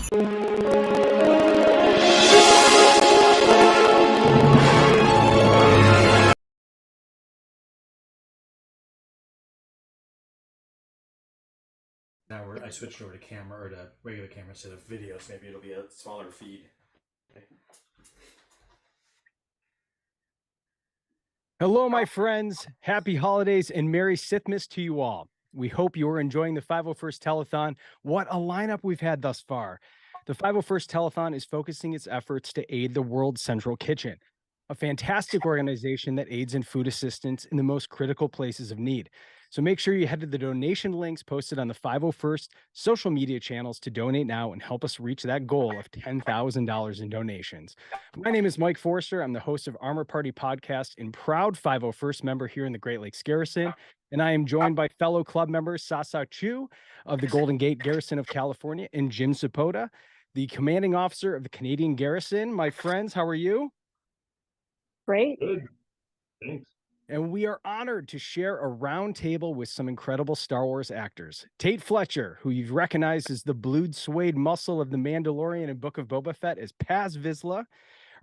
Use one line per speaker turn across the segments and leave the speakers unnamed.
Now I switched over to camera or to regular camera instead of video, so maybe it'll be a smaller feed. Okay.
Hello, my friends. Happy holidays and Merry Sithmas to you all. We hope you are enjoying the 501st Telethon. What a lineup we've had thus far. The 501st Telethon is focusing its efforts to aid the World Central Kitchen, a fantastic organization that aids in food assistance in the most critical places of need. So make sure you head to the donation links posted on the 501st social media channels to donate now and help us reach that goal of $10,000 in donations. My name is Mike Forrester. I'm the host of Armor Party Podcast and proud 501st member here in the Great Lakes Garrison. And I am joined by fellow club members Sasa Chu of the Golden Gate Garrison of California and Jim Sapota, the commanding officer of the Canadian Garrison. My friends, how are you?
Great.
Good. Thanks.
And we are honored to share a round table with some incredible Star Wars actors. Tate Fletcher, who you've recognized as the blued suede muscle of the Mandalorian and Book of Boba Fett, as Paz Vizsla.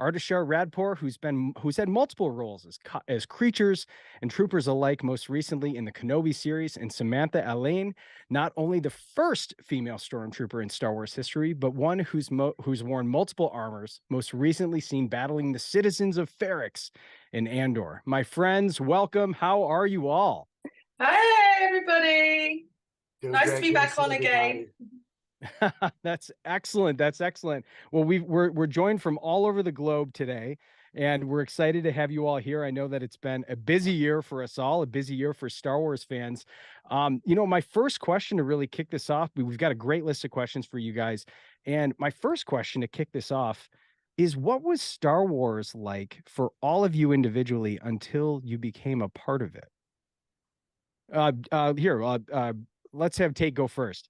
Artisha Radpour, who's had multiple roles as creatures and troopers alike, most recently in the Kenobi series, and Samantha Allain, not only the first female stormtrooper in Star Wars history, but one who's worn multiple armors, most recently seen battling the citizens of Ferrix in Andor. My friends, welcome. How are you all?
Hi, everybody. Nice
Great.
to be back on again.
That's excellent. That's excellent. Well, we're joined from all over the globe today, and we're excited to have you all here. I know that it's been a busy year for us all, a busy year for Star Wars fans. My first question to really kick this off, we've got a great list of questions for you guys. And my first question to kick this off is, what was Star Wars like for all of you individually until you became a part of it? Let's have Tate go first.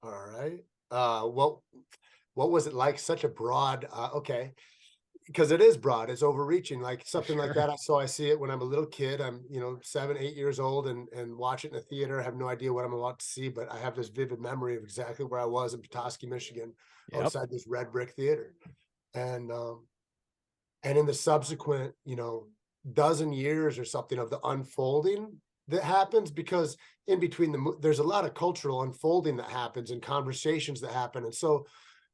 All right. What was it like? Such a broad, okay, because it is broad, it's overreaching, like something like that. So I see it when I'm a little kid. I'm 7, 8 years old and watch it in a theater. I have no idea what I'm about to see, but I have this vivid memory of exactly where I was in Petoskey, Michigan, outside this red brick theater. And in the subsequent, dozen years or something of the unfolding that happens, because in between there's a lot of cultural unfolding that happens and conversations that happen. And so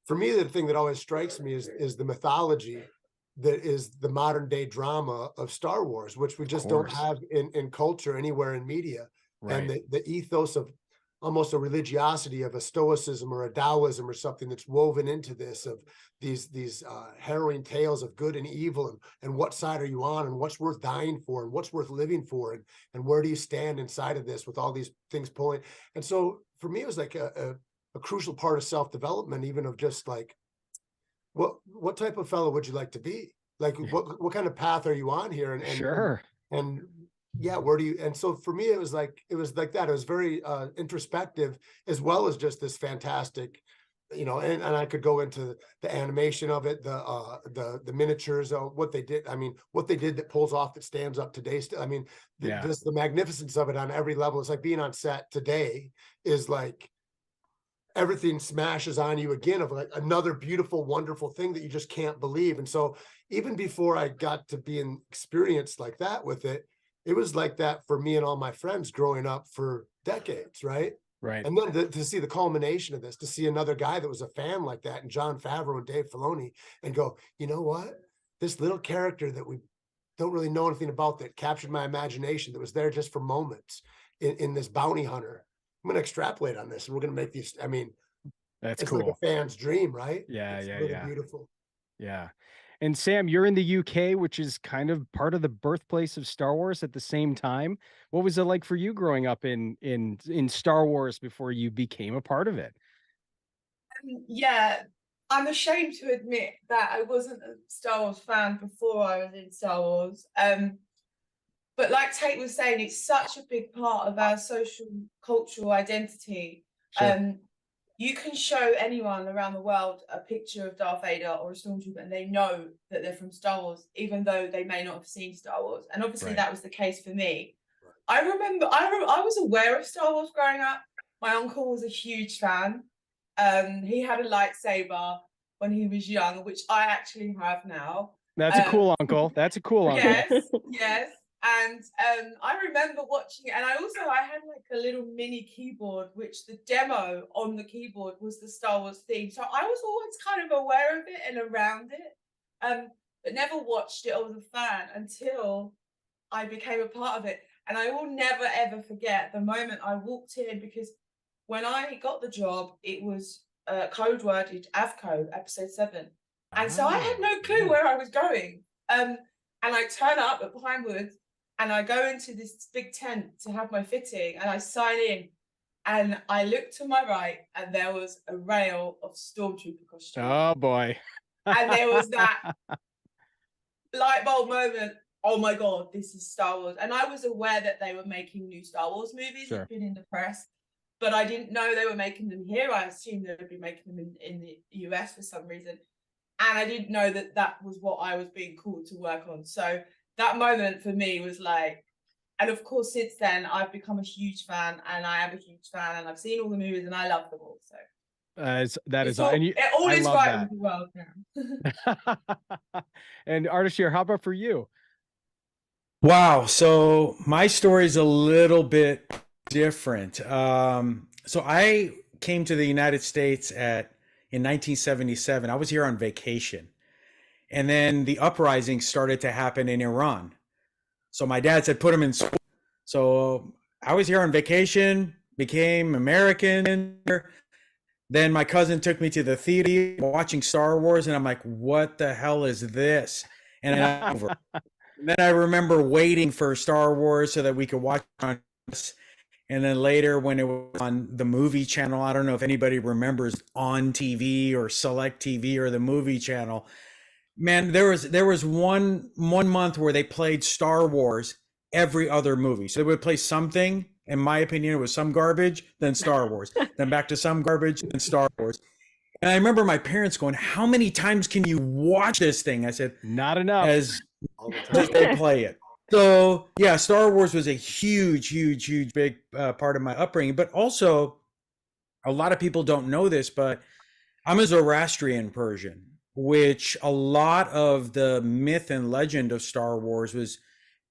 for me, the thing that always strikes me is the mythology that is the modern day drama of Star Wars, which we just don't have in culture anywhere in media. Right. And the ethos of almost a religiosity of a stoicism or a Taoism or something that's woven into this, of these harrowing tales of good and evil, and what side are you on, and what's worth dying for, and what's worth living for, and where do you stand inside of this with all these things pulling. And so for me, it was like a crucial part of self-development, even of just like, what type of fellow would you like to be? Like, what kind of path are you on here? And
sure.
And yeah, where do you, and so for me, it was like that. It was very introspective, as well as just this fantastic, and I could go into the animation of it, the miniatures, what they did. I mean, what they did that pulls off, that stands up today still. I mean, the magnificence of it on every level. It's like being on set today is like, everything smashes on you again, of like another beautiful, wonderful thing that you just can't believe. And so even before I got to be an experience like that with it, it was like that for me and all my friends growing up for decades, right?
Right.
And then to see the culmination of this, to see another guy that was a fan like that, and Jon Favreau and Dave Filoni, and go, you know what? This little character that we don't really know anything about, that captured my imagination, that was there just for moments in this bounty hunter. I'm going to extrapolate on this, and we're going to make these. I mean,
that's
it's
cool.
like a fan's dream, right?
Yeah,
it's
yeah,
really
yeah.
Beautiful.
Yeah. And Sam, you're in the UK, which is kind of part of the birthplace of Star Wars at the same time. What was it like for you growing up in Star Wars before you became a part of it?
Yeah, I'm ashamed to admit that I wasn't a Star Wars fan before I was in Star Wars. But like Tate was saying, it's such a big part of our social cultural identity.
Sure.
You can show anyone around the world a picture of Darth Vader or a stormtrooper, and they know that they're from Star Wars, even though they may not have seen Star Wars. And obviously that was the case for me. I remember I was aware of Star Wars growing up. My uncle was a huge fan. He had a lightsaber when he was young, which I actually have now.
That's a cool uncle. That's a cool uncle.
Yes, yes. And I remember watching it, and I had like a little mini keyboard, which the demo on the keyboard was the Star Wars theme. So I was always kind of aware of it and around it, but never watched it or was a fan until I became a part of it. And I will never ever forget the moment I walked in, because when I got the job, it was code worded AVCO episode 7, and so I had no clue where I was going. And I turn up at Pinewood, and I go into this big tent to have my fitting, and I sign in, and I look to my right, and there was a rail of Stormtrooper costumes.
Oh boy.
And there was that light bulb moment. Oh my God, this is Star Wars. And I was aware that they were making new Star Wars movies.
Sure.
It'd been in the press, but I didn't know they were making them here. I assumed they would be making them in the US for some reason. And I didn't know that that was what I was being called to work on. So that moment for me was like, and of course, since then, I've become a huge fan, and I am a huge fan, and I've seen all the movies, and I love them all. So
that is
all,
and you,
it all
I
is
love
right
that.
with the world now.
And Artisha, how about for you?
Wow. So my story is a little bit different. So I came to the United States in 1977. I was here on vacation, and then the uprising started to happen in Iran. So my dad said, put him in school. So I was here on vacation, became American. Then my cousin took me to the theater watching Star Wars, and I'm like, what the hell is this? And then I remember waiting for Star Wars so that we could watch it on this. And then later when it was on the movie channel, I don't know if anybody remembers On TV or Select TV or the movie channel. Man, there was one month where they played Star Wars every other movie. So they would play something, in my opinion, it was some garbage, then Star Wars, then back to some garbage, then Star Wars. And I remember my parents going, how many times can you watch this thing? I said,
not enough.
As they play it. So yeah, Star Wars was a huge, big part of my upbringing. But also, a lot of people don't know this, but I'm a Zoroastrian Persian, which a lot of the myth and legend of Star Wars was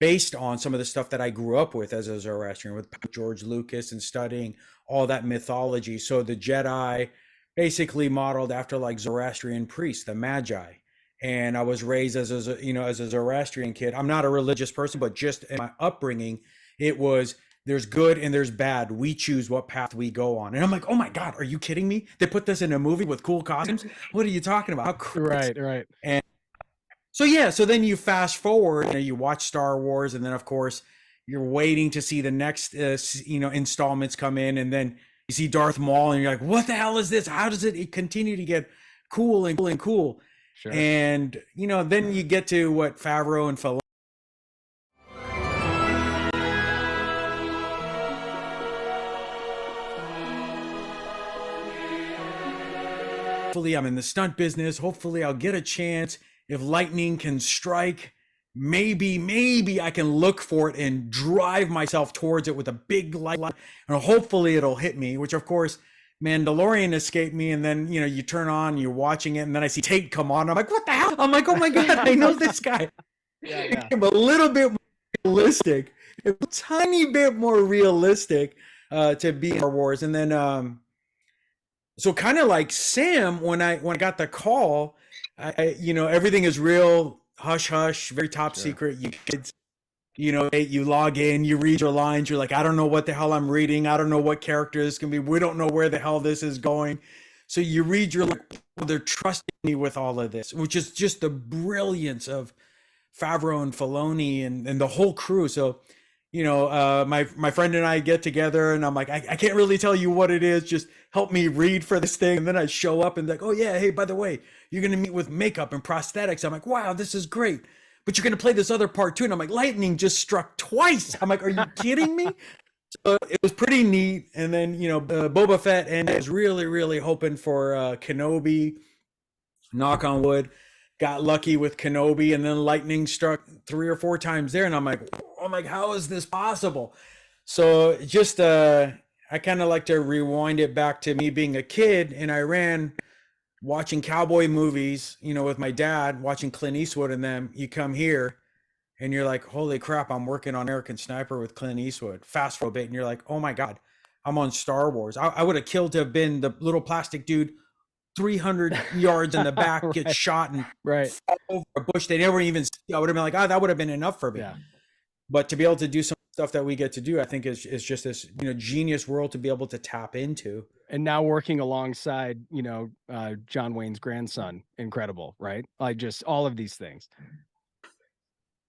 based on some of the stuff that I grew up with as a Zoroastrian, with George Lucas and studying all that mythology. So the Jedi basically modeled after like Zoroastrian priests, the Magi. And I was raised as a Zoroastrian kid. I'm not a religious person, but just in my upbringing, it was there's good and there's bad. We choose what path we go on. And I'm like, oh my God, are you kidding me? They put this in a movie with cool costumes? What are you talking about? How crazy.
Right.
And so, yeah, so then you fast forward, you watch Star Wars, and then of course you're waiting to see the next, installments come in. And then you see Darth Maul and you're like, what the hell is this? How does it continue to get cool and cool and cool?
Sure.
And, then you get to what Favreau and Filoni. Hopefully I'm in the stunt business. Hopefully I'll get a chance. If lightning can strike, maybe I can look for it and drive myself towards it with a big light. And hopefully it'll hit me, which of course, Mandalorian escaped me, and then you turn on, you're watching it, and then I see Tate come on. I'm like, what the hell? I'm like, oh my God, I know this guy.
Yeah.
A little bit more realistic, a tiny bit more realistic to be Star Wars. And then so kind of like Sam, when I got the call, I everything is real hush hush, very top secret. You kids. You log in, you read your lines, you're like, I don't know what the hell I'm reading. I don't know what character this can be. We don't know where the hell this is going. So you read they're trusting me with all of this, which is just the brilliance of Favreau and Filoni and the whole crew. So, my friend and I get together and I'm like, I can't really tell you what it is. Just help me read for this thing. And then I show up and like, oh yeah, hey, by the way, you're going to meet with makeup and prosthetics. I'm like, wow, this is great. But you're going to play this other part too. And I'm like, lightning just struck twice. I'm like, are you kidding me? So it was pretty neat. And then, Boba Fett, and I was really, really hoping for Kenobi, knock on wood, got lucky with Kenobi, and then lightning struck 3 or 4 times there. And I'm like, how is this possible? So just, I kind of like to rewind it back to me being a kid in Iran, watching cowboy movies, you know, with my dad, watching Clint Eastwood and them. You come here and you're like, holy crap, I'm working on American Sniper with Clint Eastwood. Fast forward a bit and you're like, oh my God, I'm on Star Wars. I would have killed to have been the little plastic dude 300 yards in the back,
Right.
get shot and
Right.
fall over a bush. They never even see. I would have been like, oh, that would have been enough for me.
Yeah.
But to be able to do some stuff that we get to do, I think is just this, you know, genius world to be able to tap into.
And now working alongside, you know, John Wayne's grandson, incredible, right? Like just all of these things.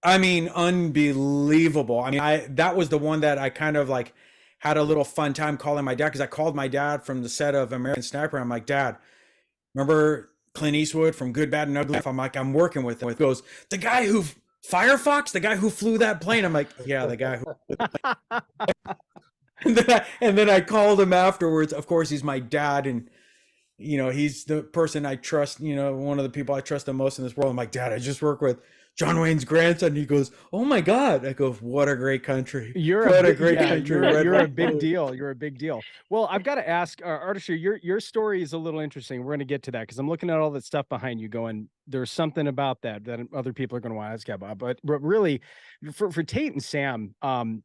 I mean, unbelievable. I mean, that was the one that I kind of like had a little fun time calling my dad, because I called my dad from the set of American Sniper. I'm like, Dad, remember Clint Eastwood from Good, Bad, and Ugly? I'm like, I'm working with him. He goes, the guy who Firefox, the guy who flew that plane. I'm like, yeah, the guy who. And then I called him afterwards. Of course, he's my dad, and you know, he's the person I trust. You know, one of the people I trust the most in this world. I'm like, Dad, I just work with John Wayne's grandson. He goes, oh my God. I go, what a great country. What a great country.
You're a big deal. You're a big deal. Well, I've got to ask, Artisha, your story is a little interesting. We're going to get to that because I'm looking at all that stuff behind you going, there's something about that other people are going to want to ask about. But really, for Tate and Sam,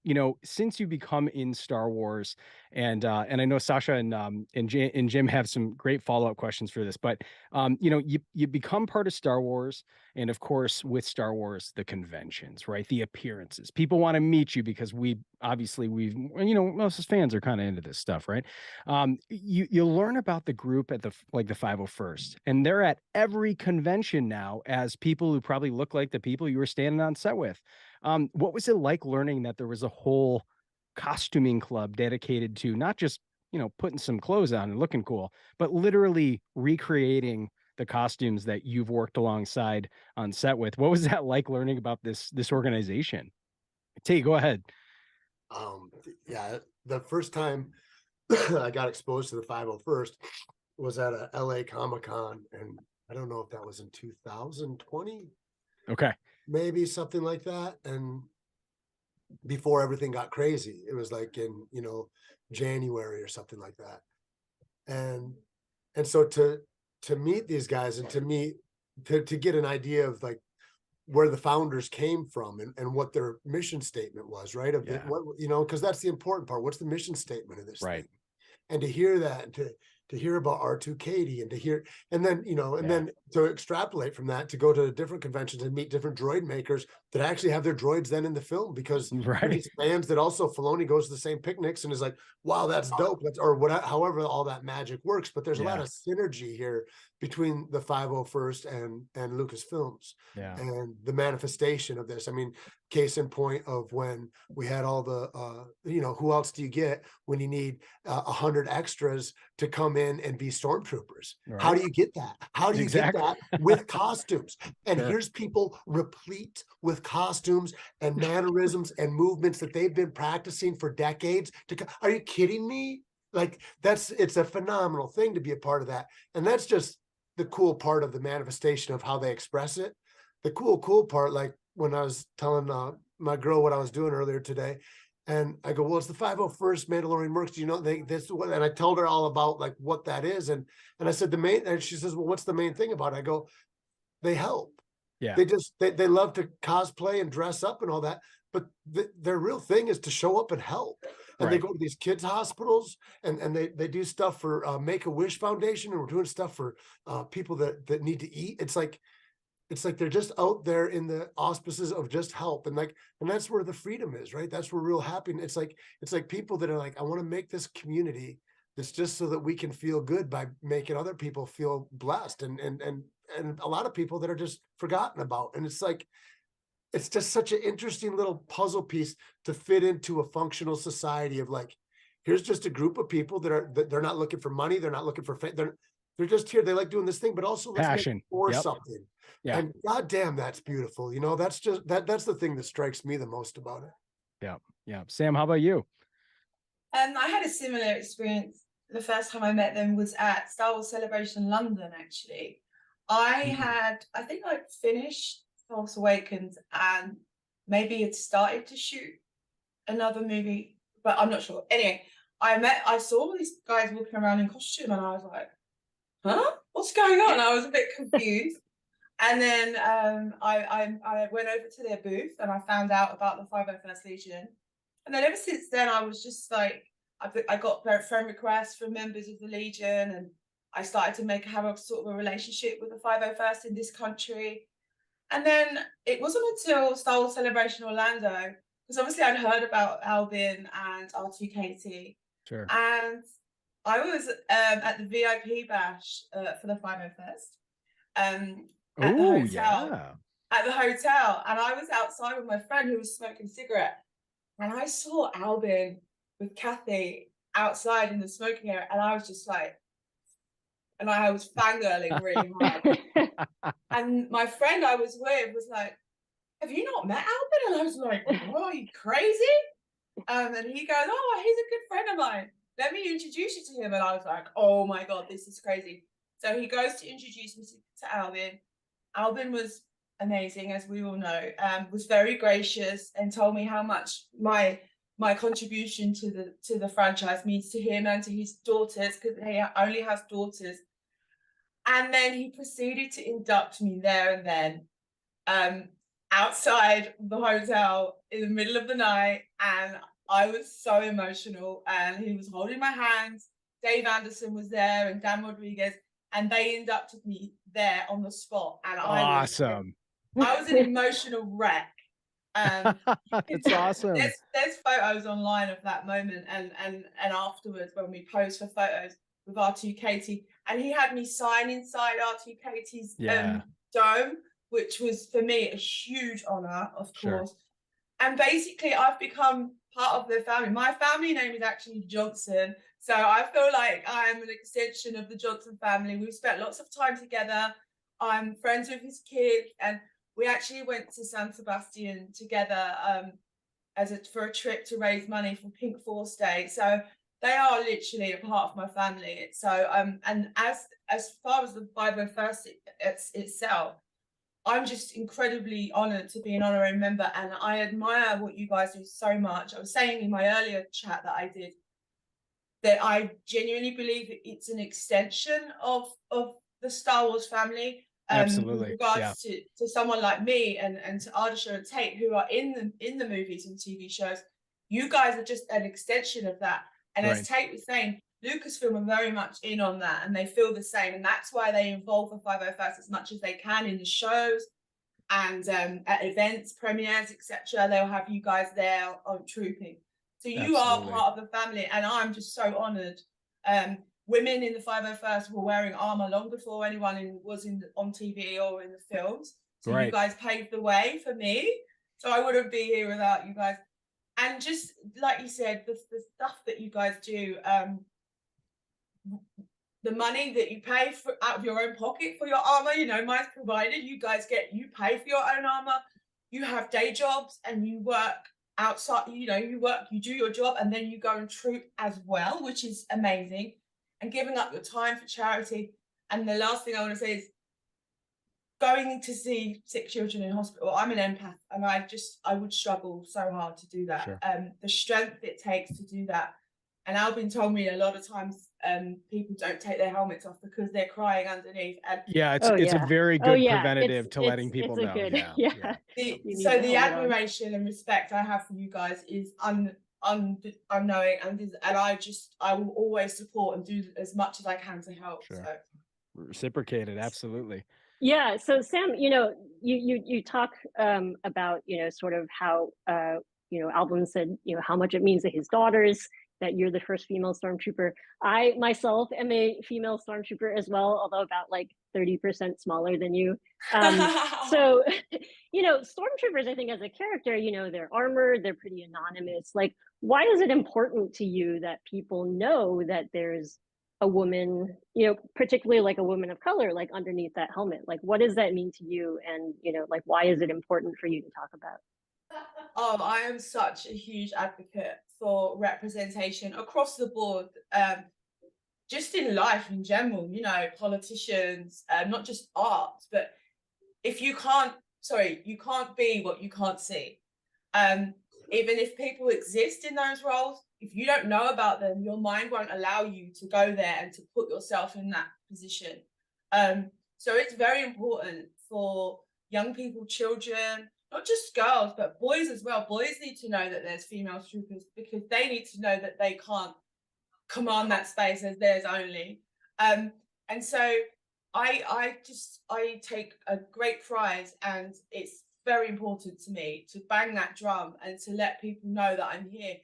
you know, since you become in Star Wars, and I know Sasha and Jim have some great follow-up questions for this, but you know, you become part of Star Wars, and of course, with Star Wars, the conventions, right? The appearances. People want to meet you because we've you know, most fans are kind of into this stuff, right? You learn about the group at the 501st, and they're at every convention now as people who probably look like the people you were standing on set with. What was it like learning that there was a whole costuming club dedicated to not just, you know, putting some clothes on and looking cool, but literally recreating the costumes that you've worked alongside on set with? What was that like learning about this organization? Tate, go ahead.
Yeah, the first time I got exposed to the 501st was at a LA Comic-Con, and I don't know if that was in 2020.
Okay.
Maybe something like that. And before everything got crazy, it was like in, you know, January or something like that. And so to meet these guys and to get an idea of like where the founders came from and what their mission statement was, right? Of what, you know, because that's the important part. What's the mission statement of this thing? And to hear that, and to hear about R2 Katie, and to hear, and then, you know, and then to extrapolate from that, to go to different conventions and meet different droid makers that actually have their droids then in the film, because these fans that also Filoni goes to the same picnics and is like, wow, that's dope. Or whatever, however all that magic works. But there's a lot of synergy here between the 501st and Lucasfilms and the manifestation of this. I mean, case in point of when we had all the, you know, who else do you get when you need 100 extras to come in and be stormtroopers? How do you get that? How do you get that with costumes? And here's people replete with costumes and mannerisms and movements that they've been practicing for decades. Are you kidding me? Like it's a phenomenal thing to be a part of that. And that's just the cool part of the manifestation of how they express it. The cool part, like when I was telling my girl what I was doing earlier today, and I go, well, it's the 501st Mandalorian Mercs. Do you know and I told her all about like what that is. And I said and she says, well, what's the main thing about it? I go, they help. Yeah. They love to cosplay and dress up and all that, but their real thing is to show up and help. And they go to these kids' hospitals and they do stuff for Make-A-Wish Foundation, and we're doing stuff for people that need to eat. It's like they're just out there in the auspices of just help. And that's where the freedom is, right? That's where real happiness. It's like people that are like, I want to make this community that's just so that we can feel good by making other people feel blessed. And a lot of people that are just forgotten about. And it's like, it's just such an interesting little puzzle piece to fit into a functional society of like, here's just a group of people that they're not looking for money. They're not looking for fame. They're just here. They like doing this thing, but also let's
passion
make it for something. Yeah. And goddamn, that's beautiful. You know, that's just that's the thing that strikes me the most about it.
Yeah. Yeah. Sam, how about you?
I had a similar experience. The first time I met them was at Star Wars Celebration London, actually. I think I'd finished Force Awakens and maybe had started to shoot another movie, but I'm not sure. Anyway, I saw all these guys walking around in costume, and I was like, huh? What's going on? I was a bit confused. And then I went over to their booth and I found out about the 501st Legion. And then ever since then, I was just like, I got friend requests from members of the Legion, and I started to have a sort of a relationship with the 501st in this country. And then it wasn't until Star Wars Celebration Orlando, because obviously I'd heard about Albin and R2KT.
Sure.
And I was at the VIP bash for the 501st. At the
Oh,
hotel.
yeah.
At the hotel, and I was outside with my friend who was smoking a cigarette, and I saw Albin with Kathy outside in the smoking area, and I was just like, and I was fangirling really hard. And my friend I was with was like, "Have you not met Albin?" And I was like, "Oh, are you crazy?" And he goes, "Oh, he's a good friend of mine. Let me introduce you to him." And I was like, "Oh my God, this is crazy." So he goes to introduce me to Albin. Albin was amazing, as we all know, was very gracious and told me how much my contribution to the franchise means to him and to his daughters, because he only has daughters. And then he proceeded to induct me there and then, outside the hotel in the middle of the night, and I was so emotional, and he was holding my hands. Dave Anderson was there and Dan Rodriguez, and they inducted me there on the spot. And
Awesome.
I was an emotional wreck.
That's awesome.
There's photos online of that moment, and afterwards when we posed for photos with R2KT, and he had me sign inside R2KT's dome, which was for me a huge honor, of course. And basically, I've become part of their family. My family name is actually Johnson, so I feel like I'm an extension of the Johnson family. We've spent lots of time together. I'm friends with his kids, and we actually went to San Sebastian together for a trip to raise money for Pink Force Day. So they are literally a part of my family. So and as far as the 501st itself, I'm just incredibly honored to be an honorary member, and I admire what you guys do so much. I was saying in my earlier chat that I did that I genuinely believe it's an extension of the Star Wars family.
Absolutely.
With regards to someone like me and to Artisha and Tate, who are in the movies and TV shows, you guys are just an extension of that. And as Tate was saying, Lucasfilm are very much in on that, and they feel the same, and that's why they involve the 501st as much as they can in the shows and at events, premieres, etc. They'll have you guys there on trooping. So you are part of the family, and I'm just so honored. Women in the 501st were wearing armor long before anyone was on TV or in the films. So you guys paved the way for me. So I wouldn't be here without you guys. And just like you said, the stuff that you guys do, the money that you pay for out of your own pocket for your armor, mine's provided. You pay for your own armor. You have day jobs and you work outside, you do your job, and then you go and troop as well, which is amazing. And giving up your time for charity. And the last thing I want to say is going to see sick children in hospital. I'm an empath, and I would struggle so hard to do that. The strength it takes to do that. And Albin told me a lot of times people don't take their helmets off because they're crying underneath. And
it's a very good preventative to letting people know.
So the admiration and respect I have for you guys is unknowing, and I will always support and do as much as I can to help. So.
Reciprocated, absolutely.
Yeah. So Sam, you talk about sort of how Albin said how much it means to his daughters that you're the first female stormtrooper. I myself am a female stormtrooper as well, although about like 30% smaller than you. So stormtroopers, I think, as a character, they're armored, they're pretty anonymous. Like, why is it important to you that people know that there's a woman, particularly like a woman of color, like underneath that helmet? Like, what does that mean to you? And, like, why is it important for you to talk about?
Oh, I am such a huge advocate for representation across the board, just in life in general, politicians, not just arts, but if you can't be what you can't see. Even if people exist in those roles, if you don't know about them, your mind won't allow you to go there and to put yourself in that position. So it's very important for young people, children, not just girls, but boys as well. Boys need to know that there's female troopers, because they need to know that they can't command that space as theirs only. And so I take a great pride, and it's very important to me to bang that drum and to let people know that I'm here.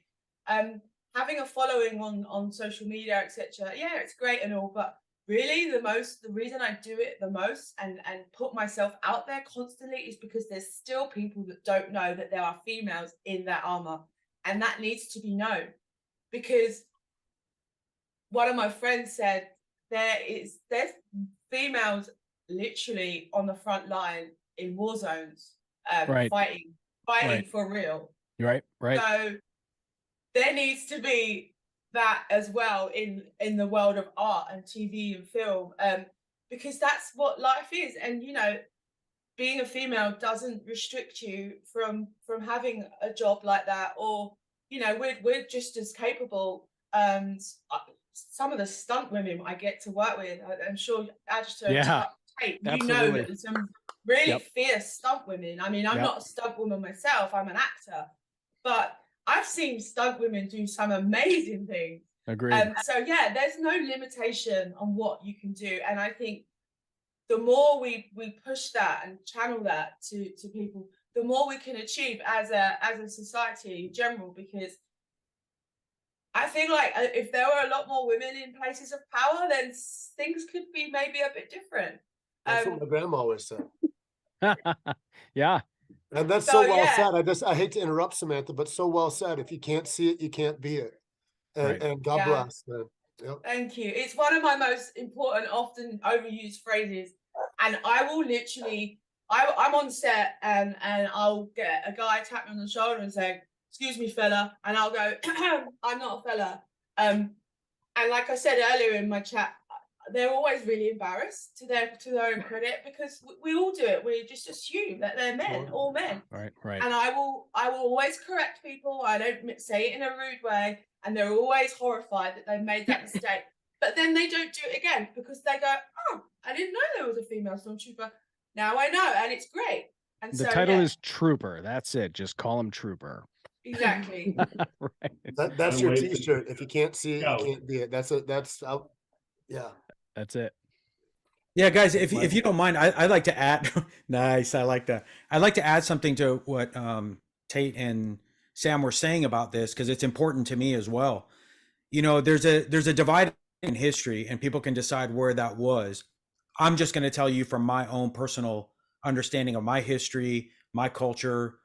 Having a following on social media, etc. Yeah, it's great and all, but really the reason I do it the most and put myself out there constantly is because there's still people that don't know that there are females in that armor, and that needs to be known. Because one of my friends said there's females literally on the front line in war zones, fighting for real.
Right.
So there needs to be that as well in the world of art and TV and film, because that's what life is. And you know, being a female doesn't restrict you from having a job like that, or you know, we're just as capable. Some of the stunt women I get to work with, I'm sure Artisha, you know that there's some really fierce stunt women. I mean, I'm not a stunt woman myself, I'm an actor, but I've seen stunt women do some amazing things.
Agreed.
So yeah, there's no limitation on what you can do. And I think the more we push that and channel that to people, the more we can achieve as a society in general. Because I feel like if there were a lot more women in places of power, then things could be maybe a bit different.
That's what my grandma always said.
Yeah.
And that's so well said. I hate to interrupt, Samantha, but so well said. If you can't see it, you can't be it. And God bless. Yep.
Thank you. It's one of my most important, often overused phrases. And I will literally, I'm on set and I'll get a guy tap me on the shoulder and say, "Excuse me, fella," and I'll go, "I'm not a fella." And like I said earlier in my chat, they're always really embarrassed, to their own credit, because we all do it. We just assume that they're men, all men.
Right.
And I will always correct people. I don't say it in a rude way, and they're always horrified that they've made that mistake. But then they don't do it again, because they go, "Oh, I didn't know there was a female stormtrooper. Now I know," and it's great. And
the title is Trooper. That's it. Just call him Trooper.
Exactly.
That's your T-shirt. If you can't see it, you can't be it. That's
it.
Yeah, guys, if you don't mind, I'd like to add. Nice, I like that. I'd like to add something to what Tate and Sam were saying about this, because it's important to me as well. You know, there's a divide in history, and people can decide where that was. I'm just going to tell you from my own personal understanding of my history, my culture,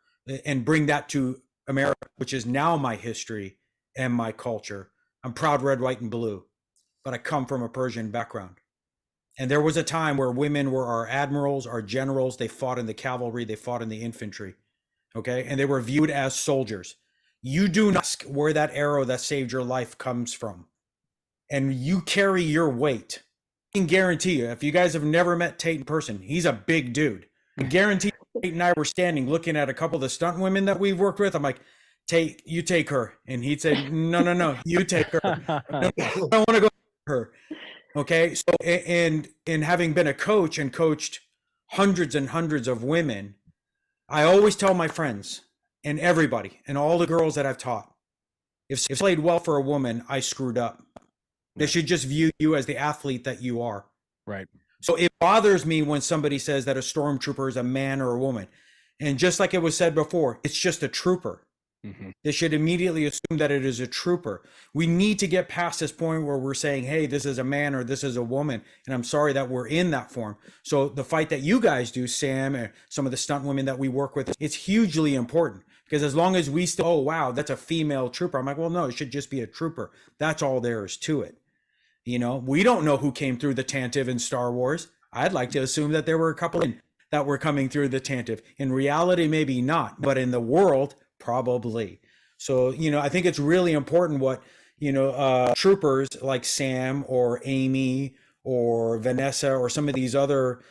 and bring that to America, which is now my history and my culture. I'm proud red, white, and blue, but I come from a Persian background. And there was a time where women were our admirals, our generals. They fought in the cavalry, they fought in the infantry, okay? And they were viewed as soldiers. You do not ask where that arrow that saved your life comes from. And you carry your weight. I can guarantee you, if you guys have never met Tate in person, he's a big dude. I guarantee Tate and I were standing looking at a couple of the stunt women that we've worked with. I'm like, "Tate, you take her." And he'd say, no, you take her. No, I don't want to go with her. Okay. So, and having been a coach and coached hundreds and hundreds of women, I always tell my friends and everybody and all the girls that I've taught, if played well for a woman, I screwed up. They should just view you as the athlete that you are.
Right.
So it bothers me when somebody says that a stormtrooper is a man or a woman. And just like it was said before, it's just a trooper. Mm-hmm. They should immediately assume that it is a trooper. We need to get past this point where we're saying, "Hey, this is a man or this is a woman." And I'm sorry that we're in that form. So the fight that you guys do, Sam, and some of the stunt women that we work with, it's hugely important, because as long as we still, "Oh, wow, that's a female trooper." I'm like, well, no, it should just be a trooper. That's all there is to it. You know, we don't know who came through the Tantive in Star Wars. I'd like to assume that there were a couple that were coming through the Tantive. In reality, maybe not, but in the world, probably. So, you know, I think it's really important what, you know, troopers like Sam or Amy or Vanessa or some of these other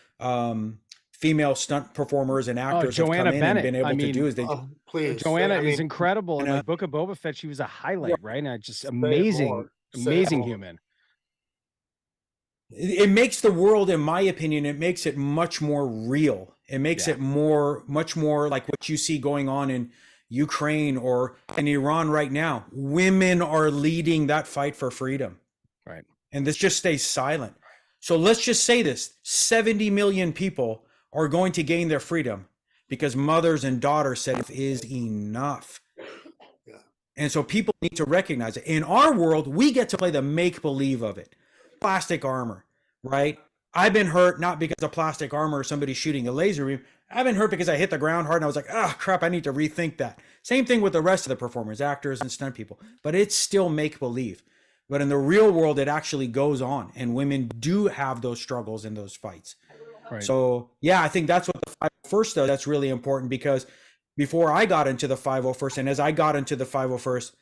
female stunt performers and actors have
Joanna
come in
Bennett.
and been able
I
to
mean,
do is they
please.
Joanna
I
is
mean,
incredible. In
and,
like Book of Boba Fett, she was a highlight, right? And just
say it
amazing,
more. Say it
amazing
more.
human.
it makes the world, in my opinion, it makes it much more real. It makes it much more like what you see going on in Ukraine or in Iran right now. Women are leading that fight for freedom.
Right.
And this just stays silent. So let's just say this: 70 million people are going to gain their freedom because mothers and daughters said it is enough.
Yeah.
And so people need to recognize it. In our world, we get to play the make-believe of it. Plastic armor, right? I've been hurt not because of plastic armor or somebody shooting a laser beam. I've been hurt because I hit the ground hard and I was like, oh crap, I need to rethink that. Same thing with the rest of the performers, actors and stunt people, but it's still make-believe. But in the real world, it actually goes on, and women do have those struggles in those fights.
Right.
So yeah, I think that's what the 501st does. That's really important, because before I got into the 501st, and as I got into the 501st,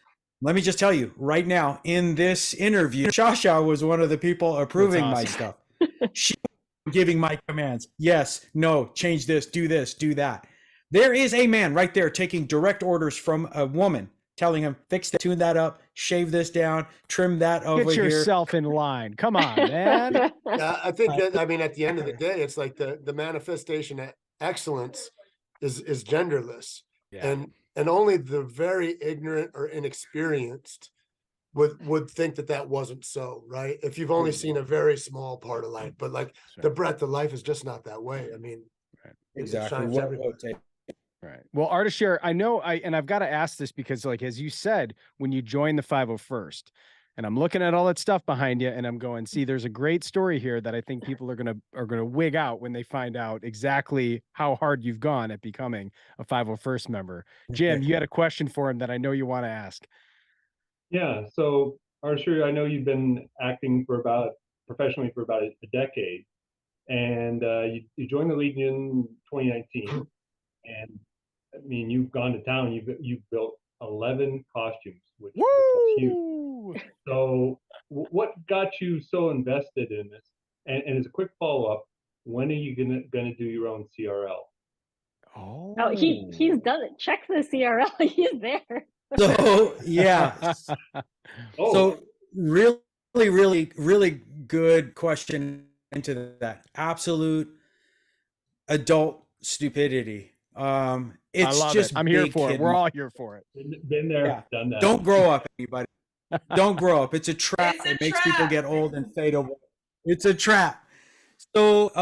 let me just tell you right now, in this interview, Shasha was one of the people approving my stuff. She was giving my commands. Yes, no, change this, do that. There is a man right there taking direct orders from a woman, telling him, fix that, tune that up, shave this down, trim that over
Get
here.
yourself in line. Come on, man.
Yeah, I think that, I mean, at the end of the day, it's like the manifestation of excellence is genderless.
Yeah.
And only the very ignorant or inexperienced would think that wasn't so, right? If you've only seen a very small part of life, but like the breadth of life is just not that way. I mean,
Exactly.
Right. Well, Artisha, I know and I've got to ask this because, like, as you said, when you joined the 501st, and I'm looking at all that stuff behind you and I'm going, see, there's a great story here that I think people are gonna wig out when they find out exactly how hard you've gone at becoming a 501st member. Jim, you had a question for him that I know you want to ask.
Yeah. So Artisha, I know you've been acting professionally for about a decade, and you joined the Legion in 2019. And I mean, you've gone to town. You've built 11 costumes, which is huge. So, what got you so invested in this? And as a quick follow up, when are you gonna do your own CRL?
Oh, he's done it. Check the CRL. He's there.
So yeah. So really good question into that. Absolute adult stupidity. It's just
I'm here for it. We're all here for it.
Been there, done that.
Don't grow up, anybody. Don't grow up. It's a trap.
It
makes people get old and fade away. It's a trap. So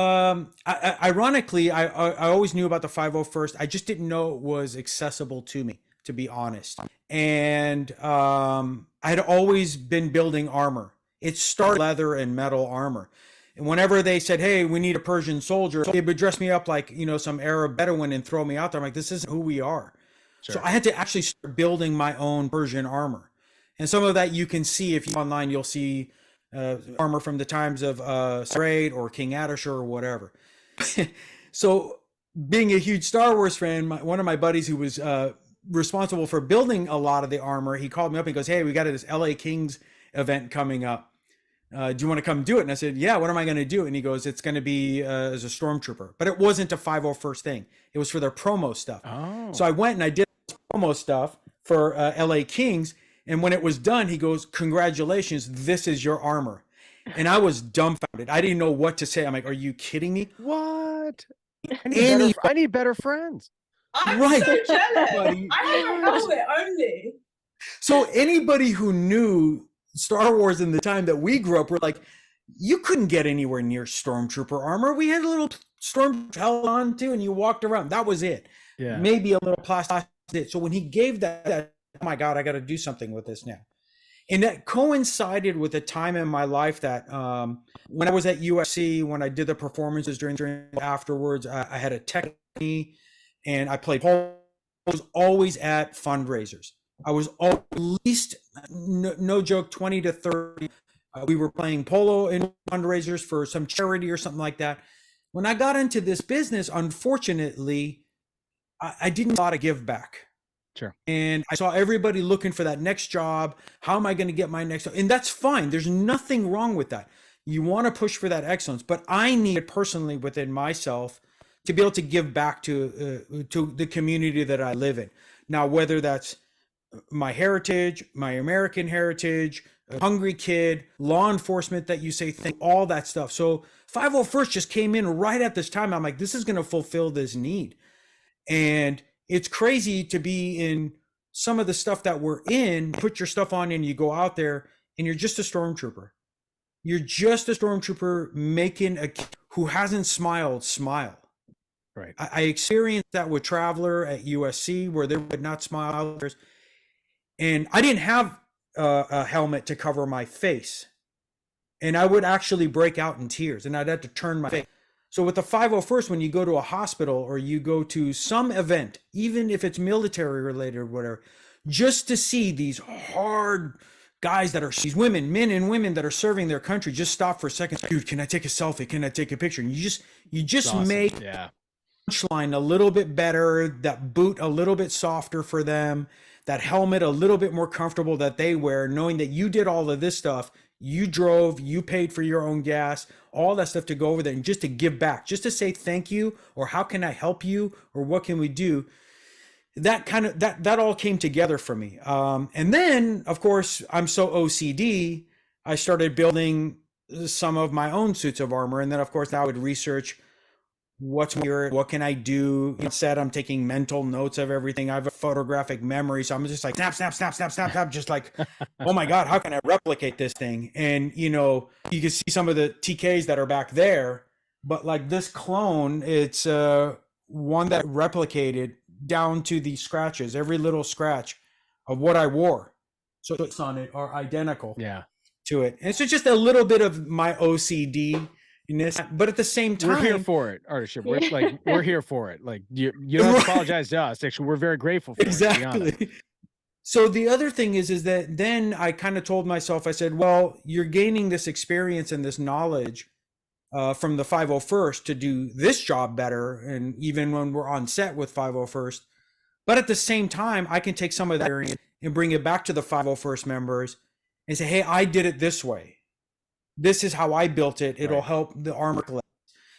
ironically, I always knew about the 501st. I just didn't know it was accessible to me, to be honest. And I had always been building armor. It started leather and metal armor. And whenever they said, hey, we need a Persian soldier, they would dress me up like, some Arab Bedouin and throw me out there. I'm like, this isn't who we are. Sure. So I had to actually start building my own Persian armor. And some of that you can see if you online, you'll see armor from the times of Said or King Artisha or whatever. So being a huge Star Wars fan, one of my buddies who was responsible for building a lot of the armor, he called me up and goes, hey, we got this LA Kings event coming up. Do you want to come do it? And I said, yeah, what am I going to do? And he goes, it's going to be as a stormtrooper. But it wasn't a 501st thing. It was for their promo stuff. Oh. So I went and I did promo stuff for LA Kings. And when it was done, he goes, congratulations, this is your armor. And I was dumbfounded. I didn't know what to say. I'm like, are you kidding me?
What? I need better friends.
I'm so jealous. I never know it only.
So anybody who knew Star Wars in the time that we grew up were like, you couldn't get anywhere near stormtrooper armor. We had a little storm held on too, and you walked around. That was it. Yeah. Maybe a little plastic. So when he gave that, oh my God, I got to do something with this now. And that coincided with a time in my life that when I was at USC, when I did the performances during afterwards, I had a tech and I played polo. I was always at fundraisers. I was at least, no joke, 20 to 30. We were playing polo in fundraisers for some charity or something like that. When I got into this business, unfortunately, I didn't know how to give back.
Sure. And
I saw everybody looking for that next job. How am I going to get my next job? And that's fine. There's nothing wrong with that. You want to push for that excellence. But I needed personally within myself to be able to give back to the community that I live in. Now, whether that's my heritage, my American heritage, a hungry kid, law enforcement that you say thank, all that stuff. So 501st just came in right at this time. I'm like, this is going to fulfill this need. And it's crazy to be in some of the stuff that we're in, put your stuff on and you go out there and you're just a stormtrooper. You're just a stormtrooper making a kid who hasn't smiled smile.
Right.
I experienced that with Traveler at USC where they would not smile. And I didn't have a helmet to cover my face. And I would actually break out in tears and I'd have to turn my face. So with the 501st, when you go to a hospital or you go to some event, even if it's military related or whatever, just to see these hard guys that are these women, men and women that are serving their country, just stop for a second. Dude, can I take a selfie? Can I take a picture? And you just
Awesome.
make punchline a little bit better, that boot a little bit softer for them, that helmet a little bit more comfortable that they wear, knowing that you did all of this stuff. You drove, you paid for your own gas, all that stuff to go over there and just to give back, just to say thank you, or how can I help you, or what can we do? That kind of, that all came together for me. And then, of course, I'm so OCD, I started building some of my own suits of armor. And then, of course, I would research what's here, what can I do? Instead, I'm taking mental notes of everything. I have a photographic memory, so I'm just like snap, snap, snap, snap, snap, snap, just like, oh my God, how can I replicate this thing? And you can see some of the TKs that are back there, but like this clone, it's one that replicated down to the scratches, every little scratch of what I wore. So it's on it are identical to it. And so just a little bit of my OCD. But at the same time,
we're here for it, Artisha. We're here for it. Like you don't have to apologize to us. Actually, we're very grateful for it.
Exactly. So the other thing is that then I kind of told myself, I said, well, you're gaining this experience and this knowledge from the 501st to do this job better. And even when we're on set with 501st, but at the same time, I can take some of that and bring it back to the 501st members and say, hey, I did it this way. This is how I built it. It'll help the armor.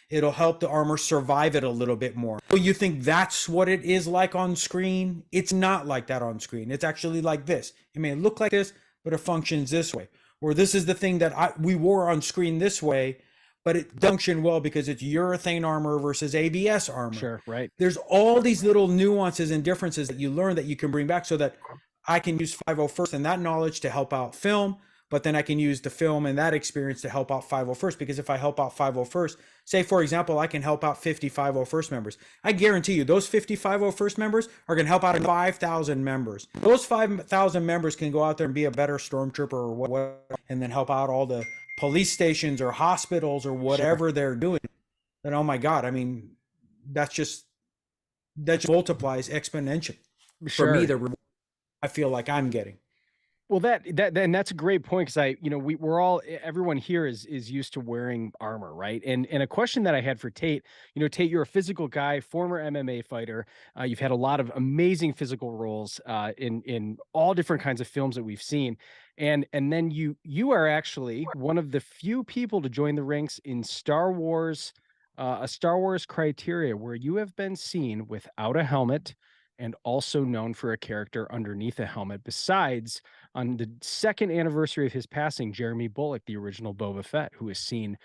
It'll help the armor survive it a little bit more. So you think that's what it is like on screen? It's not like that on screen. It's actually like this. It may look like this, but it functions this way. Or this is the thing that we wore on screen this way, but it functioned well because it's urethane armor versus ABS armor.
Sure, right.
There's all these little nuances and differences that you learn that you can bring back so that I can use 501st and that knowledge to help out film. But then I can use the film and that experience to help out 501st, because if I help out 501st, say, for example, I can help out 50 501st members. I guarantee you those 50 501st members are going to help out 5,000 members. Those 5,000 members can go out there and be a better stormtrooper or whatever, and then help out all the police stations or hospitals or whatever they're doing. Then, oh my God, I mean, that just multiplies exponentially for me, the reward I feel like I'm getting.
Well, and that's a great point, because we're all, everyone here is used to wearing armor, right? And a question that I had for Tate, Tate, you're a physical guy, former MMA fighter. You've had a lot of amazing physical roles in all different kinds of films that we've seen, and then you are actually one of the few people to join the ranks in Star Wars, a Star Wars criteria, where you have been seen without a helmet and also known for a character underneath a helmet. Besides, on the second anniversary of his passing, Jeremy Bulloch, the original Boba Fett, who is seen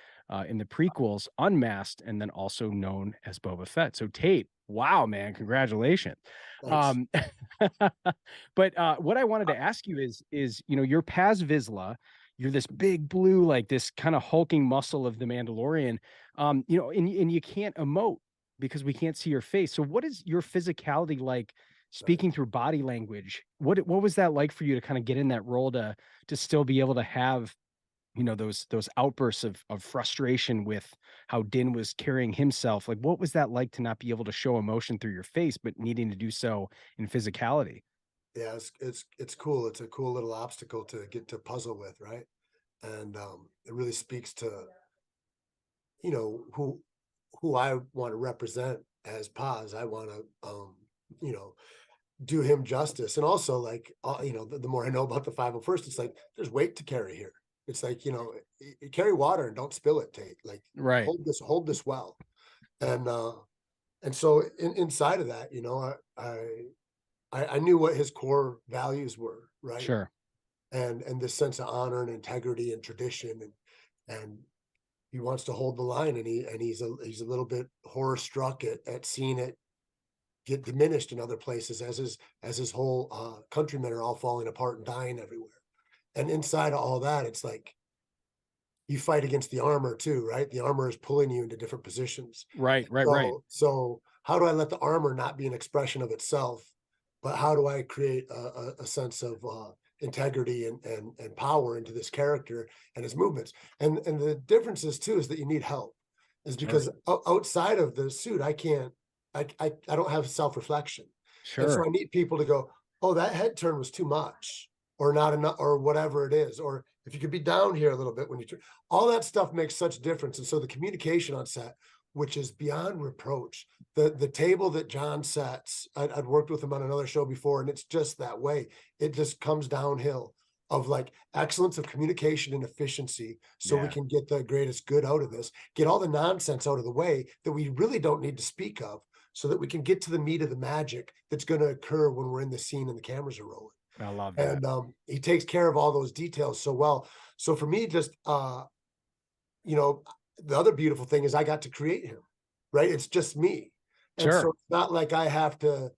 in the prequels unmasked and then also known as Boba Fett. So Tate, wow, man, congratulations. But what I wanted to ask you is you're Paz Vizsla, you're this big blue, like this kind of hulking muscle of the Mandalorian, and you can't emote because we can't see your face. So what is your physicality like speaking through body language? What was that like for you to kind of get in that role to still be able to have, those outbursts of frustration with how Din was carrying himself? Like, what was that like to not be able to show emotion through your face, but needing to do so in physicality?
Yeah, it's cool. It's a cool little obstacle to get to puzzle with, right? And it really speaks to, who I want to represent as Paz. I want to, do him justice. And also, like, the more I know about the 501st, it's like, there's weight to carry here. It's like, carry water and don't spill it, Tate. Like,
right.
hold this well. And And so inside of that, you know, I knew what his core values were, right?
Sure.
And this sense of honor and integrity and tradition, and he wants to hold the line, and he's a little bit horror struck at seeing it get diminished in other places as his whole countrymen are all falling apart and dying everywhere. And inside of all that, it's like you fight against the armor too, right? The armor is pulling you into different positions.
Right.
So how do I let the armor not be an expression of itself, but how do I create a sense of integrity and power into this character and his movements? And the difference is too is that you need help, is because outside of the suit, I don't have self-reflection. And so
Sure.
I need people to go, oh, that head turn was too much, or not enough, or whatever it is, or if you could be down here a little bit when you turn. All that stuff makes such difference. And so the communication on set, which is beyond reproach, the table that John sets, I'd worked with him on another show before, and it's just that way. It just comes downhill of like excellence of communication and efficiency, so we can get the greatest good out of this, get all the nonsense out of the way that we really don't need to speak of, so that we can get to the meat of the magic that's going to occur when we're in the scene and the cameras are rolling.
I love that.
And he takes care of all those details so well. So for me, just you know, the other beautiful thing is I got to create him, right? It's just me. And so it's not like I have to,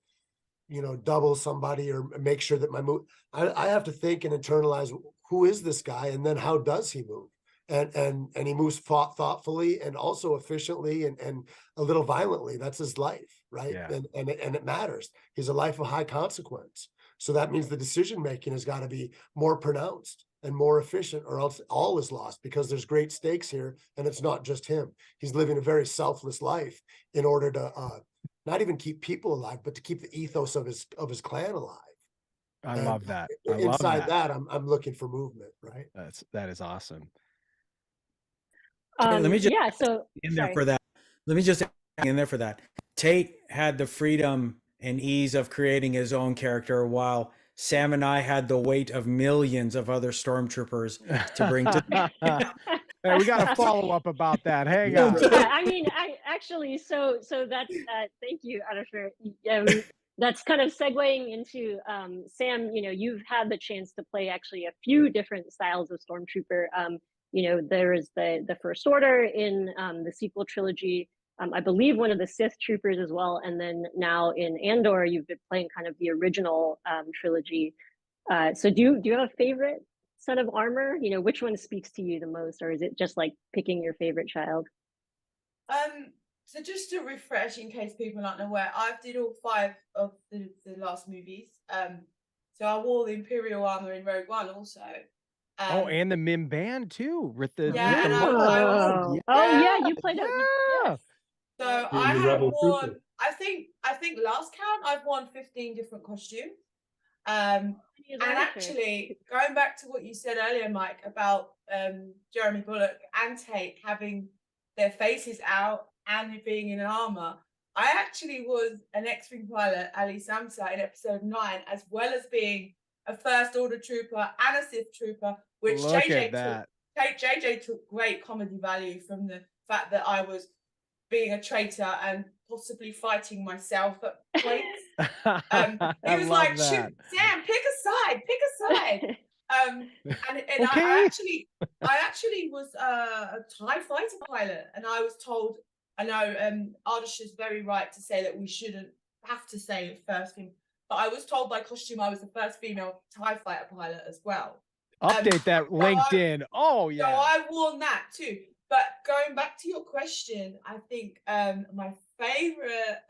you know, double somebody or make sure that my move. I have to think and internalize, who is this guy, and then how does he move? And he moves thoughtfully and also efficiently and a little violently. That's his life, right?
Yeah.
And it matters. He's a life of high consequence. So that means the decision making has got to be more pronounced and more efficient, or else all is lost, because there's great stakes here, and it's not just him. He's living a very selfless life in order to not even keep people alive, but to keep the ethos of his clan alive.
I
And
love that.
inside that, I'm looking for movement, right?
That is awesome.
Let me just
so
in there for that. Let me just in there for that. Tate had the freedom and ease of creating his own character, while Sam and I had the weight of millions of other stormtroopers to bring to.
Hey, we got a follow up about that. Hang on.
Yeah, I mean, I actually, so that's thank you, Artisha. That's kind of segueing into Sam. You know, you've had the chance to play actually a few different styles of stormtrooper. You know, there is the First Order in the sequel trilogy. I believe one of the Sith troopers as well, and then now in Andor, you've been playing kind of the original trilogy. So do you have a favorite set of armor? You know, which one speaks to you the most, or is it just like picking your favorite child?
So just to refresh, in case people aren't aware, I've did all 5 of the last movies. So I wore the Imperial armor in Rogue One also.
And the Mim band too, with the
you played
yeah.
So I have worn, I think last count I've worn 15 different costumes. And actually, going back to what you said earlier, Mike, about Jeremy Bulloch and Tate having their faces out and being in armor, I actually was an X-Wing pilot, Ali Samsa, in episode 9, as well as being a First Order trooper and a Sith trooper, which JJ took great comedy value from the fact that I was being a traitor and possibly fighting myself at points. He was like, Sam, pick a side. And okay. I actually was a TIE fighter pilot, and I was told, I know Artisha is very right to say that we shouldn't have to say first female, but I was told by costume I was the first female TIE fighter pilot as well.
Update that LinkedIn. So
I worn that too. But going back to your question, I think my favorite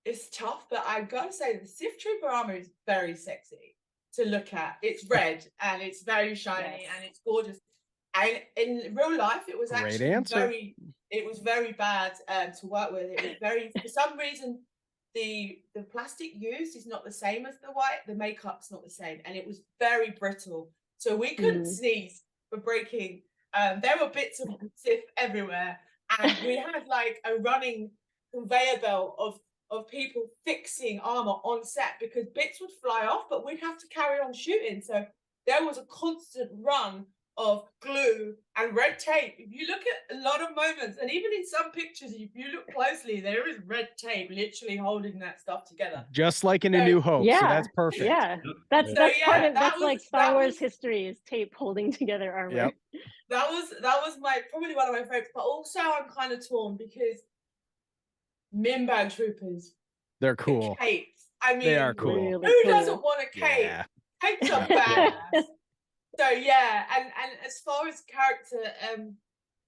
is tough, but I've got to say the Sith Trooper armor is very sexy to look at. It's red and it's very shiny and it's gorgeous. And in real life, it was actually very bad to work with. It was very, for some reason, the plastic used is not the same as the white. The makeup's not the same, and it was very brittle. So we couldn't sneeze for breaking. There were bits of Sith everywhere, and we had like a running conveyor belt of people fixing armor on set because bits would fly off, but we'd have to carry on shooting. So there was a constant run of glue and red tape. If you look at a lot of moments, and even in some pictures, if you look closely, there is red tape literally holding that stuff together.
Just like in A New Hope. So
Yeah,
that's perfect.
yeah. That's
So, yeah,
part of
that
that's
was-
like Star
that
Wars
was-
history is tape holding together armor.
Yep.
That was my probably one of my favorites. But also, I'm kind of torn because Minban troopers,
They're
the
cool.
capes. I mean,
They are cool.
Really
who
cool.
doesn't want a cape?
Yeah.
Capes are
Yeah.
badass. So yeah, and as far as character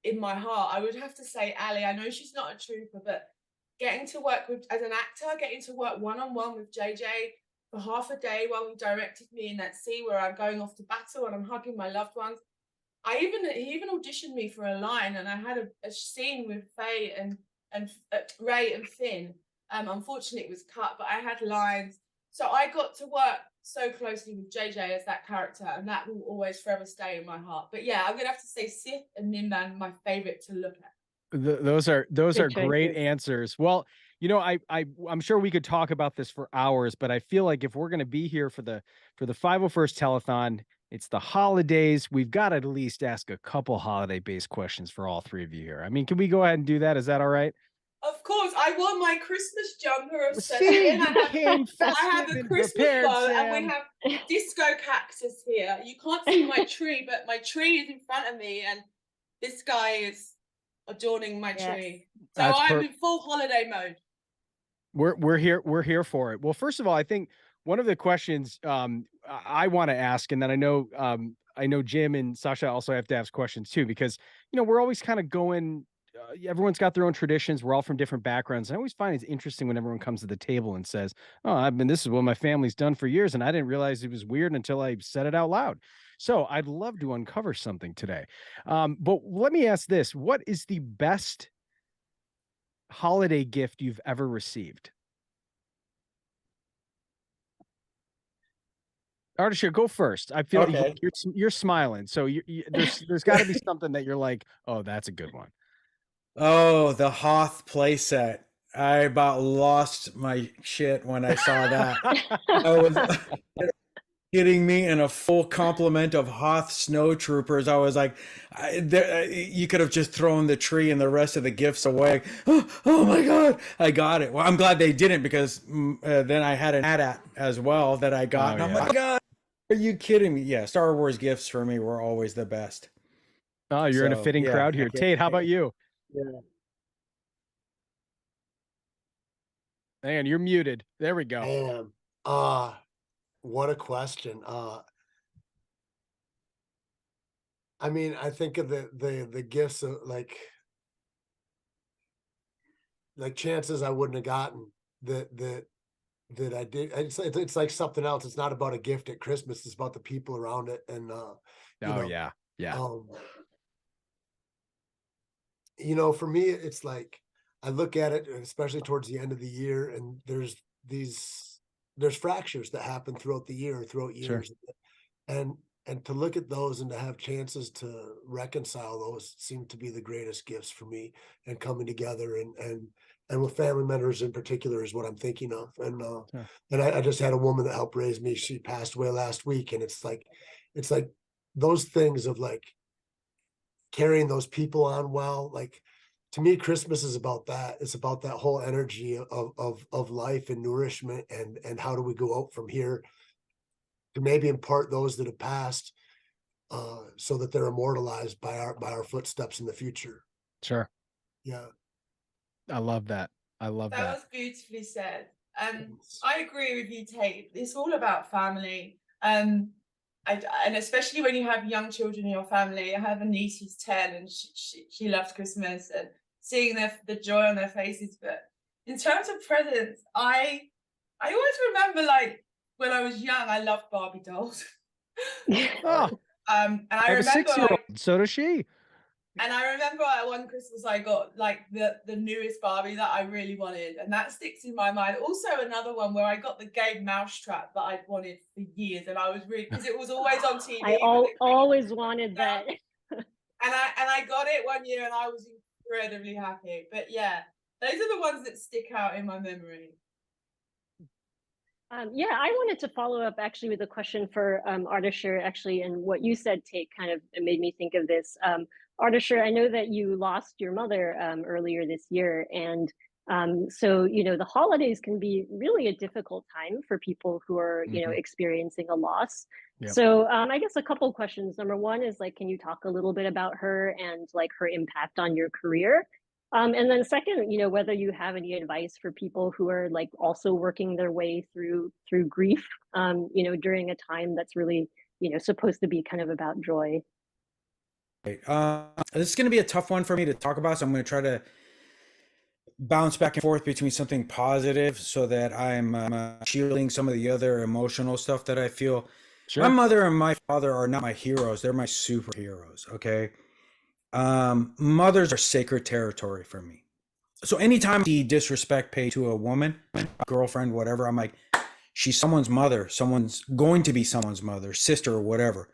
in my heart, I would have to say Ali. I know she's not a trooper, but getting to work with as an actor, getting to work one-on-one with JJ for half a day while he directed me in that scene where I'm going off to battle and I'm hugging my loved ones. He even auditioned me for a line, and I had a scene with Faye and Ray and Finn. Unfortunately, it was cut, but I had lines, so I got to work so closely with JJ as that character, and that will always forever stay in my heart. But yeah, I'm gonna have to say Sith and Nimban, my favorite to look at.
Those are
Good
great
choices.
answers. Well, you know, I'm sure we could talk about this for hours, but I feel like if we're going to be here for the 501st telethon, it's the holidays. We've got to at least ask a couple holiday-based questions for all three of you here. I mean, can we go ahead and do that? Is that all right?
Of course, I wore my Christmas jumper of
See,
Seven.
you came festive
I have a
and
Christmas
prepared,
bow,
Sam.
and we have disco cactus here. You can't see my tree, but my tree is in front of me, and this guy is adorning my tree. So
That's
I'm in full holiday mode.
We're here for it. Well, first of all, I think one of the questions I want to ask, and then I know Jim and Sasha also have to ask questions too, because we're always kind of going. Everyone's got their own traditions. We're all from different backgrounds. And I always find it's interesting when everyone comes to the table and says, "Oh, this is what my family's done for years, and I didn't realize it was weird until I said it out loud." So I'd love to uncover something today. But let me ask this: what is the best holiday gift you've ever received? Artisha, go first. I feel
Okay.
you're smiling, so there's got to be something that you're like, oh, that's a good one.
Oh, the Hoth playset. I about lost my shit when I saw that. I was kidding me, in a full complement of Hoth snow troopers. I was like, you could have just thrown the tree and the rest of the gifts away. Oh my God, I got it. Well, I'm glad they didn't, because then I had an AT-AT as well that I got. And I'm like, God, are you kidding me? Yeah, Star Wars gifts for me were always the best.
Oh, you're in a fitting crowd here. Tate, how about you?
Yeah.
Man, you're muted. There we go.
Damn. What a question. I mean, I think of the gifts of like chances I wouldn't have gotten that I did. It's like something else. It's not about a gift at Christmas. It's about the people around it. And
Yeah.
For me, it's like I look at it, especially towards the end of the year, and there's fractures that happen throughout the year, throughout years, sure. And to look at those and to have chances to reconcile those seem to be the greatest gifts for me, and coming together and with family members in particular is what I'm thinking of. And and I just had a woman that helped raise me. She passed away last week, and it's like those things of like carrying those people on well. Like, to me, Christmas is about that. It's about that whole energy of life and nourishment, and how do we go out from here to maybe impart those that have passed, so that they're immortalized by our footsteps in the future.
Sure.
Yeah.
I love that.
That was beautifully said. I agree with you, Tate. It's all about family. And especially when you have young children in your family. I have a niece who's 10, and she loves Christmas, and seeing the joy on their faces. But in terms of presents, I always remember, like, when I was young, I loved Barbie dolls.
Oh,
and I
have
remember,
a 6-year-old, so does she.
And I remember at one Christmas I got like the newest Barbie that I really wanted, and that sticks in my mind. Also, another one where I got the gay mousetrap that I'd wanted for years, and I was really, because it was always on TV.
I always wanted that.
And I got it one year, and I was incredibly happy. But yeah, those are the ones that stick out in my memory.
Yeah, I wanted to follow up actually with a question for Artisha, actually, and what you said, Tate, kind of made me think of this. Artisha, I know that you lost your mother earlier this year, and so the holidays can be really a difficult time for people who are experiencing a loss.
Yep.
So I guess a couple questions. Number one is like, can you talk a little bit about her and like her impact on your career? And then second, whether you have any advice for people who are like also working their way through grief, during a time that's really, supposed to be kind of about joy.
This is going to be a tough one for me to talk about, so I'm going to try to bounce back and forth between something positive so that I'm shielding some of the other emotional stuff that I feel.
Sure.
My mother and my father are not my heroes. They're my superheroes. Okay. Mothers are sacred territory for me. So anytime I see disrespect paid to a woman, a girlfriend, whatever, I'm like, she's someone's mother. Someone's going to be someone's mother, sister, or whatever.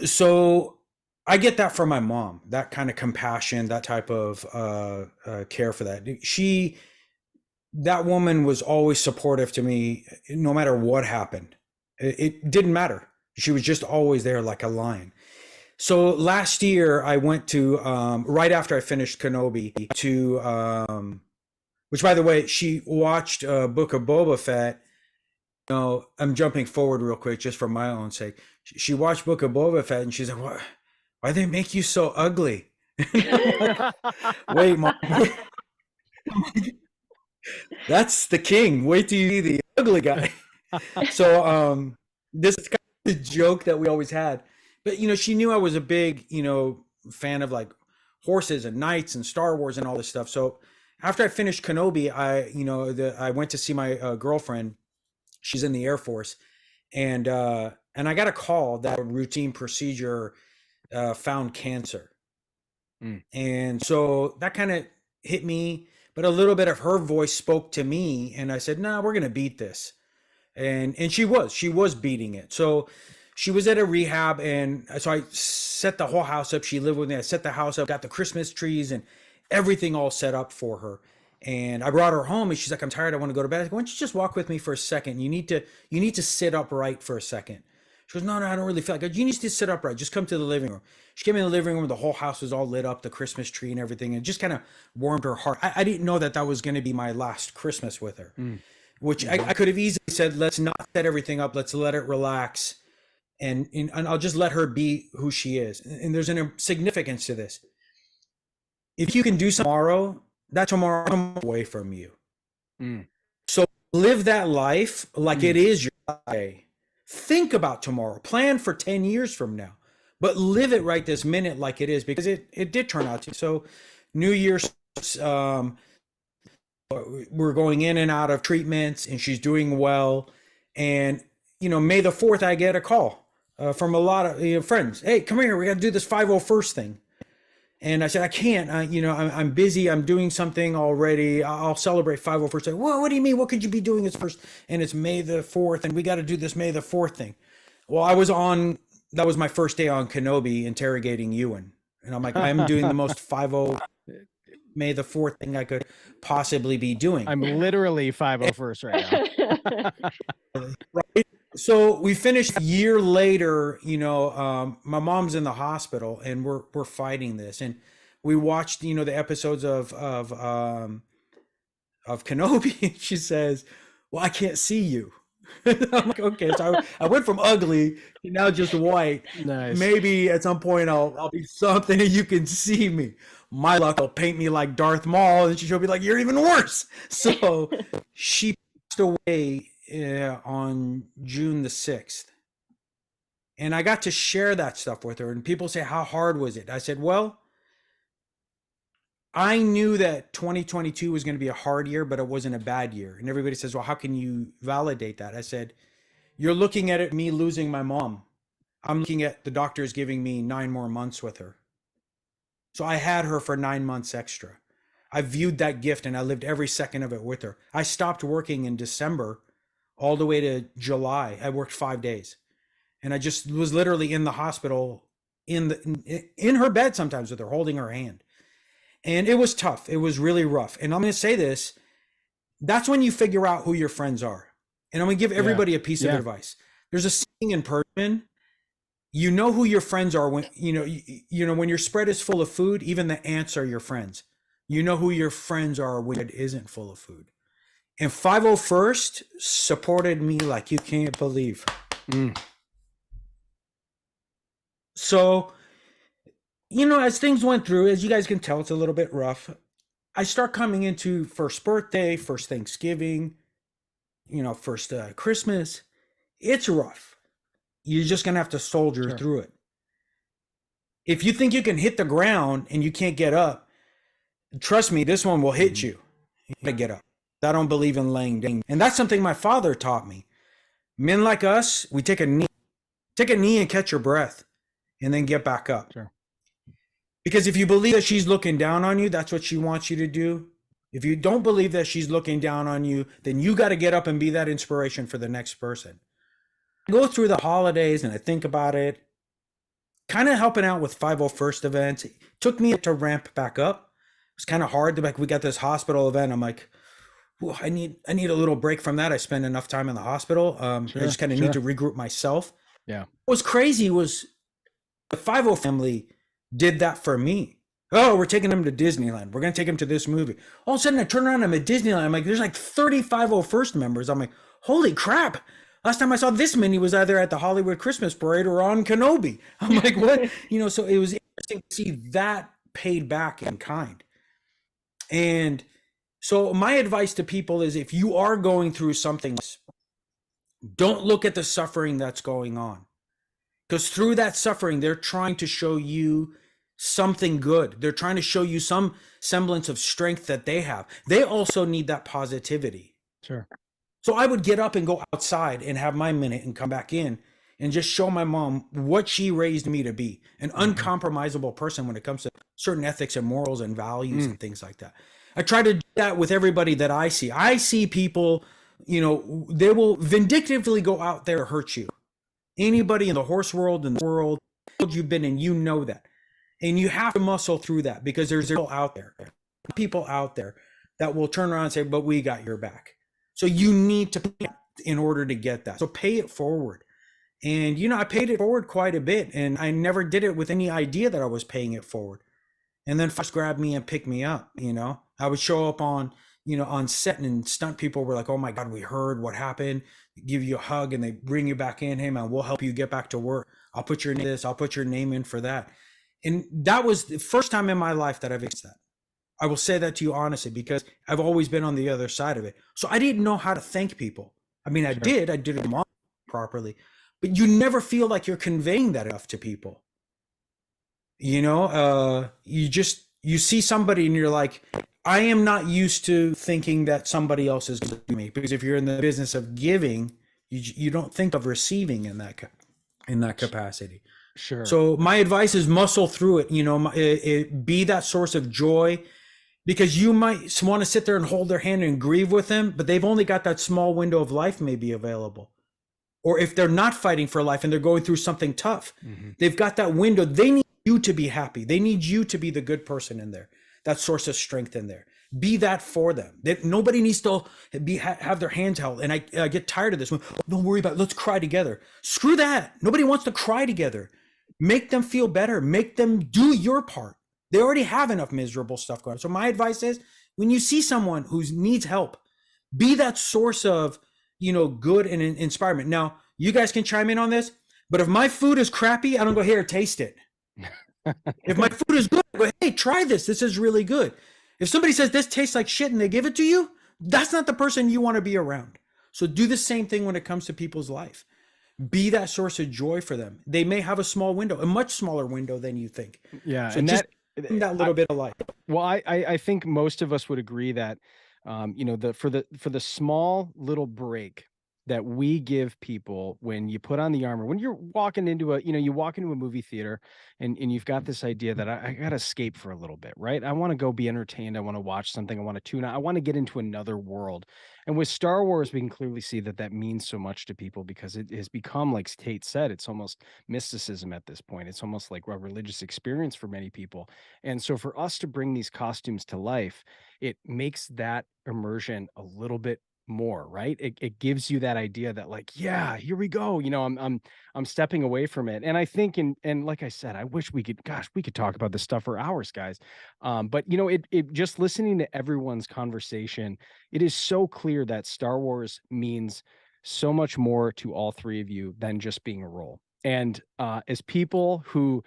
So I get that from my mom, that kind of compassion, that type of care for that. That woman was always supportive to me, no matter what happened. It didn't matter. She was just always there like a lion. So last year I went to, right after I finished Kenobi, to, which by the way, she watched Book of Boba Fett. I'm jumping forward real quick just for my own sake. She watched Book of Boba Fett and she's like, why they make you so ugly? Wait, Mom. That's the king. Wait till you see the ugly guy. So this is kind of the joke that we always had. But, she knew I was a big, fan of like horses and knights and Star Wars and all this stuff. So after I finished Kenobi, I went to see my girlfriend. She's in the Air Force. And I got a call that a routine procedure found cancer. And so that kind of hit me, but a little bit of her voice spoke to me. And I said, no, we're going to beat this. And she was beating it. So she was at a rehab, and so I set the whole house up. She lived with me. I set the house up, got the Christmas trees and everything all set up for her. And I brought her home, and she's like, I'm tired. I want to go to bed. I go, why don't you just walk with me for a second? You need to sit upright for a second. She goes, no, I don't really feel like it. You need to sit upright. Just come to the living room. She came in the living room. The whole house was all lit up, the Christmas tree and everything. And it just kind of warmed her heart. I didn't know that was going to be my last Christmas with her, which I could have easily said, let's not set everything up. Let's let it relax. And I'll just let her be who she is. And there's a significance to this. If you can do something tomorrow, that tomorrow comes away from you. So live that life like it is your day. Think about tomorrow. Plan for 10 years from now. But live it right this minute like it is, because it did turn out to. So New Year's, we're going in and out of treatments, and she's doing well. And, May the 4th, I get a call from a lot of friends. Hey, come here. We got to do this 501st thing. And I said, I can't. I'm busy. I'm doing something already. I'll celebrate 501st. Well, what do you mean? What could you be doing this first? And it's May the 4th, and we got to do this May the 4th thing. Well, that was my first day on Kenobi interrogating Ewan. And I'm like, I'm doing the most May the 4th thing I could possibly be doing.
I'm literally 501st right now.
Right. So we finished a year later, my mom's in the hospital, and we're fighting this. And we watched, the episodes of Kenobi, and she says, well, I can't see you. I'm like, okay. So I went from ugly to now just white.
Nice.
Maybe at some point I'll be something and you can see me. My luck will paint me like Darth Maul, and she'll be like, you're even worse. So she passed away on June the 6th. And I got to share that stuff with her. And people say, how hard was it? I said, well, I knew that 2022 was going to be a hard year, but it wasn't a bad year. And everybody says, well, how can you validate that? I said, you're looking at it, me losing my mom. I'm looking at the doctors giving me 9 more months with her. So I had her for 9 months extra. I viewed that gift, and I lived every second of it with her. I stopped working in December all the way to July. I worked 5 days, and I just was literally in the hospital in her bed sometimes with her, holding her hand. And it was tough. It was really rough. And I'm going to say this, that's when you figure out who your friends are. And I'm going to give everybody a piece of advice. There's a saying in Persian, you know who your friends are when, when your spread is full of food, even the ants are your friends. You know who your friends are when it isn't full of food. And 501st supported me like you can't believe. So, as things went through, as you guys can tell, it's a little bit rough. I start coming into first birthday, first Thanksgiving, first Christmas. It's rough. You're just going to have to soldier through it. If you think you can hit the ground and you can't get up, trust me, this one will hit you. You gotta get up. I don't believe in laying down. And that's something my father taught me. Men like us, we take a knee. Take a knee and catch your breath and then get back up.
Sure.
Because if you believe that she's looking down on you, that's what she wants you to do. If you don't believe that she's looking down on you, then you got to get up and be that inspiration for the next person. I go through the holidays and I think about it, kind of helping out with 501st events. It took me to ramp back up. It was kind of hard. We got this hospital event. I'm like, I need a little break from that. I spend enough time in the hospital. I just kind of need to regroup myself.
Yeah.
What was crazy was the 50 family did that for me. Oh, we're taking them to Disneyland. We're going to take them to this movie. All of a sudden I turn around, I'm at Disneyland. I'm like, there's like 30 501st members. I'm like, holy crap. Last time I saw this many was either at the Hollywood Christmas Parade or on Kenobi. I'm like, what? So it was interesting to see that paid back in kind. And so my advice to people is if you are going through something, don't look at the suffering that's going on. Because through that suffering, they're trying to show you something good. They're trying to show you some semblance of strength that they have. They also need that positivity.
Sure.
So I would get up and go outside and have my minute and come back in and just show my mom what she raised me to be, an uncompromisable person when it comes to certain ethics and morals and values and things like that. I try to do that with everybody that I see. I see people, they will vindictively go out there to hurt you. Anybody in the horse world, in the world you've been in, you know that. And you have to muscle through that because there's people out there that will turn around and say, but we got your back. So you need to pay in order to get that. So pay it forward. And, I paid it forward quite a bit. And I never did it with any idea that I was paying it forward. And then first grabbed me and picked me up, I would show up on set and stunt people were like, oh my God, we heard what happened, give you a hug and they bring you back in. Hey man, we'll help you get back to work. I'll put your name in this, I'll put your name in for that. And that was the first time in my life that I've experienced that. I will say that to you honestly, because I've always been on the other side of it. So I didn't know how to thank people. I mean, I did it properly, but you never feel like you're conveying that enough to people. You see somebody and you're like, I am not used to thinking that somebody else is going to do me, because if you're in the business of giving, you don't think of receiving in that capacity.
Sure.
So my advice is muscle through it, be that source of joy, because you might want to sit there and hold their hand and grieve with them, but they've only got that small window of life maybe available. Or if they're not fighting for life and they're going through something tough, they've got that window. They need you to be happy. They need you to be the good person in there, that source of strength in there. Be that for them. Nobody needs to have their hands held. And I get tired of this one. Don't worry about it. Let's cry together. Screw that. Nobody wants to cry together. Make them feel better. Make them do your part. They already have enough miserable stuff going on. So my advice is, when you see someone who needs help, be that source of, good and inspirement. Now, you guys can chime in on this, but if my food is crappy, I don't go, here, taste it. If my food is good, I go, hey, try this. This is really good. If somebody says this tastes like shit and they give it to you, that's not the person you want to be around. So do the same thing when it comes to people's life. Be that source of joy for them. They may have a small window, a much smaller window than you think.
Yeah.
So
and
just that little bit of light.
Well, I think most of us would agree that, for the small little break that we give people when you put on the armor, when you're walking into you walk into a movie theater and you've got this idea that I got to escape for a little bit, right? I want to go be entertained. I want to watch something. I want to tune out. I want to get into another world. And with Star Wars, we can clearly see that means so much to people, because it has become, like Tate said, it's almost mysticism at this point. It's almost like a religious experience for many people. And so for us to bring these costumes to life, it makes that immersion a little bit more, right? It gives you that idea that like, yeah, here we go. You know, I'm stepping away from it. And I think, and like I said, I wish we could, gosh, we could talk about this stuff for hours, guys. But you know, it just listening to everyone's conversation, it is so clear that Star Wars means so much more to all three of you than just being a role. And as people who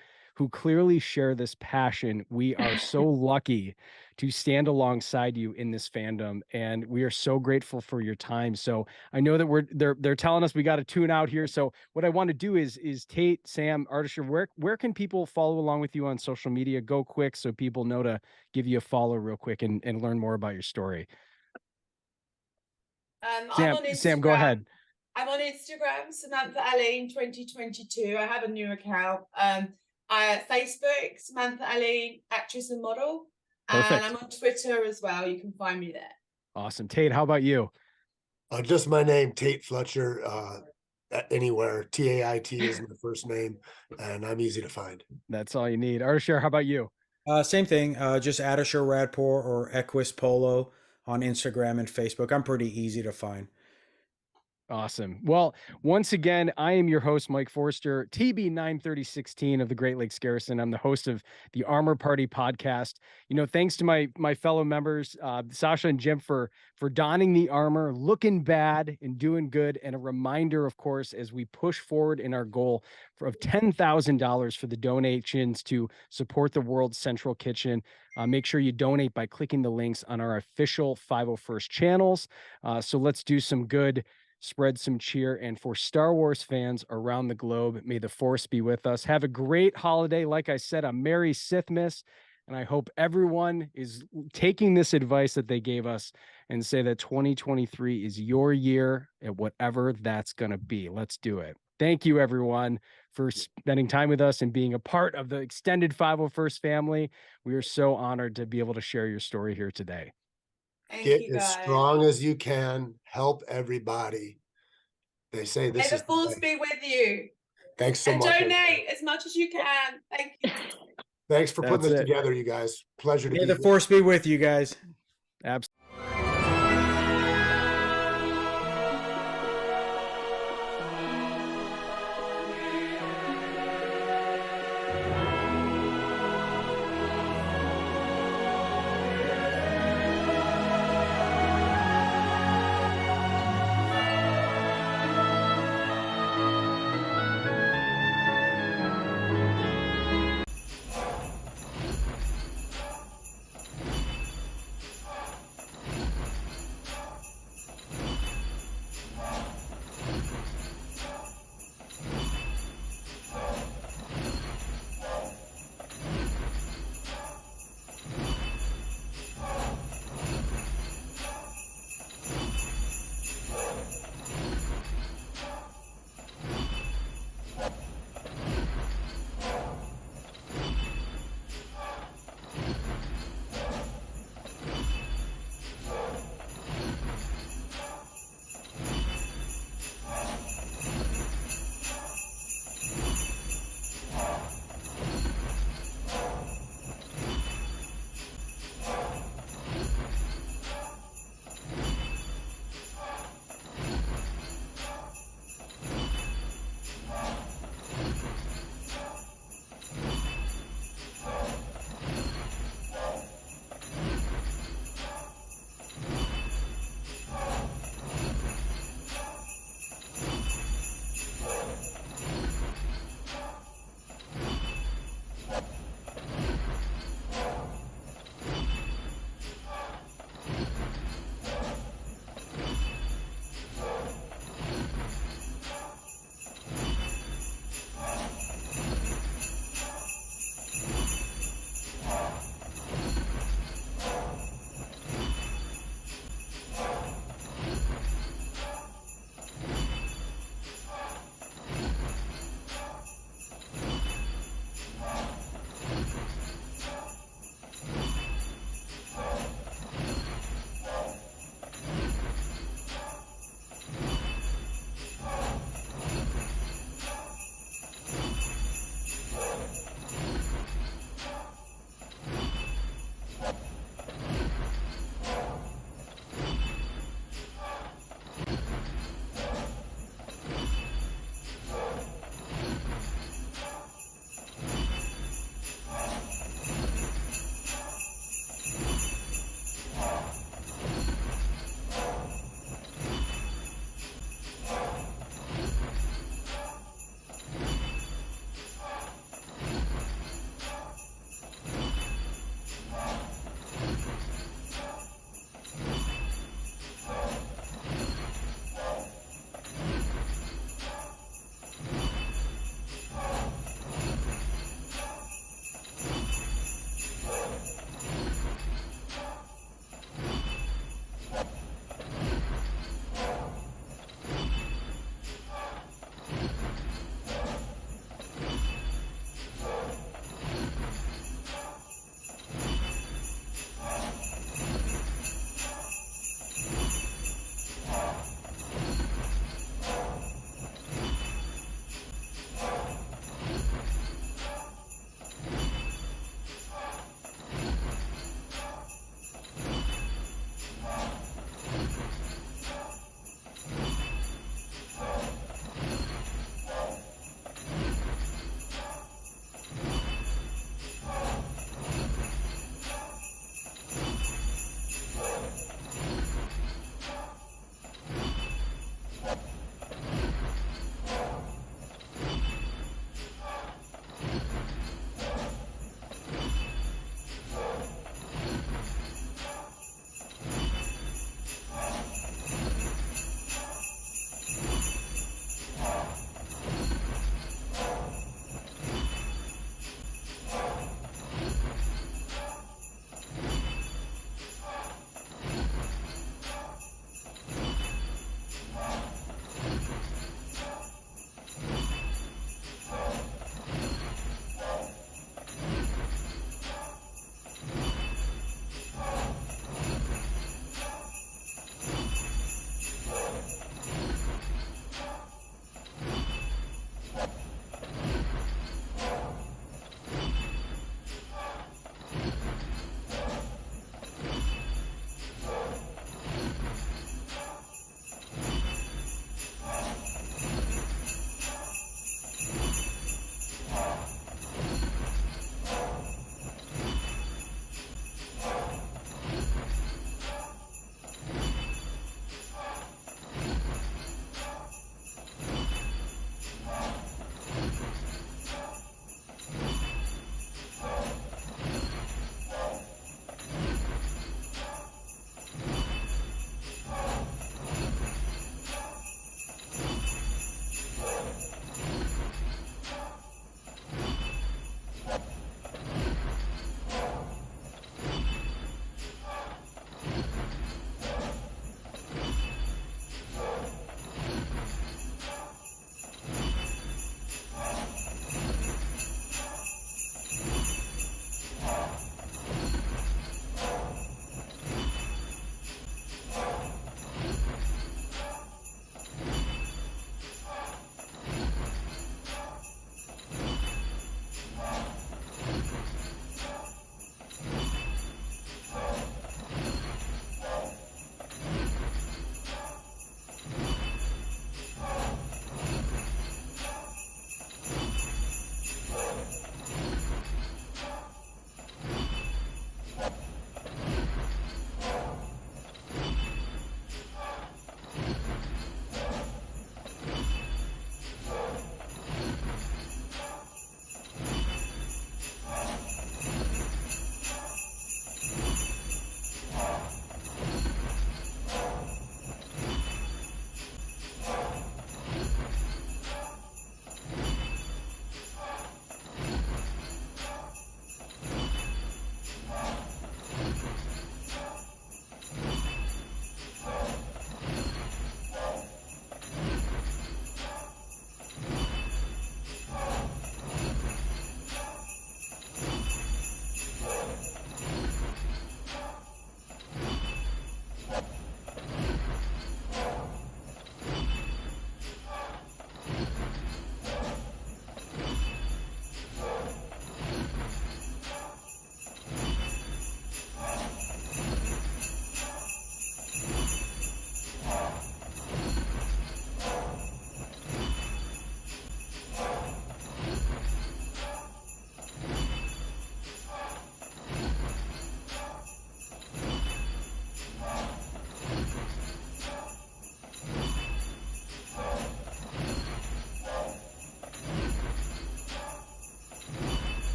clearly share this passion, we are so lucky to stand alongside you in this fandom, and we are so grateful for your time. So I know that they're telling us we got to tune out here. So what I want to do is Tate, Sam, Artisha, where can people follow along with you on social media? Go quick so people know to give you a follow real quick and learn more about your story.
I'm on Instagram.
Sam, go ahead.
I'm on Instagram, Samantha Aline 2022. I have a new account. Facebook, Samantha Aline, actress and model.
Perfect.
And I'm on Twitter as well. You can find me there.
Awesome. Tate, how about you?
Just my name, Tate Fletcher. Anywhere. TAIT is my first name, and I'm easy to find.
That's all you need. Artisha, how about you?
Same thing. Just Artisha Radpour or Equus Polo on Instagram and Facebook. I'm pretty easy to find.
Awesome. Well, once again, I am your host, Mike Forster, TB 93016 of the Great Lakes Garrison. I'm the host of the Armor Party podcast. You know, thanks to my fellow members, Sasha and Jim, for donning the armor, looking bad and doing good. And a reminder, of course, as we push forward in our goal of $10,000 for the donations to support the World's Central Kitchen. Make sure you donate by clicking the links on our official 501st channels. So let's do some good, spread some cheer, and for Star Wars fans around the globe, may the Force be with us. Have a great holiday. Like I said, a Merry Sithmas, and I hope everyone is taking this advice that they gave us and say that 2023 is your year at whatever that's going to be. Let's do it. Thank you, everyone, for spending time with us and being a part of the extended 501st family. We are so honored to be able to share your story here today.
Get as strong as you can. Help everybody. They say this
May
is
the Force be with you.
Thanks so
and
much.
Donate as much as you can. Thank you.
Thanks for putting this together, you guys. Pleasure to be here.
May the Force be with you guys.
Absolutely.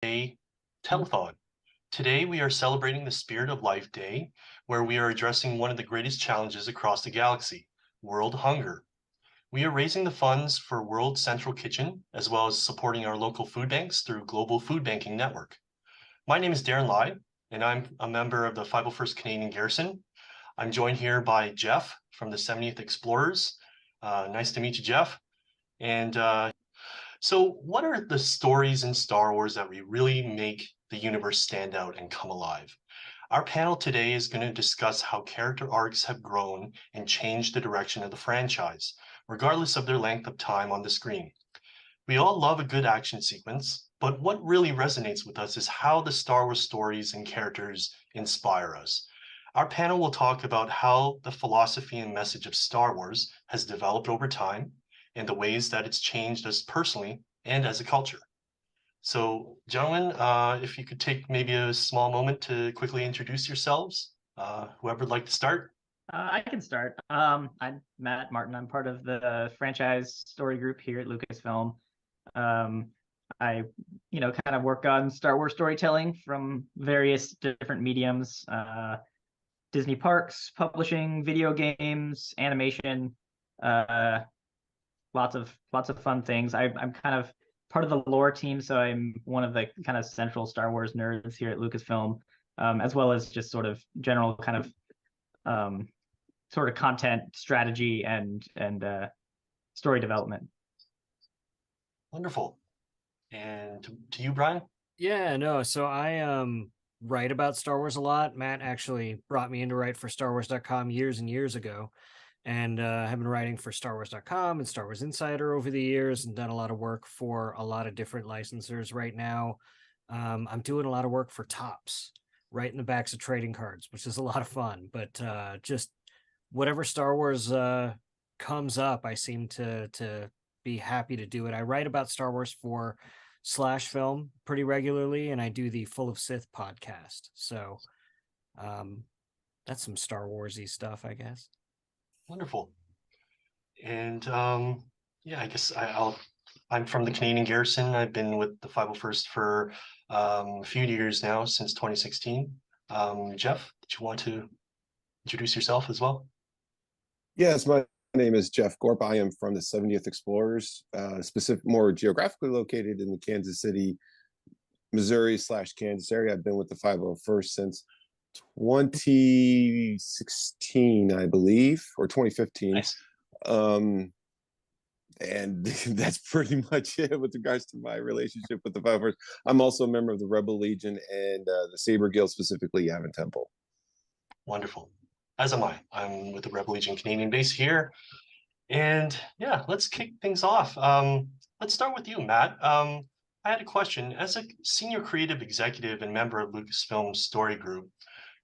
Telethon. Today, we are celebrating the Spirit of Life Day, where we are addressing one of the greatest challenges across the galaxy, world hunger. We are raising the funds for World Central Kitchen, as well as supporting our local food banks through Global Food Banking Network. My name is Darren Lai, and I'm a member of the 501st Canadian Garrison. I'm joined here by Jeff from the 70th Explorers. Nice to meet you, Jeff. And so what are the stories in Star Wars that really make the universe stand out and come alive? Our panel today is going to discuss how character arcs have grown and changed the direction of the franchise, regardless of their length of time on the screen. We all love a good action sequence, but what really resonates with us is how the Star Wars stories and characters inspire us. Our panel will talk about how the philosophy and message of Star Wars has developed over time and the ways that it's changed us personally and as a culture. So, gentlemen, if you could take maybe a small moment to quickly introduce yourselves, whoever would like to start.
I can start. I'm Matt Martin. I'm part of the franchise story group here at Lucasfilm. I, kind of work on Star Wars storytelling from various different mediums, Disney parks, publishing, video games, animation, lots of fun things. I'm kind of part of the lore team, so I'm one of the kind of central Star Wars nerds here at Lucasfilm, as well as just sort of general kind of sort of content strategy and story development.
Wonderful. And to you, Brian?
Yeah, no. So I write about Star Wars a lot. Matt actually brought me in to write for StarWars.com years and years ago. And have been writing for StarWars.com and Star Wars Insider over the years and done a lot of work for a lot of different licensors right now. I'm doing a lot of work for Topps, writing the backs of trading cards, which is a lot of fun. But just whatever Star Wars comes up, I seem to be happy to do it. I write about Star Wars for Slash Film pretty regularly, and I do the Full of Sith podcast. So that's some Star Wars-y stuff, I guess.
Wonderful. And yeah, I guess I'm from the Canadian Garrison. I've been with the 501st for a few years now, since 2016. Jeff, did you want to introduce yourself as well?
Yes, my name is Jeff Gorp. I am from the 70th Explorers, more geographically located in the Kansas City, Missouri/Kansas area. I've been with the 501st since 2016, I believe, or 2015.
Nice.
And that's pretty much it with regards to my relationship with the 501st. I'm also a member of the Rebel Legion and the Saber Guild, specifically Yavin Temple.
Wonderful. As am I. I'm with the Rebel Legion Canadian base here. And yeah, let's kick things off. Let's start with you, Matt. I had a question. As a senior creative executive and member of Lucasfilm's story group,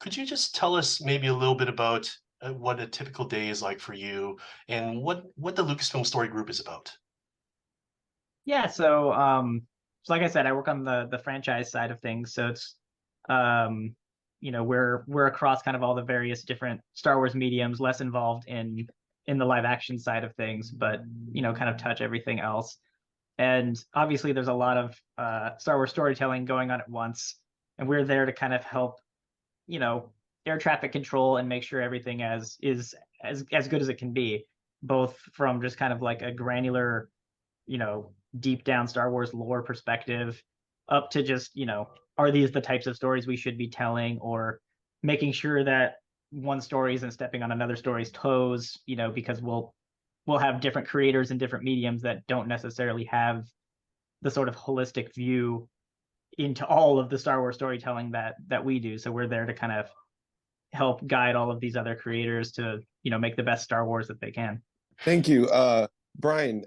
could you just tell us maybe a little bit about what a typical day is like for you and what the Lucasfilm story group is about?
Yeah, so like I said, I work on the franchise side of things. So it's we're across kind of all the various different Star Wars mediums, less involved in the live action side of things, but kind of touch everything else. And obviously there's a lot of Star Wars storytelling going on at once, and we're there to kind of help air traffic control and make sure everything is as good as it can be, both from just kind of like a granular, deep down Star Wars lore perspective, up to just, are these the types of stories we should be telling, or making sure that one story isn't stepping on another story's toes, because we'll have different creators in different mediums that don't necessarily have the sort of holistic view into all of the Star Wars storytelling that we do. So we're there to kind of help guide all of these other creators to, make the best Star Wars that they can.
Thank you. Brian,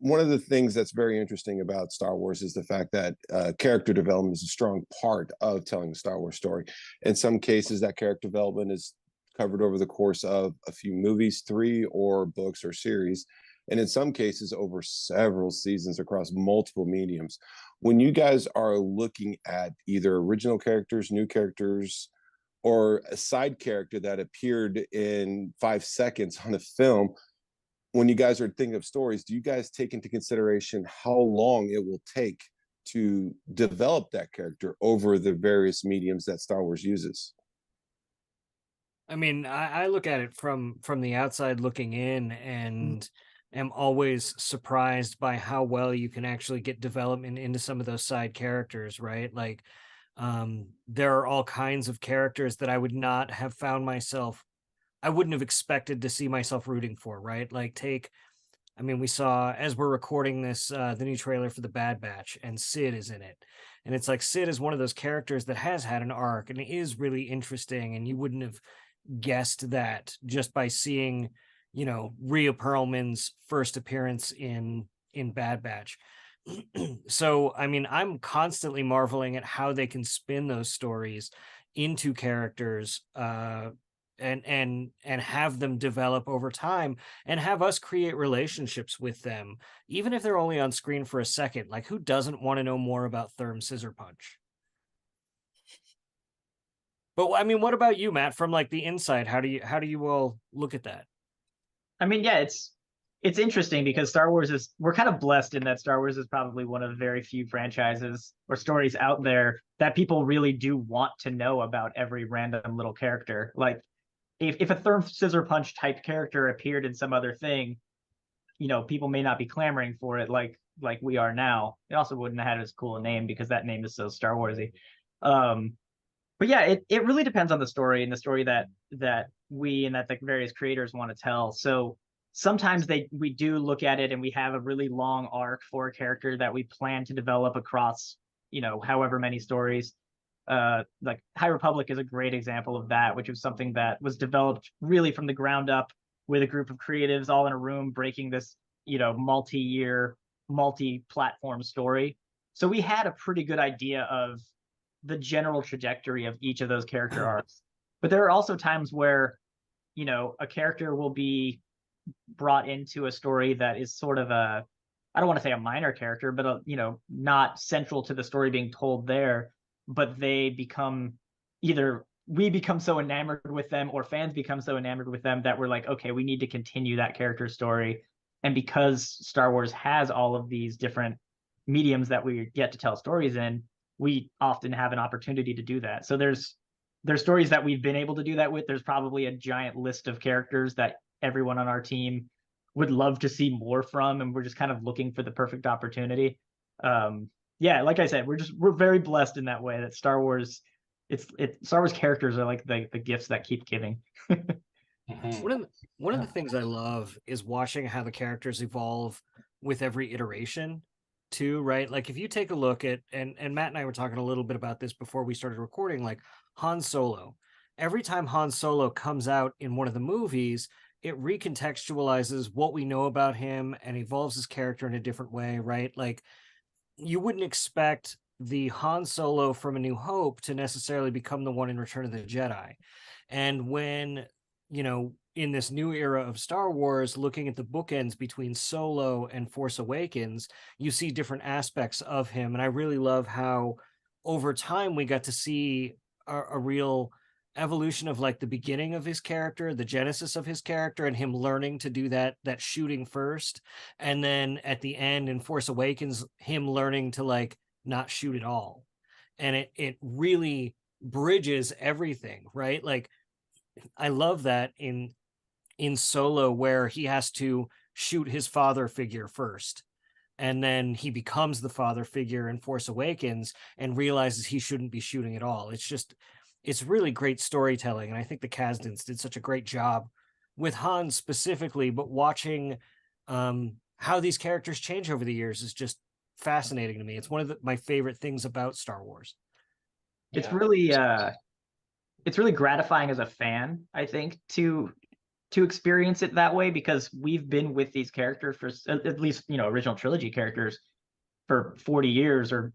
one of the things that's very interesting about Star Wars is the fact that character development is a strong part of telling the Star Wars story. In some cases, that character development is covered over the course of a few movies, 3 or books or series, and in some cases over several seasons across multiple mediums. When you guys are looking at either original characters, new characters, or a side character that appeared in 5 seconds on a film, when you guys are thinking of stories, do you guys take into consideration how long it will take to develop that character over the various mediums that Star Wars uses?
I mean, I look at it from the outside looking in, and am always surprised by how well you can actually get development into some of those side characters, right? Like, there are all kinds of characters that I would not have found myself, I wouldn't have expected to see myself rooting for, right? Like, I mean, we saw, as we're recording this, the new trailer for the Bad Batch, and Sid is in it. And it's like, Sid is one of those characters that has had an arc and is really interesting, and you wouldn't have guessed that just by seeing, you know, Rhea Perlman's first appearance in Bad Batch. So I mean, I'm constantly marveling at how they can spin those stories into characters, and have them develop over time, and have us create relationships with them, even if they're only on screen for a second. Like, who doesn't want to know more about Therm Scissor Punch? But I mean, what about you, Matt? From like the inside, how do you all look at that?
I mean, yeah, it's interesting because Star Wars is, we're kind of blessed in that Star Wars is probably one of the very few franchises or stories out there that people really do want to know about every random little character. Like, if a Therm Scissor Punch type character appeared in some other thing, you know, people may not be clamoring for it like we are now. It also wouldn't have had as cool a name because that name is so Star Warsy. But yeah, it really depends on the story and the story that we and that the various creators want to tell. So sometimes we do look at it and we have a really long arc for a character that we plan to develop across, you know, however many stories. Like High Republic is a great example of that, which was something that was developed really from the ground up with a group of creatives all in a room breaking this, you know, multi-year, multi-platform story. So we had a pretty good idea of the general trajectory of each of those character arcs. But there are also times where, you know, a character will be brought into a story that is sort of a, I don't want to say a minor character, but a, you know, not central to the story being told there, but they become, either we become so enamored with them or fans become so enamored with them that we're like, okay, we need to continue that character's story. And because Star Wars has all of these different mediums that we get to tell stories in, we often have an opportunity to do that. So there's stories that we've been able to do that with. There's probably a giant list of characters that everyone on our team would love to see more from, and we're just kind of looking for the perfect opportunity. Yeah, like I said, we're very blessed in that way that Star Wars, Star Wars characters are like the gifts that keep giving.
One of the things I love is watching how the characters evolve with every iteration too, right? Like, if you take a look at, and Matt and I were talking a little bit about this before we started recording, like Han Solo. Every time Han Solo comes out in one of the movies, it recontextualizes what we know about him and evolves his character in a different way, right? Like, you wouldn't expect the Han Solo from A New Hope to necessarily become the one in Return of the Jedi. And when, you know, in this new era of Star Wars, looking at the bookends between Solo and Force Awakens, you see different aspects of him. And I really love how over time we got to see a real evolution of like the beginning of his character, the genesis of his character, and him learning to do that shooting first. And then at the end in Force Awakens, him learning to like not shoot at all. And it really bridges everything, right? Like, I love that in Solo, where he has to shoot his father figure first, and then he becomes the father figure in Force Awakens and realizes he shouldn't be shooting at all. It's really great storytelling, and I think the Kasdans did such a great job with Han specifically, but watching how these characters change over the years is just fascinating to me. It's one of my favorite things about Star Wars.
It's really gratifying as a fan, I think, to experience it that way, because we've been with these characters for at least, you know, original trilogy characters for 40 years, or,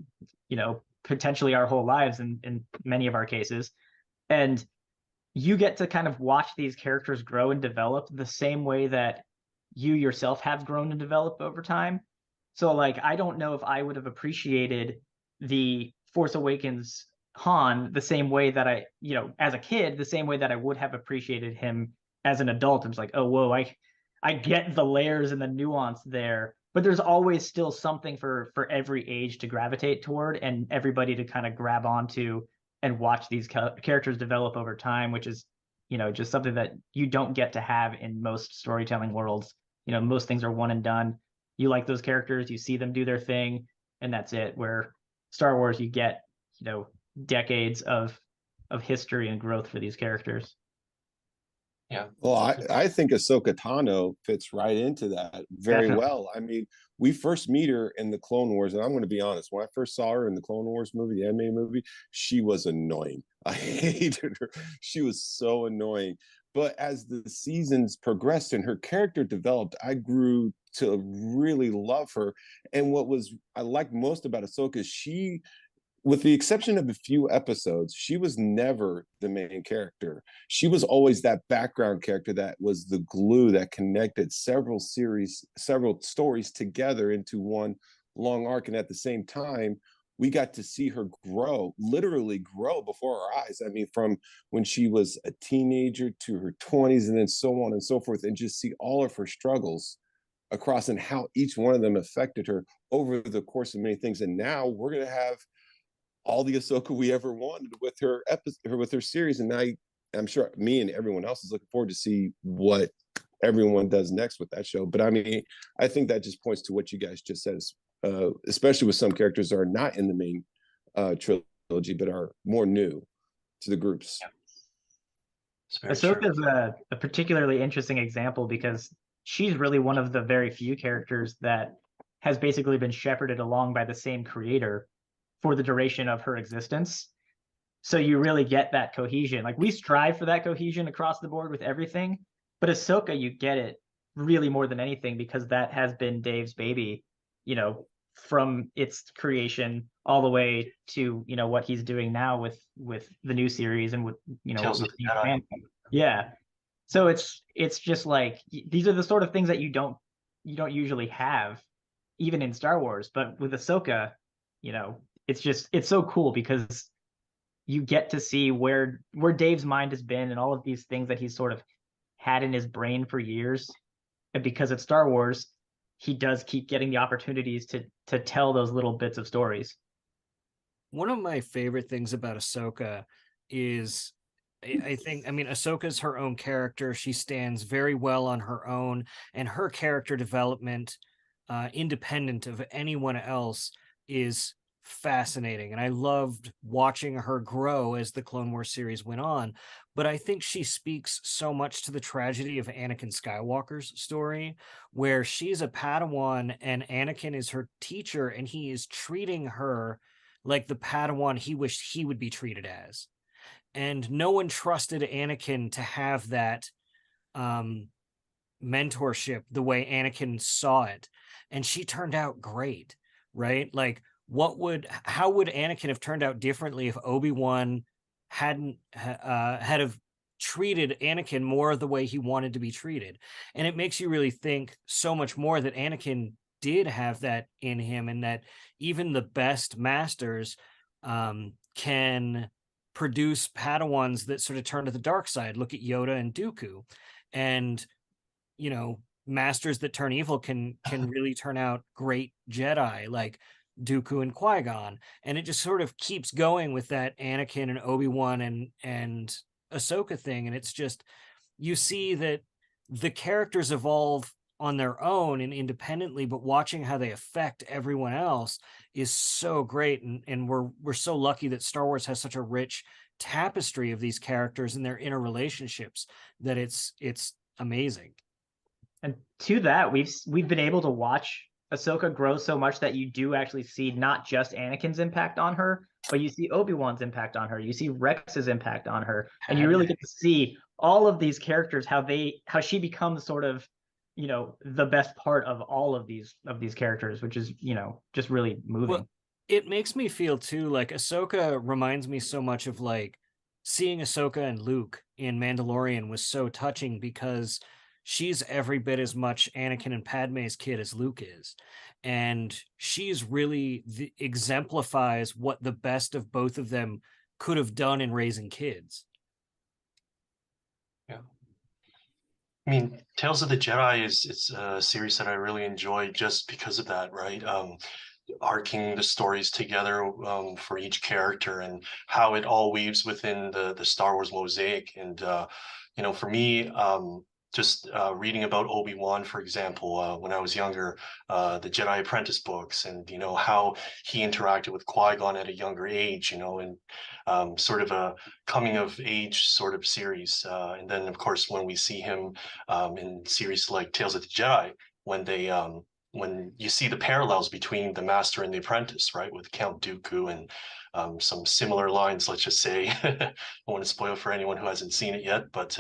you know, potentially our whole lives in many of our cases. And you get to kind of watch these characters grow and develop the same way that you yourself have grown and developed over time. So like, I don't know if I would have appreciated the Force Awakens Han the same way that I, you know, as a kid, the same way that I would have appreciated him as an adult. I'm just like, oh, whoa, I get the layers and the nuance there. but there's always still something for every age to gravitate toward and everybody to kind of grab onto and watch these characters develop over time, which is, you know, just something that you don't get to have in most storytelling worlds. You know, most things are one and done. You like those characters, you see them do their thing, and that's it. Where Star Wars, you get, you know, decades of history and growth for these characters.
Yeah.
Well, I think Ahsoka Tano fits right into that very
Definitely.
well. I mean, we first meet her in the Clone Wars, and I'm going to be honest. When I first saw her in the Clone Wars movie, the animated movie, she was annoying. I hated her. She was so annoying. But as the seasons progressed and her character developed, I grew to really love her. And what I liked most about Ahsoka is she, with the exception of a few episodes, she was never the main character. She was always that background character that was the glue that connected several stories together into one long arc. And at the same time, we got to see her grow, literally grow before our eyes. I mean, from when she was a teenager to her 20s and then so on and so forth, and just see all of her struggles across and how each one of them affected her over the course of many things. And now we're going to have all the Ahsoka we ever wanted with her series, and I'm sure me and everyone else is looking forward to see what everyone does next with that show. But I mean, I think that just points to what you guys just said, especially with some characters that are not in the main trilogy but are more new to the groups.
Ahsoka is a particularly interesting example because she's really one of the very few characters that has basically been shepherded along by the same creator for the duration of her existence. So you really get that cohesion. Like, we strive for that cohesion across the board with everything, but Ahsoka, you get it really more than anything because that has been Dave's baby, you know, from its creation all the way to, you know, what he's doing now with the new series and with, you know,
Tales of the Jedi.
Yeah. So it's just like, these are the sort of things that you don't usually have even in Star Wars, but with Ahsoka, you know, it's so cool because you get to see where Dave's mind has been and all of these things that he's sort of had in his brain for years. And because it's Star Wars, he does keep getting the opportunities to tell those little bits of stories.
One of my favorite things about Ahsoka is I think, I mean, Ahsoka's her own character. She stands very well on her own, and her character development, independent of anyone else, is fascinating. And I loved watching her grow as the Clone Wars series went on. But I think she speaks so much to the tragedy of Anakin Skywalker's story, where she's a Padawan and Anakin is her teacher, and he is treating her like the Padawan he wished he would be treated as. And no one trusted Anakin to have that mentorship the way Anakin saw it. And she turned out great, right? Like, how would Anakin have turned out differently if Obi-Wan had have treated Anakin more the way he wanted to be treated? And it makes you really think so much more that Anakin did have that in him, and that even the best masters can produce Padawans that sort of turn to the dark side. Look at Yoda and Dooku. And, you know, masters that turn evil can really turn out great Jedi, like Dooku and Qui-Gon. And it just sort of keeps going with that Anakin and Obi-Wan and Ahsoka thing. And it's just, you see that the characters evolve on their own and independently, but watching how they affect everyone else is so great. And we're so lucky that Star Wars has such a rich tapestry of these characters and their interrelationships that it's amazing.
And to that, we've been able to watch Ahsoka grow so much that you do actually see not just Anakin's impact on her, but you see Obi-Wan's impact on her. You see Rex's impact on her, and you really get to see all of these characters, how she becomes sort of, you know, the best part of all of these characters, which is, you know, just really moving.
Well, it makes me feel too like Ahsoka reminds me so much of, like, seeing Ahsoka and Luke in Mandalorian was so touching because she's every bit as much Anakin and Padme's kid as Luke is. And she's really exemplifies what the best of both of them could have done in raising kids.
Yeah. I mean, Tales of the Jedi is a series that I really enjoy just because of that, right? Arcing the stories together for each character and how it all weaves within the Star Wars mosaic. And you know, for me, just reading about Obi-Wan, for example, when I was younger, the Jedi Apprentice books, and you know how he interacted with Qui-Gon at a younger age, you know, and sort of a coming of age sort of series. And then, of course, when we see him in series like Tales of the Jedi, when you see the parallels between the master and the apprentice, right, with Count Dooku and some similar lines, let's just say. I don't want to spoil for anyone who hasn't seen it yet, but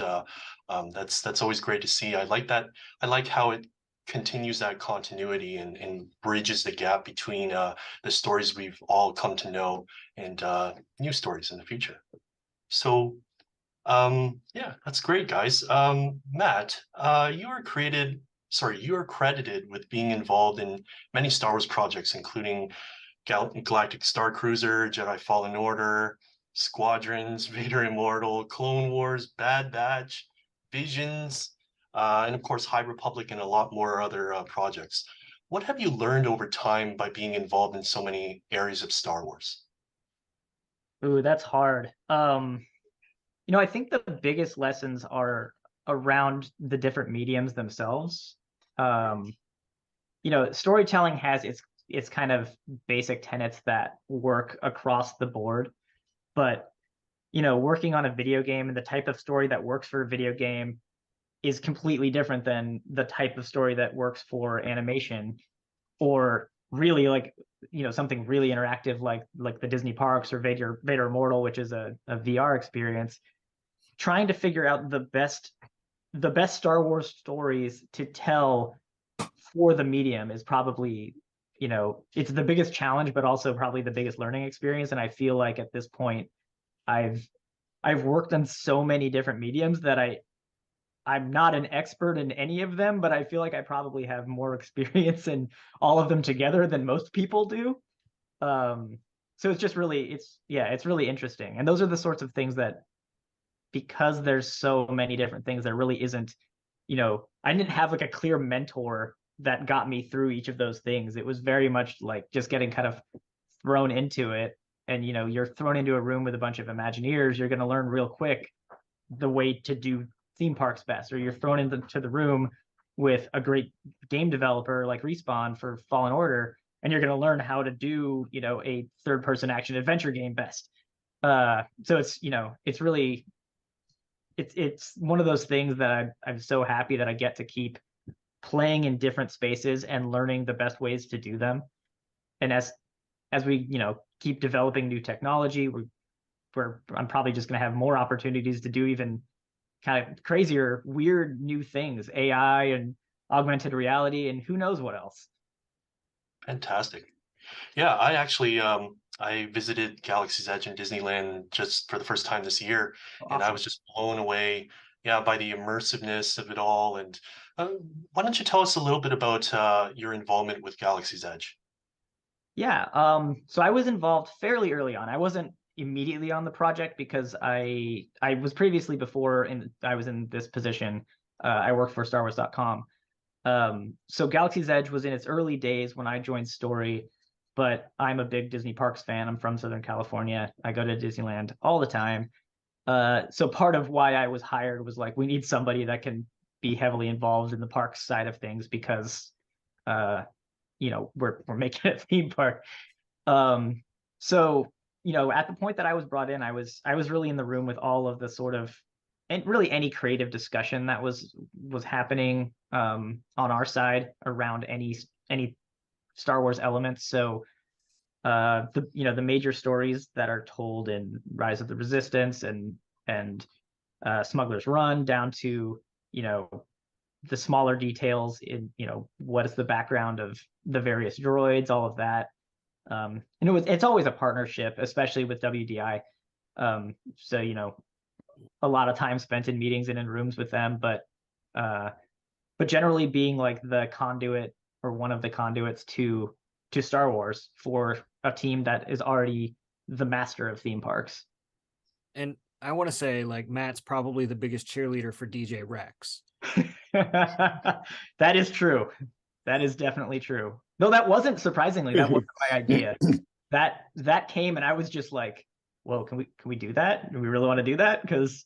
that's always great to see. I like that. I like how it continues that continuity and bridges the gap between the stories we've all come to know and new stories in the future. So yeah, that's great, guys. Matt, you are credited with being involved in many Star Wars projects, including Galactic Star Cruiser, Jedi Fallen Order, Squadrons, Vader Immortal, Clone Wars, Bad Batch, Visions, and of course High Republic and a lot more other projects. What have you learned over time by being involved in so many areas of Star Wars?
Ooh, that's hard. You know, I think the biggest lessons are around the different mediums themselves. You know, storytelling has its kind of basic tenets that work across the board, but you know, working on a video game and the type of story that works for a video game is completely different than the type of story that works for animation, or really like, you know, something really interactive like the Disney parks or Vader Immortal, which is a VR experience. Trying to figure out the best Star Wars stories to tell for the medium is probably, you know, it's the biggest challenge, but also probably the biggest learning experience. And I feel like at this point, I've worked on so many different mediums that I'm not an expert in any of them, but I feel like I probably have more experience in all of them together than most people do. So it's just really, it's really interesting. And those are the sorts of things that, because there's so many different things, there really isn't, you know, I didn't have like a clear mentor that got me through each of those things. It was very much like just getting kind of thrown into it. And, you know, you're thrown into a room with a bunch of Imagineers, you're going to learn real quick the way to do theme parks best, or you're thrown into the room with a great game developer like Respawn for Fallen Order, and you're going to learn how to do, you know, a third-person action adventure game best. So it's, you know, it's really, it's one of those things that I'm so happy that I get to keep playing in different spaces and learning the best ways to do them. And as we, you know, keep developing new technology, I'm probably just going to have more opportunities to do even kind of crazier, weird new things, AI and augmented reality, and who knows what else.
Fantastic. Yeah, I actually I visited Galaxy's Edge in Disneyland just for the first time this year, and I
Awesome.
was just blown away, yeah, by the immersiveness of it all. And why don't you tell us a little bit about your involvement with Galaxy's Edge?
Yeah, so I was involved fairly early on. I wasn't immediately on the project because I was previously, before I was in this position, I worked for StarWars.com. So Galaxy's Edge was in its early days when I joined Story, but I'm a big Disney Parks fan. I'm from Southern California. I go to Disneyland all the time. So part of why I was hired was like, we need somebody that can be heavily involved in the parks side of things, because you know, we're making a theme park. So, you know, at the point that I was brought in, I was really in the room with all of the sort of, and really any creative discussion that was happening on our side around any Star Wars elements. So the, you know, the major stories that are told in Rise of the Resistance and Smuggler's Run, down to, you know, the smaller details in, you know, what is the background of the various droids, all of that. And it's always a partnership, especially with WDI. So, you know, a lot of time spent in meetings and in rooms with them, but generally being like the conduit, or one of the conduits to Star Wars for a team that is already the master of theme parks.
And I want to say, like, Matt's probably the biggest cheerleader for DJ Rex.
That is true. That is definitely true. No, that wasn't, surprisingly, that wasn't my idea. That came and I was just like, whoa, can we do that? Do we really want to do that? Because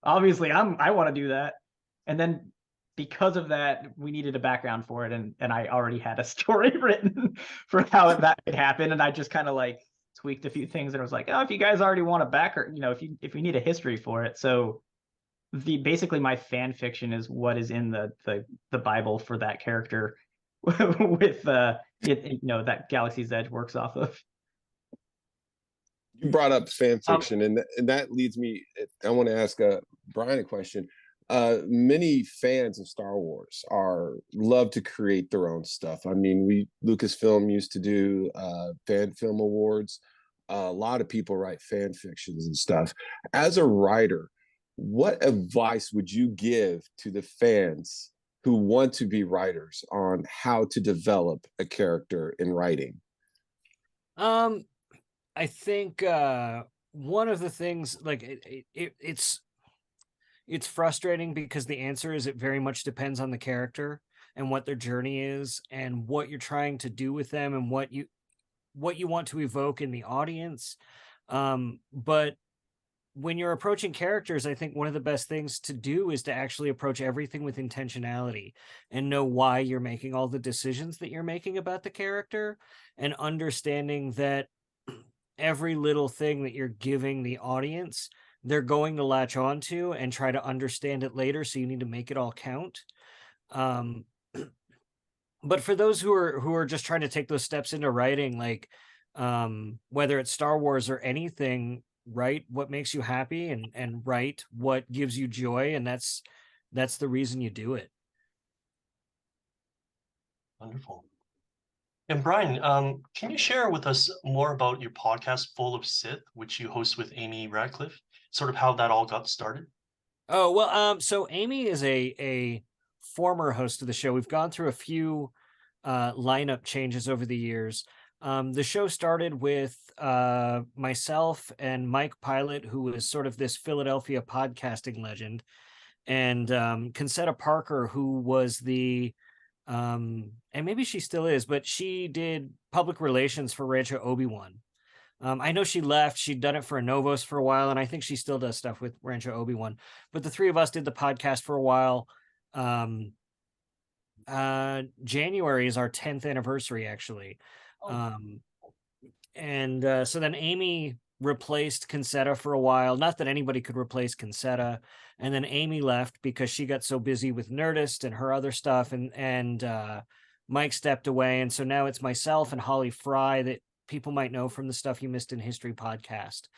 obviously I want to do that. And then because of that, we needed a background for it, and I already had a story written for how that could happen. And I just kind of like tweaked a few things and I was like, oh, if you guys already want a backer, if you need a history for it. So basically my fan fiction is what is in the Bible for that character with that Galaxy's Edge works off of.
You brought up fan fiction, and that leads me. I want to ask Brian a question. Many fans of Star Wars love to create their own stuff. I mean, Lucasfilm used to do fan film awards. A lot of people write fan fictions and stuff. As a writer, what advice would you give to the fans who want to be writers on how to develop a character in writing?
I think one of the things, like it's frustrating because the answer is it very much depends on the character and what their journey is and what you're trying to do with them and what you want to evoke in the audience. But when you're approaching characters, I think one of the best things to do is to actually approach everything with intentionality and know why you're making all the decisions that you're making about the character, and understanding that every little thing that you're giving the audience, they're going to latch on to and try to understand it later. So you need to make it all count. But for those who are just trying to take those steps into writing, like whether it's Star Wars or anything, write what makes you happy and write what gives you joy, and that's the reason you do it.
Wonderful. And Brian, can you share with us more about your podcast, Full of Sith, which you host with Amy Radcliffe, sort of how that all got started?
Oh, well, so Amy is a former host of the show. We've gone through a few lineup changes over the years. The show started with myself and Mike Pilot, who is sort of this Philadelphia podcasting legend, and Concetta Parker, who was the and maybe she still is, but she did public relations for Rancho Obi-Wan. I know she left. She'd done it for Novos for a while, and I think she still does stuff with Rancho Obi-Wan. But the three of us did the podcast for a while. January is our 10th anniversary, actually. So then Amy replaced Concetta for a while. Not that anybody could replace Concetta. And then Amy left because she got so busy with Nerdist and her other stuff, and Mike stepped away. And so now it's myself and Holly Fry that people might know from the Stuff You Missed in History podcast.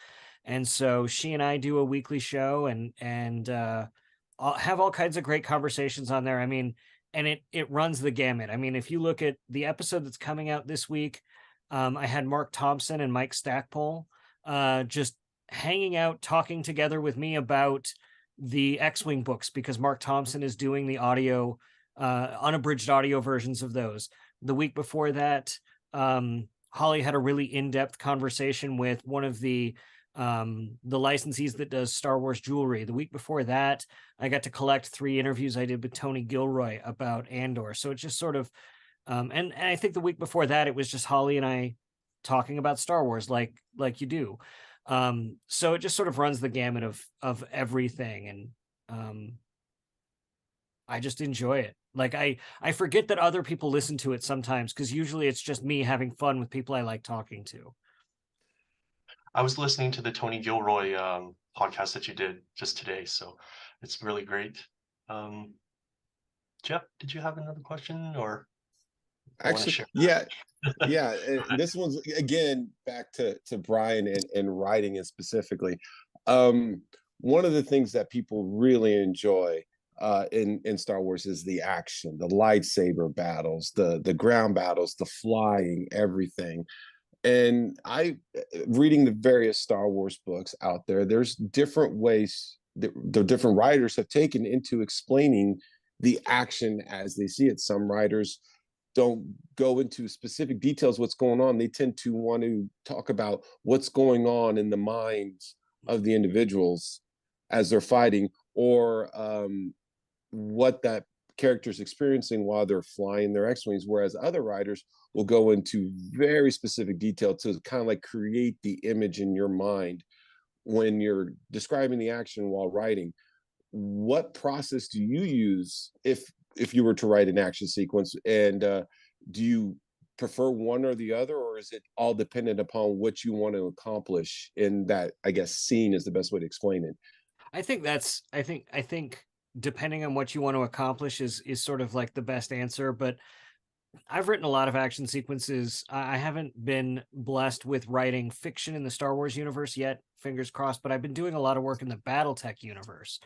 And so she and I do a weekly show and I'll have all kinds of great conversations on there. I mean, and it runs the gamut. I mean, if you look at the episode that's coming out this week, I had Mark Thompson and Mike Stackpole just hanging out, talking together with me about the X-Wing books, because Mark Thompson is doing the audio, unabridged audio versions of those. The week before that, Holly had a really in-depth conversation with one of the licensees that does Star Wars jewelry. The week before that, I got to collect 3 interviews I did with Tony Gilroy about Andor. So it's just sort of, and I think the week before that, it was just Holly and I talking about Star Wars like you do. So it just sort of runs the gamut of everything. And I just enjoy it. Like I forget that other people listen to it sometimes, because usually it's just me having fun with people I like talking to.
I was listening to the Tony Gilroy podcast that you did just today, so it's really great. Jeff, did you have another question, or
actually? Yeah. And this one's again back to Brian and writing it specifically. One of the things that people really enjoy in Star Wars is the action, the lightsaber battles, the ground battles, the flying, everything. And reading the various Star Wars books out there, there's different ways that the different writers have taken into explaining the action as they see it. Some writers don't go into specific details what's going on. They tend to want to talk about what's going on in the minds of the individuals as they're fighting, or what that character's experiencing while they're flying their X-wings, whereas other writers will go into very specific detail to kind of like create the image in your mind when you're describing the action while writing. What process do you use if you were to write an action sequence, and do you prefer one or the other, or is it all dependent upon what you want to accomplish in that, I guess, scene is the best way to explain it?
I think depending on what you want to accomplish is sort of like the best answer. But I've written a lot of action sequences. I haven't been blessed with writing fiction in the Star Wars universe yet, fingers crossed, but I've been doing a lot of work in the Battletech universe,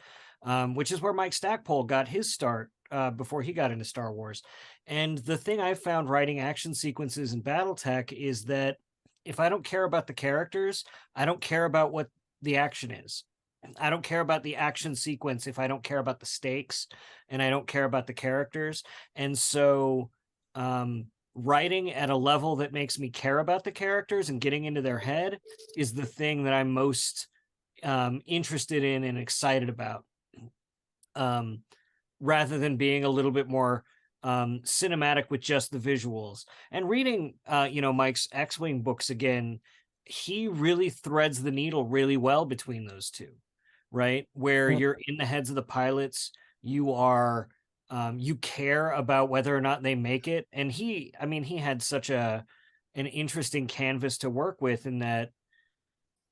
which is where Mike Stackpole got his start before he got into Star Wars. And the thing I've found writing action sequences in Battletech is that if I don't care about the characters, I don't care about what the action is. I don't care about the action sequence if I don't care about the stakes and I don't care about the characters. And so writing at a level that makes me care about the characters and getting into their head is the thing that I'm most interested in and excited about, rather than being a little bit more cinematic with just the visuals. And reading Mike's X-Wing books again, he really threads the needle really well between those two, right? Where you're in the heads of the pilots, you are you care about whether or not they make it. And he had such an interesting canvas to work with, in that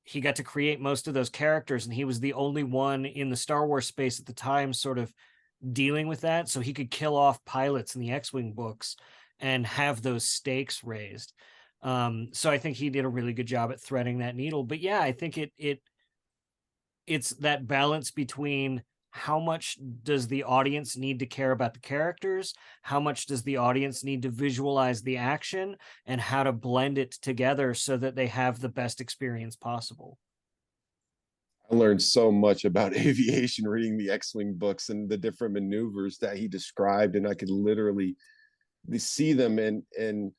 he got to create most of those characters, and he was the only one in the Star Wars space at the time sort of dealing with that, so he could kill off pilots in the X-Wing books and have those stakes raised. So I think he did a really good job at threading that needle. But yeah, I think it's that balance between how much does the audience need to care about the characters, how much does the audience need to visualize the action, and how to blend it together so that they have the best experience possible.
I learned so much about aviation reading the X-Wing books and the different maneuvers that he described, and I could literally see them. And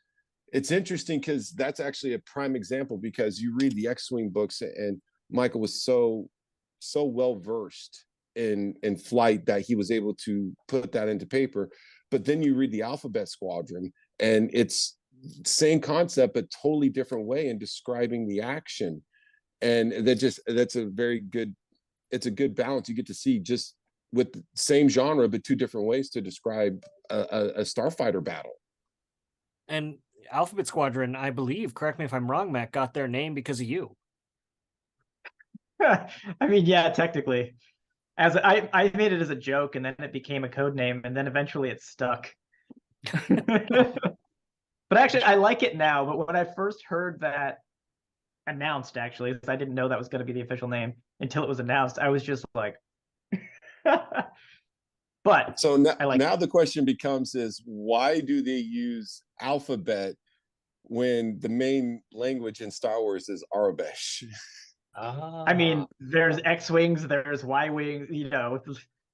it's interesting because that's actually a prime example, because you read the X-Wing books and Michael was so well versed in flight that he was able to put that into paper. But then you read the Alphabet Squadron and it's same concept but totally different way in describing the action. And that's a very good, it's a good balance. You get to see just with the same genre but two different ways to describe a starfighter battle.
And Alphabet Squadron, I believe, correct me if I'm wrong, Matt, got their name because of you.
I mean, yeah, technically. As I made it as a joke, and then it became a code name, and then eventually it stuck. But actually, I like it now. But when I first heard that announced, actually, because I didn't know that was going to be the official name until it was announced, I was just like, but
so now the question becomes is, why do they use alphabet when the main language in Star Wars is Arabic?
I mean, there's X-Wings, there's Y-Wings,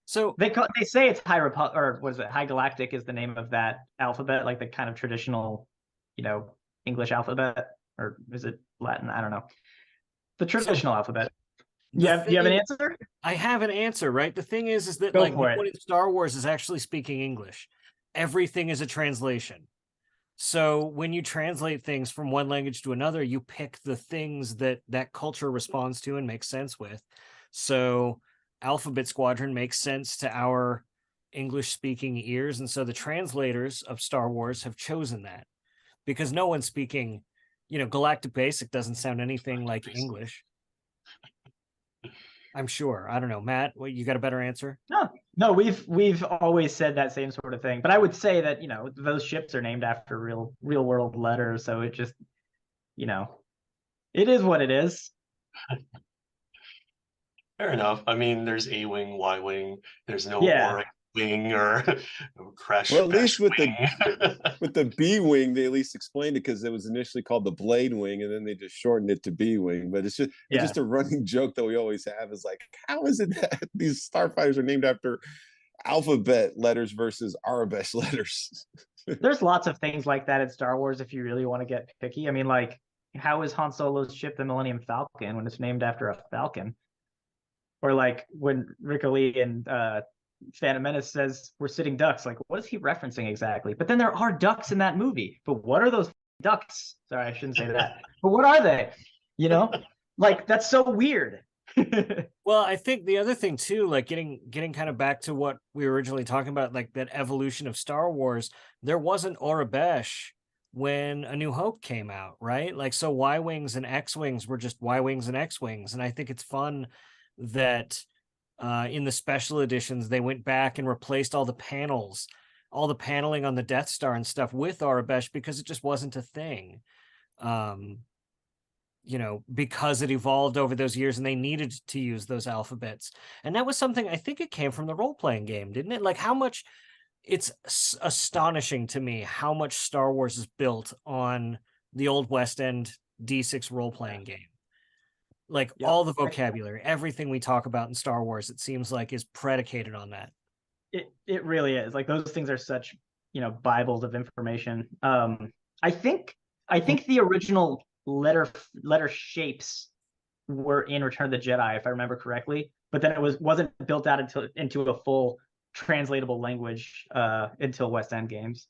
So they say it's High Republic, or what is it? High Galactic is the name of that alphabet, like the kind of traditional, English alphabet, or is it Latin? I don't know. The traditional alphabet. You have an answer?
I have an answer, right? The thing is that
Go
like
for it.
when Star Wars is actually speaking English. Everything is a translation. So when you translate things from one language to another, you pick the things that culture responds to and makes sense with. So Alphabet Squadron makes sense to our English-speaking ears, and so the translators of Star Wars have chosen that, because no one's speaking, Galactic Basic doesn't sound anything like English. I'm sure. I don't know, Matt. What, you got a better answer?
No, we've always said that same sort of thing. But I would say that those ships are named after real world letters, so it just it is what it is.
Fair enough. I mean, there's A-wing, Y-wing. There's no
Yeah.
wing or crash.
Well, at least with
wing.
the B wing, they at least explained it, because it was initially called the Blade Wing, and then they just shortened it to B wing. But it's just a running joke that we always have, is like, how is it that these starfighters are named after alphabet letters versus Arabic letters?
There's lots of things like that in Star Wars if you really want to get picky. I mean, like, how is Han Solo's ship the Millennium Falcon when it's named after a falcon? Or like when Rick Lee and Phantom Menace says we're sitting ducks. Like, what is he referencing exactly? But then there are ducks in that movie. But what are those ducks? Sorry, I shouldn't say that. But what are they? You know, like that's so weird.
Well, I think the other thing too, like getting kind of back to what we were originally talking about, like that evolution of Star Wars, there wasn't Aurebesh when A New Hope came out, right? Like, so Y-Wings and X-Wings were just Y-Wings and X-Wings. And I think it's fun that in the special editions, they went back and replaced all the panels, all the paneling on the Death Star and stuff with Aurebesh because it just wasn't a thing. You know, because it evolved over those years and they needed to use those alphabets. And that was something, I think it came from the role-playing game, didn't it? Like how much, it's astonishing to me how much Star Wars is built on the old West End D6 role-playing game. Like all the vocabulary, everything we talk about in Star Wars, it seems like is predicated on that.
It really is. Like those things are such, you know, Bibles of information. I think the original letter shapes were in Return of the Jedi, if I remember correctly, but then it wasn't built out into a full translatable language until West End games.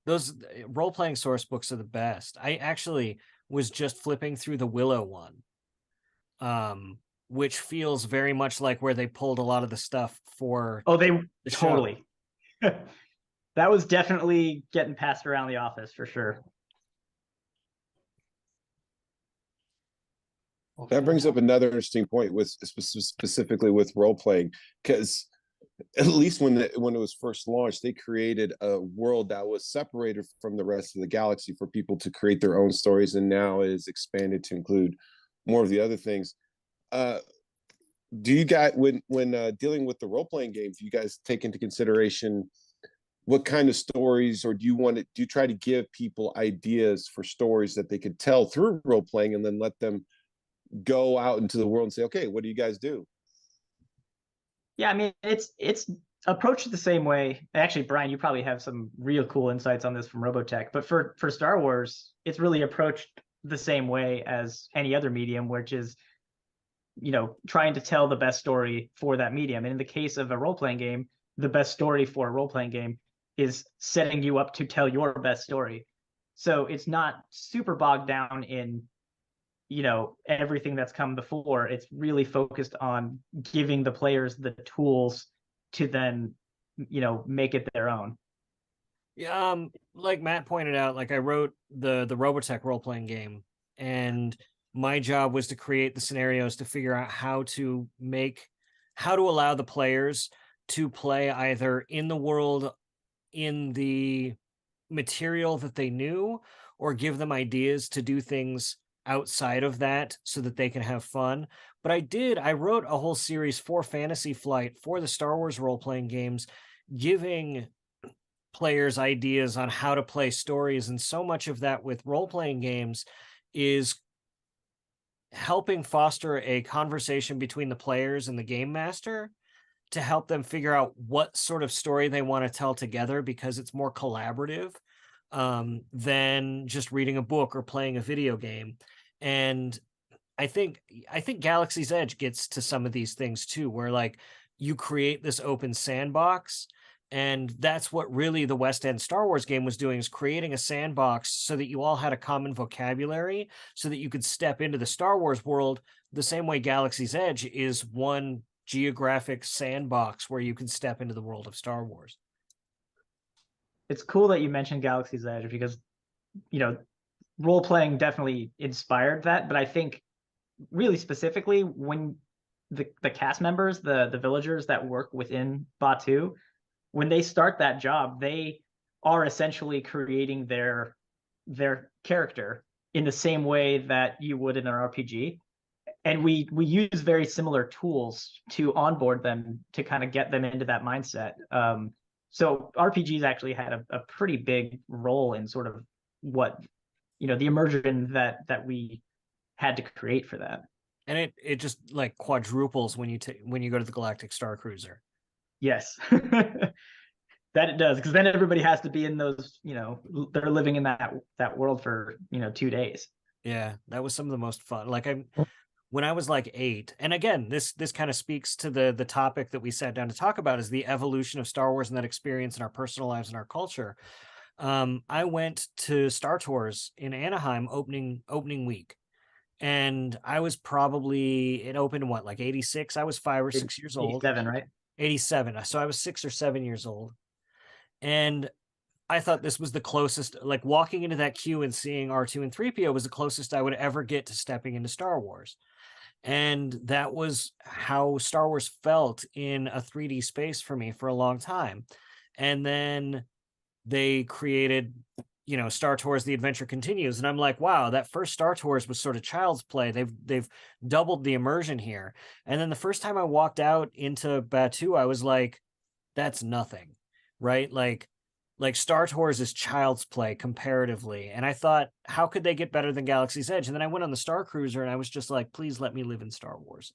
Those role-playing source books are the best. I actually was just flipping through the Willow one, which feels very much like where they pulled a lot of the stuff for.
Oh, they
the
totally. That was definitely getting passed around the office for sure.
That brings up another interesting point with specifically with role playing, because at least when it was first launched, they created a world that was separated from the rest of the galaxy for people to create their own stories, and now it is expanded to include more of the other things. Do you guys, when dealing with the role playing games, do you guys take into consideration what kind of stories, or do you try to give people ideas for stories that they could tell through role playing, and then let them go out into the world and say, okay, what do you guys do?
Yeah, I mean, it's approached the same way. Actually, Brian, you probably have some real cool insights on this from Robotech, but for Star Wars, it's really approached the same way as any other medium, which is, you know, trying to tell the best story for that medium. And in the case of a role-playing game, the best story for a role-playing game is setting you up to tell your best story. So it's not super bogged down in, you know, everything that's come before. It's really focused on giving the players the tools to then, you know, make it their own.
Yeah, like Matt pointed out, like I wrote the Robotech role-playing game, and my job was to create the scenarios to figure out how to allow the players to play either in the world, in the material that they knew, or give them ideas to do things outside of that so that they can have fun. But I wrote a whole series for Fantasy Flight for the Star Wars role-playing games, giving players ideas on how to play stories. And so much of that with role-playing games is helping foster a conversation between the players and the game master to help them figure out what sort of story they want to tell together, because it's more collaborative than just reading a book or playing a video game. And I think Galaxy's Edge gets to some of these things too, where like you create this open sandbox, and that's what really the West End Star Wars game was doing, is creating a sandbox so that you all had a common vocabulary, so that you could step into the Star Wars world the same way Galaxy's Edge is one geographic sandbox where you can step into the world of Star Wars.
It's cool that you mentioned Galaxy's Edge, because, you know, role playing definitely inspired that. But I think really specifically when the cast members, the villagers that work within Batu, when they start that job, they are essentially creating their character in the same way that you would in an RPG. And we use very similar tools to onboard them to kind of get them into that mindset. So RPGs actually had a pretty big role in sort of what, you know, the immersion that we had to create for that.
And it just like quadruples when you go to the Galactic Star Cruiser.
Yes. That it does, because then everybody has to be in those, you know, they're living in that world for, you know, 2 days.
Yeah, that was some of the most fun. Like when I was like 8, and again, this kind of speaks to the topic that we sat down to talk about, is the evolution of Star Wars and that experience in our personal lives and our culture. I went to Star Tours in Anaheim opening week, and I was probably, it opened what, like 86? I was 5 or 6 years old.
87, right?
87. So I was 6 or 7 years old, and I thought this was the closest, like walking into that queue and seeing R2 and 3PO was the closest I would ever get to stepping into Star Wars. And that was how Star Wars felt in a 3D space for me for a long time. And then they created, Star Tours The Adventure Continues, and I'm like, wow, that first Star Tours was sort of child's play. They've doubled the immersion here. And then the first time I walked out into Batuu, I was like, that's nothing, right? Like Star Tours is child's play comparatively. And I thought, how could they get better than Galaxy's Edge? And then I went on the Star Cruiser and I was just like, please let me live in Star Wars.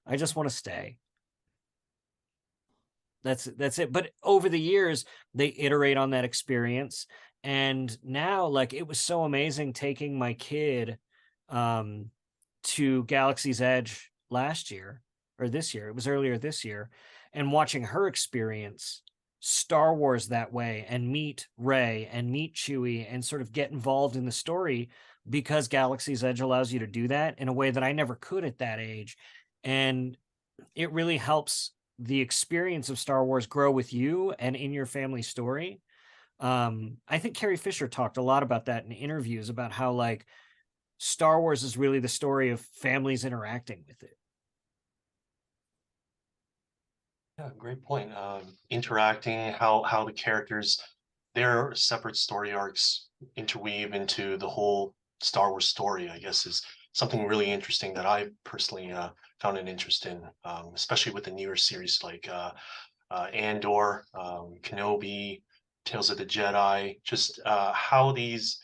I just want to stay. That's it. But over the years, they iterate on that experience. And now, like, it was so amazing taking my kid to Galaxy's Edge last year, or this year. It was earlier this year, and watching her experience Star Wars that way and meet Rey and meet Chewie and sort of get involved in the story, because Galaxy's Edge allows you to do that in a way that I never could at that age. And it really helps the experience of Star Wars grow with you and in your family story. I think Carrie Fisher talked a lot about that in interviews, about how like Star Wars is really the story of families interacting with it.
Yeah, great point. Interacting, how the characters, their separate story arcs interweave into the whole Star Wars story, I guess, is something really interesting that I personally found an interest in, especially with the newer series like Andor, Kenobi, Tales of the Jedi, just how these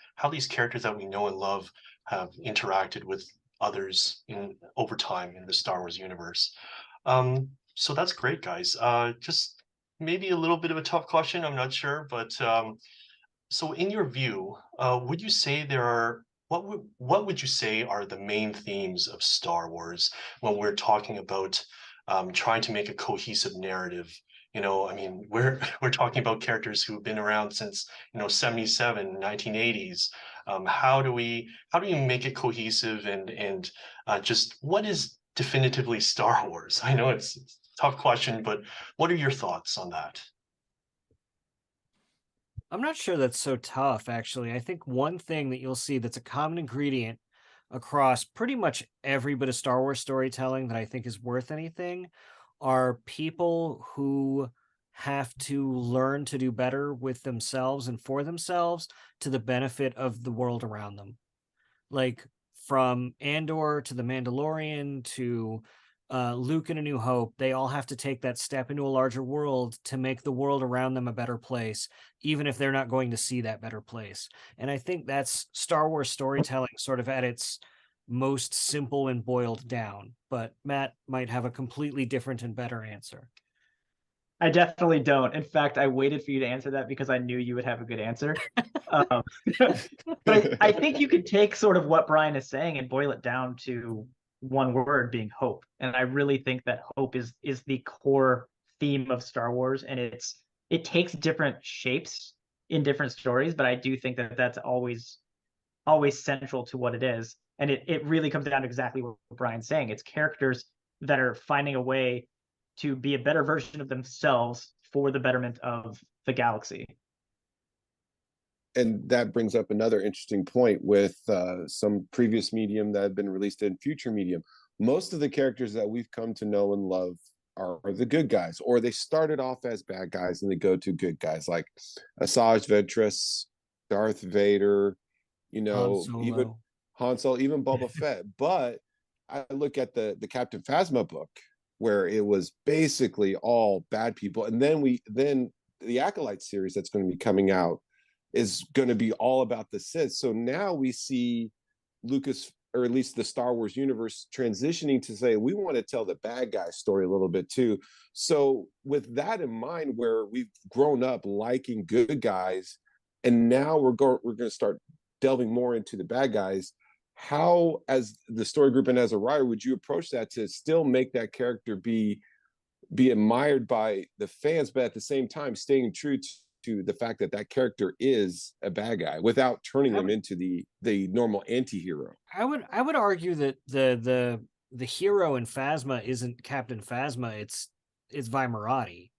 characters that we know and love have interacted with others over time in the Star Wars universe. So that's great, guys. Just maybe a little bit of a tough question, I'm not sure, but so in your view, would you say what would you say are the main themes of Star Wars when we're talking about trying to make a cohesive narrative? I mean, we're talking about characters who've been around since 77, 1980s. How do you make it cohesive and just what is definitively Star Wars? I know it's a tough question, but what are your thoughts on that?
I'm not sure that's so tough, actually. I think one thing that you'll see that's a common ingredient across pretty much every bit of Star Wars storytelling that I think is worth anything are people who have to learn to do better with themselves and for themselves to the benefit of the world around them. Like from Andor to The Mandalorian to Luke in A New Hope, they all have to take that step into a larger world to make the world around them a better place, even if they're not going to see that better place. And I think that's Star Wars storytelling sort of at its most simple and boiled down. But Matt might have a completely different and better answer.
I definitely don't. In fact, I waited for you to answer that because I knew you would have a good answer. But I think you could take sort of what Brian is saying and boil it down to one word, being hope. And I really think that hope is the core theme of Star Wars, and it takes different shapes in different stories, but I do think that that's always central to what it is. And it really comes down to exactly what Brian's saying. It's characters that are finding a way to be a better version of themselves for the betterment of the galaxy.
And that brings up another interesting point with some previous medium that have been released in future medium. Most of the characters that we've come to know and love are the good guys, or they started off as bad guys and they go to good guys, like Asajj Ventress, Darth Vader, even Han Solo, even Boba Fett. But I look at the Captain Phasma book, where it was basically all bad people, and then the Acolyte series that's going to be coming out is going to be all about the Sith. So now we see Lucas, or at least the Star Wars universe, transitioning to say, we want to tell the bad guy story a little bit too. So with that in mind, where we've grown up liking good guys, and now we're going to start delving more into the bad guys, how, as the story group and as a writer, would you approach that to still make that character be admired by the fans, but at the same time staying true to the fact that that character is a bad guy without turning them into the normal anti-hero?
I would argue that the hero in Phasma isn't Captain Phasma, it's Vimerati,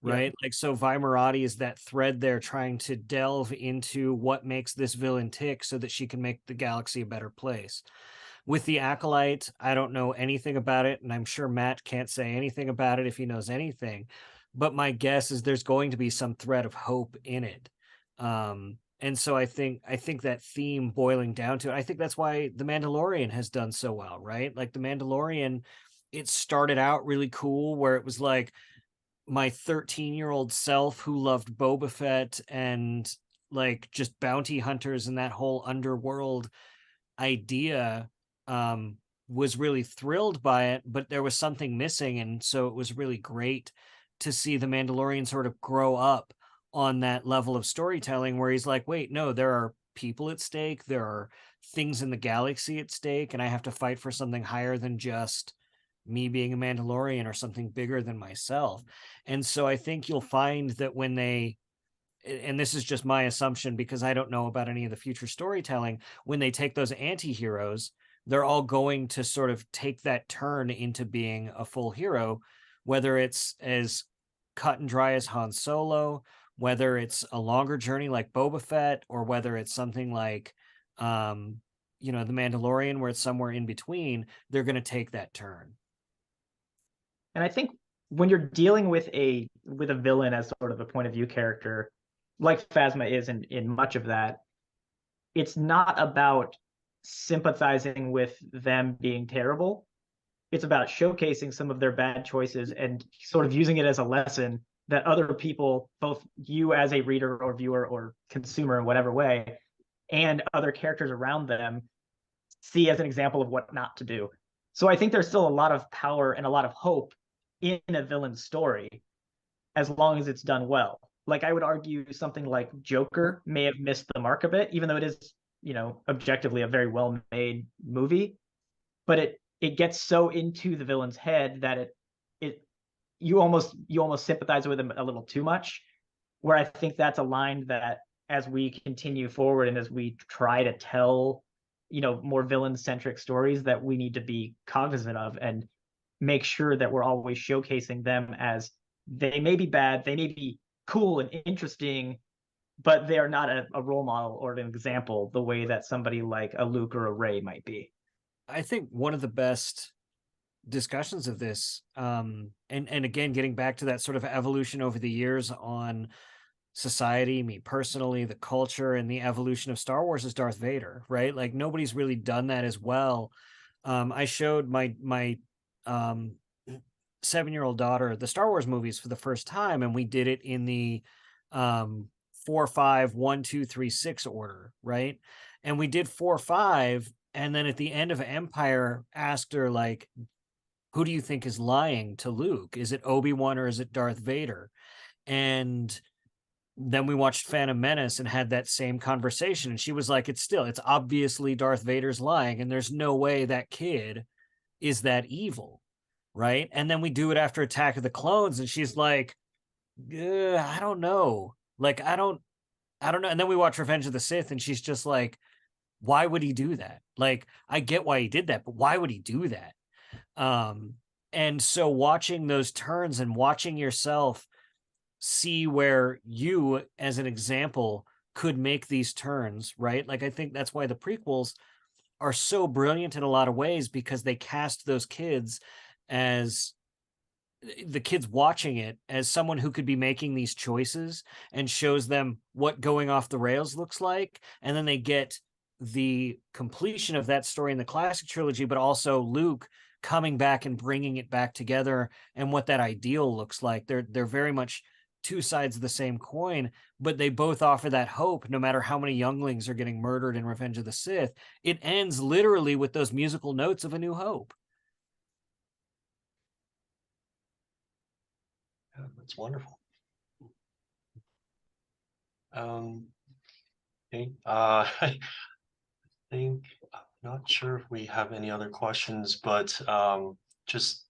right? Like, so Vimerati is that thread there trying to delve into what makes this villain tick so that she can make the galaxy a better place. With the Acolyte, I don't know anything about it, and I'm sure Matt can't say anything about it if he knows anything. But my guess is there's going to be some thread of hope in it. And so I think that theme boiling down to it, I think that's why The Mandalorian has done so well, right? Like The Mandalorian, it started out really cool where it was like my 13-year-old self who loved Boba Fett and like just bounty hunters and that whole underworld idea, was really thrilled by it, but there was something missing. And so it was really great to see The Mandalorian sort of grow up on that level of storytelling where he's like, wait, no, there are people at stake, there are things in the galaxy at stake, and I have to fight for something higher than just me being a Mandalorian or something bigger than myself. And so I think you'll find that when they, and this is just my assumption because I don't know about any of the future storytelling, when they take those anti-heroes, they're all going to sort of take that turn into being a full hero, whether it's as cut and dry as Han Solo, whether it's a longer journey like Boba Fett, or whether it's something like, The Mandalorian, where it's somewhere in between, they're going to take that turn.
And I think when you're dealing with a villain as sort of a point of view character, like Phasma is in much of that, it's not about sympathizing with them being terrible. It's about showcasing some of their bad choices and sort of using it as a lesson that other people, both you as a reader or viewer or consumer in whatever way, and other characters around them see as an example of what not to do. So I think there's still a lot of power and a lot of hope in a villain's story as long as it's done well. Like, I would argue something like Joker may have missed the mark a bit, even though it is, objectively a very well-made movie, but it gets so into the villain's head that you almost sympathize with him a little too much, where I think that's a line that as we continue forward and as we try to tell, more villain-centric stories, that we need to be cognizant of and make sure that we're always showcasing them as they may be bad, they may be cool and interesting, but they are not a role model or an example the way that somebody like a Luke or a Rey might be.
I think one of the best discussions of this, and again, getting back to that sort of evolution over the years on society, me personally, the culture, and the evolution of Star Wars, is Darth Vader, right? Like, nobody's really done that as well. I showed my 7-year-old daughter the Star Wars movies for the first time, and we did it in the 4, 5, 1, 2, 3, 6 order, right? And we did 4, 5, and then at the end of Empire, asked her, like, who do you think is lying to Luke? Is it Obi-Wan or is it Darth Vader? And then we watched Phantom Menace and had that same conversation, and she was like, it's obviously Darth Vader's lying, and there's no way that kid is that evil, right? And then we do it after Attack of the Clones, and she's like, I don't know. Like, I don't know. And then we watch Revenge of the Sith, and she's just like, why would he do that? Like, I get why he did that, but why would he do that? And so watching those turns and watching yourself see where you, as an example, could make these turns, right? Like, I think that's why the prequels are so brilliant in a lot of ways, because they cast those kids as the kids watching it as someone who could be making these choices, and shows them what going off the rails looks like. And then they get the completion of that story in the classic trilogy, but also Luke coming back and bringing it back together, and what that ideal looks like. They're very much two sides of the same coin, but they both offer that hope. No matter how many younglings are getting murdered in Revenge of the Sith, it ends literally with those musical notes of A New Hope.
Yeah, that's wonderful. Okay. I think Not sure if we have any other questions, but just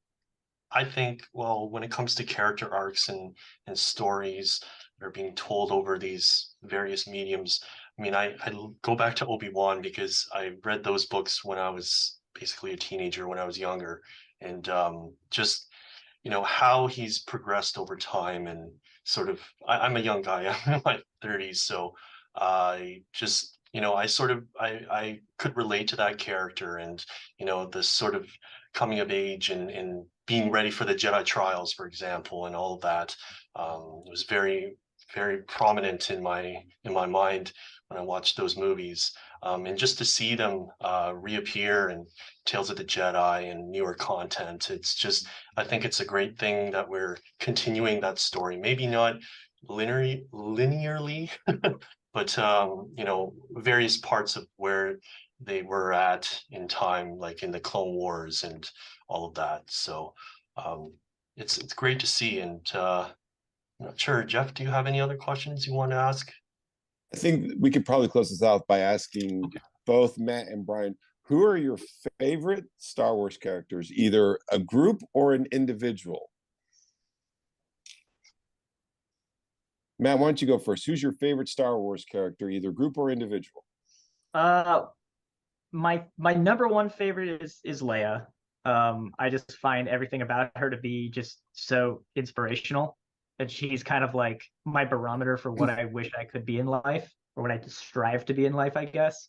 I think, well, when it comes to character arcs and stories that are being told over these various mediums, I mean, I go back to Obi-Wan because I read those books when I was basically a teenager, when I was younger, and just how he's progressed over time and sort of I'm a young guy. I'm in my 30s, so I just I sort of I could relate to that character and the sort of coming of age and being ready for the Jedi trials, for example, and all of that. It was very prominent in my mind when I watched those movies. And just to see them reappear in Tales of the Jedi and newer content, it's just I think it's a great thing that we're continuing that story. Maybe not linearly, but various parts of where they were at in time, like in the Clone Wars and all of that. So it's great to see. And I'm not sure, Jeff, do you have any other questions you want to ask?
I think we could probably close this out by asking both Matt and Brian, who are your favorite Star Wars characters, either a group or an individual? Matt, why don't you go first? Who's your favorite Star Wars character, either group or individual?
My number one favorite is Leia. I just find everything about her to be just so inspirational. And she's kind of like my barometer for what I wish I could be in life, or what I strive to be in life, I guess.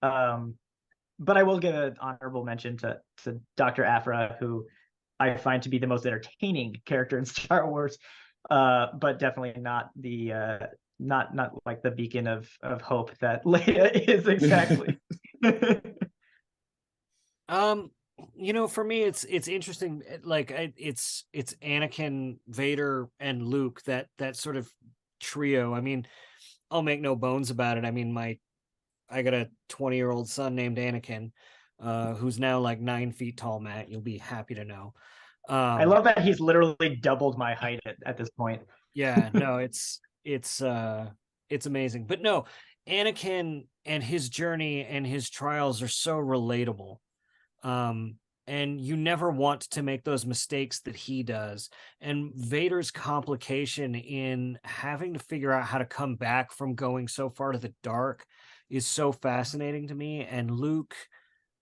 But I will give an honorable mention to Dr. Aphra, who I find to be the most entertaining character in Star Wars, but definitely not the not like the beacon of hope that Leia is exactly.
For me, it's interesting. Like it's Anakin, Vader, and Luke. That sort of trio. I mean, I'll make no bones about it. I mean, I got a 20-year-old son named Anakin, who's now like 9 feet tall. Matt, you'll be happy to know.
I love that he's literally doubled my height at this point.
Yeah, no, it's amazing. But no, Anakin and his journey and his trials are so relatable. And you never want to make those mistakes that he does. And Vader's complication in having to figure out how to come back from going so far to the dark is so fascinating to me. And Luke,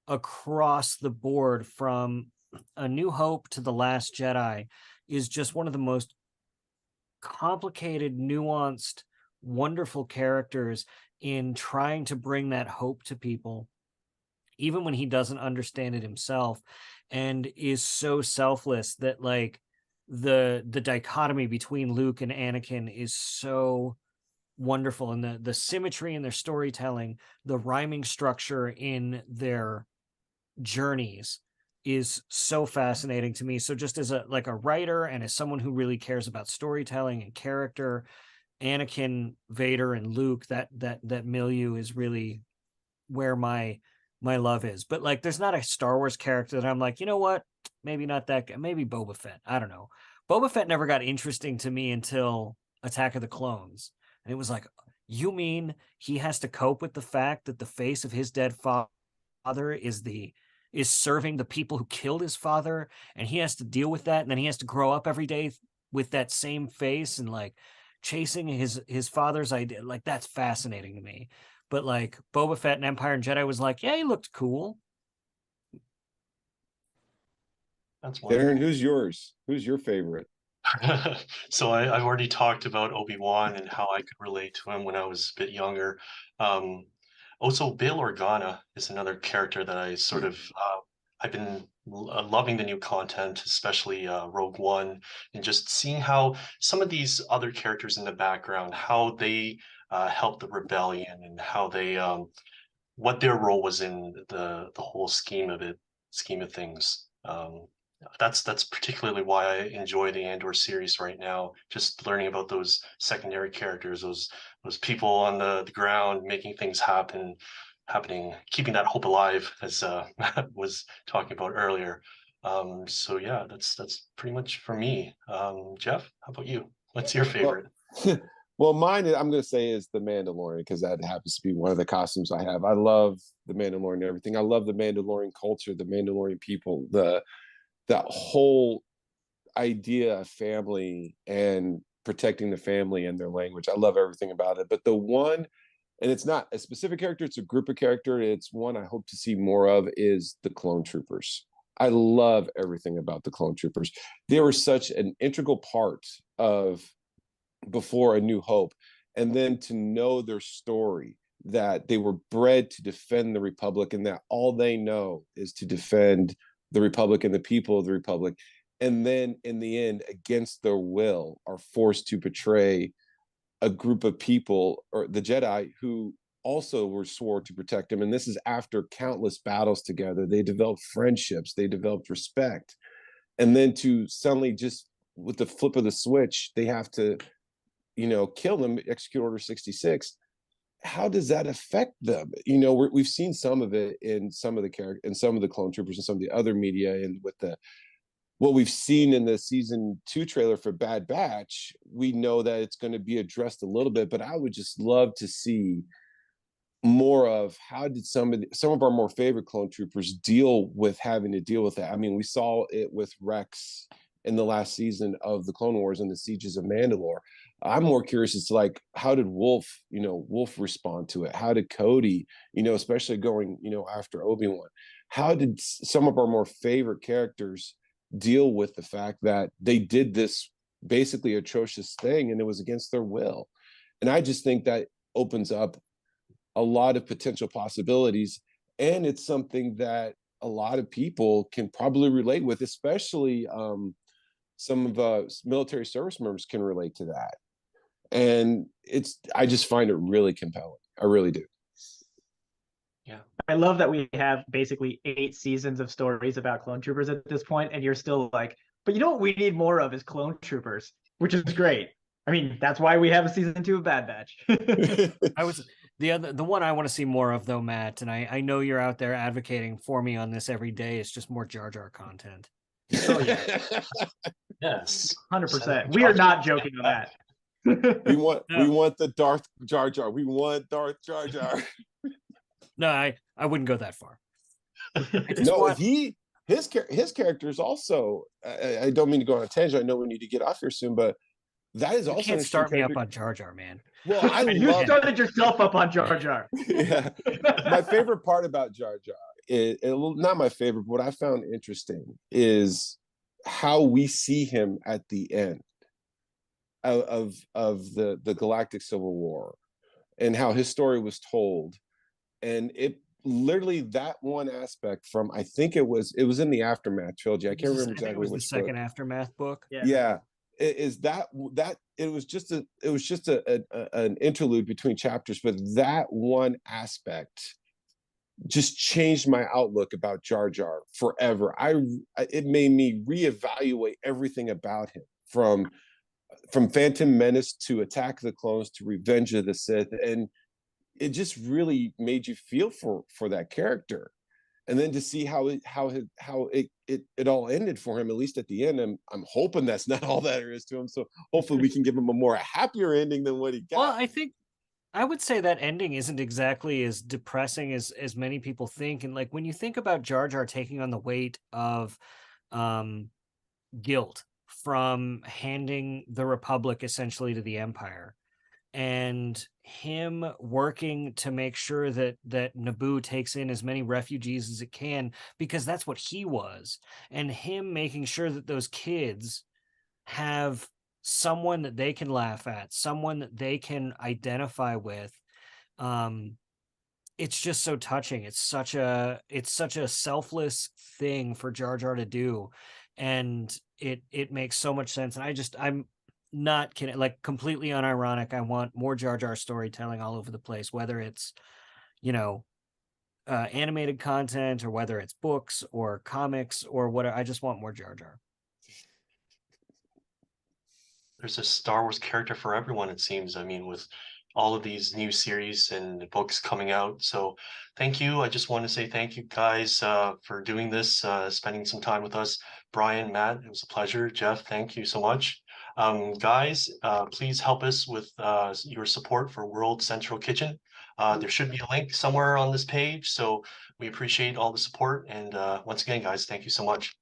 across the board from A New Hope to The Last Jedi, is just one of the most complicated, nuanced, wonderful characters in trying to bring that hope to people, even when he doesn't understand it himself, and is so selfless that like the dichotomy between Luke and Anakin is so wonderful. And the symmetry in their storytelling, the rhyming structure in their journeys is so fascinating to me. So just as a writer and as someone who really cares about storytelling and character, Anakin, Vader, and Luke, that milieu is really where my love is. But like there's not a Star Wars character that I'm like, you know what, maybe not that guy, maybe Boba Fett. I don't know. Boba Fett never got interesting to me until Attack of the Clones. And it was like, you mean he has to cope with the fact that the face of his dead father is serving the people who killed his father, and he has to deal with that, and then he has to grow up every day with that same face and like chasing his father's idea. Like that's fascinating to me. But like Boba Fett and Empire and Jedi was like, yeah, he looked cool.
That's wonderful.
Darren, who's yours? Who's your favorite?
So I've already talked about Obi-Wan and how I could relate to him when I was a bit younger. Also, Bail Organa is another character that I sort of I've been loving the new content, especially Rogue One, and just seeing how some of these other characters in the background, how they helped the rebellion and how they what their role was in the whole scheme of things. That's particularly why I enjoy the Andor series right now. Just learning about those secondary characters, those people on the ground making things happening, keeping that hope alive, as Matt was talking about earlier. So yeah, that's pretty much for me. Jeff, how about you? What's your favorite?
Well, mine, I'm going to say, is the Mandalorian, because that happens to be one of the costumes I have. I love the Mandalorian and everything. I love the Mandalorian culture, the Mandalorian people, that whole idea of family and protecting the family and their language. I love everything about it. But the one, and it's not a specific character, it's a group of character. It's one I hope to see more of, is the Clone Troopers. I love everything about the Clone Troopers. They were such an integral part of before A New Hope, and then to know their story, that they were bred to defend the Republic, and that all they know is to defend the Republic and the people of the Republic, and then in the end, against their will, are forced to betray a group of people, or the Jedi, who also were swore to protect him. And this is after countless battles together. They developed friendships, they developed respect, and then to suddenly, just with the flip of the switch, they have to, kill them, execute Order 66. How does that affect them? We've seen some of it in some of the character, in some of the Clone Troopers and some of the other media, and with what we've seen in the season 2 trailer for Bad Batch, we know that it's going to be addressed a little bit. But I would just love to see more of how did some of our more favorite Clone Troopers deal with having to deal with that. I mean, we saw it with Rex in the last season of the Clone Wars and the Sieges of Mandalore. I'm more curious as to, like, how did Wolf respond to it? How did Cody, especially going, after Obi-Wan? How did some of our more favorite characters deal with the fact that they did this basically atrocious thing and it was against their will? And I just think that opens up a lot of potential possibilities, and it's something that a lot of people can probably relate with, especially some of military service members can relate to that. And I just find it really compelling. I really do.
Yeah. I love that we have basically 8 seasons of stories about clone troopers at this point, and you're still like, but you know what we need more of is clone troopers, which is great. I mean, that's why we have a season 2 of Bad Batch.
The one I want to see more of, though, Matt, and I know you're out there advocating for me on this every day, is just more Jar Jar content.
Oh yeah.
Yes.
100%. We are not joking on that.
We want the Darth Jar Jar. We want Darth Jar Jar.
No, I wouldn't go that far.
His character is also. I don't mean to go on a tangent. I know we need to get off here soon, but that is also.
You can't start me up on Jar Jar, man.
Well,
you started yourself up on Jar Jar.
Yeah, my favorite part about Jar Jar is not my favorite. But what I found interesting is how we see him at the end of the Galactic Civil War, and how his story was told, and it literally, that one aspect from, I think it was in the Aftermath trilogy. I can't remember exactly
which. The second Aftermath book.
Yeah. Is that it was just an interlude between chapters, but that one aspect just changed my outlook about Jar Jar forever. It made me reevaluate everything about him, from Phantom Menace to Attack of the Clones to Revenge of the Sith, and it just really made you feel for that character. And then to see how it all ended for him, at least at the end, I'm hoping that's not all that there is to him. So hopefully we can give him a happier ending than what he got.
Well, I would say that ending isn't exactly as depressing as many people think. And like, when you think about Jar Jar taking on the weight of guilt from handing the Republic essentially to the Empire, and him working to make sure that Naboo takes in as many refugees as it can, because that's what he was, and him making sure that those kids have someone that they can laugh at, someone that they can identify with. It's just so touching. It's such a selfless thing for Jar Jar to do, and it makes so much sense. And I'm not kidding, like, completely unironic. I want more Jar Jar storytelling all over the place, whether it's animated content, or whether it's books or comics or whatever. I just want more Jar Jar.
There's a Star Wars character for everyone, it seems. I mean, with all of these new series and books coming out. So thank you. I just want to say thank you guys for doing this, spending some time with us. Brian, Matt, it was a pleasure. Jeff, thank you so much. Guys, please help us with your support for World Central Kitchen. There should be a link somewhere on this page, so we appreciate all the support. And once again, guys, thank you so much.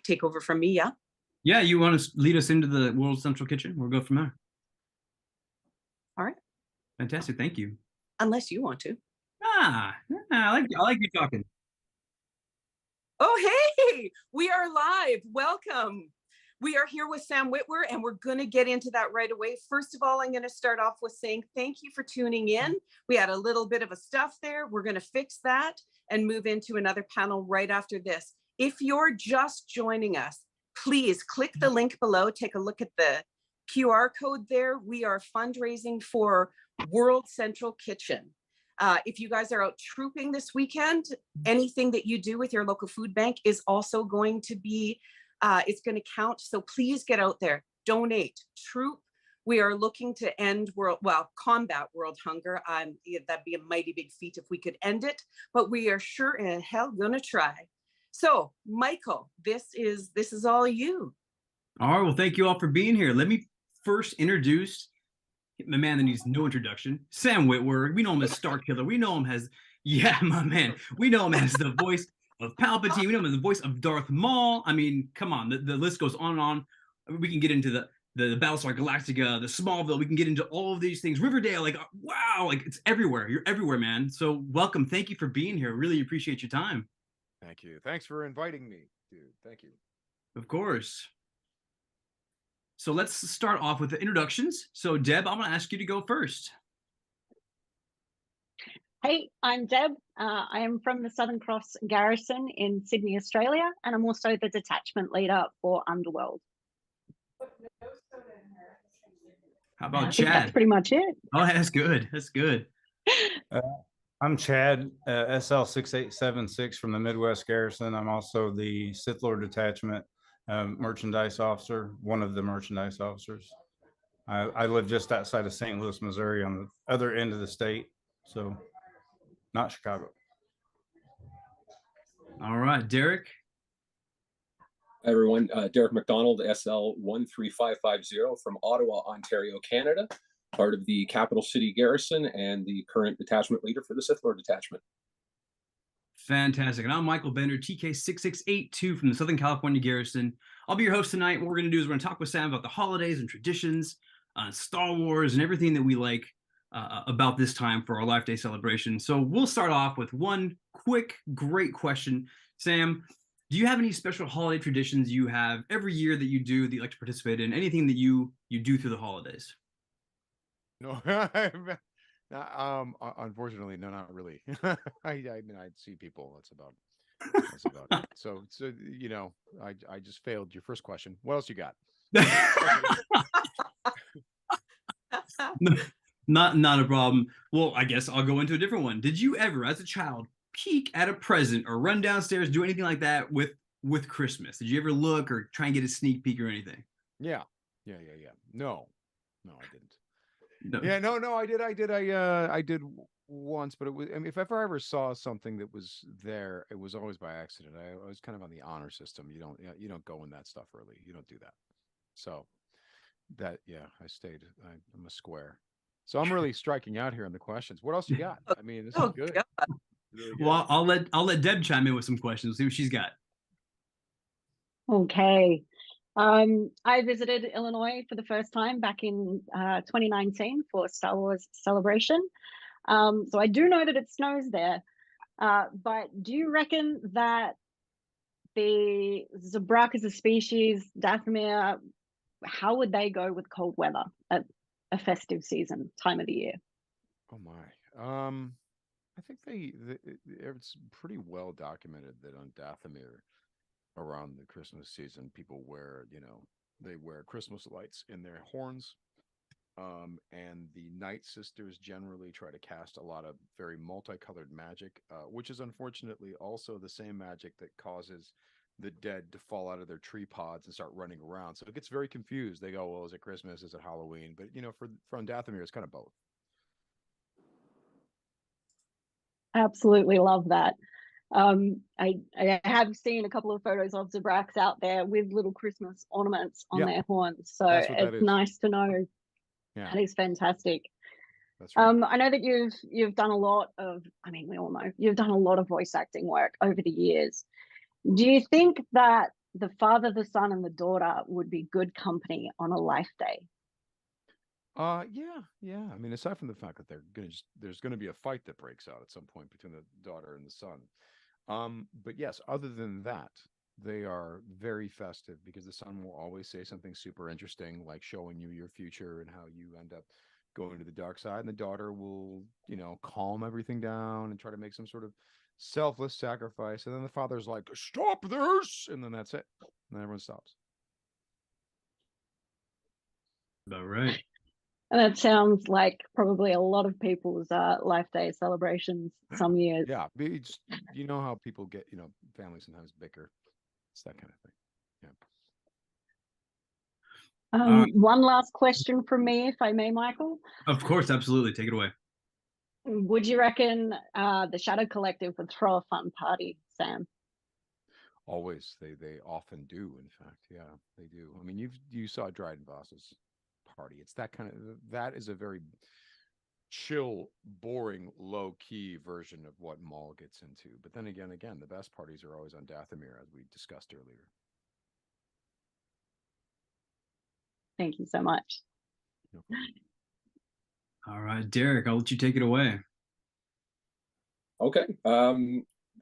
Take over from me, yeah?
Yeah, you want to lead us into the World Central Kitchen? We'll go from there.
All right.
Fantastic, thank you.
Unless you want to.
I like you talking.
Oh, hey, we are live. Welcome. We are here with Sam Witwer, and we're going to get into that right away. First of all, I'm going to start off with saying thank you for tuning in. We had a little bit of a stuff there. We're going to fix that and move into another panel right after this. If you're just joining us, please click the link below. Take a look at the QR code there. We are fundraising for World Central Kitchen. If you guys are out trooping this weekend, anything that you do with your local food bank is also going to be, it's going to count. So please get out there, donate, troop. We are looking to end combat world hunger. That'd be a mighty big feat if we could end it, but we are sure in hell gonna try. So Michael, this is all you.
All right, well, thank you all for being here. Let me first introduce the man that needs no introduction, Sam Witwer. We know him as Star Killer. We know him as, yeah, my man. We know him as the voice of Palpatine. We know him as the voice of Darth Maul. I mean, come on, the list goes on and on. We can get into the Battlestar Galactica, the Smallville. We can get into all of these things. Riverdale, like, wow, like it's everywhere. You're everywhere, man. So welcome. Thank you for being here. Really appreciate your time.
Thank you. Thanks for inviting me, dude. Thank you.
Of course. So let's start off with the introductions. So Deb, I'm going to ask you to go first.
Hey, I'm Deb. I am from the Southern Cross Garrison in Sydney, Australia, and I'm also the detachment leader for Underworld.
How about
I think
Chad?
that's pretty much it.
Oh, that's good. That's good.
I'm Chad, SL6876 from the Midwest Garrison. I'm also the Sith Lord Detachment merchandise officer, one of the merchandise officers. I live just outside of St. Louis, Missouri, on the other end of the state, so not Chicago.
All right, Derek.
Hi, everyone. Derek McDonald, SL13550 from Ottawa, Ontario, Canada, part of the Capital City Garrison and the current detachment leader for the Sith Lord Detachment.
Fantastic. And I'm Michael Bender, TK6682 from the Southern California Garrison. I'll be your host tonight. What we're going to do is we're going to talk with Sam about the holidays and traditions, Star Wars, and everything that we like about this time for our Life Day celebration. So we'll start off with one quick, great question. Sam, do you have any special holiday traditions you have every year that you do that you like to participate in? Anything that you do through the holidays?
No, unfortunately, no, not really. I mean, I see people. That's about it. So you know, I just failed your first question. What else you got?
Not a problem. Well, I guess I'll go into a different one. Did you ever, as a child, peek at a present or run downstairs, do anything like that with Christmas? Did you ever look or try and get a sneak peek or anything?
Yeah. No, I didn't.
No.
Yeah, no, I did. I did once, but it was. I mean, if I ever saw something that was there, it was always by accident. I was kind of on the honor system. You don't go in that stuff early. You don't do that. So that, yeah, I stayed. I'm a square. So I'm really striking out here on the questions. What else you got? I mean, this is good. Really good.
Well, I'll let Deb chime in with some questions. See what she's got.
Okay. I visited Illinois for the first time back in 2019 for Star Wars Celebration. So I do know that it snows there. But do you reckon that the Zabrak as a species, Dathomir, how would they go with cold weather at a festive season time of the year?
Oh my. I think it's pretty well documented that on Dathomir, around the Christmas season, people wear, they wear Christmas lights in their horns. And the Night Sisters generally try to cast a lot of very multicolored magic, which is unfortunately also the same magic that causes the dead to fall out of their tree pods and start running around. So it gets very confused. They go, well, is it Christmas? Is it Halloween? But, from Dathomir, it's kind of both.
Absolutely love that. I have seen a couple of photos of Zabraks out there with little Christmas ornaments on their horns. So it's nice to know. Yeah. That is fantastic.
That's right.
I know that you've done a lot of, I mean, we all know you've done a lot of voice acting work over the years. Do you think that the father, the son, and the daughter would be good company on a Life Day?
Yeah. I mean, aside from the fact that there's gonna be a fight that breaks out at some point between the daughter and the son. But yes, other than that, they are very festive because the son will always say something super interesting, like showing you your future and how you end up going to the dark side. And the daughter will, calm everything down and try to make some sort of selfless sacrifice. And then the father's like, stop this. And then that's it. And then everyone stops.
All right.
And that sounds like probably a lot of people's Life Day celebrations some years.
Yeah. You know how people get, families sometimes bicker. It's that kind of thing.
Yeah. One last question from me, if I may, Michael.
Of course, absolutely. Take it away.
Would you reckon the Shadow Collective would throw a fun party, Sam?
Always. They often do, in fact. Yeah, they do. I mean, you saw Dryden Voss's party. It's that is a very chill, boring, low-key version of what Maul gets into. But then again, the best parties are always on Dathomir, as we discussed earlier.
Thank you so much.
No problem.
All right, Derek, I'll let you take it away.
Okay.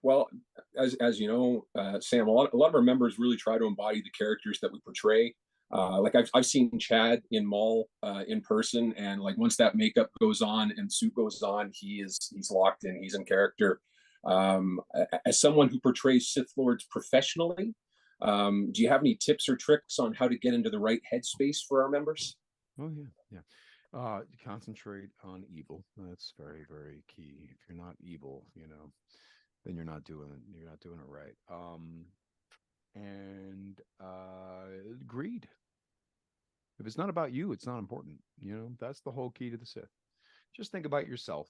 Well, as you know, Sam, a lot of our members really try to embody the characters that we portray. Like I've seen Chad in Maul in person, and like once that makeup goes on and suit goes on, he's locked in, he's in character. As someone who portrays Sith Lords professionally, do you have any tips or tricks on how to get into the right headspace for our members?
Oh yeah. Concentrate on evil. That's very, very key. If you're not evil, then you're not doing it right. And greed. If it's not about you, it's not important. That's the whole key to the Sith. Just think about yourself,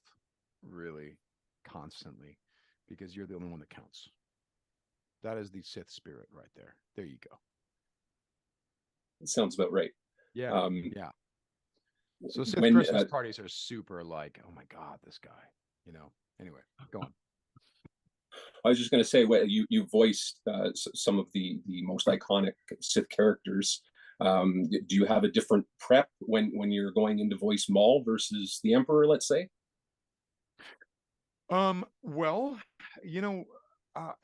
really, constantly, because you're the only one that counts. That is the Sith spirit right there. There you go.
It sounds about right.
Yeah. Yeah. So Sith
when,
Christmas parties are super like, oh my God, this guy, Anyway, go on.
I was just going to say, well, you voiced some of the most iconic Sith characters. Do you have a different prep when you're going into voice Maul versus the Emperor, let's say?
Well,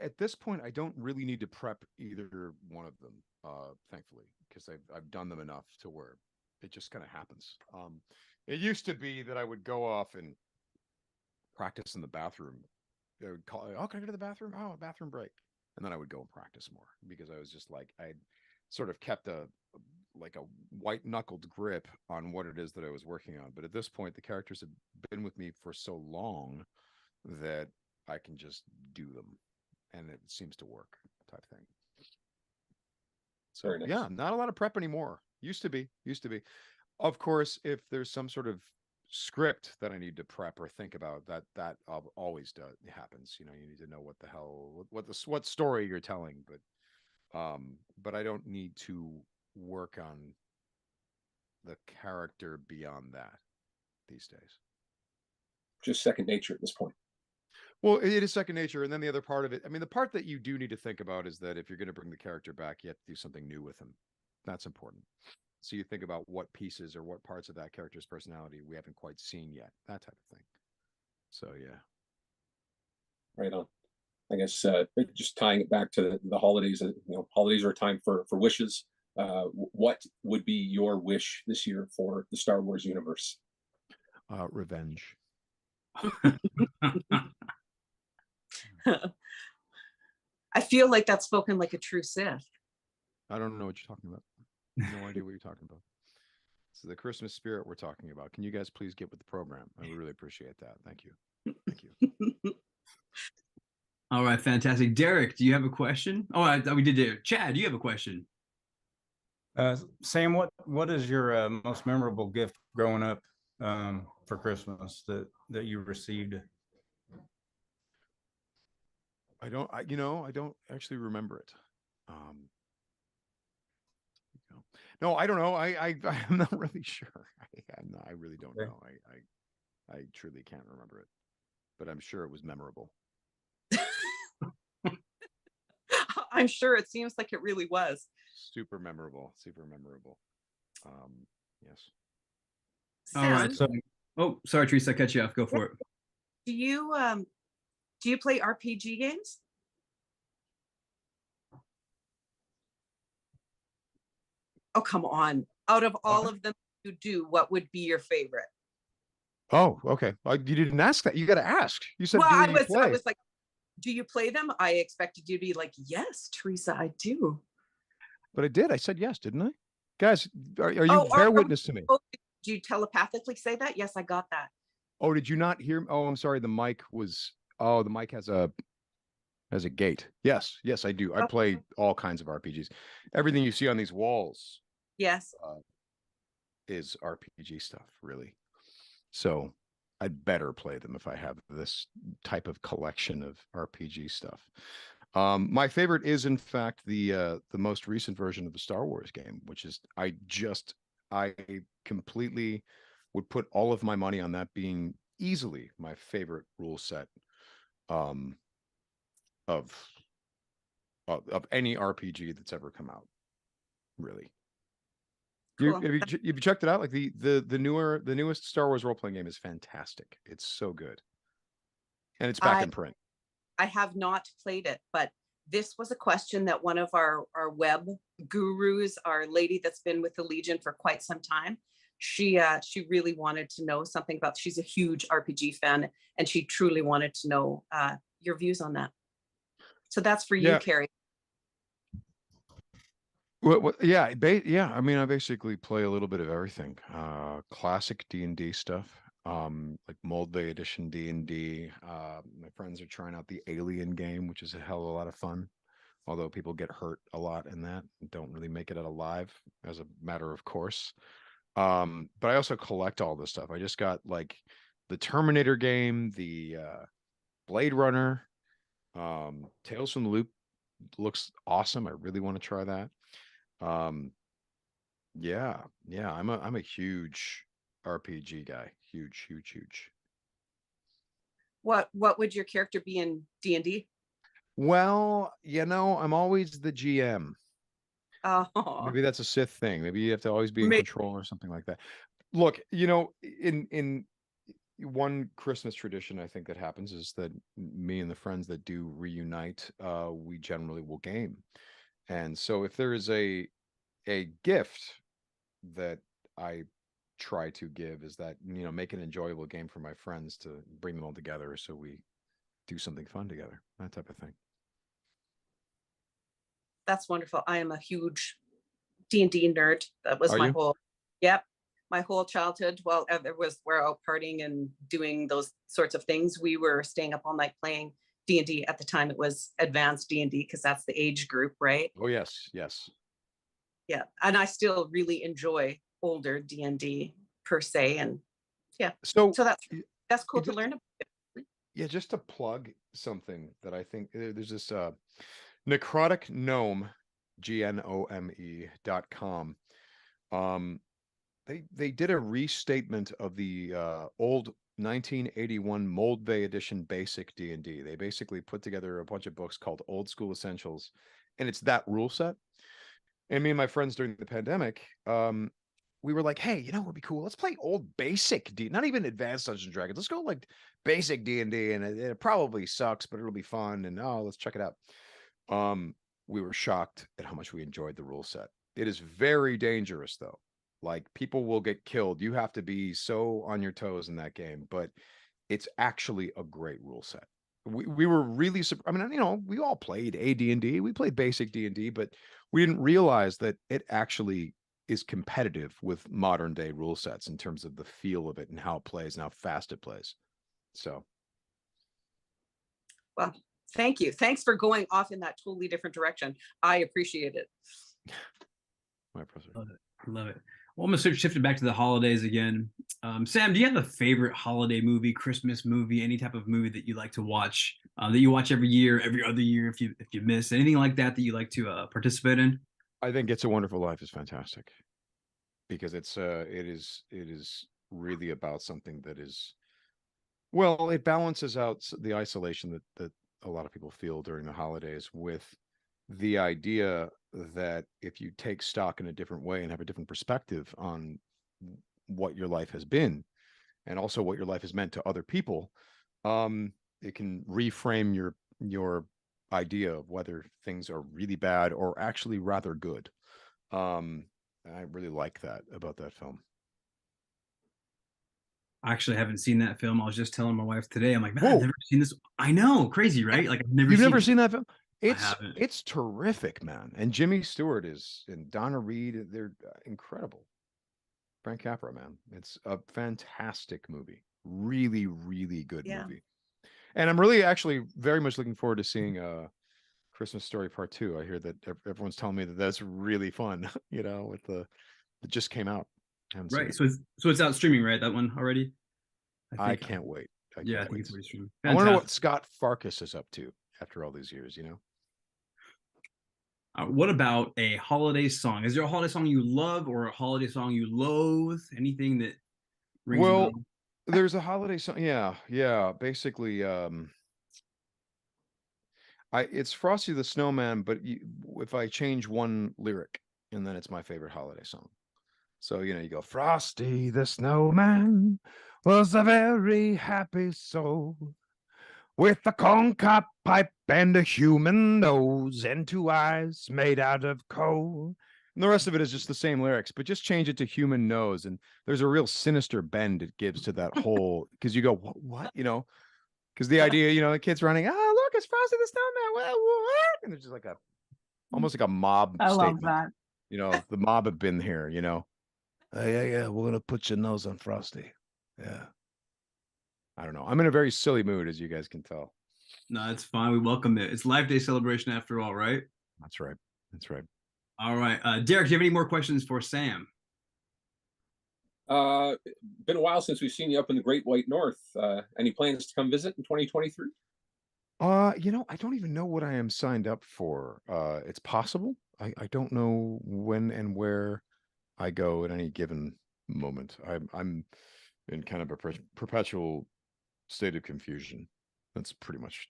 at this point, I don't really need to prep either one of them, thankfully, because I've done them enough to where it just kind of happens. It used to be that I would go off and practice in the bathroom. They would call, oh, can I go to the bathroom? Oh, a bathroom break. And then I would go and practice more because I was just like, I sort of kept a white knuckled grip on what it is that I was working on. But at this point, the characters have been with me for so long that I can just do them and it seems to work, type thing. So
Very nice.
Yeah, not a lot of prep anymore. Used to be. Of course, if there's some sort of script that I need to prep or think about, that always happens. You need to know what the hell, what story you're telling, but I don't need to work on the character beyond that these days.
Just second nature at this point.
Well, it is second nature. And then the other part of it, I mean, the part that you do need to think about is that if you're going to bring the character back, you have to do something new with him. That's important. So you think about what pieces or what parts of that character's personality we haven't quite seen yet, that type of thing. So, yeah.
Right on. I guess just tying it back to the holidays, holidays are a time for wishes. What would be your wish this year for the Star Wars universe?
Revenge.
I feel like that's spoken like a true Sith.
I don't know what you're talking about. No idea what you're talking about. So the Christmas spirit we're talking about. Can you guys please get with the program? I would really appreciate that. Thank you. Thank you.
All right, fantastic. Derek, do you have a question? Oh, we did Derek. Chad, do you have a question?
Sam, what is your most memorable gift growing up for Christmas that you received?
I don't actually remember it. No, I don't know. I'm not really sure. I really don't know. I truly can't remember it, but I'm sure it was memorable.
I'm sure it seems like it really was.
Super memorable. Yes.
All right. So, sorry, Teresa, I cut you off. Go for it.
Do you play RPG games? Oh, come on. Out of all of them you do, what would be your favorite?
Oh, okay. You didn't ask that. You got to ask. You said,
well,
I
was like, do you play them? I expected you to be like, yes, Teresa, I do.
But I did. I said yes, didn't I? Guys, are you bear witness to me?
Did you telepathically say that? Yes, I got that.
Oh, did you not hear? Oh, I'm sorry. The mic has a gate. Yes, I do. I play all kinds of RPGs. Everything you see on these walls,
yes,
is RPG stuff, really. So I'd better play them if I have this type of collection of RPG stuff. My favorite is, in fact, the most recent version of the Star Wars game, which is I completely would put all of my money on that being easily my favorite rule set of any RPG that's ever come out, really. Cool. Have you checked it out? Like the newest Star Wars role-playing game is fantastic. It's so good. And it's back in print.
I have not played it, but this was a question that one of our web gurus, our lady that's been with the Legion for quite some time, she really wanted to know something about, she's a huge RPG fan, and she truly wanted to know your views on that. So that's for you, Carrie.
Yeah, yeah. I mean, I basically play a little bit of everything. Classic D&D stuff, like Mold Day Edition D&D. My friends are trying out the Alien game, which is a hell of a lot of fun. Although people get hurt a lot in that and don't really make it out alive as a matter of course. But I also collect all this stuff. I just got like the Terminator game, the Blade Runner, Tales from the Loop looks awesome. I really want to try that. Yeah, I'm a huge RPG guy. Huge, huge, huge.
What would your character be in D&D?
Well, I'm always the GM.
Oh,
Maybe that's a Sith thing. Maybe you have to always be in control or something like that. Look, in one Christmas tradition I think that happens is that me and the friends that do reunite, we generally will game. And so if there is a gift that I try to give is that, make an enjoyable game for my friends to bring them all together so we do something fun together, that type of thing.
that's wonderful. I am a huge D&D nerd. That was my whole childhood. Well, we're out partying and doing those sorts of things. We were staying up all night playing D&D. At the time it was advanced D&D because that's the age group, right?
Oh yes.
Yeah, and I still really enjoy older D&D per se, and so that's cool to learn about.
Yeah, just to plug something that I think there's this Necrotic Gnome, GNOME.com. They did a restatement of the old 1981 Mold Bay Edition Basic D&D. They basically put together a bunch of books called Old School Essentials, and it's that rule set. And me and my friends during the pandemic, we were like, hey, what'd be cool? Let's play old basic D, not even advanced Dungeons and Dragons. Let's go like basic D&D, and it probably sucks, but it'll be fun. And let's check it out. We were shocked at how much we enjoyed the rule set. It is very dangerous though. Like people will get killed. You have to be so on your toes in that game, but it's actually a great rule set. We were really surprised. I mean, we all played AD&D. We played basic D&D, but we didn't realize that it actually is competitive with modern day rule sets in terms of the feel of it and how it plays and how fast it plays. So,
well, thank you. Thanks for going off in that totally different direction. I appreciate it.
My pleasure.
Love it. Well, I'm gonna shift it back to the holidays again. Sam, do you have a favorite holiday movie, Christmas movie, any type of movie that you like to watch, that you watch every year, every other year, if you miss anything like that you like to participate in?
I think It's a Wonderful Life is fantastic because it is really about something that is, well, it balances out the isolation that a lot of people feel during the holidays with the idea that if you take stock in a different way and have a different perspective on what your life has been and also what your life has meant to other people, it can reframe your idea of whether things are really bad or actually rather good. I really like that about that film.
I actually haven't seen that film. I was just telling my wife today. I'm like, man, I've never seen this. I know, crazy, right? Like You've
never seen that film? It's terrific, man. And Jimmy Stewart and Donna Reed, they're incredible. Frank Capra, man. It's a fantastic movie. Really, really good movie. And I'm really actually very much looking forward to seeing Christmas Story Part 2. I hear that everyone's telling me that that's really fun, with it just came out.
Right. So it's out streaming, right? That one already?
I can't wait.
I think it's already streaming.
I want to know what Scott Farkas is up to after all these years,
What about a holiday song? Is there a holiday song you love or a holiday song you loathe? Anything that rings a bell?
There's a holiday song. Yeah. Basically, it's Frosty the Snowman, but if I change one lyric, and then it's my favorite holiday song. So, you go, Frosty the Snowman was a very happy soul with a corncob pipe and a human nose and 2 eyes made out of coal. And the rest of it is just the same lyrics, but just change it to human nose. And there's a real sinister bend it gives to that whole, because you go, what? Because the idea, the kid's running, oh, look, it's Frosty the Snowman. What? And there's just like almost like a mob
I
statement.
love that.
You know, the mob have been here, you know. Yeah, we're gonna put your nose on Frosty. Yeah. I don't know. I'm in a very silly mood, as you guys can tell.
No, it's fine. We welcome it. It's Life Day celebration after all, right?
That's right. That's right.
All right. Derek, do you have any more questions for Sam?
Been a while since we've seen you up in the Great White North. Any plans to come visit in 2023?
You know, I don't even know what I am signed up for. It's possible. I don't know when and where I go at any given moment. I'm in kind of a perpetual state of confusion. That's pretty much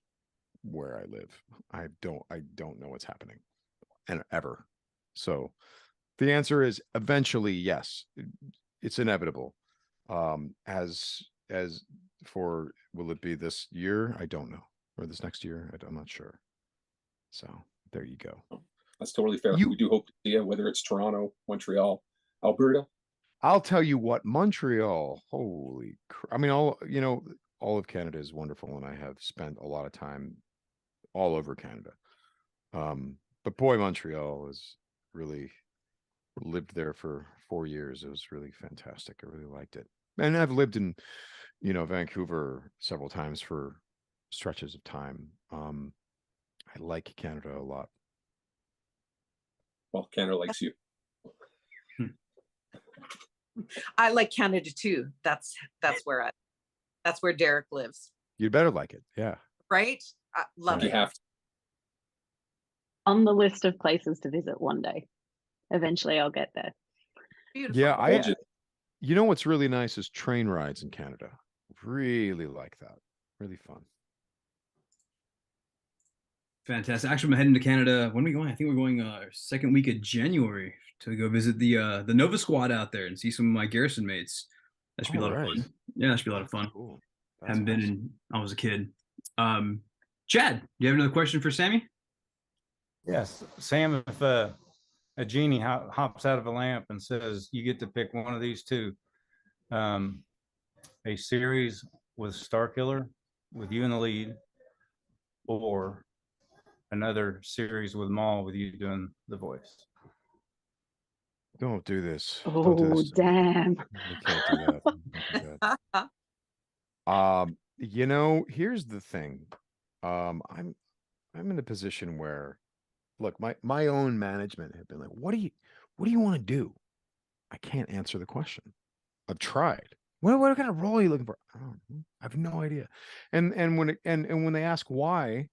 where I live. I don't know what's happening, and ever. So the answer is eventually yes. It's inevitable. As for, will it be this year? I don't know, or this next year? I'm not sure. So there you go.
That's totally fair. We do hope to see you, whether it's Toronto, Montreal, Alberta.
I'll tell you what, Montreal, holy I mean, all of Canada is wonderful, and I have spent a lot of time all over Canada. But boy, Montreal is really, lived there for 4 years. It was really fantastic. I really liked it. And I've lived in, Vancouver several times for stretches of time. I like Canada a lot.
Well, Canada likes you.
I like Canada too. That's where Derek lives.
You better like it. Yeah.
Right? I love
You
it.
have to.
On the list of places to visit one day. Eventually I'll get there.
Beautiful.
Yeah, you know what's really nice is train rides in Canada. Really like that. Really fun.
Fantastic. Actually, I'm heading to Canada. When are we going? I think we're going second week of January to go visit the Nova Squad out there and see some of my Garrison mates. That should be a lot of fun. Yeah, that should be a lot of fun.
Cool.
Haven't been in I was a kid. Chad, do you have another question for Sammy?
Yes, Sam, if a genie hops out of a lamp and says you get to pick one of these two, a series with Starkiller with you in the lead, or another series with Maul with you doing the voice.
Don't do this.
Oh,
Don't do this.
damn.
You can't do that. Don't do that. Here's the thing. I'm in a position where, look, my own management have been like, what do you want to do? I can't answer the question. I've tried. What kind of role are you looking for? I don't know. I have no idea. And when they ask why,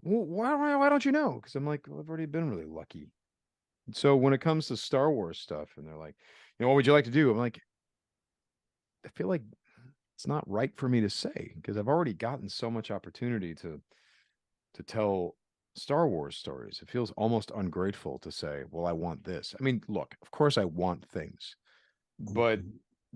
well, why don't you know? Because I'm like, well, I've already been really lucky. So when it comes to Star Wars stuff, and they're like, what would you like to do? I'm like, I feel like it's not right for me to say, because I've already gotten so much opportunity to tell Star Wars stories. It feels almost ungrateful to say, well, I want this. I mean, look, of course I want things, but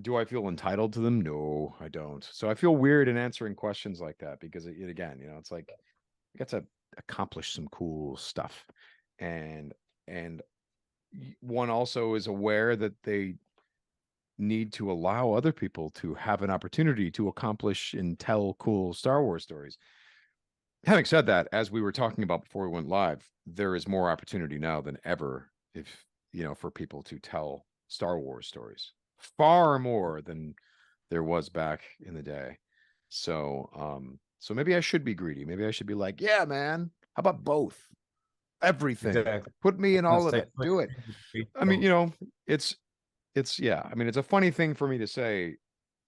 do I feel entitled to them? No, I don't. So I feel weird in answering questions like that, because again, it's like I got to accomplish some cool stuff, and one also is aware that they need to allow other people to have an opportunity to accomplish and tell cool Star Wars stories. Having said that, as we were talking about before we went live, there is more opportunity now than ever, for people to tell Star Wars stories. Far more than there was back in the day. So maybe I should be greedy. Maybe I should be like, yeah, man, how about both? Everything.
Exactly.
Put me in all of it. Do it. I mean, it's yeah. I mean, it's a funny thing for me to say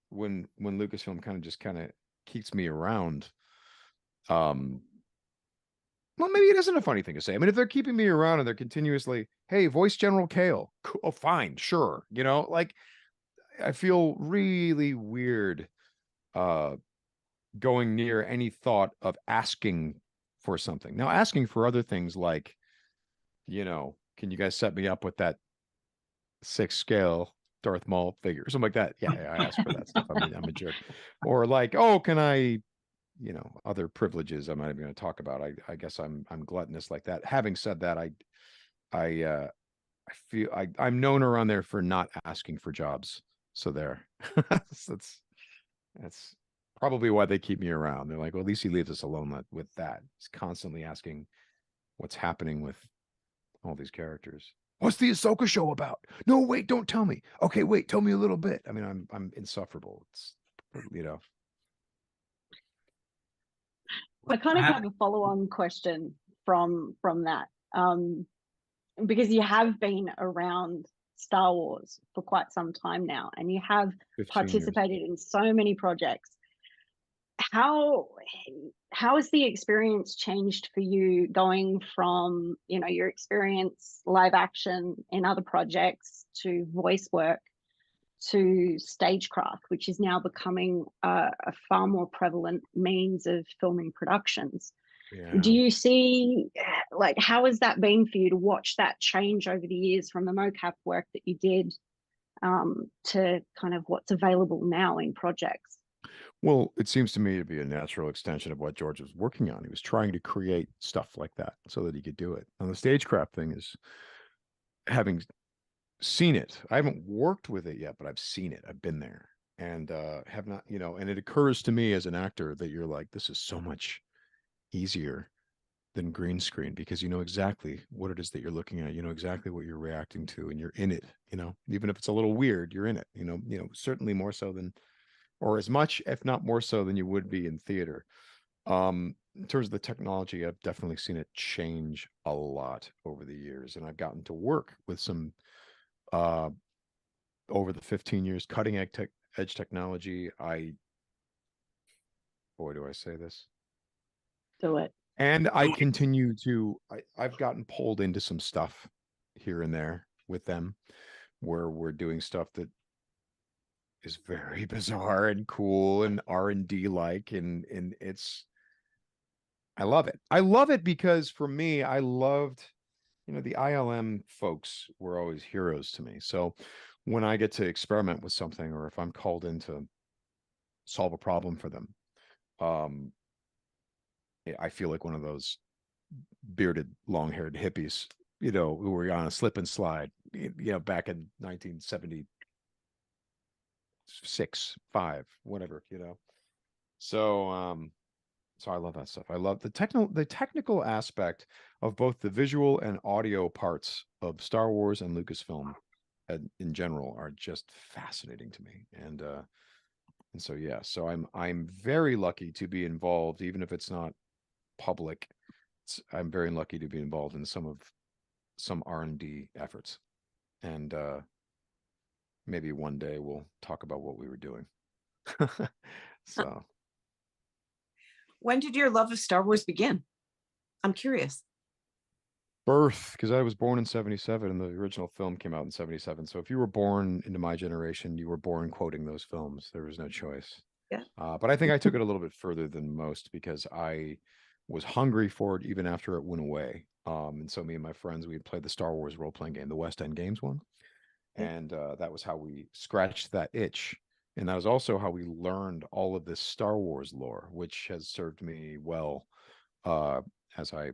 when Lucasfilm kind of keeps me around. Well, maybe it isn't a funny thing to say. I mean, if they're keeping me around and they're continuously, hey, voice General Kale. Cool, oh, fine, sure. Like, I feel really weird going near any thought of asking for something. Now, asking for other things like, can you guys set me up with that 6 scale Darth Maul figure or something like that? Yeah, I ask for that stuff. I mean, I'm a jerk. Or like, oh, can I, other privileges I'm not even going to talk about. I guess I'm gluttonous like that. Having said that, I feel I'm known around there for not asking for jobs. So there. That's probably why they keep me around. They're like, well, at least he leaves us alone with that. He's constantly asking what's happening with all these characters. What's the Ahsoka show about? No, wait, don't tell me. Okay, wait, tell me a little bit. I mean, I'm insufferable. It's, you know.
I kind of have a follow-on question from that, because you have been around Star Wars for quite some time now, and you have
15 years.
participated in so many projects. How has the experience changed for you, going from, you know, your experience live action in other projects to voice work to stagecraft, which is now becoming a far more prevalent means of filming productions? Do you see, like, how has that been for you to watch that change over the years from the mocap work that you did to kind of what's available now in projects?
Well, it seems to me to be a natural extension of what George was working on. He was trying to create stuff like that so that he could do it. And the stagecraft thing is, having seen it, I haven't worked with it yet, but I've seen it. I've been there, and have not, you know, and it occurs to me as an actor that you're like, this is so much easier than green screen, because you know exactly what it is that you're looking at, you know exactly what you're reacting to, and you're in it, you know, even if it's a little weird, you're in it, you know, certainly more so than, or as much, if not more so than you would be in theater. In terms of the technology, I've definitely seen it change a lot over the years, and I've gotten to work with some over the 15 years cutting edge technology. Boy, do I say this.
Do it.
And I continue to, I've gotten pulled into some stuff here and there with them, where we're doing stuff that is very bizarre and cool and R&D like, and it's, I love it. I love it because for me, I loved, you know, the ILM folks were always heroes to me. So when I get to experiment with something, or if I'm called in to solve a problem for them, I feel like one of those bearded, long-haired hippies, you know, who were on a slip and slide, you know, back in 1976, 5, whatever, you know. So, so I love that stuff. I love the technical aspect of both the visual and audio parts of Star Wars and Lucasfilm in general are just fascinating to me. And so, yeah, so I'm very lucky to be involved, even if it's not public. I'm very lucky to be involved in some R&D efforts, and maybe one day we'll talk about what we were doing. So,
when did your love of Star Wars begin? I'm curious.
birth, because I was born in 77 and the original film came out in 77. So if you were born into my generation, you were born quoting those films. There was no choice.
Yeah.
But I think I took it a little bit further than most, because I was hungry for it even after it went away. And so me and my friends, we played the Star Wars role-playing game, the West End Games one. And that was how we scratched that itch. And that was also how we learned all of this Star Wars lore, which has served me well as I,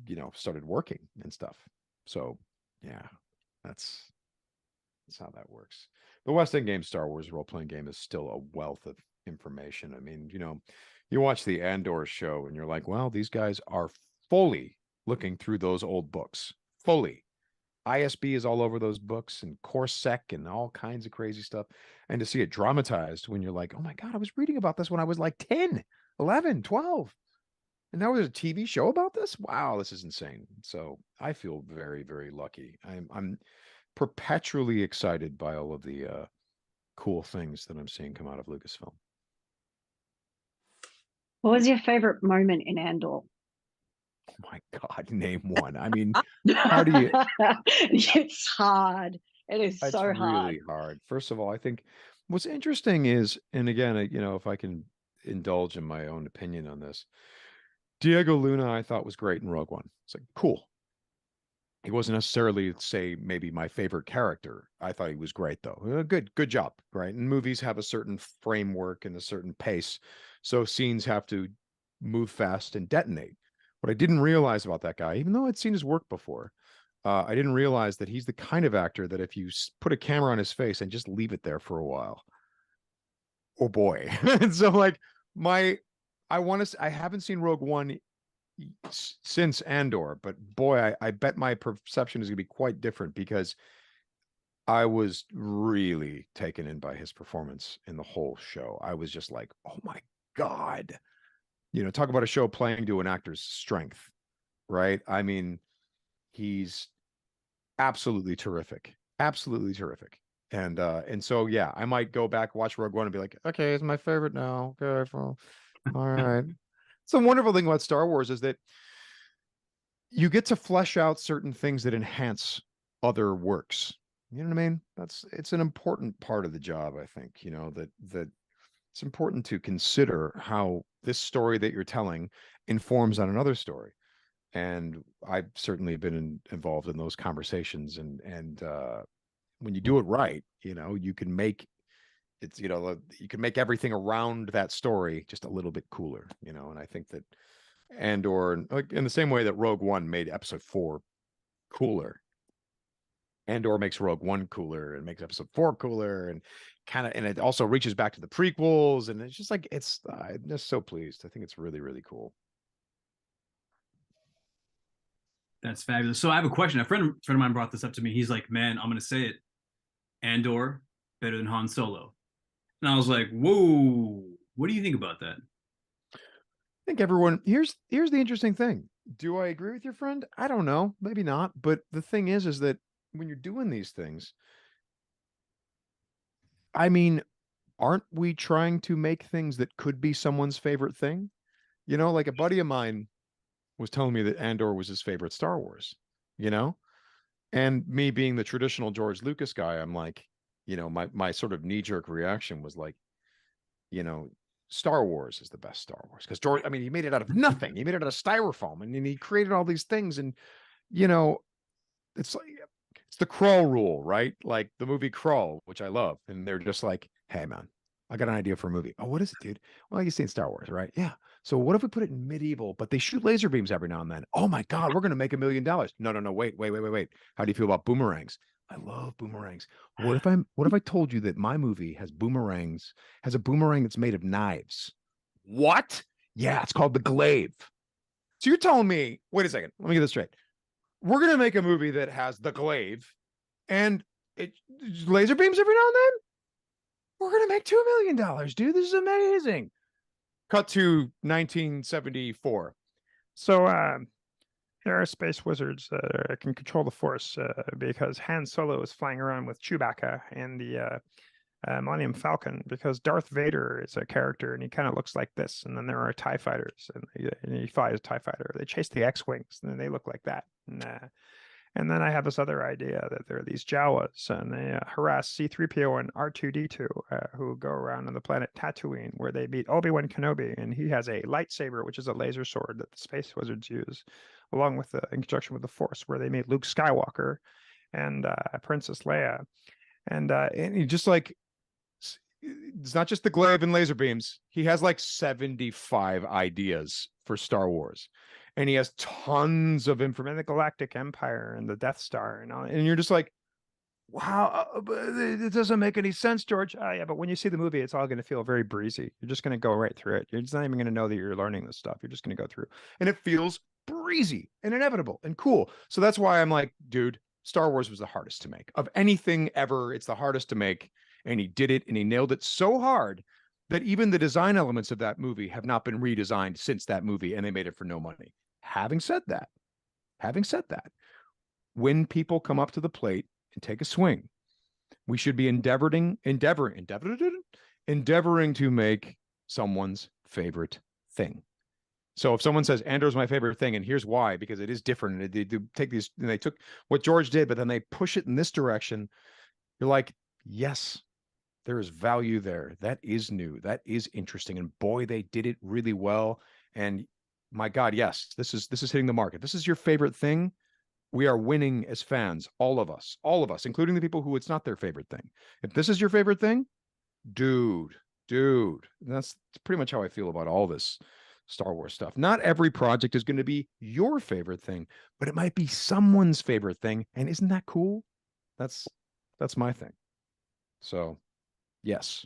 you know, started working and stuff. So yeah, that's how that works. The West End Game Star Wars role-playing game is still a wealth of information. I mean, you know, you watch the Andor show and you're like, well, these guys are fully looking through those old books. Fully. ISB is all over those books, and Corsec and all kinds of crazy stuff. And to see it dramatized when you're like, oh my God, I was reading about this when I was like 10, 11, 12. And now there's a TV show about this? Wow, this is insane. So I feel very, very lucky. I'm perpetually excited by all of the cool things that I'm seeing come out of Lucasfilm.
What was your favorite moment in Andor?
Oh my God, name one. I mean, how do you?
It's hard. It is
It's
so hard.
really hard. First of all, I think what's interesting is, and again, you know, if I can indulge in my own opinion on this, Diego Luna, I thought was great in Rogue One. It's like, cool. He wasn't necessarily, say, maybe my favorite character. I thought he was great, though. Good job, right? And movies have a certain framework and a certain pace, so scenes have to move fast and detonate. What I didn't realize about that guy, even though I'd seen his work before, I didn't realize that he's the kind of actor that if you put a camera on his face and just leave it there for a while, oh boy. And so, like, I haven't seen Rogue One since Andor, but boy, I bet my perception is going to be quite different because I was really taken in by his performance in the whole show. I was just like, oh my God. Talk about a show playing to an actor's strength, right? I mean, he's absolutely terrific. Absolutely terrific. And so yeah, I might go back, watch Rogue One and be like, okay, it's my favorite now. Okay, well, all right. So wonderful thing about Star Wars is that you get to flesh out certain things that enhance other works. You know what I mean? It's an important part of the job, I think, that it's important to consider how this story that you're telling informs on another story. And I've certainly been involved in those conversations. And when you do it right, you can make you can make everything around that story just a little bit cooler, and I think that Andor, like in the same way that Rogue One made Episode 4 cooler, Andor makes Rogue One cooler and makes Episode 4 cooler, and it also reaches back to the prequels, and it's just like I'm just so pleased. I think it's really, really cool.
That's fabulous. So I have a question. A friend of mine brought this up to me. He's like, man, I'm gonna say it. Andor better than Han Solo. And I was like, whoa, what do you think about that?
I think everyone here's the interesting thing. Do I agree with your friend? I don't know. Maybe not. But the thing is that when you're doing these things, I mean, aren't we trying to make things that could be someone's favorite thing? Like a buddy of mine was telling me that Andor was his favorite Star Wars, and me being the traditional George Lucas guy, I'm like, my sort of knee-jerk reaction was like, Star Wars is the best Star Wars because George, I mean, he made it out of nothing. He made it out of styrofoam, and he created all these things, and it's like it's the crawl rule, right? Like the movie Crawl, which I love, and they're just like, hey man, I got an idea for a movie. Oh, what is it, dude? Well, you've seen Star Wars, right? Yeah. So what if we put it in medieval, but they shoot laser beams every now and then? Oh my God, we're going to make $1 million. No, wait. How do you feel about boomerangs? I love boomerangs. What if I told you that my movie has a boomerang that's made of knives? What? Yeah, it's called The Glaive. So you're telling me, wait a second, let me get this straight. We're going to make a movie that has The Glaive and it laser beams every now and then? We're going to make $2 million, dude. This is amazing. Cut to 1974. So there are space wizards that can control the Force because Han Solo is flying around with Chewbacca and the Millennium Falcon because Darth Vader is a character and he kind of looks like this. And then there are TIE fighters and he flies a TIE fighter. They chase the X-Wings and they look like that. And then I have this other idea that there are these Jawas and they harass C-3PO and R2-D2 who go around on the planet Tatooine where they meet Obi-Wan Kenobi. And he has a lightsaber, which is a laser sword that the space wizards use, along with in conjunction with the Force, where they meet Luke Skywalker and Princess Leia. And he just like, it's not just the glaive and laser beams. He has like 75 ideas for Star Wars. And he has tons of information, the Galactic Empire and the Death Star and all. And you're just like, wow, it doesn't make any sense, George. Yeah, but when you see the movie, it's all going to feel very breezy. You're just going to go right through it. You're just not even going to know that you're learning this stuff. You're just going to go through. And it feels breezy and inevitable and cool. So that's why I'm like, dude, Star Wars was the hardest to make. Of anything ever, it's the hardest to make. And he did it, and he nailed it so hard that even the design elements of that movie have not been redesigned since that movie, and they made it for no money. Having said that, when people come up to the plate and take a swing, we should be endeavoring to make someone's favorite thing. So if someone says Andor's my favorite thing, and here's why, because it is different, and they take these, and they took what George did, but then they push it in this direction, you're like, yes, there is value there. That is new. That is interesting. And boy, they did it really well. And my God, yes, this is hitting the market. This is your favorite thing. We are winning as fans, all of us, including the people who it's not their favorite thing. If this is your favorite thing, dude, that's pretty much how I feel about all this Star Wars stuff. Not every project is going to be your favorite thing, but it might be someone's favorite thing. And isn't that cool? That's my thing. So yes,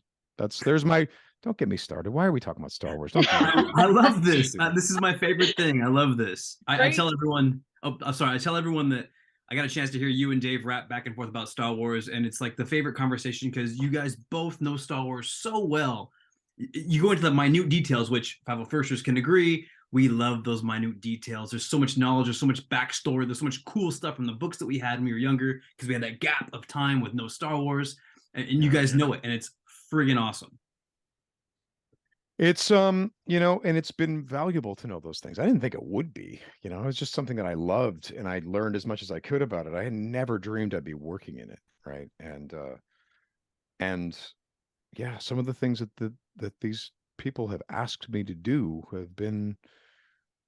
there's my Don't get me started. Why are we talking about Star Wars? Don't do that.
I love this. This is my favorite thing. I love this. I
Right?
tell everyone. Oh, I'm sorry. I tell everyone that I got a chance to hear you and Dave rap back and forth about Star Wars, and it's like the favorite conversation because you guys both know Star Wars so well. You go into the minute details, which 501sters can agree. We love those minute details. There's so much knowledge. There's so much backstory. There's so much cool stuff from the books that we had when we were younger because we had that gap of time with no Star Wars, and you guys know it, and it's friggin' awesome.
It's and it's been valuable to know those things. I didn't think it would be, it's just something that I loved and I learned as much as I could about it. I had never dreamed I'd be working in it, right? And yeah, some of the things that these people have asked me to do have been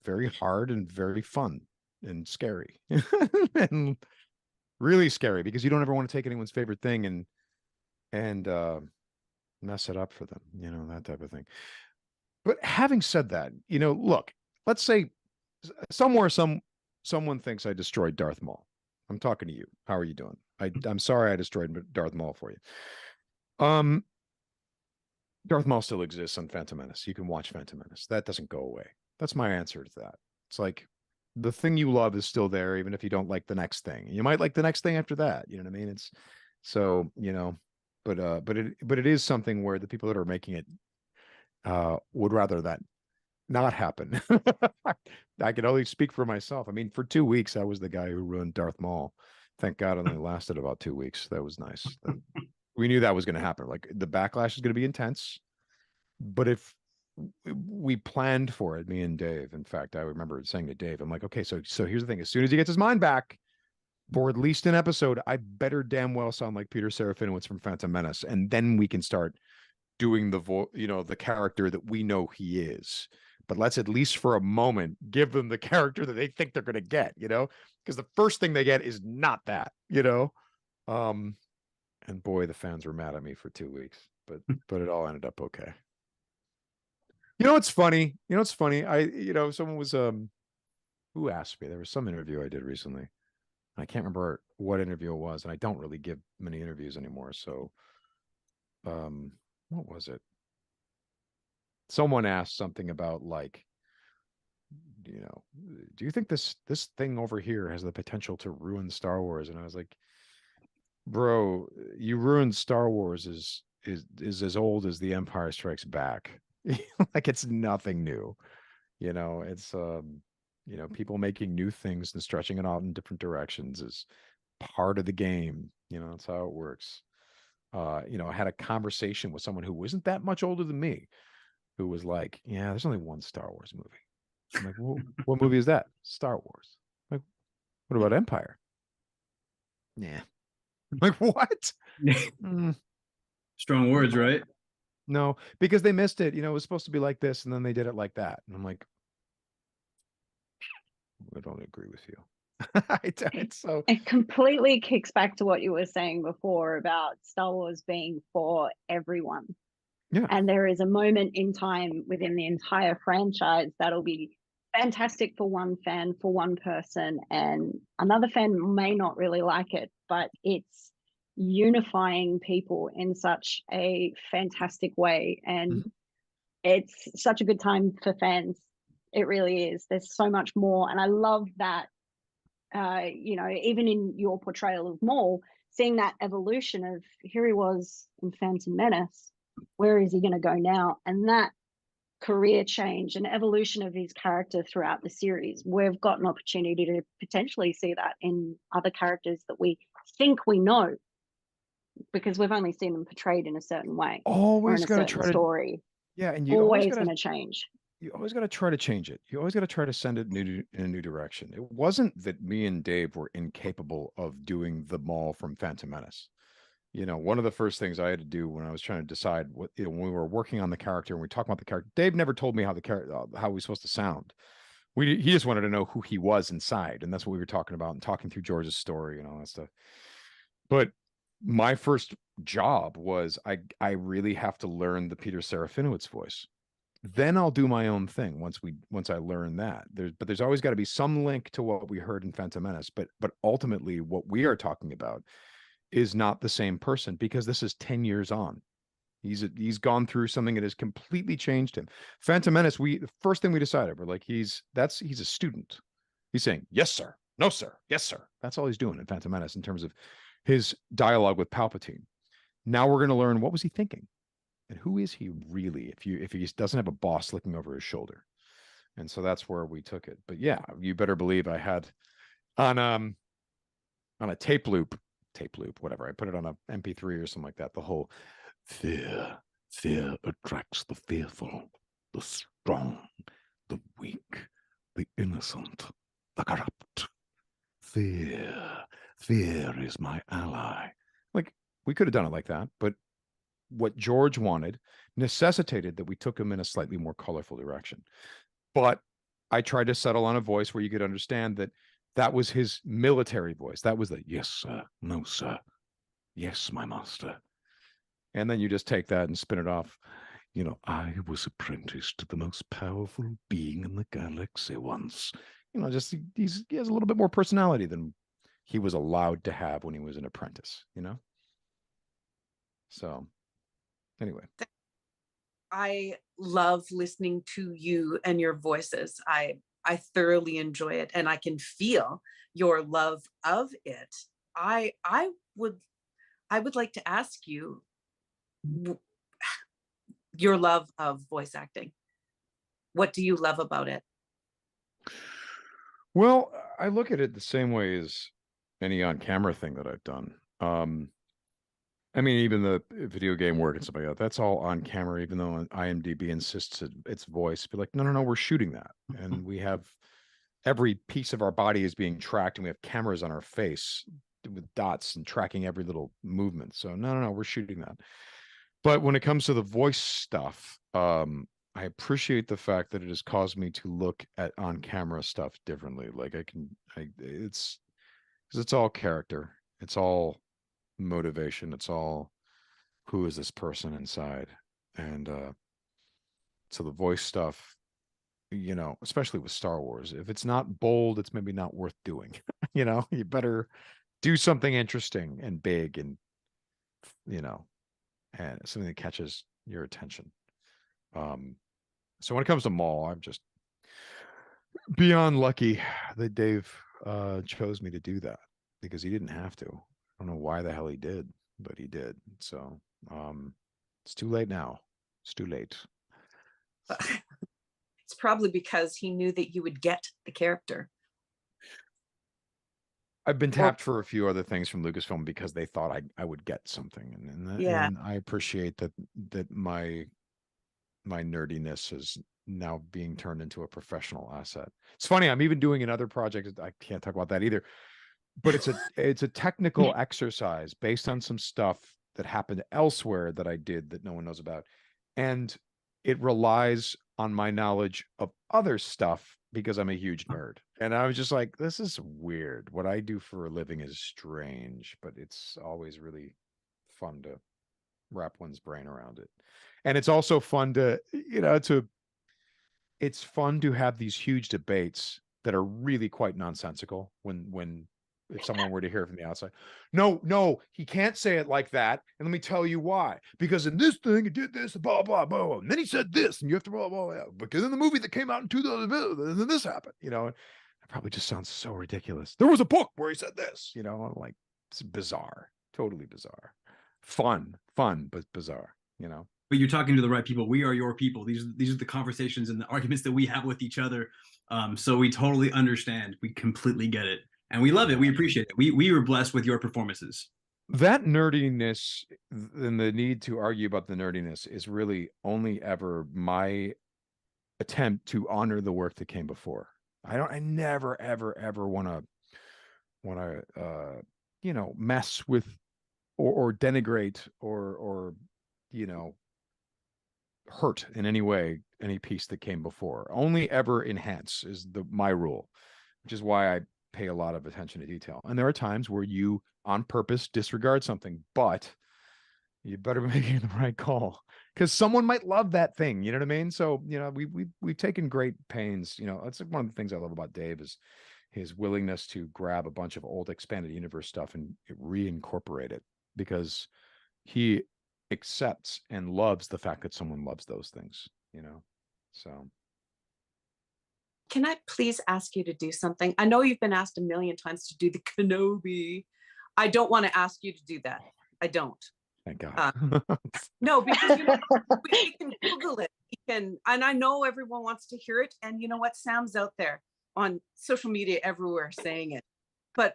very hard and very fun and scary. And really scary because you don't ever want to take anyone's favorite thing and mess it up for them, that type of thing. But having said that, look, let's say somewhere someone thinks I destroyed Darth Maul. I'm talking to you. How are you doing? I'm sorry I destroyed Darth Maul for you. Darth Maul still exists on Phantom Menace. You can watch Phantom Menace. That doesn't go away. That's my answer to that. It's like the thing you love is still there, even if you don't like the next thing. You might like the next thing after that. You know what I mean? It's so, but it is something where the people that are making it would rather that not happen. I can only speak for myself. I mean, for 2 weeks, I was the guy who ruined Darth Maul. Thank God it only lasted about 2 weeks. That was nice. We knew that was going to happen. Like the backlash is going to be intense, but if we planned for it, me and Dave, in fact, I remember saying to Dave, I'm like, okay, so here's the thing. As soon as he gets his mind back for at least an episode, I better damn well sound like Peter Serafinowicz from Phantom Menace. And then we can start doing the character that we know he is. But let's at least for a moment give them the character that they think they're going to get, because the first thing they get is not that, and boy, the fans were mad at me for 2 weeks, but it all ended up okay. It's funny. Someone was who asked me? There was some interview I did recently. I can't remember what interview it was, and I don't really give many interviews anymore. So, what was it? Someone asked something about like, do you think this thing over here has the potential to ruin Star Wars? And I was like, bro, you ruined Star Wars is as old as The Empire Strikes Back. Like it's nothing new. It's people making new things and stretching it out in different directions is part of the game. That's how it works. I had a conversation with someone who wasn't that much older than me, who was like, yeah, there's only one Star Wars movie. I'm like, well, what movie is that? Star Wars. I'm like, what about Empire? Yeah. I'm like, what?
Strong words, right?
No, because they missed it. It was supposed to be like this, and then they did it like that. And I'm like, I don't agree with you.
It completely kicks back to what you were saying before about Star Wars being for everyone.
Yeah.
And there is a moment in time within the entire franchise that'll be fantastic for one fan, for one person, and another fan may not really like it, but it's unifying people in such a fantastic way. And it's such a good time for fans. It really is. There's so much more. And I love that, even in your portrayal of Maul, seeing that evolution of here he was in Phantom Menace, where is he going to go now? And that career change and evolution of his character throughout the series, we've got an opportunity to potentially see that in other characters that we think we know, because we've only seen them portrayed in a certain way.
Always
got to
try
story.
Yeah, and you
always
going
to change.
You always got to try to change it. You always got to try to send it in a new direction. It wasn't that me and Dave were incapable of doing the Maul from Phantom Menace. One of the first things I had to do when I was trying to decide what, when we were working on the character and we talked about the character, Dave never told me how the character, how he was supposed to sound. He just wanted to know who he was inside, and that's what we were talking about and talking through George's story and all that stuff. But my first job was I really have to learn the Peter Serafinowicz voice. Then I'll do my own thing once I learn that. There's always got to be some link to what we heard in Phantom Menace. But ultimately, what we are talking about is not the same person, because this is 10 years on. He's gone through something that has completely changed him. Phantom Menace, the first thing we decided, we're like, he's a student. He's saying, yes, sir. No, sir. Yes, sir. That's all he's doing in Phantom Menace in terms of his dialogue with Palpatine. Now we're going to learn, what was he thinking? And who is he really if he doesn't have a boss looking over his shoulder? And so that's where we took it. But yeah, you better believe I had on a tape loop, whatever. I put it on a MP3 or something like that. The whole fear attracts the fearful, the strong, the weak, the innocent, the corrupt. Fear is my ally. Like, we could have done it like that, but what George wanted necessitated that we took him in a slightly more colorful direction. But I tried to settle on a voice where you could understand that was his military voice. That was the yes, sir, no, sir, yes, my master. And then you just take that and spin it off. You know, I was apprenticed to the most powerful being in the galaxy once. You know, just he has a little bit more personality than he was allowed to have when he was an apprentice, you know? So anyway.
I love listening to you and your voices. I thoroughly enjoy it, and I can feel your love of it. I would like to ask you your love of voice acting. What do you love about it?
Well, I look at it the same way as any on-camera thing that I've done. I mean, even the video game work and stuff like that, that's all on camera, even though IMDb insists it's voice. Be like, no, we're shooting that. And we have every piece of our body is being tracked, and we have cameras on our face with dots and tracking every little movement. So no, we're shooting that. But when it comes to the voice stuff, I appreciate the fact that it has caused me to look at on-camera stuff differently. Like it's all character. It's all motivation. It's all, who is this person inside? And so the voice stuff, you know, especially with Star Wars, if it's not bold, it's maybe not worth doing. You know, you better do something interesting and big and, you know, and something that catches your attention. So when it comes to Maul, I'm just beyond lucky that Dave chose me to do that, because he didn't have to. I don't know why the hell he did, but he did. So it's too late now. It's too late.
It's probably because he knew that you would get the character.
I've been tapped for a few other things from Lucasfilm because they thought I would get something, and I appreciate that my nerdiness is now being turned into a professional asset. It's funny, I'm even doing another project. I can't talk about that either, but it's a technical exercise based on some stuff that happened elsewhere that I did that no one knows about, and it relies on my knowledge of other stuff because I'm a huge nerd. And I was just like, this is weird. What I do for a living is strange, but it's always really fun to wrap one's brain around it. And it's also fun to, you know, it's fun to have these huge debates that are really quite nonsensical when if someone were to hear it from the outside. No, he can't say it like that. And let me tell you why. Because in this thing, it did this, blah, blah, blah. And then he said this, and you have to blah, blah, blah. Because in the movie that came out in 2000, and then this happened, you know. It probably just sounds so ridiculous. There was a book where he said this, you know. I'm like, it's bizarre. Totally bizarre. Fun, but bizarre, you know.
But you're talking to the right people. We are your people. These are the conversations and the arguments that we have with each other. So we totally understand. We completely get it. And we love it. We appreciate it. We were blessed with your performances.
That nerdiness and the need to argue about the nerdiness is really only ever my attempt to honor the work that came before. I never, ever want to, you know, mess with or denigrate or, you know, hurt in any way any piece that came before. Only ever enhance is my rule, which is why I pay a lot of attention to detail. And there are times where you on purpose disregard something, but you better be making the right call, because someone might love that thing. You know what I mean? So, you know, we've taken great pains. You know, that's one of the things I love about Dave is his willingness to grab a bunch of old expanded universe stuff and reincorporate it, because he accepts and loves the fact that someone loves those things, you know. So
Can I please ask you to do something? I know you've been asked a million times to do the Kenobi. I don't want to ask you to do that. I don't.
thank God.
No, because you know, we can Google it. We can, and I know everyone wants to hear it. And you know what? Sam's out there on social media everywhere saying it. But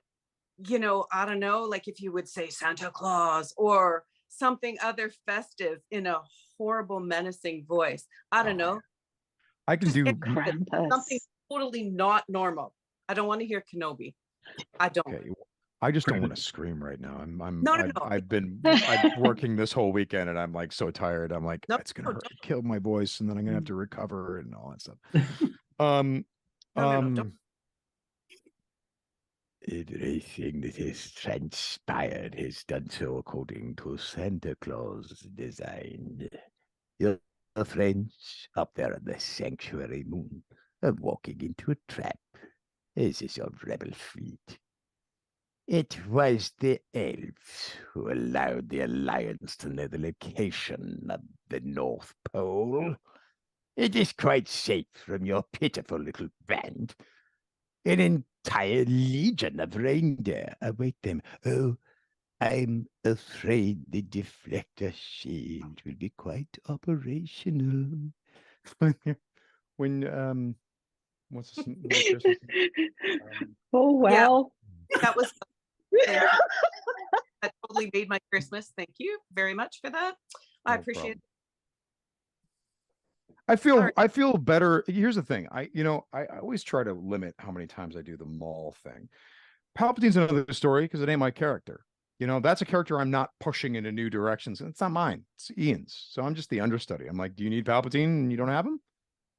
you know, I don't know, like if you would say Santa Claus or something other festive in a horrible, menacing voice. I don't know.
I can do
something totally not normal. I don't want to hear Kenobi. I don't.
Okay. I just don't want to scream right now.
No.
I've been working this whole weekend and I'm like so tired. I'm like, it's gonna hurt, kill my voice, and then I'm gonna have to recover and all that stuff.
Don't.
Everything that has transpired has done so according to Santa Claus' design. Your friends up there on the sanctuary moon are walking into a trap. This is your rebel fleet. It was the elves who allowed the Alliance to know the location of the North Pole. It is quite safe from your pitiful little band. An entire legion of reindeer await them. Oh, I'm afraid the deflector shield will be quite operational.
When what's this? Christmas?
Oh well.
Yeah, that was thank you. That totally made my Christmas. Thank you very much for that. I appreciate it.
I feel better. Here's the thing. I always try to limit how many times I do the mall thing. Palpatine's another story because it ain't my character. You know, that's a character I'm not pushing into new directions. It's not mine. It's Ian's. So I'm just the understudy. I'm like, do you need Palpatine and you don't have him?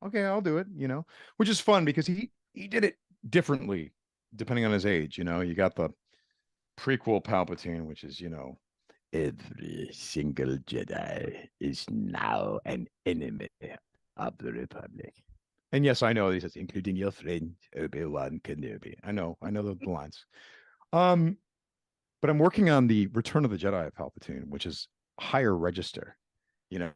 Okay, I'll do it, you know, which is fun because he did it differently depending on his age. You know, you got the prequel Palpatine, which is, you know,
every single Jedi is now an enemy of the Republic.
And yes, I know, he says, including your friend Obi-Wan Kenobi. I know the lines. But I'm working on the Return of the Jedi of Palpatine, which is higher register. You know,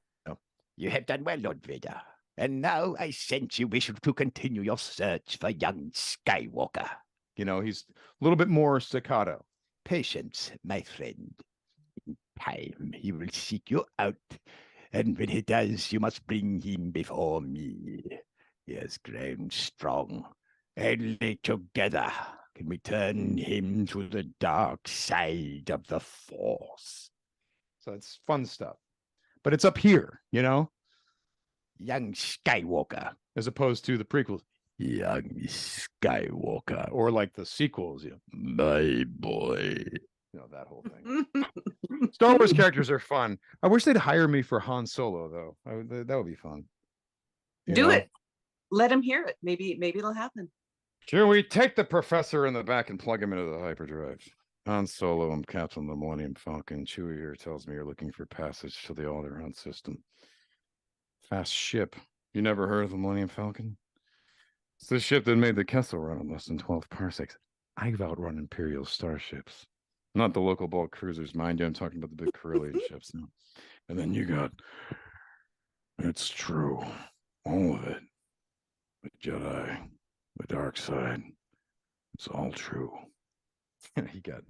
you have done well, Lord Vader. And now I sense you wish to continue your search for young Skywalker.
You know, he's a little bit more staccato.
Patience, my friend. In time, he will seek you out. And when he does, you must bring him before me. He has grown strong. Only together can we turn him to the dark side of the Force.
So it's fun stuff. But it's up here, you know?
Young Skywalker.
As opposed to the prequels.
Young Skywalker.
Or like the sequels, you know,
my boy.
You know, that whole thing. Star Wars characters are fun. I wish they'd hire me for Han Solo, though. That would be fun.
Do it. Let him hear it. Maybe it'll happen.
Should we take the professor in the back and plug him into the hyperdrive? Han Solo, I'm Captain of the Millennium Falcon. Chewie here tells me you're looking for passage to the Alderaan system. Fast ship. You never heard of the Millennium Falcon? It's the ship that made the Kessel Run in less than 12 parsecs. I've outrun Imperial starships. Not the local bulk cruisers, mind you. I'm talking about the big Corellian ships now. And then you got... It's true. All of it. The Jedi. The dark side. It's all true. You got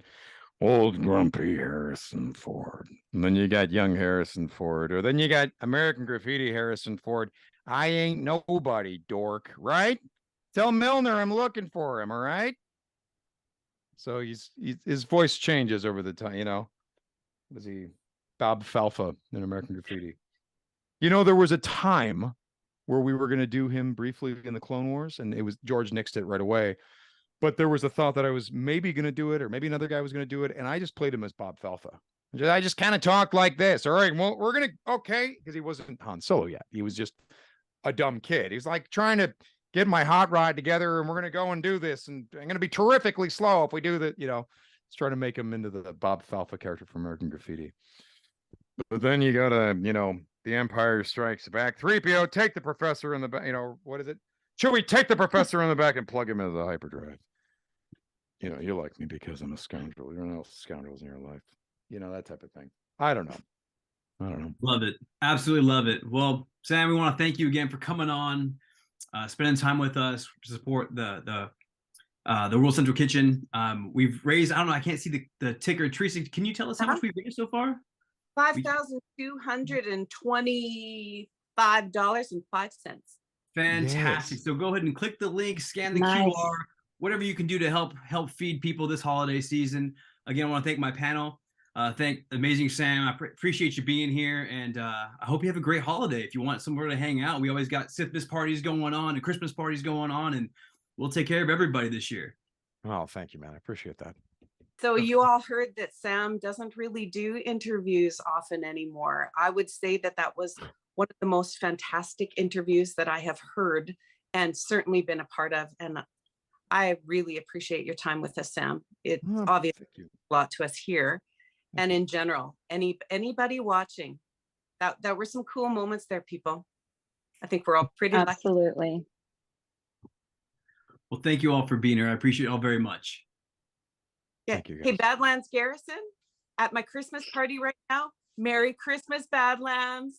old grumpy Harrison Ford. And then you got young Harrison Ford. Or then you got American Graffiti Harrison Ford. I ain't nobody, dork, right? Tell Milner I'm looking for him, all right? So his voice changes over the time, you know. Was he Bob Falfa in American Graffiti? You know, there was a time where we were going to do him briefly in the Clone Wars, and it was George nixed it right away. But there was a thought that I was maybe going to do it, or maybe another guy was going to do it, and I just played him as Bob Falfa. I just kind of talked like this. All right, well, we're going to, okay, because he wasn't Han Solo yet. He was just a dumb kid. He's like trying to get my hot rod together, and we're going to go and do this, and I'm going to be terrifically slow if we do that, you know. Let's try to make him into the Bob Falfa character from American Graffiti. But then you got to, you know, The Empire Strikes Back. 3PO, take the professor in the back. You know, what is it? Should we take the professor in the back and plug him into the hyperdrive? You know, you like me because I'm a scoundrel. You're not scoundrels in your life. You know, that type of thing. I don't know.
I don't know.
Love it. Absolutely love it. Well, Sam, we want to thank you again for coming on, spending time with us to support the World Central Kitchen. We've raised, I don't know, I can't see the ticker. Teresa, can you tell us how much we've raised so far?
$5,225.05.
Fantastic. So go ahead and click the link, scan the
Nice.
QR, whatever you can do to help feed people this holiday season. Again, I want to thank my panel. Thank amazing Sam. I appreciate you being here, and I hope you have a great holiday. If you want somewhere to hang out, we always got Sithmas parties going on and Christmas parties going on, and we'll take care of everybody this year.
Oh, thank you, man. I appreciate that.
So you all heard that Sam doesn't really do interviews often anymore. I would say that that was one of the most fantastic interviews that I have heard and certainly been a part of. And I really appreciate your time with us, Sam. It's obviously a lot to us here. And in general, anybody watching, that were some cool moments there, people. I think we're all pretty lucky.
Absolutely.
Well, thank you all for being here. I appreciate it all very much.
Yeah.
Thank you, guys.
Hey, Badlands Garrison, at my Christmas party right now. Merry Christmas, Badlands.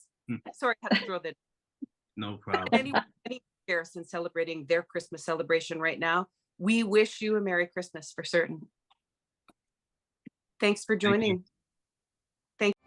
Sorry, I had to throw that.
No problem.
Any Garrison celebrating their Christmas celebration right now, we wish you a Merry Christmas for certain. Thanks for joining. Thank you.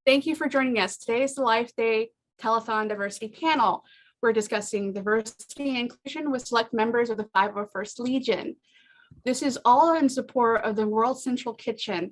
Thank you for joining us. Today is the Life Day Telethon Diversity Panel. We're discussing diversity and inclusion with select members of the 501st Legion. This is all in support of the World Central Kitchen.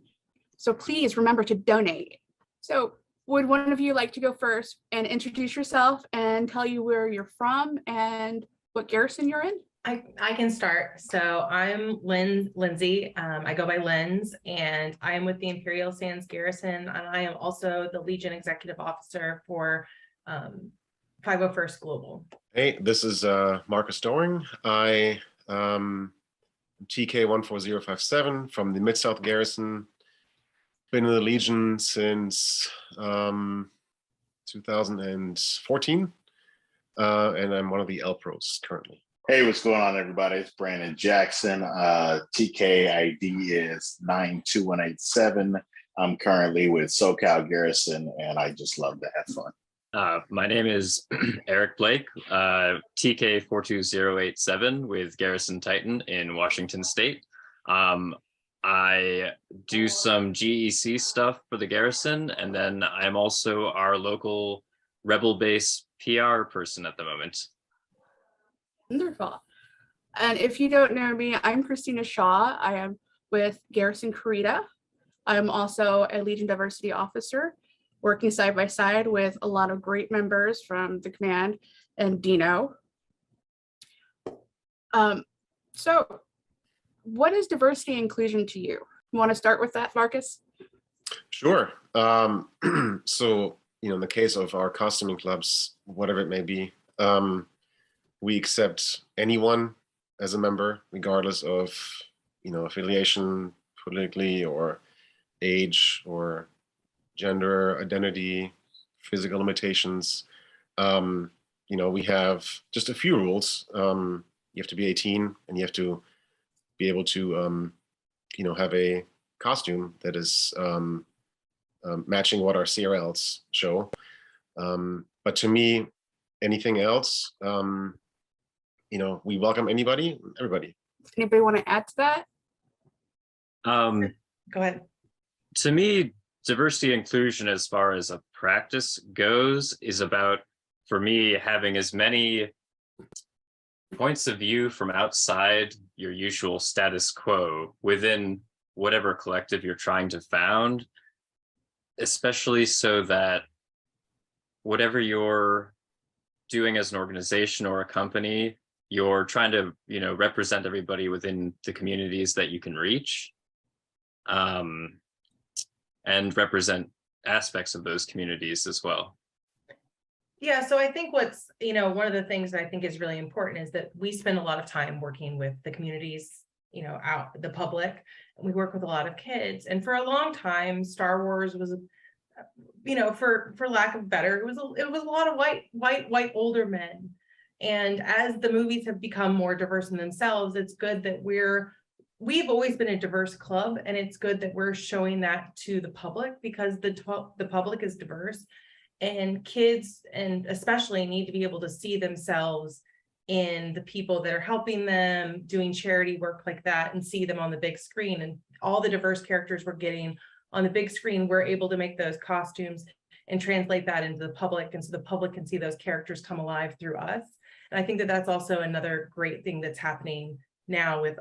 So please remember to donate. So would one of you like to go first and introduce yourself and tell you where you're from and what garrison you're in?
I can start. So I'm Lindsay. I go by Linz, and I am with the Imperial Sands Garrison, and I am also the Legion Executive Officer for 501st Global.
Hey, this is Marcus Doring. I TK 14057 from the Mid-South Garrison. Been in the Legion since 2014, and I'm one of the L-Pros currently.
Hey, what's going on, everybody? It's Brandon Jackson. TK ID is 92187. I'm currently with SoCal Garrison, and I just love to have fun.
My name is Eric Blake, TK 42087 with Garrison Titan in Washington State. I do some GEC stuff for the Garrison, and then I'm also our local Rebel Base PR person at the moment.
Wonderful. And if you don't know me, I'm Christina Shaw. I am with Garrison Carita. I'm also a Legion Diversity Officer, working side by side with a lot of great members from the command and Dino. So what is diversity and inclusion to you? You want to start with that, Marcus?
Sure. So, in the case of our costuming clubs, whatever it may be, we accept anyone as a member, regardless of, affiliation politically or age or gender identity, physical limitations. We have just a few rules. You have to be 18 and you have to be able to, have a costume that is matching what our CRLs show. But to me, anything else, we welcome everybody.
Anybody want to add to that?
Go ahead.
To me, diversity inclusion as far as a practice goes is about, for me, having as many points of view from outside your usual status quo within whatever collective you're trying to found, especially so that whatever you're doing as an organization or a company, you're trying to, represent everybody within the communities that you can reach, and represent aspects of those communities as well.
Yeah, so I think what's, one of the things that I think is really important is that we spend a lot of time working with the communities, out the public, and we work with a lot of kids. And for a long time, Star Wars was, for lack of better, it was a lot of white older men. And as the movies have become more diverse in themselves, it's good that we've always been a diverse club, and it's good that we're showing that to the public, because the public is diverse, and kids, and especially, need to be able to see themselves in the people that are helping them, doing charity work like that, and see them on the big screen. And all the diverse characters we're getting on the big screen, we're able to make those costumes and translate that into the public, and so the public can see those characters come alive through us. And I think that that's also another great thing that's happening now with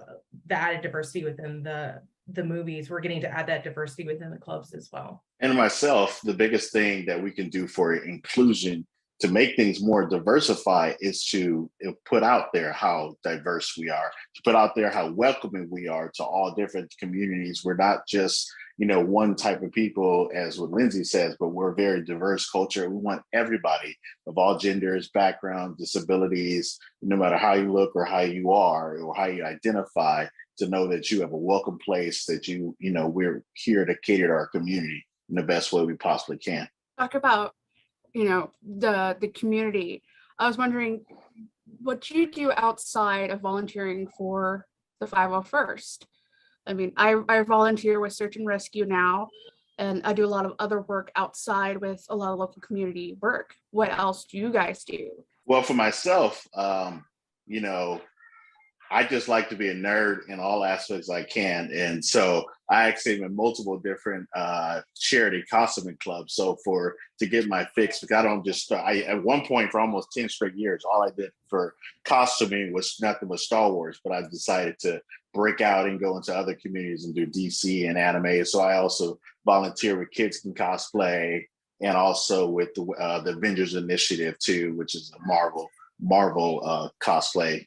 the added diversity within the movies. We're getting to add that diversity within the clubs as well.
And myself, the biggest thing that we can do for inclusion to make things more diversified is to put out there how diverse we are, to put out there how welcoming we are to all different communities. We're not just, one type of people, as what Lindsay says, but we're a very diverse culture. We want everybody of all genders, backgrounds, disabilities, no matter how you look or how you are or how you identify, to know that you have a welcome place, that we're here to cater to our community in the best way we possibly can.
Talk about, the community. I was wondering what you do outside of volunteering for the 501st. I mean, I volunteer with search and rescue now, and I do a lot of other work outside with a lot of local community work. What else do you guys do?
Well, for myself, I just like to be a nerd in all aspects I can. And so I actually am in multiple different charity costuming clubs. So to get my fix, because I don't just, at one point for almost 10 straight years, all I did for costuming was nothing but Star Wars, but I decided to break out and go into other communities and do DC and anime. So I also volunteer with Kids Can Cosplay, and also with the Avengers Initiative too, which is a Marvel cosplay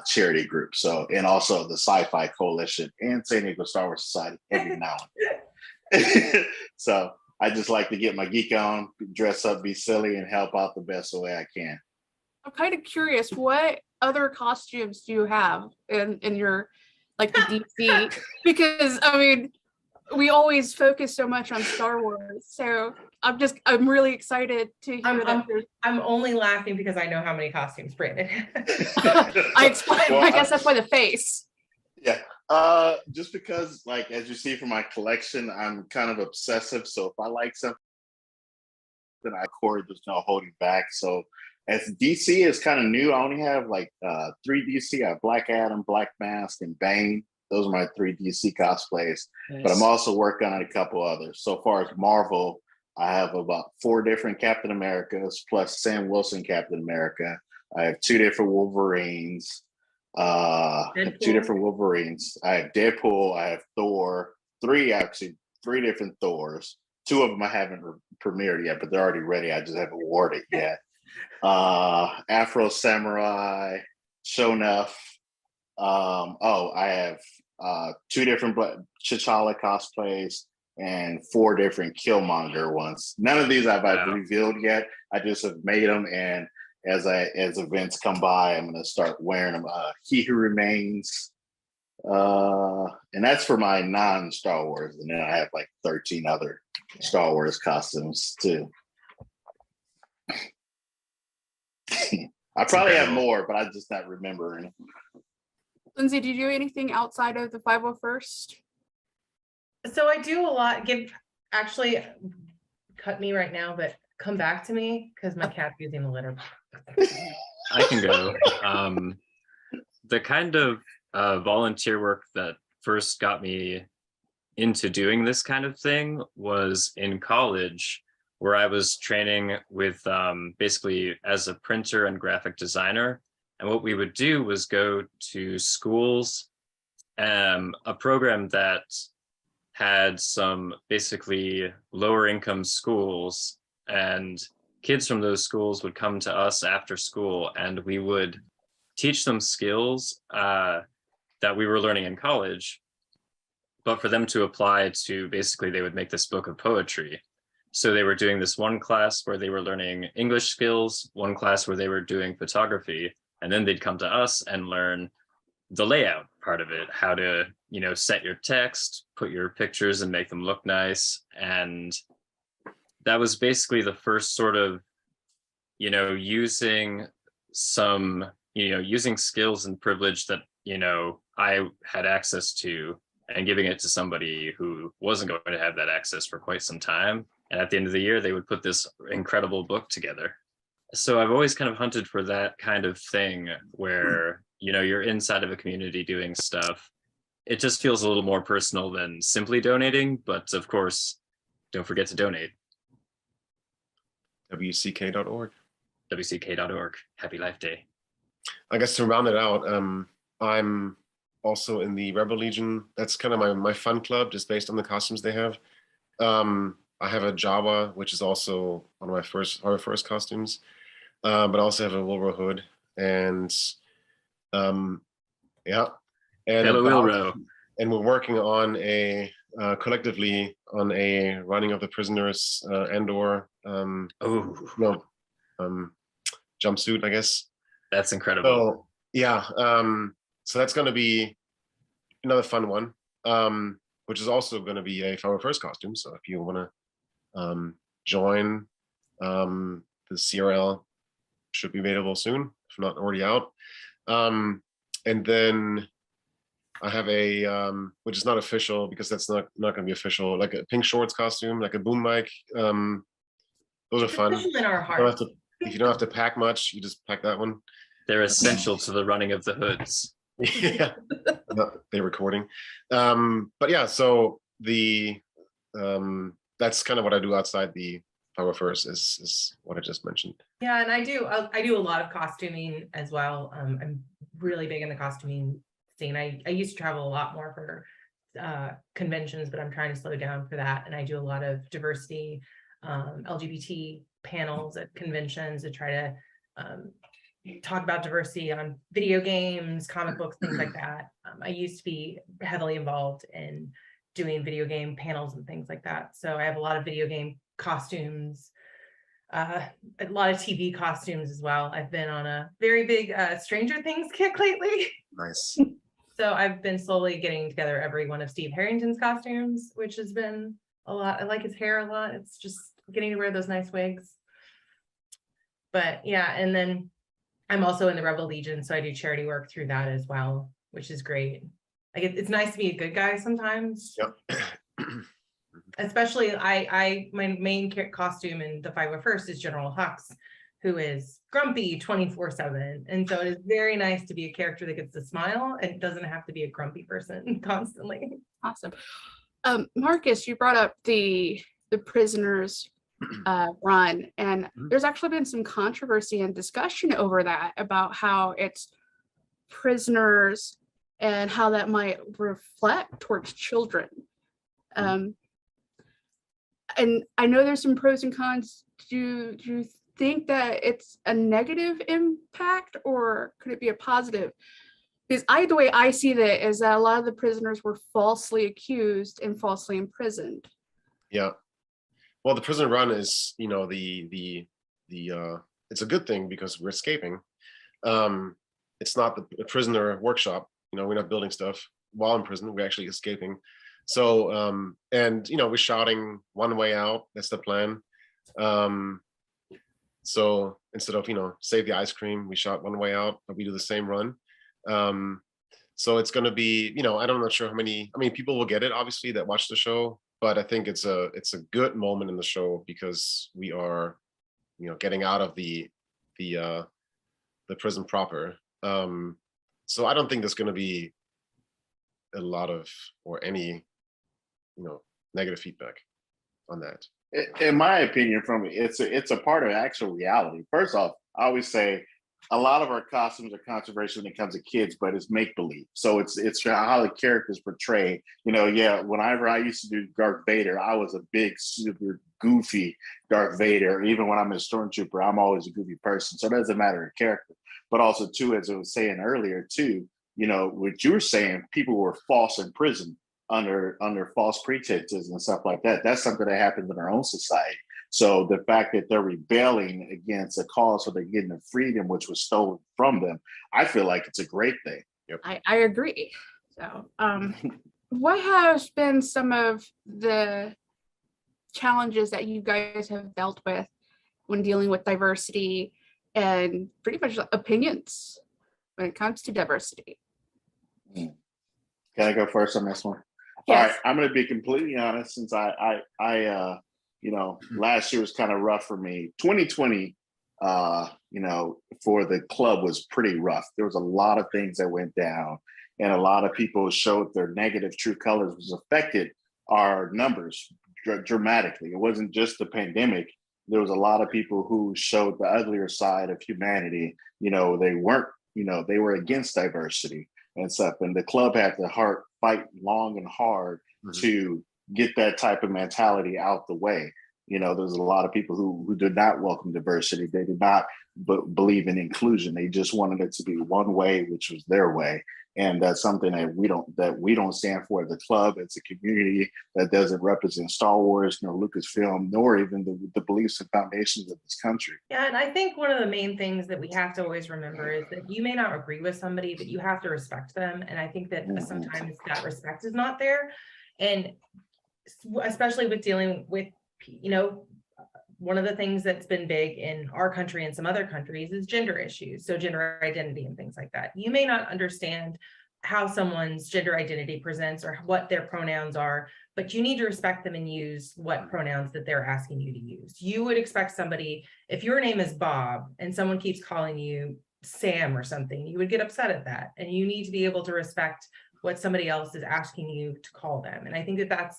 charity group. So, and also the Sci-Fi Coalition and San Diego Star Wars Society every now and then. So I just like to get my geek on, dress up, be silly, and help out the best way I can.
I'm kind of curious, what other costumes do you have in your, like, the DC? Because I mean, we always focus so much on Star Wars, so I'm really excited to hear
I'm only laughing because I know how many costumes Brandon
I guess that's why the face.
Yeah. Just because, like, as you see from my collection, I'm kind of obsessive. So if I like something, then I record, there's no holding back. So as DC is kind of new, I only have like 3 DC. I have Black Adam, Black Mask, and Bane. Those are my 3 DC cosplays.
Nice.
But I'm also working on a couple others. So far as Marvel, I have about 4 different Captain Americas plus Sam Wilson Captain America. I have 2 different Wolverines. I have 2 different Wolverines. I have Deadpool. I have Thor. 3 different Thors. 2 of them I haven't premiered yet, but they're already ready. I just haven't worn it yet. Afro Samurai, Shonuff. I have 2 different T'Challa cosplays and 4 different Killmonger ones. None of these I've revealed yet. I just have made them, and as events come by, I'm gonna start wearing them. He Who Remains, and that's for my non-Star Wars, and then I have like 13 other Star Wars costumes too. I probably have more, but I'm just not remembering.
Lindsay, do you do anything outside of the 501st?
So I do a lot. Actually, cut me right now, but come back to me because my cat's using the litter box.
I can go. The kind of volunteer work that first got me into doing this kind of thing was in college, where I was training with basically as a printer and graphic designer. And what we would do was go to schools, a program that had some basically lower income schools, and kids from those schools would come to us after school, and we would teach them skills that we were learning in college, but for them to apply to, basically they would make this book of poetry. So they were doing this one class where they were learning English skills, one class where they were doing photography, and then they'd come to us and learn the layout part of it, how to, you know, set your text, put your pictures and make them look nice. And that was basically the first sort of, you know, using some, you know, using skills and privilege that, you know, I had access to, and giving it to somebody who wasn't going to have that access for quite some time. And at the end of the year, they would put this incredible book together. So I've always kind of hunted for that kind of thing where, you know, you're inside of a community doing stuff. It just feels a little more personal than simply donating, but of course, don't forget to donate.
WCK.org.
WCK.org. Happy Life Day.
I guess to round it out, I'm also in the Rebel Legion. That's kind of my fun club, just based on the costumes they have. I have a Jawa, which is also one of our first costumes, but I also have a Wilbur hood, and yeah, and
Hello, Wilbur.
And we're working on collectively on a running of the prisoners Andor jumpsuit, I guess.
That's incredible.
So yeah, so that's going to be another fun one, which is also going to be a Flower First costume. So if you want to join, the CRL should be available soon, if not already out. And then I have a which is not official because that's not going to be official, like a pink shorts costume, like a boom mic. Those are fun.
In our hearts.
If you don't have to pack much, you just pack that one.
They're essential to the running of the hoods.
Yeah, they're recording. But yeah, so the that's kind of what I do outside the Power First is what I just mentioned.
Yeah, and I do a lot of costuming as well. I'm really big in the costuming scene. I used to travel a lot more for conventions, but I'm trying to slow down for that. And I do a lot of diversity, LGBT panels at conventions to try to talk about diversity on video games, comic books, things like that. I used to be heavily involved in doing video game panels and things like that. So I have a lot of video game costumes, a lot of TV costumes as well. I've been on a very big Stranger Things kick lately.
Nice.
So I've been slowly getting together every one of Steve Harrington's costumes, which has been a lot. I like his hair a lot. It's just getting to wear those nice wigs. But yeah, and then I'm also in the Rebel Legion, so I do charity work through that as well, which is great. Like it's nice to be a good guy sometimes.
Yep.
Especially my main costume in the 501st is General Hux, who is grumpy 24/7. And so it is very nice to be a character that gets to smile and doesn't have to be a grumpy person constantly.
Awesome. Marcus, you brought up the prisoners run, and there's actually been some controversy and discussion over that, about how it's prisoners and how that might reflect towards children. And I know there's some pros and cons. Do you think that it's a negative impact, or could it be a positive? Because the way I see that is that a lot of the prisoners were falsely accused and falsely imprisoned.
Yeah. Well, the prison run is, you know, the it's a good thing because we're escaping. It's not the prisoner workshop. We're not building stuff while in prison. We're actually escaping. So, and we're shouting one way out. That's the plan. So instead of save the ice cream, we shout one way out, but we do the same run. So it's going to be, I'm not sure how many. I mean, people will get it, obviously, that watch the show, but I think it's a good moment in the show because we are, getting out of the prison proper. So I don't think there's going to be a lot of or any, negative feedback on that.
In my opinion, from it, it's a part of actual reality. First off, I always say a lot of our costumes are controversial when it comes to kids, but it's make believe. So it's how the characters portray. Whenever I used to do Darth Vader, I was a big, super goofy Darth Vader. Even when I'm a stormtrooper, I'm always a goofy person. So it doesn't matter the character. But also too, as I was saying earlier too, what you were saying, people were false in prison under false pretenses and stuff like that. That's something that happens in our own society. So the fact that they're rebelling against a cause so they're getting the freedom which was stolen from them, I feel like it's a great thing.
Yep.
I agree. So what has been some of the challenges that you guys have dealt with when dealing with diversity and pretty much opinions when it comes to diversity?
Can I go first on this one?
Yes.
All right, I'm going to be completely honest. Since I last year was kind of rough for me. 2020, for the club was pretty rough. There was a lot of things that went down, and a lot of people showed their negative true colors, which affected our numbers dramatically. It wasn't just the pandemic. There was a lot of people who showed the uglier side of humanity. They weren't, they were against diversity and stuff. And the club had to fight long and hard to get that type of mentality out the way. There's a lot of people who did not welcome diversity. They did not believe in inclusion. They just wanted it to be one way, which was their way. And that's something that we don't stand for as a club. It's a community that doesn't represent Star Wars, nor Lucasfilm, nor even the beliefs and foundations of this country.
Yeah, and I think one of the main things that we have to always remember is that you may not agree with somebody, but you have to respect them. And I think that sometimes that respect is not there. And especially with dealing with, one of the things that's been big in our country and some other countries is gender issues. So gender identity and things like that. You may not understand how someone's gender identity presents or what their pronouns are, but you need to respect them and use what pronouns that they're asking you to use. You would expect somebody, if your name is Bob and someone keeps calling you Sam or something, you would get upset at that. And you need to be able to respect what somebody else is asking you to call them. And I think that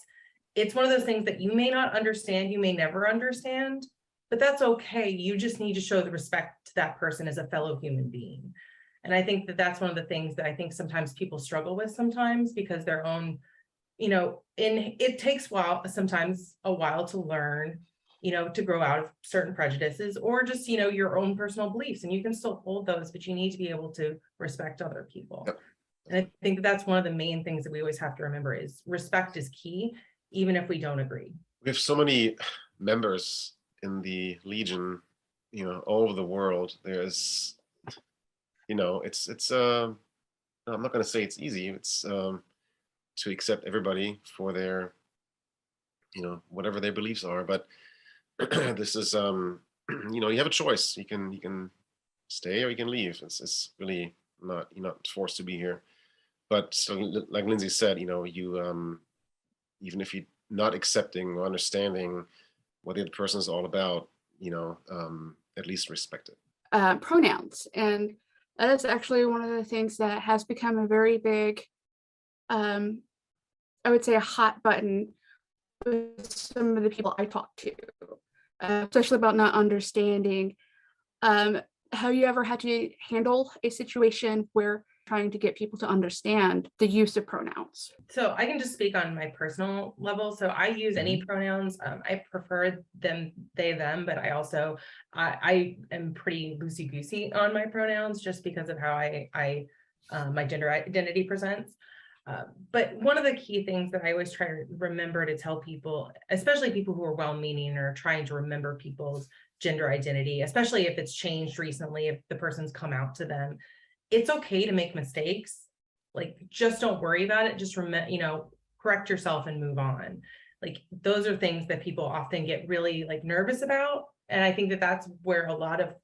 it's one of those things that you may not understand, you may never understand, but that's okay. You just need to show the respect to that person as a fellow human being. And I think that that's one of the things that I think sometimes people struggle with sometimes because their own, it takes sometimes a while to learn, to grow out of certain prejudices or just, your own personal beliefs. And you can still hold those, but you need to be able to respect other people. Yep. And I think that's one of the main things that we always have to remember is respect is key, even if we don't agree. We
have so many members in the Legion, all over the world. There's, it's I'm not going to say it's easy. It's to accept everybody for their, whatever their beliefs are. But this is, you have a choice. You can stay or you can leave. It's really not, you're not forced to be here. But so, like Lindsay said, you even if you're not accepting or understanding what the other person is all about, at least respect it.
Pronouns. And that is actually one of the things that has become a very big, I would say a hot button with some of the people I talk to, especially about not understanding. Have you ever had to handle a situation where trying to get people to understand the use of pronouns?
So I can just speak on my personal level. So I use any pronouns. I prefer them, they, them, but I also, I am pretty loosey-goosey on my pronouns just because of how I my gender identity presents. But one of the key things that I always try to remember to tell people, especially people who are well-meaning or trying to remember people's gender identity, especially if it's changed recently, if the person's come out to them. It's okay to make mistakes. Like, just don't worry about it. Just remember, correct yourself and move on. Like, those are things that people often get really like nervous about. And I think that that's where a lot of,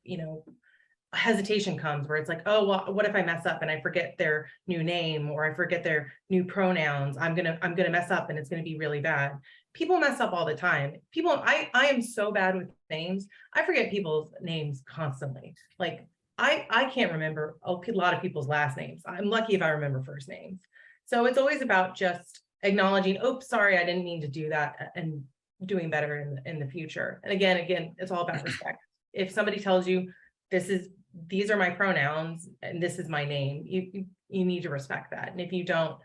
hesitation comes, where it's like, oh, well, what if I mess up and I forget their new name, or I forget their new pronouns? I'm gonna mess up and it's gonna be really bad. People mess up all the time. I am so bad with names. I forget people's names constantly. Like, I can't remember a lot of people's last names. I'm lucky if I remember first names. So it's always about just acknowledging, oops, sorry, I didn't mean to do that, and doing better in the future. And again, it's all about respect. If somebody tells you these are my pronouns and this is my name, you need to respect that. And if you don't,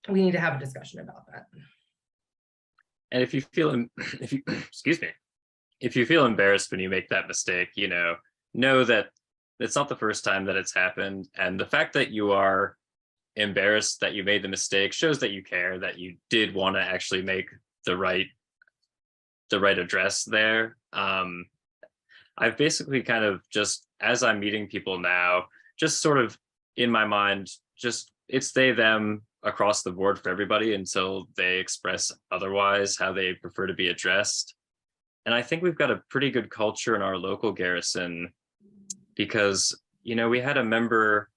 we need to have a discussion about that.
And if you feel, excuse me, if you feel embarrassed when you make that mistake, know that it's not the first time that it's happened. And the fact that you are embarrassed that you made the mistake shows that you care, that you did want to actually make the right address there. I've basically kind of just, as I'm meeting people now, just sort of in my mind, just it's they, them across the board for everybody until they express otherwise how they prefer to be addressed. And I think we've got a pretty good culture in our local garrison because, we had a member,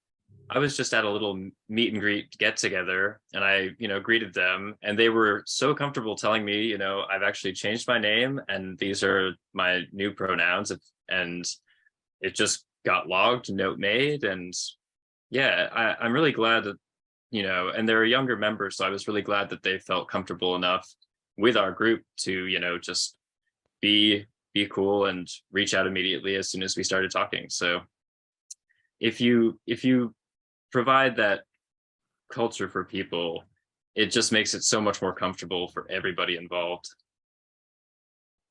I was just at a little meet and greet get together, and I, greeted them, and they were so comfortable telling me, I've actually changed my name and these are my new pronouns, and it just got logged, note made. And yeah, I'm really glad that, and they're younger members, so I was really glad that they felt comfortable enough with our group to, just be cool and reach out immediately as soon as we started talking. So if you provide that culture for people, it just makes it so much more comfortable for everybody involved.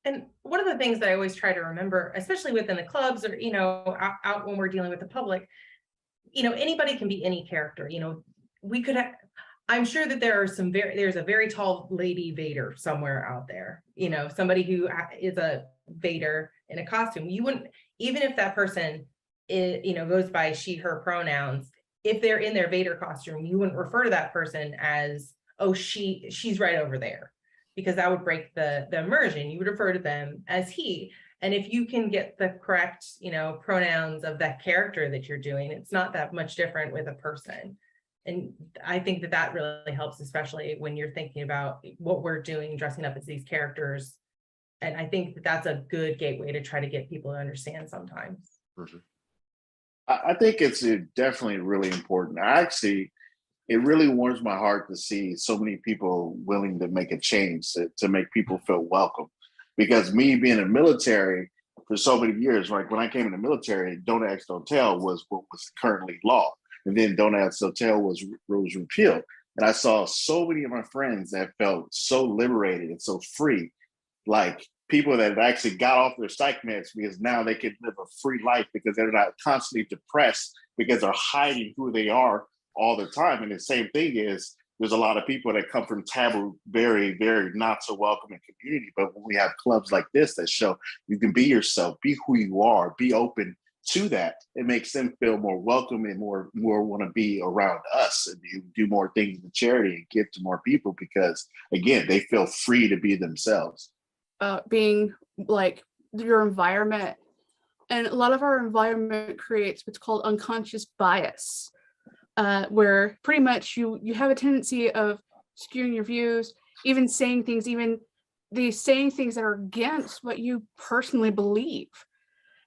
And one of the things that I always try to remember, especially within the clubs or, out when we're dealing with the public, anybody can be any character. We could have, I'm sure that there's a very tall lady Vader somewhere out there, somebody who is a Vader in a costume. You wouldn't, even if that person goes by she, her pronouns, if they're in their Vader costume, you wouldn't refer to that person as, oh, she's right over there, because that would break the immersion. You would refer to them as he. And if you can get the correct, pronouns of that character that you're doing, it's not that much different with a person. And I think that really helps, especially when you're thinking about what we're doing, dressing up as these characters. And I think that's a good gateway to try to get people to understand sometimes.
Mm-hmm. I think it's definitely really important. It really warms my heart to see so many people willing to make a change, to make people feel welcome. Because me being in the military for so many years, like when I came in the military, don't ask, don't tell was what was currently law. And then don't ask, don't tell was repealed. And I saw so many of my friends that felt so liberated and so free, like people that have actually got off their psych meds because now they can live a free life because they're not constantly depressed because they're hiding who they are all the time. And the same thing is, there's a lot of people that come from taboo, very, very not so welcoming community. But when we have clubs like this that show you can be yourself, be who you are, be open to that, it makes them feel more welcome and more want to be around us, and you do more things in charity and give to more people because, again, they feel free to be themselves.
Being like your environment, and a lot of our environment creates what's called unconscious bias, where pretty much you have a tendency of skewing your views, even saying things that are against what you personally believe.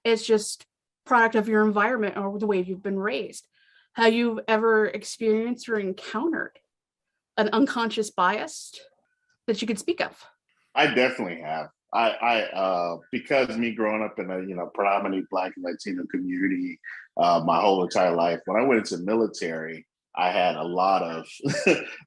It's just product of your environment or the way you've been raised. Have you ever experienced or encountered an unconscious bias that you could speak of?
I definitely have. I because me growing up in a predominantly Black and Latino community my whole entire life, when I went into the military, I had a lot of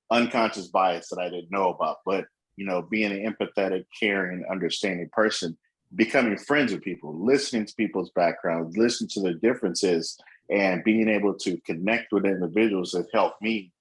unconscious bias that I didn't know about. But being an empathetic, caring, understanding person, becoming friends with people, listening to people's backgrounds, listening to their differences, and being able to connect with individuals that helped me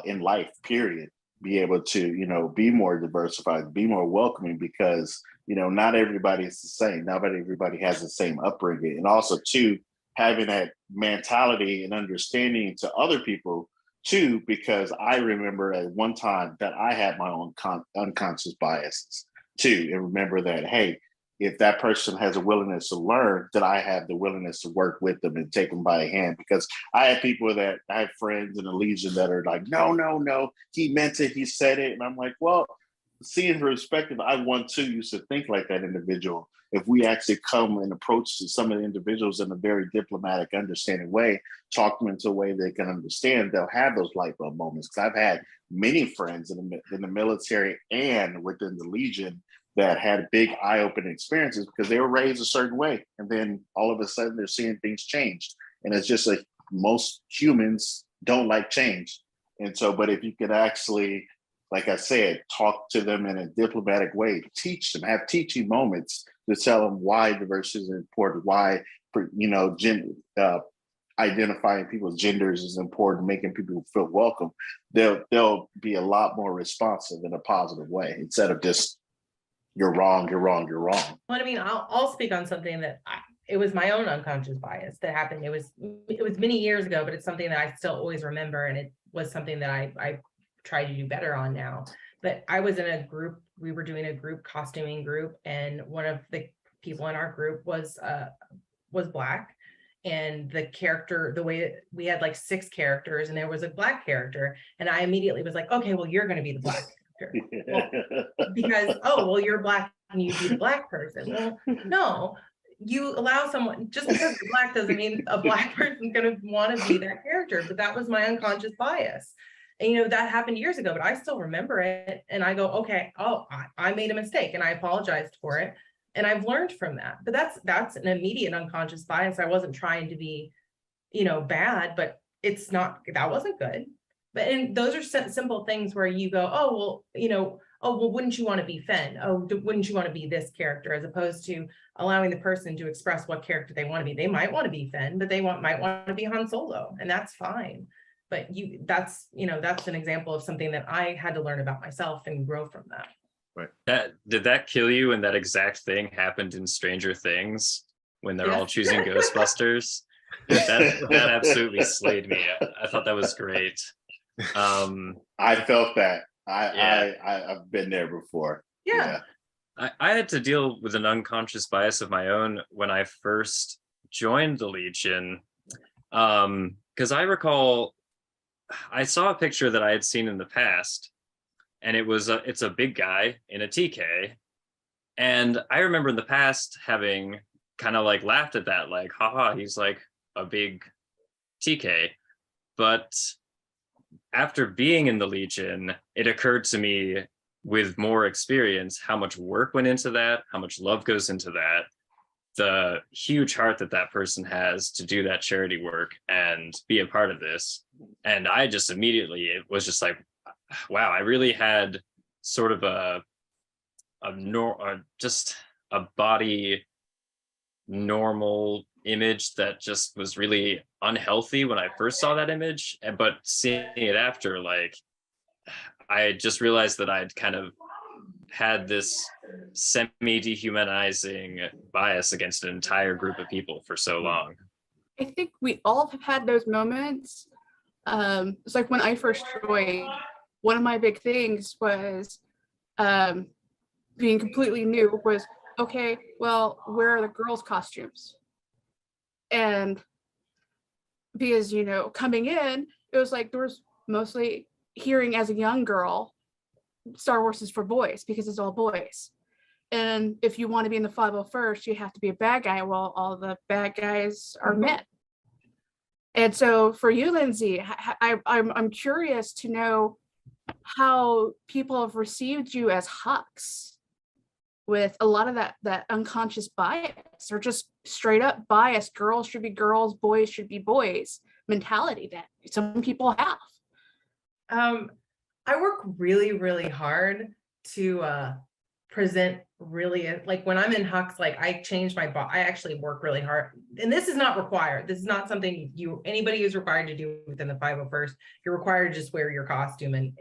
in life, period. Be able to, be more diversified, be more welcoming, because not everybody is the same. Not everybody has the same upbringing. And also, too, having that mentality and understanding to other people, too, because I remember at one time that I had my own unconscious biases, too. And remember that, hey, if that person has a willingness to learn, that I have the willingness to work with them and take them by the hand. Because I have friends in the Legion that are like, no, he meant it, he said it. And I'm like, well, seeing the perspective, I want to used to think like that individual. If we actually come and approach some of the individuals in a very diplomatic, understanding way, talk them into a way they can understand, they'll have those light bulb moments. Because I've had many friends in the military and within the Legion that had big eye-opening experiences because they were raised a certain way. And then all of a sudden they're seeing things change. And it's just like most humans don't like change. And so, but if you could actually, like I said, talk to them in a diplomatic way, teach them, have teaching moments to tell them why diversity is important, why, identifying people's genders is important, making people feel welcome, they'll be a lot more responsive in a positive way instead of just, you're wrong.
Well, I mean, I'll speak on something that it was my own unconscious bias that happened. It was many years ago, but it's something that I still always remember. And it was something that I try to do better on now. But I was in a group, we were doing a group costuming group, and one of the people in our group was Black. And the character, the way we had like 6 characters and there was a Black character. And I immediately was like, okay, well, you're going to be the Black character. Well, because, you're Black and you be the Black person. Well, no, you allow someone, just because you're Black doesn't mean a Black person's going to want to be that character. But that was my unconscious bias. And, that happened years ago, but I still remember it. And I go, okay, I made a mistake and I apologized for it. And I've learned from that. But that's an immediate unconscious bias. I wasn't trying to be, bad, but that wasn't good. And those are simple things where you go, wouldn't you want to be Fenn? Wouldn't you want to be this character? As opposed to allowing the person to express what character they want to be. They might want to be Fenn, but they might want to be Han Solo, and that's fine. But that's an example of something that I had to learn about myself and grow from that.
Right.
Did that kill you when that exact thing happened in Stranger Things when they're all choosing Ghostbusters? That absolutely slayed me. I thought that was great.
I felt that. I've been there before.
Yeah.
I had to deal with an unconscious bias of my own when I first joined the Legion. Because I recall I saw a picture that I had seen in the past, and it's a big guy in a TK. And I remember in the past having kind of like laughed at that, like, haha, he's like a big TK. But after being in the Legion, it occurred to me with more experience how much work went into that, how much love goes into that, the huge heart that person has to do that charity work and be a part of this. And I just immediately, it was just like, wow, I really had sort of just a body normal image that just was really unhealthy when I first saw that image. But seeing it after, like, I just realized that I'd kind of had this semi-dehumanizing bias against an entire group of people for so long.
I think we all have had those moments. It's like when I first joined, one of my big things was being completely new was, okay, well, where are the girls' costumes? And because, coming in, it was like there was mostly hearing as a young girl, Star Wars is for boys because it's all boys. And if you want to be in the 501st, you have to be a bad guy. Well, all the bad guys are men. And so for you, Lindsay, I'm curious to know how people have received you as Hux with a lot of that unconscious bias, or just straight up bias, girls should be girls, boys should be boys mentality that some people have.
I work really, really hard to present really, like when I'm in Hux, like I change my body. I actually work really hard, and this is not required. This is not something anybody is required to do within the 501st. You're required to just wear your costume and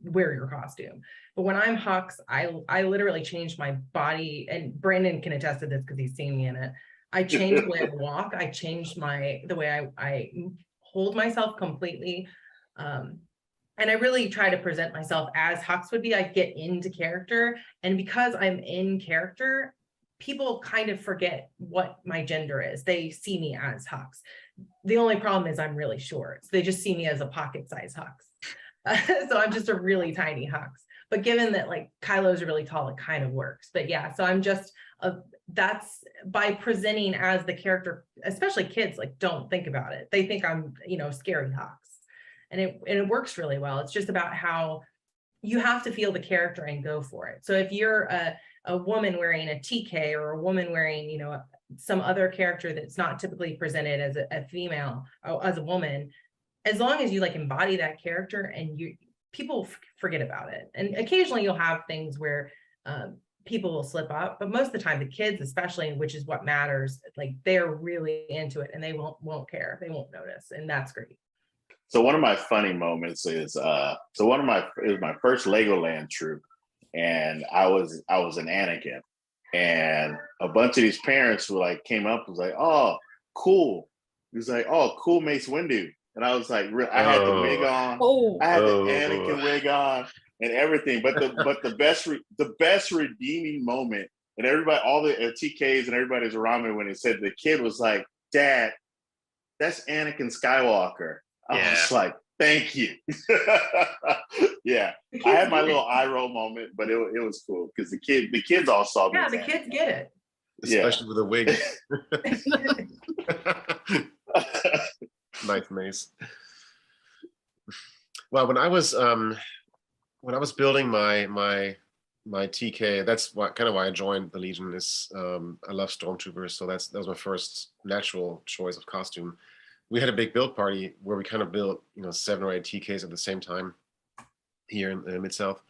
wear your costume. But when I'm Hux, I literally changed my body, and Brandon can attest to this because he's seen me in it. I changed the way I walk. I changed the way I hold myself completely. And I really try to present myself as Hux would be. I get into character, and because I'm in character, people kind of forget what my gender is. They see me as Hux. The only problem is I'm really short. So they just see me as a pocket-sized Hux. So I'm just a really tiny Hux. But given that like Kylo's really tall, it kind of works. But yeah, so I'm just that's by presenting as the character, especially kids like don't think about it. They think I'm, scary Hux. And it works really well. It's just about how you have to feel the character and go for it. So if you're a woman wearing a TK, or a woman wearing, some other character that's not typically presented as a female or as a woman, as long as you like embody that character, and people forget about it. And occasionally you'll have things where people will slip up, but most of the time the kids, especially, which is what matters, like they're really into it and they won't care. They won't notice. And that's great.
So one of my funny moments is it was my first Legoland troop, and I was an Anakin, and a bunch of these parents were like came up and was like, "Oh, cool." He was like, "Oh, cool, Mace Windu," and I was like, I had the wig on, I had the Anakin wig on, and everything. But the best redeeming moment, and everybody, all the TKs and everybody's around me when it said the kid was like, "Dad, that's Anakin Skywalker." I was like, thank you. Yeah, I had my little eye roll moment, but it was cool because the kids all saw me.
Yeah, the kids get it.
Especially with a wig. Nice, Mace. Well, when I was building my TK, that's kind of why I joined the Legion. Is I love stormtroopers, so that was my first natural choice of costume. We had a big build party where we kind of built 7 or 8 TKs at the same time here in the Mid-South,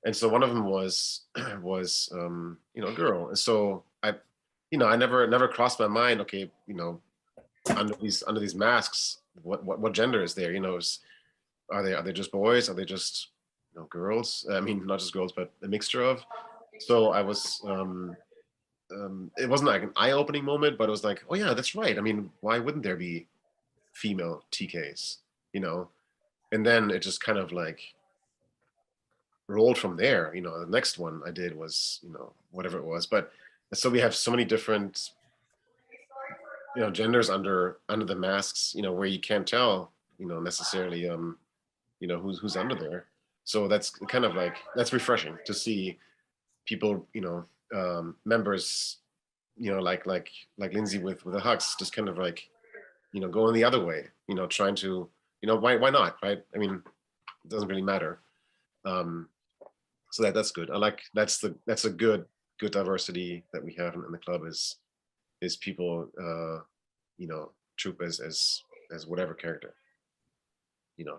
and so one of them was a girl, and so I never crossed my mind, okay, under these masks, what gender is there? Are they just boys? Are they just girls? I mean, not just girls, but a mixture of. So I was it wasn't like an eye-opening moment, but it was like, oh yeah, that's right. I mean, why wouldn't there be female TKs? And then it just kind of like rolled from there. The next one I did was whatever it was, but so we have so many different genders under the masks, where you can't tell necessarily who's under there. So that's kind of like, that's refreshing to see people, members, like Lindsay with the Hux, just kind of like going the other way, trying to, why not, right? I mean, it doesn't really matter. So that's good. I like, that's a good diversity that we have in the club, is people troop as whatever character,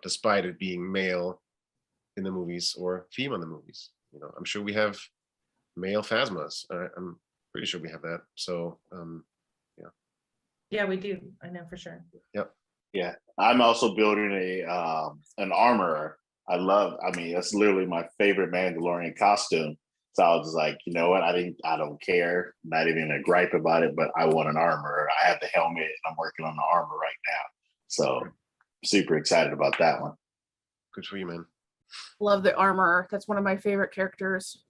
despite it being male in the movies or female in the movies. I'm sure we have male Phasmas. I'm pretty sure we have that. So
yeah, we do. I know for sure.
Yep. Yeah, I'm also building an armorer. I mean, that's literally my favorite Mandalorian costume. So I was just like, you know what? I don't care. Not even a gripe about it, but I want an armorer. I have the helmet and I'm working on the armor right now. So super excited about that one.
Good for you, man.
Love the armor. That's one of my favorite characters.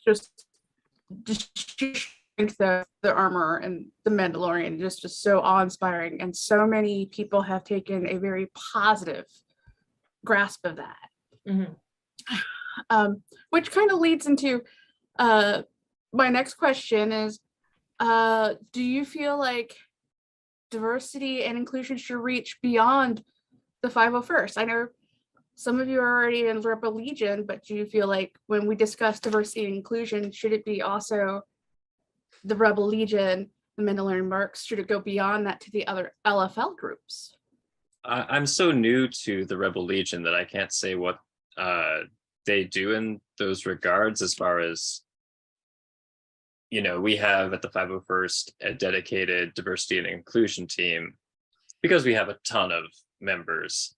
Just the armor and the Mandalorian, just so awe-inspiring, and so many people have taken a very positive grasp of that.
Mm-hmm.
Which kind of leads into my next question is, do you feel like diversity and inclusion should reach beyond the 501st? I know some of you are already in Rebel Legion, but do you feel like when we discuss diversity and inclusion, should it be also the Rebel Legion, the Mandalorian Mercs? Should it go beyond that to the other LFL groups?
I'm so new to the Rebel Legion that I can't say what they do in those regards, as far as, we have at the 501st a dedicated diversity and inclusion team because we have a ton of members.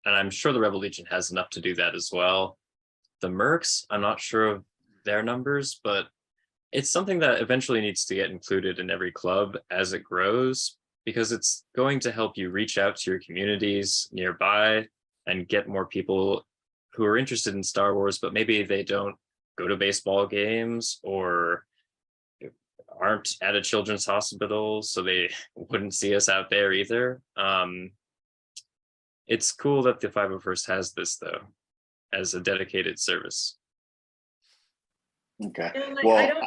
and I'm sure the Rebel Legion has enough to do that as well. The Mercs, I'm not sure of their numbers, but it's something that eventually needs to get included in every club as it grows, because it's going to help you reach out to your communities nearby and get more people who are interested in Star Wars, but maybe they don't go to baseball games or aren't at a children's hospital, so they wouldn't see us out there either. It's cool that the 501st has this, though, as a dedicated service.
Okay.
And like,
Well,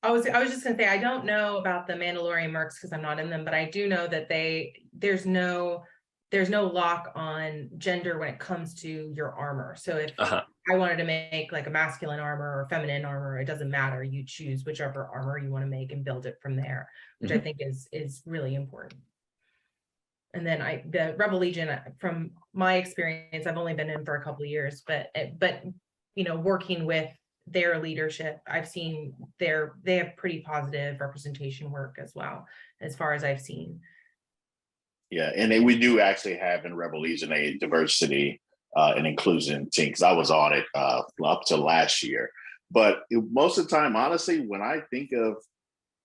I was just gonna say, I don't know about the Mandalorian mercs because I'm not in them, but I do know that there's no lock on gender when it comes to your armor. So if I wanted to make like a masculine armor or feminine armor, it doesn't matter. You choose whichever armor you want to make and build it from there, which I think is really important. And then the Rebel Legion, from my experience, I've only been in for a couple of years, but you know, working with their leadership, I've seen they have pretty positive representation work as well, as far as I've seen.
Yeah, and we do actually have in Rebel Legion a diversity and inclusion team, because I was on it up to last year. But most of the time, honestly, when I think of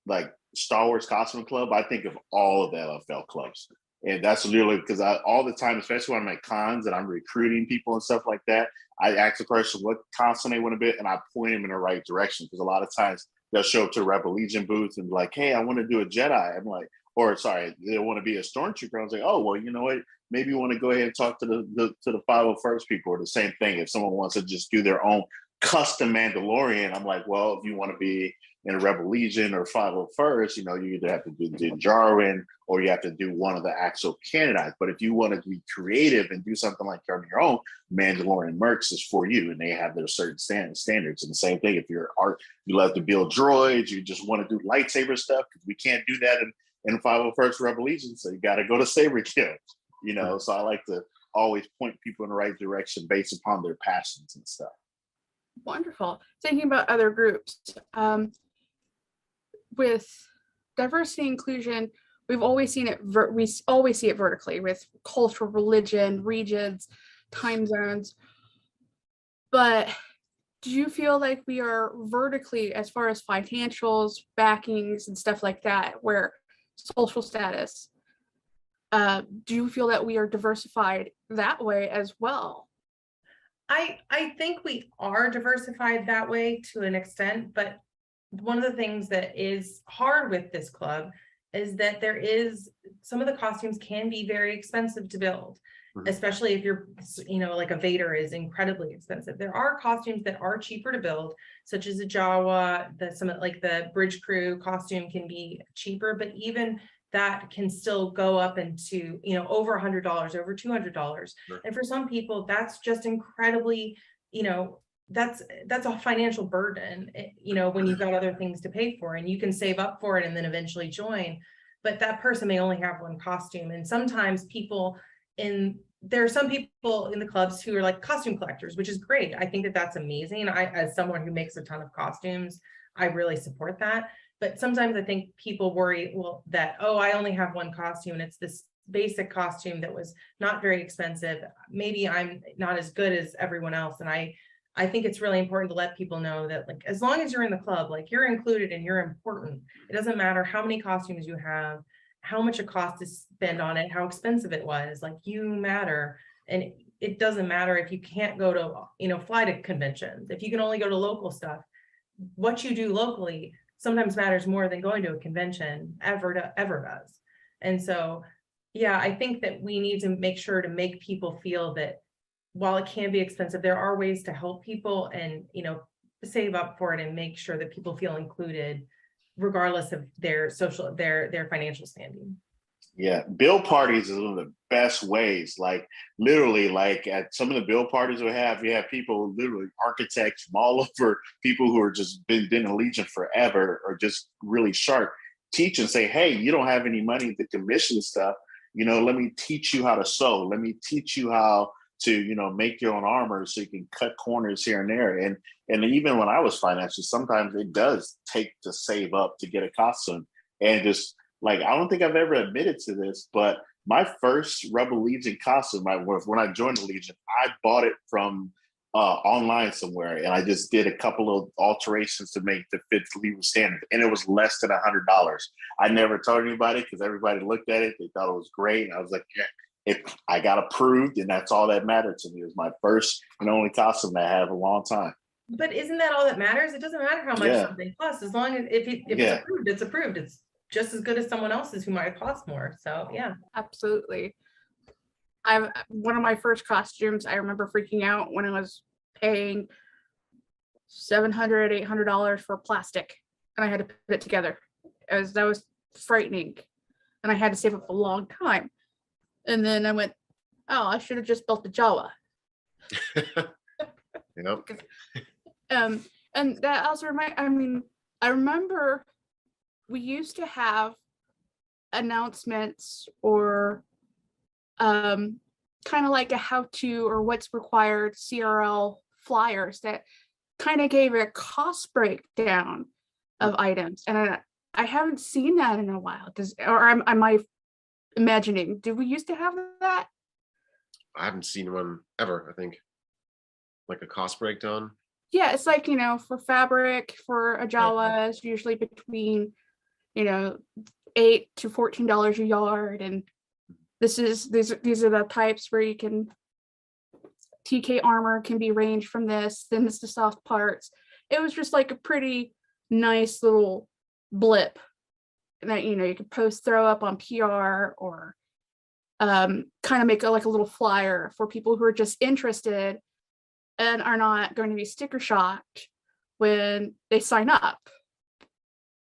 like Star Wars Costume Club, I think of all of the LFL clubs. And that's literally because all the time, especially when I'm at cons and I'm recruiting people and stuff like that, I ask the person what costume they want to be, and I point them in the right direction. Because a lot of times they'll show up to a Rebel Legion booth and be like, hey, I want to do a Jedi. I'm like, or sorry, they want to be a Stormtrooper. I was like, oh, well, you know what? Maybe you want to go ahead and talk to the 501st people, or the same thing. If someone wants to just do their own custom Mandalorian, I'm like, well, if you want to be in a Rebel Legion or 501st, you know, you either have to do the Jarwin or you have to do one of the actual candidates. But if you want to be creative and do something like on your own, Mandalorian Mercs is for you, and they have their certain standards. And the same thing, if you're art, you love to build droids, you just want to do lightsaber stuff, because we can't do that in 501st Rebel Legion, so you got to go to Saber Kill, you know. So I like to always point people in the right direction based upon their passions and stuff.
Wonderful. Thinking about other groups, with diversity inclusion, we've always seen it. We always see it vertically with culture, religion, regions, time zones. But do you feel like we are vertically, as far as financials, backings, and stuff like that, where social status? Do you feel that we are diversified that way as well?
I think we are diversified that way to an extent, but one of the things that is hard with this club is that some of the costumes can be very expensive to build, especially if you're, you know, like a Vader is incredibly expensive. There are costumes that are cheaper to build, such as a Jawa, some like the bridge crew costume can be cheaper, but even that can still go up into, you know, over $100, over $200. And for some people, that's just incredibly, you know, that's a financial burden, you know, when you've got other things to pay for, and you can save up for it and then eventually join. But that person may only have one costume. And sometimes there are some people in the clubs who are like costume collectors, which is great. I think that that's amazing. As someone who makes a ton of costumes, I really support that. But sometimes I think people worry, well, that, oh, I only have one costume and it's this basic costume that was not very expensive. Maybe I'm not as good as everyone else. And I think it's really important to let people know that, like, as long as you're in the club, like, you're included and you're important. It doesn't matter how many costumes you have, how much it costs to spend on it, how expensive it was, like, you matter. And it doesn't matter if you can't go to, you know, fly to conventions, if you can only go to local stuff. What you do locally sometimes matters more than going to a convention ever does. And so, yeah, I think that we need to make sure to make people feel that while it can be expensive, there are ways to help people and, you know, save up for it and make sure that people feel included regardless of their financial standing.
Yeah, build parties is one of the best ways. Like, literally, like at some of the build parties we have, you have people, literally architects from all over, people who are just been in the Legion forever, or just really sharp, teach and say, hey, you don't have any money to commission stuff. You know, let me teach you how to sew. Let me teach you how to, you know, make your own armor so you can cut corners here and there. And even when I was financially, sometimes it does take to save up to get a costume. And just like, I don't think I've ever admitted to this, but my first Rebel Legion costume, when I joined the Legion, I bought it from online somewhere, and I just did a couple of alterations to make the fit legal standard, and it was less than $100. I never told anybody because everybody looked at it, they thought it was great, and I was like, yeah, I got approved, and that's all that mattered to me. It was my first and only costume that I have a long time.
But isn't that all that matters? It doesn't matter how much something costs, as long as if it's approved, it's approved. It's just as good as someone else's who might cost more. So yeah,
absolutely. One of my first costumes, I remember freaking out when I was paying $700, $800 for plastic, and I had to put it together, as that was frightening, and I had to save up a long time. And then I went, oh, I should have just built the Jawa.
Yep.
And that also I remember we used to have announcements or kind of like a how-to or what's required CRL flyers that kind of gave a cost breakdown of items, and I haven't seen that in a while. Am I imagining? Did we used to have that?
I haven't seen one ever, I think. Like a cost breakdown.
Yeah, it's like, for fabric, for a Jawa, it's usually between, $8 to $14 a yard, and these are the types where you can TK armor can be ranged from this, then it's the soft parts. It was just like a pretty nice little blip that you could throw up on PR, or kind of make like a little flyer for people who are just interested and are not going to be sticker shocked when they sign up.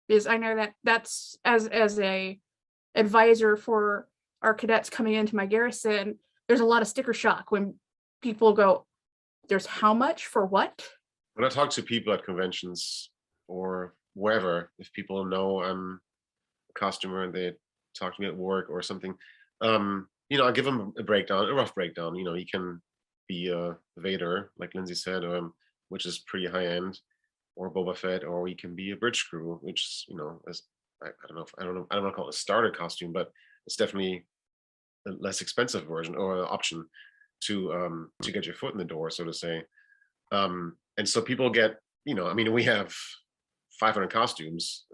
Because I know that's as a advisor for our cadets coming into my garrison, there's a lot of sticker shock when people go, there's how much for what?
When I talk to people at conventions or wherever, if people know I'm a costumer and they talk to me at work or something, I give them a rough breakdown. You can be a Vader, like Lindsay said, which is pretty high end, or Boba Fett, or we can be a bridge crew, which is I don't know, I don't want to call it a starter costume, but it's definitely a less expensive version or an option to get your foot in the door, so to say. And so people get, we have 500 costumes,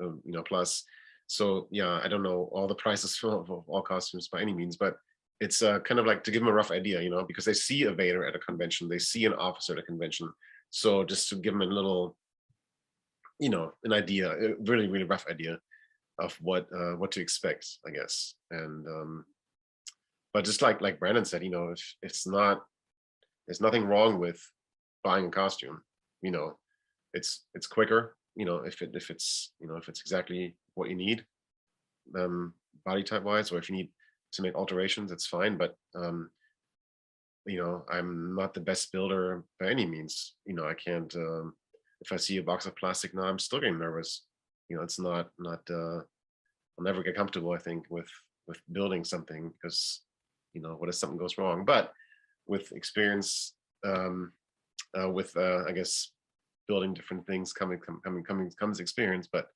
plus. So yeah, I don't know all the prices of all costumes by any means, but it's kind of like to give them a rough idea, because they see a Vader at a convention, they see an officer at a convention. So just to give them a little, an idea, a really, really rough idea of what to expect, I guess. And but just like Brandon said, if there's nothing wrong with buying a costume. It's quicker. If it's exactly what you need, body type wise, or if you need to make alterations, it's fine. But I'm not the best builder by any means. I can't. If I see a box of plastic now, I'm still getting nervous. It's not. I'll never get comfortable, I think, with building something, because what if something goes wrong? But with experience, I guess building different things comes experience. But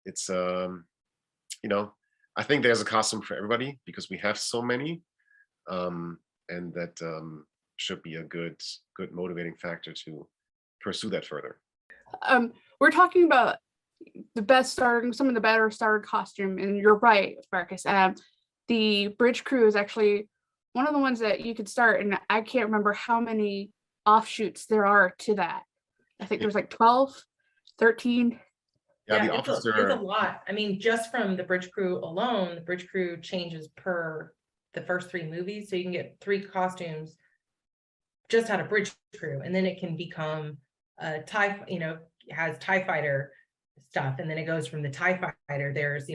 it's I think there's a costume for everybody because we have so many, and that should be a good motivating factor to pursue that further.
We're talking about some of the better starter costume, and you're right, Marcus. The bridge crew is actually one of the ones that you could start, and I can't remember how many offshoots there are to that. I think there's like 12, 13.
Yeah, it's a lot. Just from the bridge crew alone, the bridge crew changes per the first 3 movies. So you can get 3 costumes just out of bridge crew, and then it can become a TIE, has TIE fighter stuff. And then it goes from the TIE fighter, there's,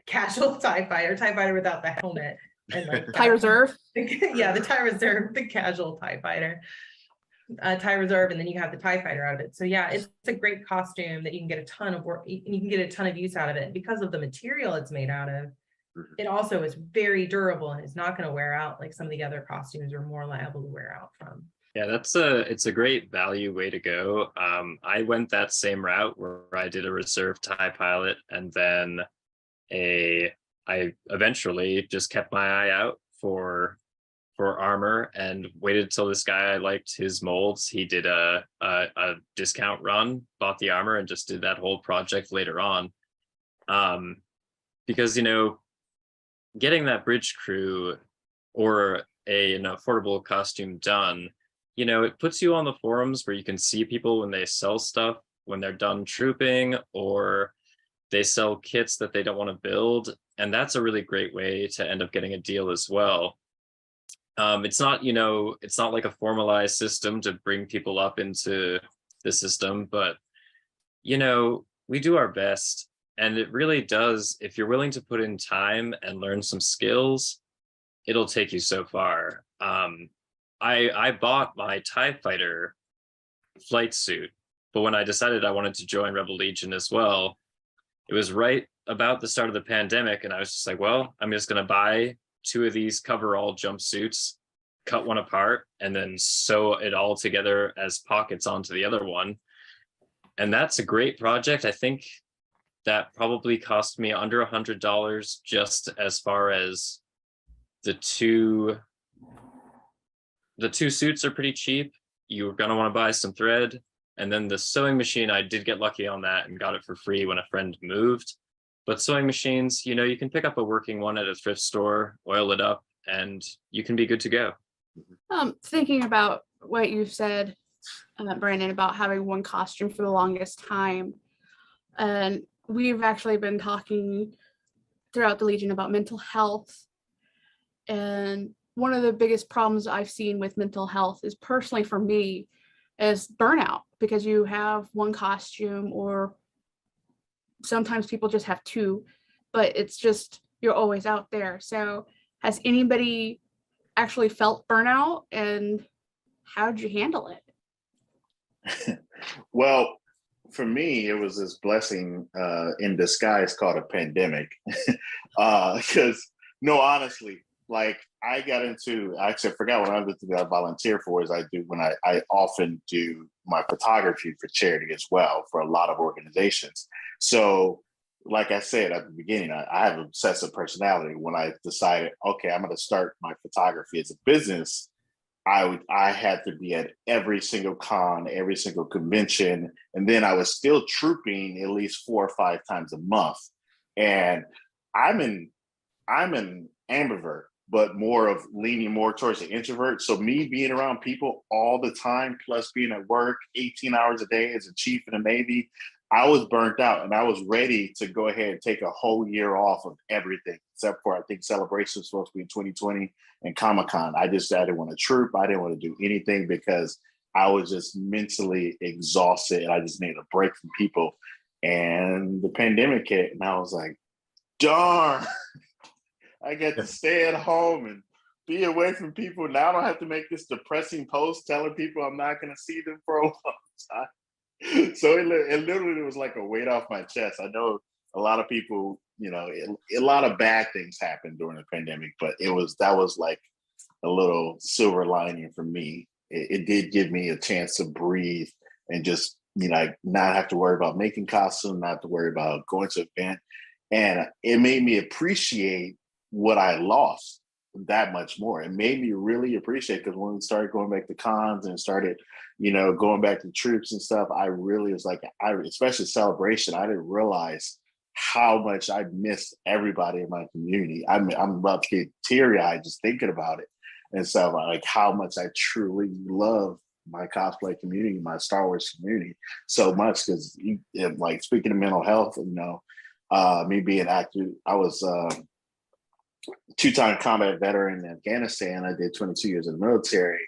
casual TIE fighter without the helmet. And like
TIE Reserve.
Yeah, the TIE Reserve, the casual TIE fighter. TIE Reserve, and then you have the TIE fighter out of it. So yeah, it's a great costume that you can get a ton of work, you can get a ton of use out of it. Because of the material it's made out of, it also is very durable and it's not going to wear out like some of the other costumes are more liable to wear out from.
Yeah, it's a great value way to go. I went that same route where I did a reserve TIE pilot and then a I eventually just kept my eye out for armor and waited till this guy I liked his molds. He did a discount run, bought the armor, and just did that whole project later on. Because getting that bridge crew or an affordable costume done, it puts you on the forums where you can see people when they sell stuff when they're done trooping, or they sell kits that they don't want to build, and that's a really great way to end up getting a deal as well. It's not like a formalized system to bring people up into the system, but we do our best, and it really does. If you're willing to put in time and learn some skills, it'll take you so far. I bought my TIE Fighter flight suit, but when I decided I wanted to join Rebel Legion as well, it was right about the start of the pandemic, and I was just like, well, I'm just going to buy 2 of these coverall jumpsuits, cut one apart, and then sew it all together as pockets onto the other one. And that's a great project. I think that probably cost me under $100 just as far as the two suits are pretty cheap. You're going to want to buy some thread. And then the sewing machine, I did get lucky on that and got it for free when a friend moved. But sewing machines, you can pick up a working one at a thrift store, oil it up, and you can be good to go.
Thinking about what you've said, Brandon, about having one costume for the longest time, and we've actually been talking throughout the Legion about mental health. And one of the biggest problems I've seen with mental health is, personally for me, is burnout, because you have one costume, or sometimes people just have 2, but it's just, you're always out there. So has anybody actually felt burnout, and how did you handle it?
Well, for me, it was this blessing in disguise called a pandemic. Because honestly, like I got into, I actually forgot what other thing I volunteer for is I do when I often do my photography for charity as well for a lot of organizations. So like I said at the beginning, I have an obsessive personality. When I decided, okay, I'm going to start my photography as a business, I had to be at every single con, every single convention, and then I was still trooping at least 4 or 5 times a month. And I'm an ambivert, but leaning more towards the introvert. So me being around people all the time, plus being at work 18 hours a day as a chief in the Navy, I was burnt out, and I was ready to go ahead and take a whole year off of everything, except for I think Celebration was supposed to be in 2020 and Comic-Con. I didn't want to troop. I didn't want to do anything because I was just mentally exhausted, and I just needed a break from people. And the pandemic hit, and I was like, darn, I get to stay at home and be away from people. Now I don't have to make this depressing post telling people I'm not going to see them for a long time. So it literally was like a weight off my chest. I know a lot of people, a lot of bad things happened during the pandemic, but that was like a little silver lining for me. It did give me a chance to breathe and just, not have to worry about making costumes, not have to worry about going to an event. And it made me appreciate what I lost that much more. It made me really appreciate, because when we started going back to cons and started, going back to troops and stuff, I really was like, especially Celebration, I didn't realize how much I missed everybody in my community. I'm about to get teary-eyed just thinking about it. And so like how much I truly love my cosplay community, my Star Wars community so much, because like speaking of mental health, me being active, I was 2-time combat veteran in Afghanistan. I did 22 years in the military.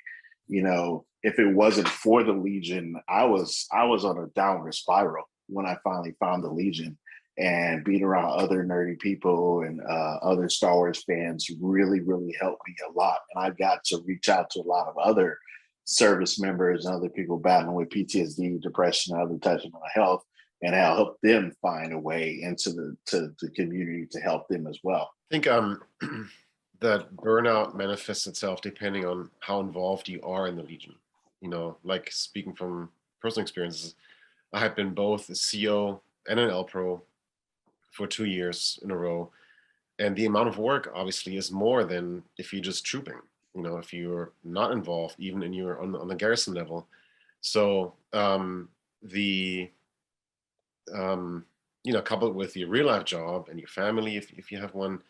If it wasn't for the Legion, I was on a downward spiral when I finally found the Legion, and being around other nerdy people and other Star Wars fans really, really helped me a lot. And I got to reach out to a lot of other service members and other people battling with PTSD, depression, and other types of mental health, and I'll help them find a way into the community to help them as well.
I think that burnout manifests itself depending on how involved you are in the Legion. Like speaking from personal experiences, I have been both a CO and an L Pro for 2 years in a row. And the amount of work obviously is more than if you're just trooping, you know, if you're not involved, even in your on the garrison level. So you know, coupled with your real life job and your family, if you have one,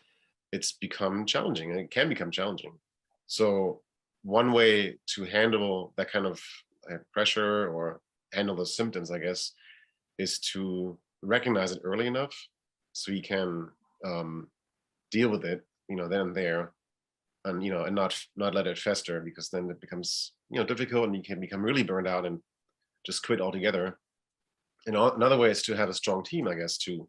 it's become challenging, and it can become challenging. So one way to handle that kind of pressure or handle those symptoms, I guess, is to recognize it early enough so you can deal with it, you know, then and there, and you know, and not let it fester, because then it becomes, you know, difficult, and you can become really burned out and just quit altogether. And another way is to have a strong team, I guess, too,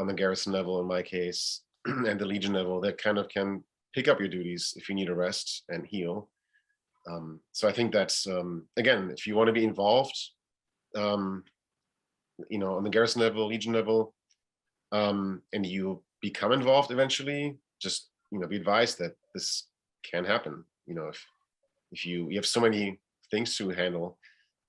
on the garrison level in my case, and the legion level, that kind of can pick up your duties if you need a rest and heal. So I think that's again, if you want to be involved, you know, on the garrison level, legion level, and you become involved eventually, just, you know, be advised that this can happen. You know, if you have so many things to handle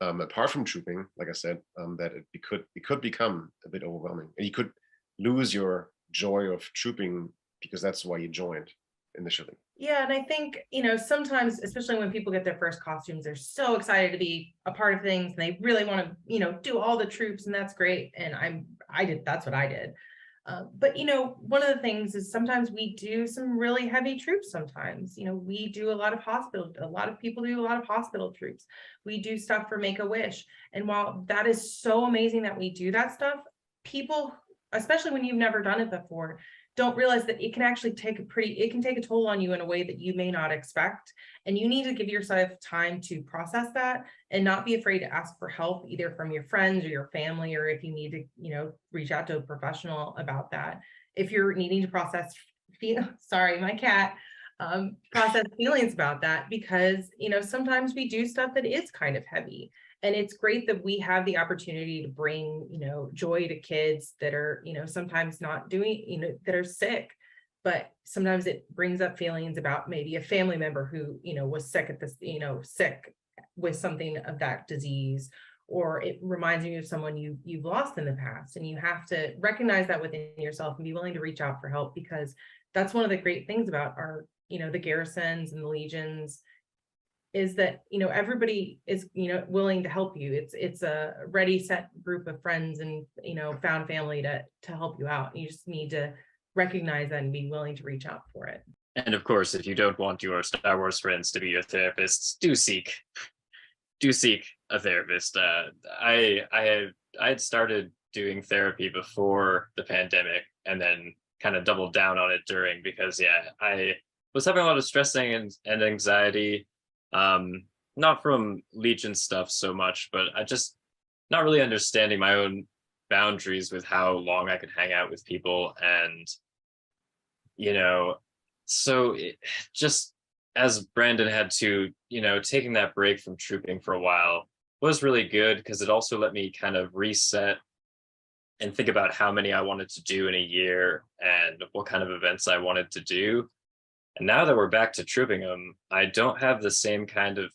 apart from trooping, like I said, that it could become a bit overwhelming, and you could lose your joy of trooping because that's why you joined initially.
Yeah, and I think, you know, sometimes, especially when people get their first costumes, they're so excited to be a part of things, and they really want to, you know, do all the troops, and that's great. And that's what I did. But, you know, one of the things is sometimes we do some really heavy troops sometimes. You know, we do a lot of people do a lot of hospital troops. We do stuff for Make-A-Wish. And while that is so amazing that we do that stuff, people, especially when you've never done it before, don't realize that it can actually take a toll on you in a way that you may not expect. And you need to give yourself time to process that and not be afraid to ask for help, either from your friends or your family, or if you need to, you know, reach out to a professional about that. If you're needing to process, sorry, my cat, process feelings about that, because, you know, sometimes we do stuff that is kind of heavy. And it's great that we have the opportunity to bring, you know, joy to kids that are, you know, sometimes not doing, you know, that are sick, but sometimes it brings up feelings about maybe a family member who, you know, was sick at this, you know, sick with something of that disease, or it reminds you of someone you've lost in the past. And you have to recognize that within yourself and be willing to reach out for help, because that's one of the great things about our, you know, the garrisons and the legions, is that, you know, everybody is, you know, willing to help you. It's a ready, set group of friends and, you know, found family to help you out. You just need to recognize that and be willing to reach out for it.
And of course, if you don't want your Star Wars friends to be your therapists, do seek a therapist. I had started doing therapy before the pandemic, and then kind of doubled down on it during, because I was having a lot of stressing and anxiety. Not from Legion stuff so much, but I just not really understanding my own boundaries with how long I could hang out with people. And, you know, so just as Brandon had to, you know, taking that break from trooping for a while was really good, because it also let me kind of reset and think about how many I wanted to do in a year and what kind of events I wanted to do. And now that we're back to trooping them, I don't have the same kind of,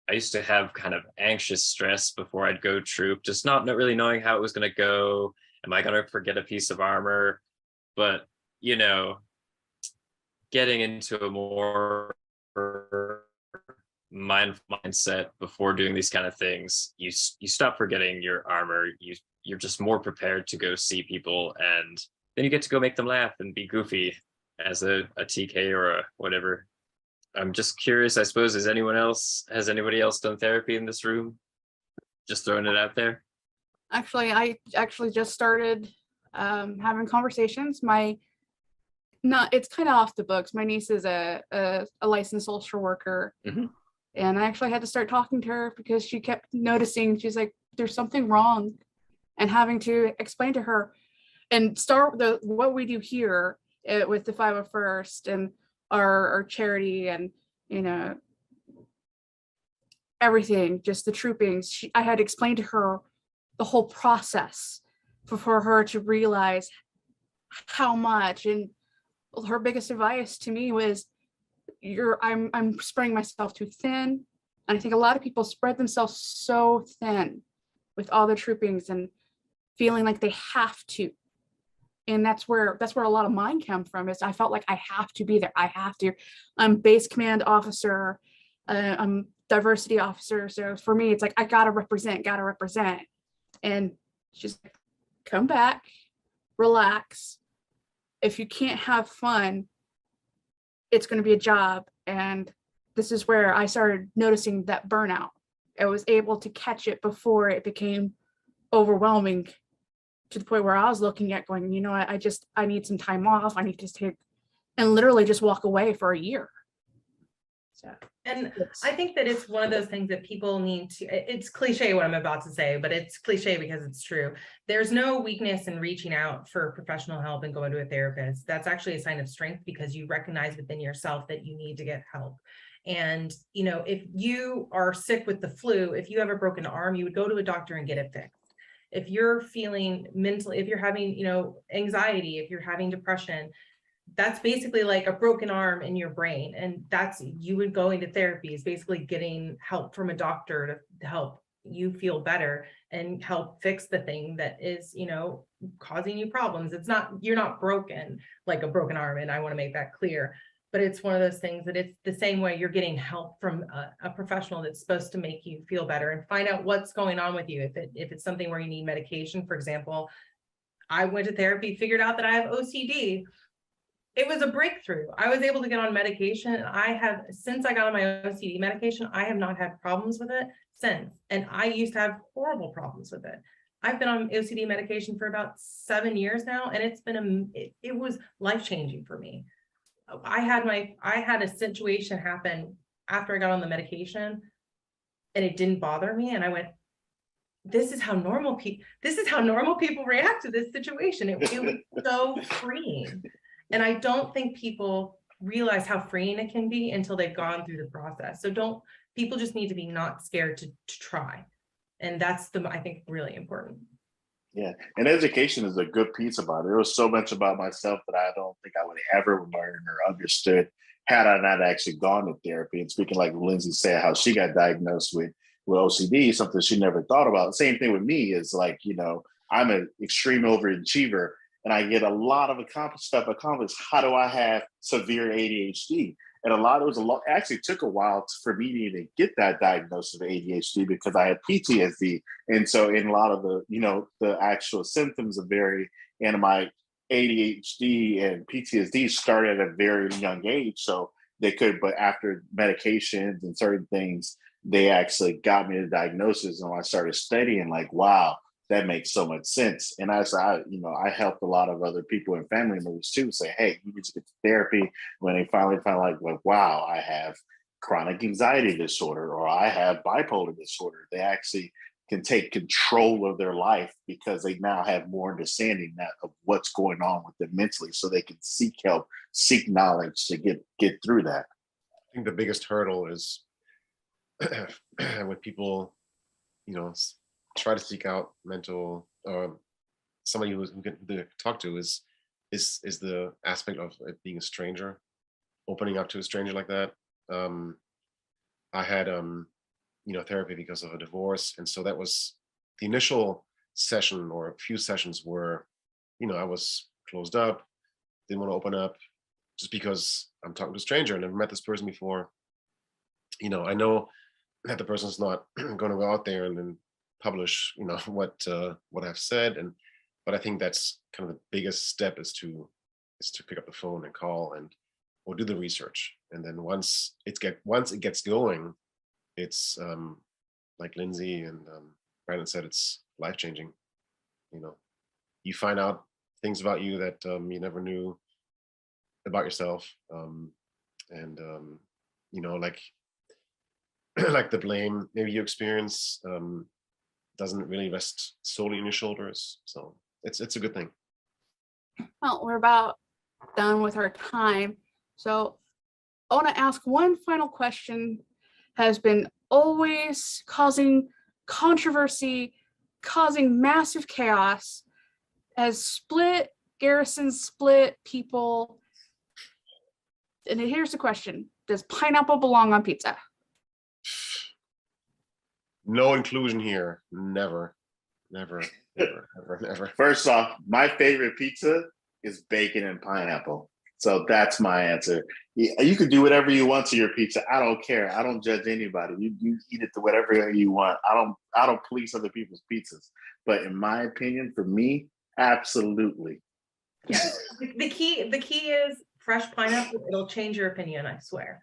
I used to have kind of anxious stress before I'd go troop, just not really knowing how it was going to go. Am I going to forget a piece of armor? But, you know, getting into a more mindset before doing these kind of things, you stop forgetting your armor. You're just more prepared to go see people, and then you get to go make them laugh and be goofy as a TK or a whatever. I'm just curious, I suppose, has anybody else done therapy in this room? Just throwing it out there.
Actually, I just started having conversations. It's kind of off the books. My niece is a licensed social worker.
Mm-hmm.
And I actually had to start talking to her because she kept noticing, she's like, there's something wrong, and having to explain to her and what we do here with the 501st and our charity, and, you know, everything, just the troopings. I had to explain to her the whole process for her to realize how much. And her biggest advice to me was, I'm spreading myself too thin. And I think a lot of people spread themselves so thin with all the troopings and feeling like they have to. And that's where a lot of mine come from, is I felt like I have to be there. I have to. I'm base command officer. I'm diversity officer. So for me, it's like, I gotta represent. And just come back, relax. If you can't have fun, it's going to be a job. And this is where I started noticing that burnout. I was able to catch it before it became overwhelming, to the point where I was looking at going, you know, I need some time off. I need to take and literally just walk away for a year. So,
and I think that it's one of those things that people need to, it's cliche what I'm about to say, but it's cliche because it's true. There's no weakness in reaching out for professional help and going to a therapist. That's actually a sign of strength, because you recognize within yourself that you need to get help. And, you know, if you are sick with the flu, if you have a broken arm, you would go to a doctor and get it fixed. If you're feeling mentally, if you're having, you know, anxiety, if you're having depression, that's basically like a broken arm in your brain. And that's, you would go into therapy is basically getting help from a doctor to help you feel better and help fix the thing that is, you know, causing you problems. It's not, you're not broken like a broken arm. And I want to make that clear, but it's one of those things that it's the same way you're getting help from a professional that's supposed to make you feel better and find out what's going on with you. If it's something where you need medication, for example, I went to therapy, figured out that I have OCD. It was a breakthrough. I was able to get on medication. I have, since I got on my OCD medication, I have not had problems with it since. And I used to have horrible problems with it. I've been on OCD medication for about 7 years now, and it's been, it was life-changing for me. I had a situation happen after I got on the medication, and it didn't bother me. And I went, this is how normal people react to this situation. It was so freeing. And I don't think people realize how freeing it can be until they've gone through the process. So people just need to be not scared to try. And that's I think, really important.
Yeah, and education is a good piece about it. There was so much about myself that I don't think I would ever learn or understood had I not actually gone to therapy. And speaking like Lindsay said, how she got diagnosed with OCD, something she never thought about. Same thing with me is like, you know, I'm an extreme overachiever and I get a lot of stuff accomplished. How do I have severe ADHD? And it actually took a while for me to even get that diagnosis of ADHD because I had PTSD. And so in a lot of the, you know, the actual symptoms of and my ADHD and PTSD started at a very young age. So but after medications and certain things, they actually got me the diagnosis. And when I started studying, like, wow, that makes so much sense. And I helped a lot of other people and family members too say, hey, you need to get to therapy. When they finally find like, wow, I have chronic anxiety disorder or I have bipolar disorder. They actually can take control of their life because they now have more understanding of what's going on with them mentally, so they can seek help, seek knowledge to get through that.
I think the biggest hurdle is when people, you know, try to seek out mental somebody who can talk to is the aspect of it being a stranger, opening up to a stranger like that. I had therapy because of a divorce, and so that was the initial session or a few sessions were, you know, I was closed up, didn't want to open up just because I'm talking to a stranger. I never met this person before. You know, I know that the person's not going to go out there and then publish, you know, what I've said, but I think that's kind of the biggest step is to pick up the phone and call or do the research, and then once it gets going, it's like Lindsay and Brandon said, it's life-changing. You know, you find out things about you that you never knew about yourself, and you know, like like the blame maybe you experience doesn't really rest solely on your shoulders. So it's a good thing.
Well, we're about done with our time. So I want to ask one final question. Has been always causing controversy, causing massive chaos, as Garrison split people. And here's the question. Does pineapple belong on pizza?
No inclusion here. Never. Never.
First off, my favorite pizza is bacon and pineapple. So that's my answer. You can do whatever you want to your pizza. I don't care. I don't judge anybody. You eat it to whatever you want. I don't police other people's pizzas. But in my opinion, for me, absolutely.
Yeah. The key is fresh pineapple. It'll change your opinion, I swear.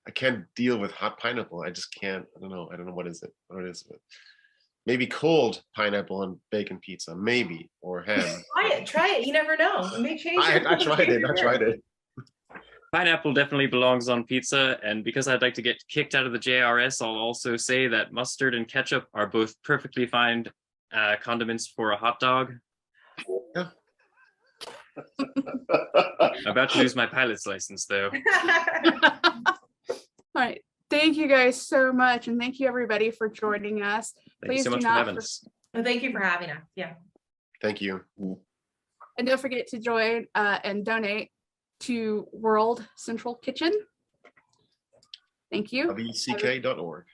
I can't deal with hot pineapple. I just can't. I don't know what is it. Maybe cold pineapple and bacon pizza, maybe, or ham.
Try it. You never know. It may change.
I tried it.
Pineapple definitely belongs on pizza, and because I'd like to get kicked out of the JRS, I'll also say that mustard and ketchup are both perfectly fine condiments for a hot dog.
Yeah.
I'm about to lose my pilot's license, though.
All right. Thank you guys so much. And thank you everybody for joining us.
Thank you so much for having us.
And thank you for having us. Yeah.
Thank you.
And don't forget to join and donate to World Central Kitchen. Thank you.
WCK.org.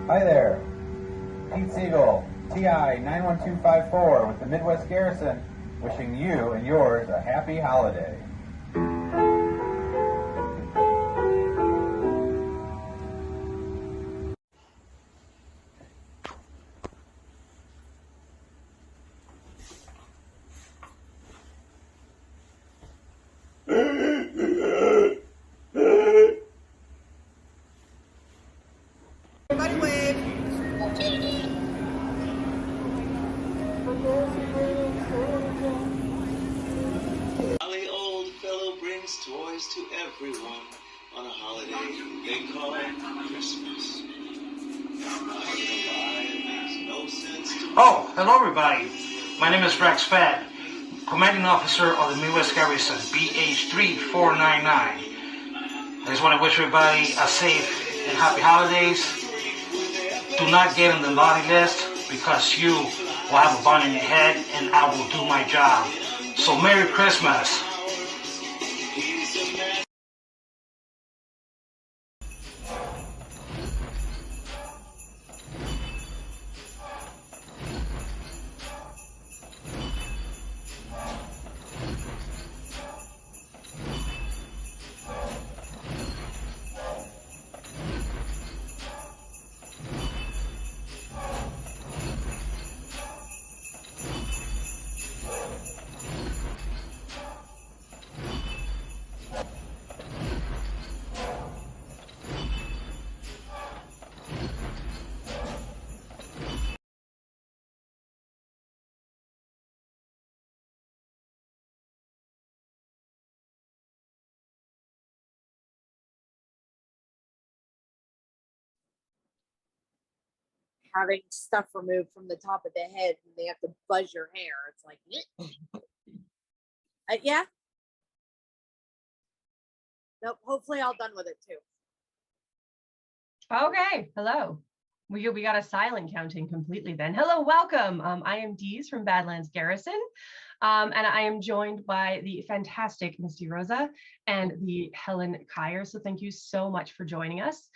Hi there, Pete Siegel, TI 91254 with the Midwest Garrison, wishing you and yours a happy holiday.
Jolly old fellow brings toys to everyone on a holiday they call Christmas.
Oh, hello everybody. My name is Rex Fett, Commanding Officer of the Midwest Garrison, BH3499. I just want to wish everybody a safe and happy holidays. Do not get on the naughty list because you will have a bun in your head and I will do my job. So Merry Christmas.
Having stuff removed from the top of the head and they have to buzz your hair. It's like, yeah. Nope. Hopefully, all done with it too.
Okay. Hello. We got a silent counting completely then. Hello, welcome. I am Dees from Badlands Garrison. And I am joined by the fantastic Misty Rosa and the Helen Kyer. So thank you so much for joining us.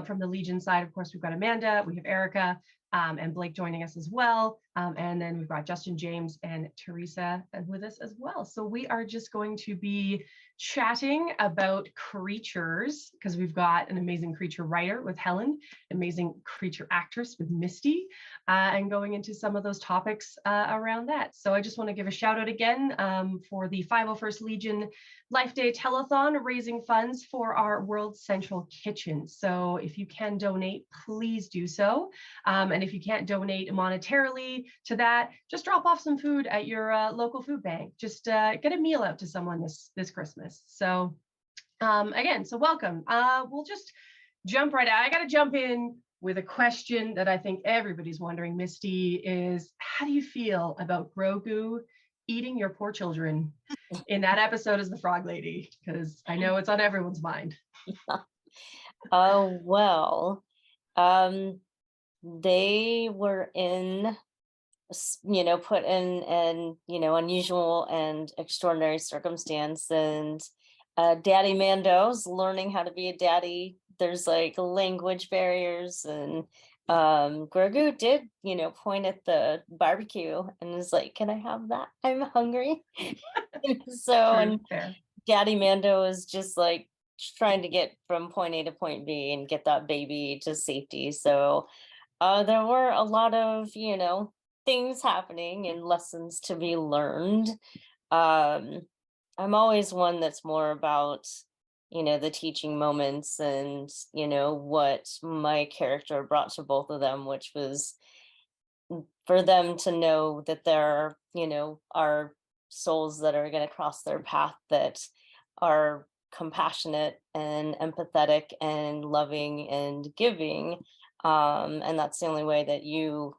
From the Legion side, of course, we've got Amanda, we have Erica, and Blake joining us as well. And then we've got Justin, James, and Teresa with us as well. So we are just going to be chatting about creatures, because we've got an amazing creature writer with Helen, amazing creature actress with Misty, and going into some of those topics around that. So I just want to give a shout out again for the 501st Legion Life Day Telethon, raising funds for our World Central Kitchen. So if you can donate, please do so. And if you can't donate monetarily to that, just drop off some food at your local food bank. Just get a meal out to someone this Christmas. So again, so welcome. We'll just jump right out. I got to jump in with a question that I think everybody's wondering, Misty, is how do you feel about Grogu eating your poor children in that episode as the Frog Lady? Because I know it's on everyone's mind.
Oh, well, they were in, put in unusual and extraordinary circumstance, and Daddy Mando's learning how to be a daddy. There's like language barriers, and Grogu did, point at the barbecue and was like, "Can I have that? I'm hungry." So, and Daddy Mando is just like trying to get from point A to point B and get that baby to safety. So there were a lot of, things happening and lessons to be learned. I'm always one that's more about, the teaching moments and, what my character brought to both of them, which was for them to know that there, are souls that are going to cross their path that are compassionate and empathetic and loving and giving. And that's the only way that you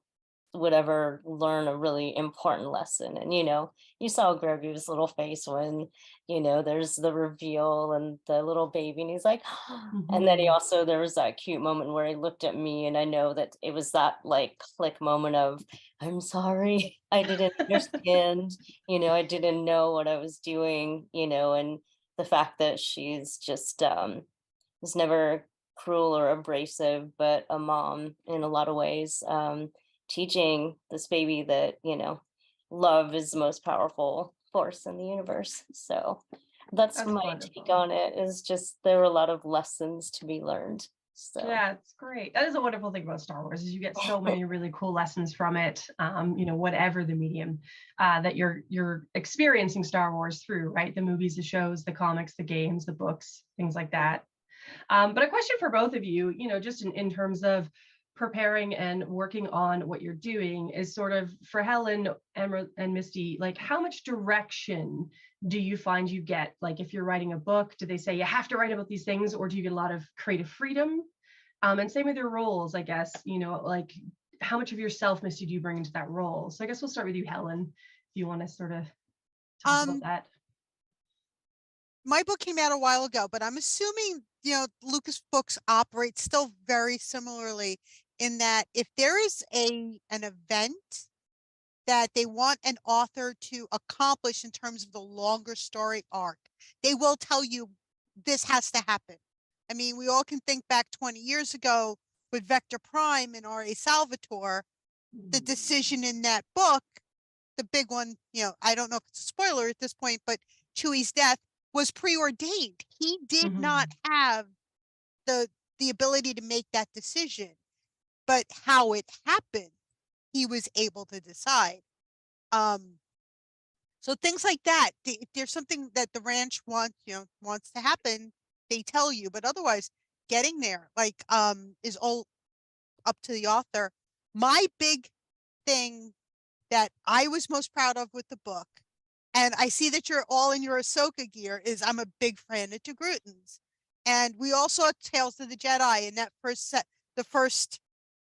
would ever learn a really important lesson. And, you saw Grogu's little face when, there's the reveal and the little baby, and he's like, and then there was that cute moment where he looked at me, and I know that it was that like click moment of, I'm sorry, I didn't understand, I didn't know what I was doing, and the fact that she's just was never cruel or abrasive, but a mom in a lot of ways, teaching this baby that, love is the most powerful force in the universe. So that's my
wonderful.
take on it, is just there were a lot of lessons to be learned. So
yeah, it's great. That is a wonderful thing about Star Wars, is you get so many really cool lessons from it. Whatever the medium that you're experiencing Star Wars through, right? The movies, the shows, the comics, the games, the books, things like that. But a question for both of you, just in terms of preparing and working on what you're doing, is sort of for Helen and Misty, like how much direction do you find you get? Like if you're writing a book, do they say you have to write about these things, or do you get a lot of creative freedom? And same with your roles, I guess, like how much of yourself, Misty, do you bring into that role? So I guess we'll start with you, Helen, if you want to sort of talk about that.
My book came out a while ago, but I'm assuming, Lucas Books operates still very similarly, in that if there is an event that they want an author to accomplish in terms of the longer story arc, they will tell you this has to happen. I mean, we all can think back 20 years ago with Vector Prime and R.A. Salvatore, the decision in that book, the big one, I don't know if it's a spoiler at this point, but Chewie's death was preordained. He did not have the ability to make that decision, but how it happened, he was able to decide. So things like that, if there's something that the ranch wants to happen, they tell you, but otherwise getting there, is all up to the author. My big thing that I was most proud of with the book, and I see that you're all in your Ahsoka gear, is I'm a big fan of Grutens. And we all saw Tales of the Jedi in that the first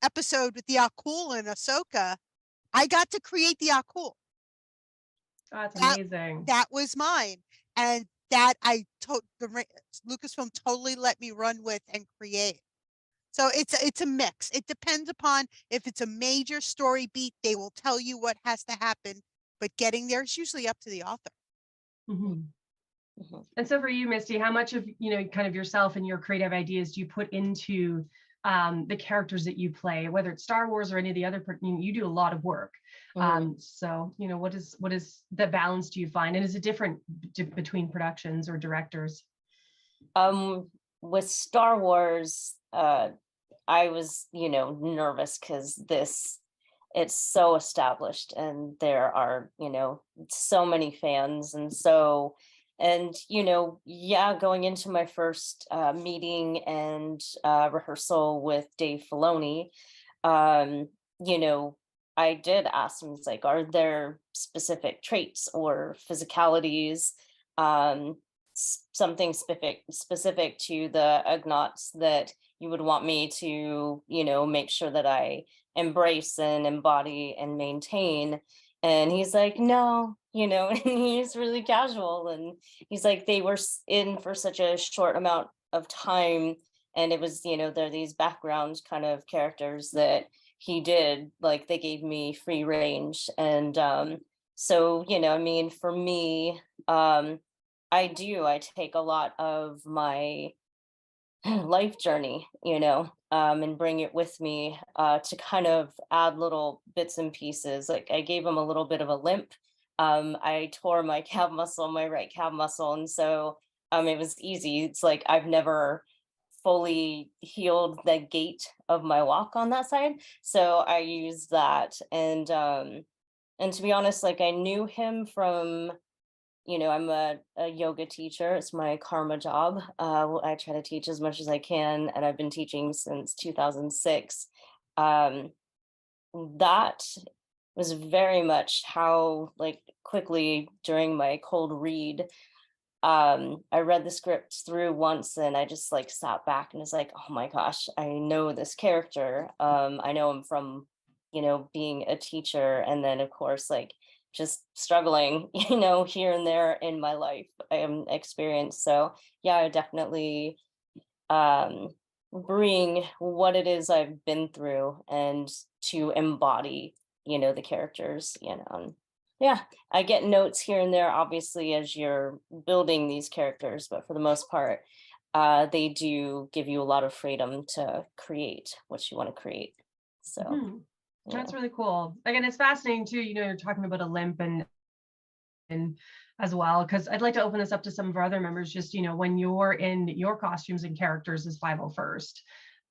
episode with the Akul and Ahsoka. I got to create the Akul.
That's amazing.
That was mine. And that Lucasfilm totally let me run with and create. So it's a mix. It depends upon if it's a major story beat, they will tell you what has to happen, but getting there is usually up to the author.
And so for you, Misty, how much of kind of yourself and your creative ideas do you put into
the characters that you play, whether it's Star Wars or any of the other, you do a lot of work. So, you know, what is the balance do you find? And is it different between productions or directors?
With Star Wars, I was, you know, nervous because it's so established and there are, you know, so many fans. And you know, yeah, going into my first meeting and rehearsal with Dave Filoni, you know, I did ask him, it's like, are there specific traits or physicalities, something specific to the Ugnaughts that you would want me to, you know, make sure that I embrace and embody and maintain? And he's like, no, you know, and he's really casual. And he's like, they were in for such a short amount of time. And it was, you know, they're these background kind of characters that he did, like they gave me free range. And so, you know, I mean, for me, I take a lot of my life journey, you know, and bring it with me to kind of add little bits and pieces. Like I gave him a little bit of a limp. I tore my calf muscle, my right calf muscle. And so it was easy. It's like I've never fully healed the gait of my walk on that side. So I used that. And to be honest, like I knew him from, you know, I'm a yoga teacher. It's my karma job. I try to teach as much as I can, and I've been teaching since 2006. That was very much how, like, quickly during my cold read, I read the script through once and I just like sat back and was like, oh my gosh, I know this character. I know him from, you know, being a teacher, and then of course, like, just struggling, you know, here and there in my life experience. So yeah, I definitely bring what it is I've been through and to embody, you know, the characters, you know. Yeah, I get notes here and there, obviously, as you're building these characters, but for the most part, they do give you a lot of freedom to create what you want to create. So
That's really cool. Again, it's fascinating too. You know, you're talking about a limp and as well, because I'd like to open this up to some of our other members. Just, you know, when you're in your costumes and characters as 501st,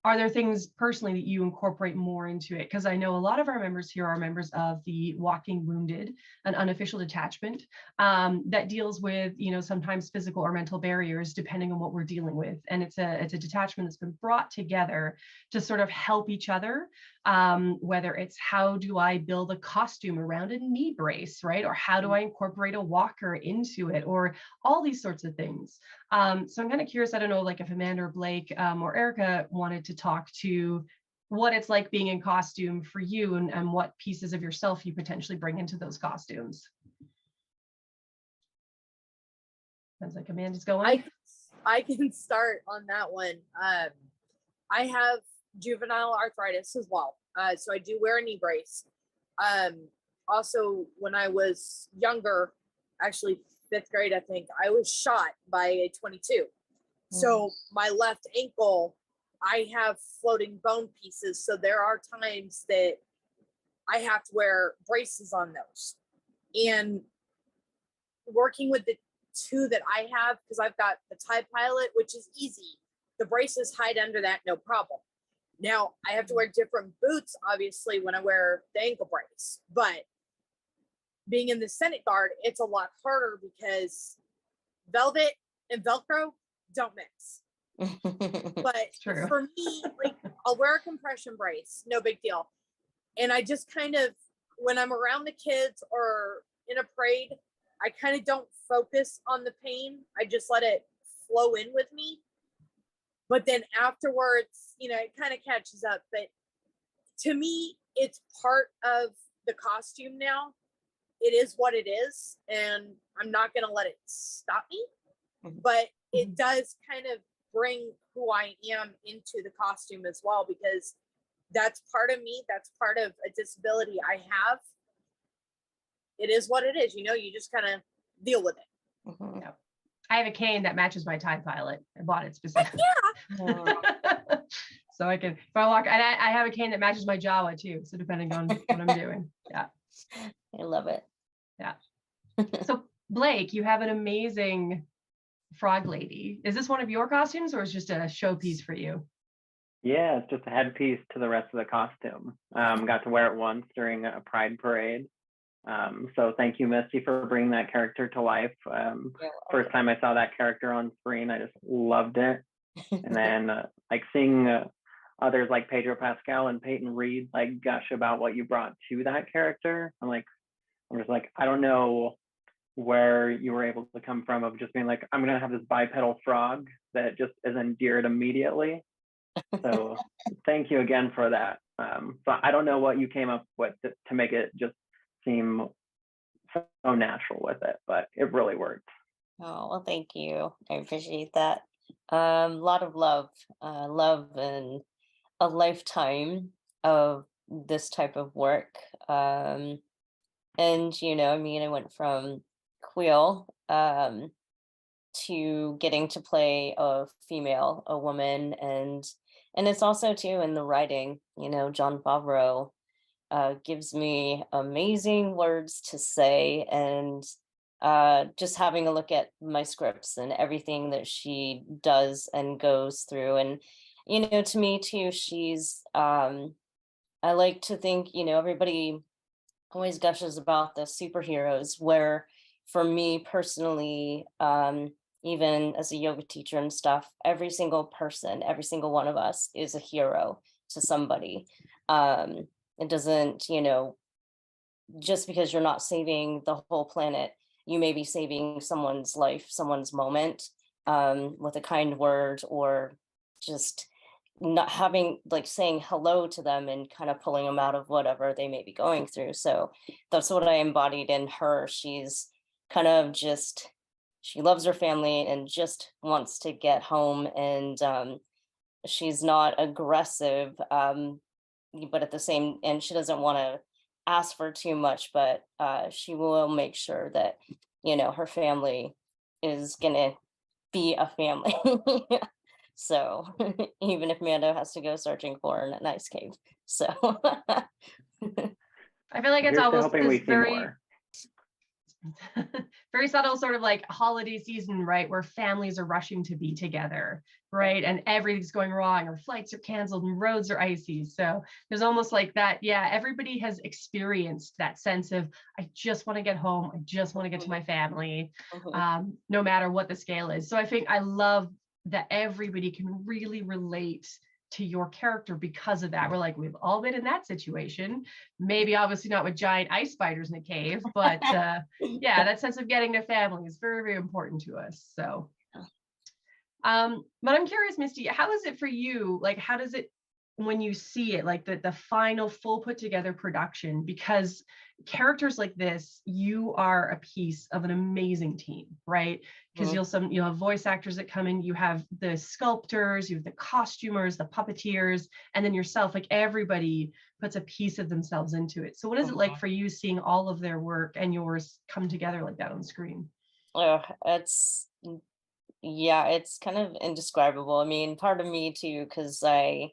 are there things personally that you incorporate more into it? Because I know a lot of our members here are members of the Walking Wounded, an unofficial detachment that deals with, you know, sometimes physical or mental barriers, depending on what we're dealing with. And it's a detachment that's been brought together to sort of help each other, whether it's how do I build a costume around a knee brace, right? Or how do I incorporate a walker into it, or all these sorts of things. So I'm kind of curious, I don't know, like if Amanda or Blake or Erica wanted to talk to what it's like being in costume for you, and what pieces of yourself you potentially bring into those costumes. Sounds like Amanda's going.
I can start on that one. I have juvenile arthritis as well. So I do wear a knee brace. Also, when I was younger, actually 5th grade, I think, I was shot by a 22. So my left ankle, I have floating bone pieces. So there are times that I have to wear braces on those. And working with the two that I have, because I've got the TIE Pilot, which is easy. The braces hide under that, no problem. Now I have to wear different boots, obviously, when I wear the ankle brace. But being in the Senate Guard, it's a lot harder because velvet and Velcro don't mix. But for me, like, I'll wear a compression brace, no big deal. And I just kind of, when I'm around the kids or in a parade, I kind of don't focus on the pain. I just let it flow in with me. But then afterwards, you know, it kind of catches up. But to me, it's part of the costume now. It is what it is. And I'm not going to let it stop me. But it does kind of bring who I am into the costume as well, because that's part of me. That's part of a disability I have. It is what it is. You know, you just kind of deal with it.
Yeah. I have a cane that matches my TIE Pilot. I bought it specifically. So I can, if I walk, and I have a cane that matches my Jawa too. So depending on what I'm doing. Yeah.
I love it.
Yeah. So Blake, you have an amazing frog lady. Is this one of your costumes or is it just a showpiece for you?
Yeah, it's just a headpiece to the rest of the costume. Got to wear it once during a pride parade. So thank you, Misty, for bringing that character to life. First time I saw that character on screen, I just loved it. And then like seeing others like Pedro Pascal and Peyton Reed like gush about what you brought to that character. I'm just like, I don't know where you were able to come from of just being like, I'm gonna have this bipedal frog that just is endeared immediately. So thank you again for that. So I don't know what you came up with to make it just seem so natural with it, but it really worked.
Oh, well, thank you. I appreciate that. A lot of love, and a lifetime of this type of work. And I mean, I went from Quill to getting to play a female, a woman, and it's also too in the writing. John Favreau gives me amazing words to say, and just having a look at my scripts and everything that she does and goes through, and to me too, she's I like to think everybody always gushes about the superheroes, where for me personally, even as a yoga teacher and stuff, every single person, every single one of us is a hero to somebody. It doesn't, just because you're not saving the whole planet, you may be saving someone's life, someone's moment, with a kind word, or just not having, like, saying hello to them and kind of pulling them out of whatever they may be going through. So that's what I embodied in her. She's kind of just, she loves her family and just wants to get home, and she's not aggressive, but at the same, and she doesn't want to ask for too much, but she will make sure that her family is gonna be a family. So even if Mando has to go searching for her in an ice cave. So
I feel like it's
Here's to
almost
hoping
this
we see
very
more.
very subtle sort of like holiday season, right, where families are rushing to be together, right, and everything's going wrong, or flights are canceled and roads are icy. So there's almost like that. Yeah, everybody has experienced that sense of, I just want to get home, I just want to get to my family, no matter what the scale is. So I think I love that everybody can really relate to your character because of that. We're like, we've all been in that situation, maybe obviously not with giant ice spiders in a cave, but yeah, that sense of getting to family is very, very important to us. So but I'm curious, Misty, how is it for you? Like, how does it, when you see it, like the final full put together production? Because characters like this, you are a piece of an amazing team, right? Because you'll have voice actors that come in, you have the sculptors, you have the costumers, the puppeteers, and then yourself. Like, everybody puts a piece of themselves into it. So what is it like for you seeing all of their work and yours come together like that on screen?
Yeah, it's kind of indescribable. I mean, part of me too, because I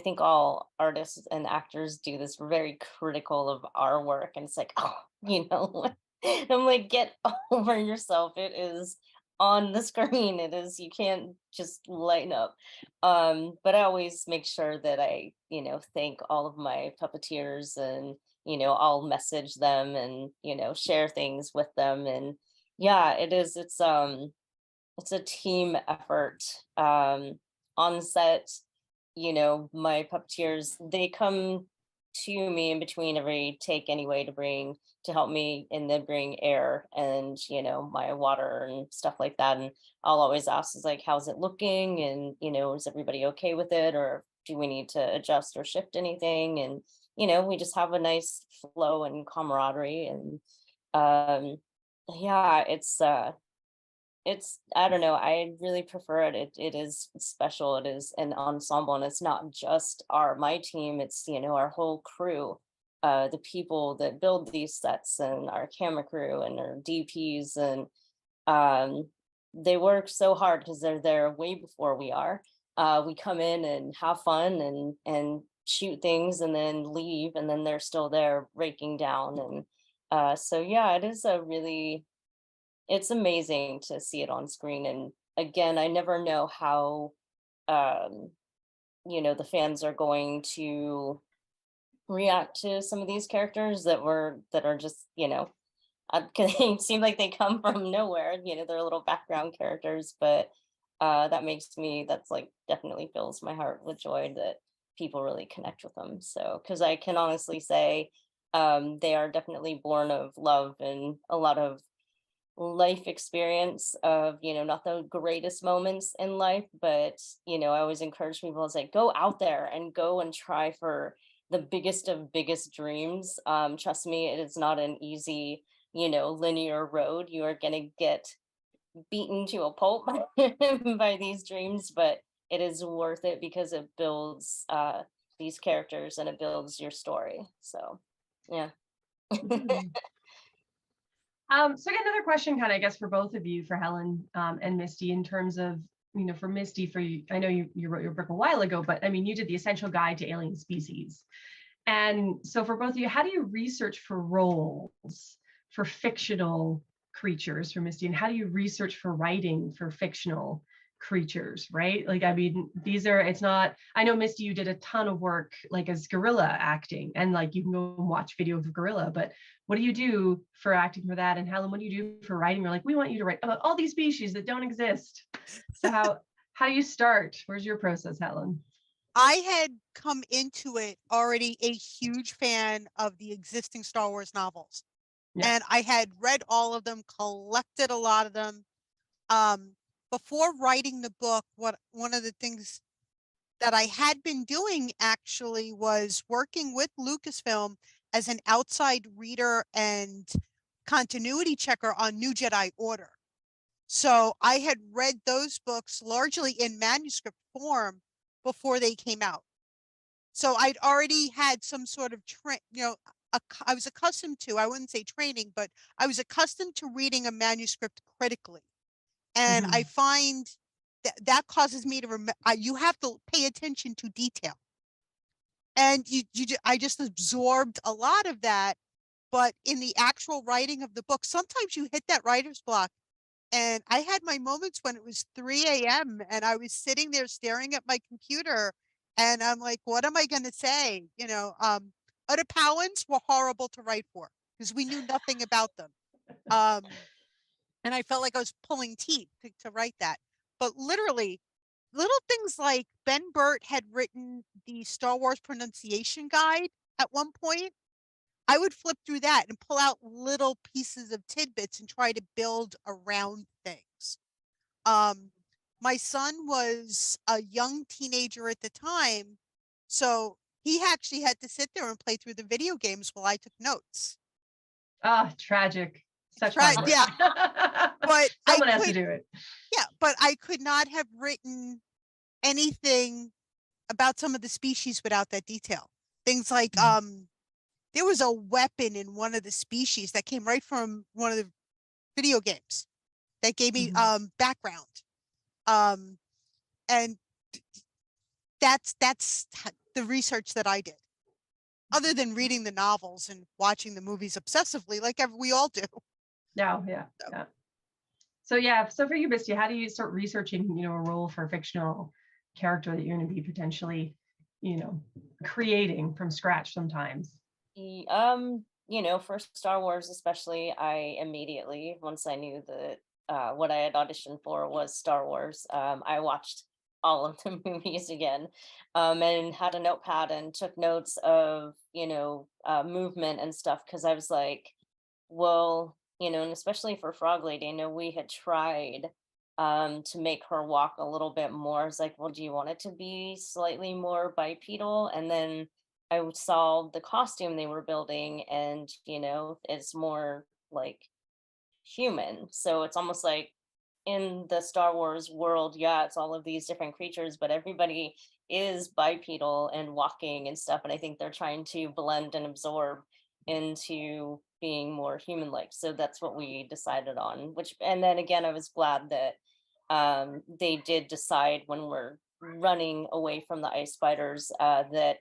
think all artists and actors do this, we're very critical of our work, and it's like, I'm like, get over yourself. It is on the screen. It is, you can't just lighten up. But I always make sure that I, thank all of my puppeteers, and, I'll message them and, share things with them. And yeah, it's a team effort. On set, my puppeteers, they come to me in between every take anyway to help me, and then bring air and my water and stuff like that. And I'll always ask, is like, how's it looking, and is everybody okay with it, or do we need to adjust or shift anything? And we just have a nice flow and camaraderie. And yeah, it's I don't know, I really prefer it. It is special. It is an ensemble, and it's not just my team, it's our whole crew, the people that build these sets, and our camera crew and our DPs, and they work so hard because they're there way before we are. we come in and have fun and shoot things and then leave, and then they're still there breaking down. And so yeah, it is it's amazing to see it on screen. And again, I never know how um, the fans are going to react to some of these characters that are just, it seem like they come from nowhere. They're little background characters, but that's like definitely fills my heart with joy that people really connect with them. So, because I can honestly say they are definitely born of love and a lot of life experience of, not the greatest moments in life, but, I always encourage people to say, go out there and go and try for the biggest of biggest dreams. Trust me, it is not an easy, linear road. You are going to get beaten to a pulp by these dreams, but it is worth it because it builds these characters and it builds your story. So, yeah.
So I got another question, kind of, I guess, for both of you, for Helen and Misty, in terms of, for Misty, for you, I know you wrote your book a while ago, but I mean, you did the Essential Guide to Alien Species. And so for both of you, how do you research for roles for fictional creatures, for Misty, and how do you research for writing for fictional creatures, right? Like, I mean, it's not, I know Misty, you did a ton of work like as gorilla acting, and like you can go and watch video of gorilla, but what do you do for acting for that? And Helen, what do you do for writing? We're like, we want you to write about all these species that don't exist. So how do you start? Where's your process, Helen?
I had come into it already a huge fan of the existing Star Wars novels. Yeah. And I had read all of them, collected a lot of them. Before writing the book, one of the things that I had been doing actually was working with Lucasfilm as an outside reader and continuity checker on New Jedi Order. So I had read those books largely in manuscript form before they came out. So I'd already had some sort of I was accustomed to, I wouldn't say training, but I was accustomed to reading a manuscript critically. And I find that causes me to remember, you have to pay attention to detail. And I just absorbed a lot of that. But in the actual writing of the book, sometimes you hit that writer's block. And I had my moments when it was 3 a.m. and I was sitting there staring at my computer and I'm like, what am I going to say? Utapauans were horrible to write for because we knew nothing about them. And I felt like I was pulling teeth to write that. But literally, little things like Ben Burt had written the Star Wars pronunciation guide at one point. I would flip through that and pull out little pieces of tidbits and try to build around things. My son was a young teenager at the time, so he actually had to sit there and play through the video games while I took notes.
Ah, tragic. Such hard work.
Yeah. But
someone has to do it.
Yeah, but I could not have written anything about some of the species without that detail. Things like there was a weapon in one of the species that came right from one of the video games that gave me background. And that's the research that I did. Other than reading the novels and watching the movies obsessively, like we all do.
Yeah. So for you, Misty, how do you start researching, a role for a fictional character that you're going to be potentially, creating from scratch sometimes?
For Star Wars especially, I immediately, once I knew that what I had auditioned for was Star Wars, I watched all of the movies again, and had a notepad and took notes of, movement and stuff, because I was like, well, and especially for Frog Lady, I know we had tried to make her walk a little bit more. It's like, well, do you want it to be slightly more bipedal? And then I saw the costume they were building, and it's more like human. So it's almost like in the Star Wars world, yeah, it's all of these different creatures, but everybody is bipedal and walking and stuff. And I think they're trying to blend and absorb into being more human-like. So that's what we decided on, and then again, I was glad that they did decide when we're running away from the ice spiders, that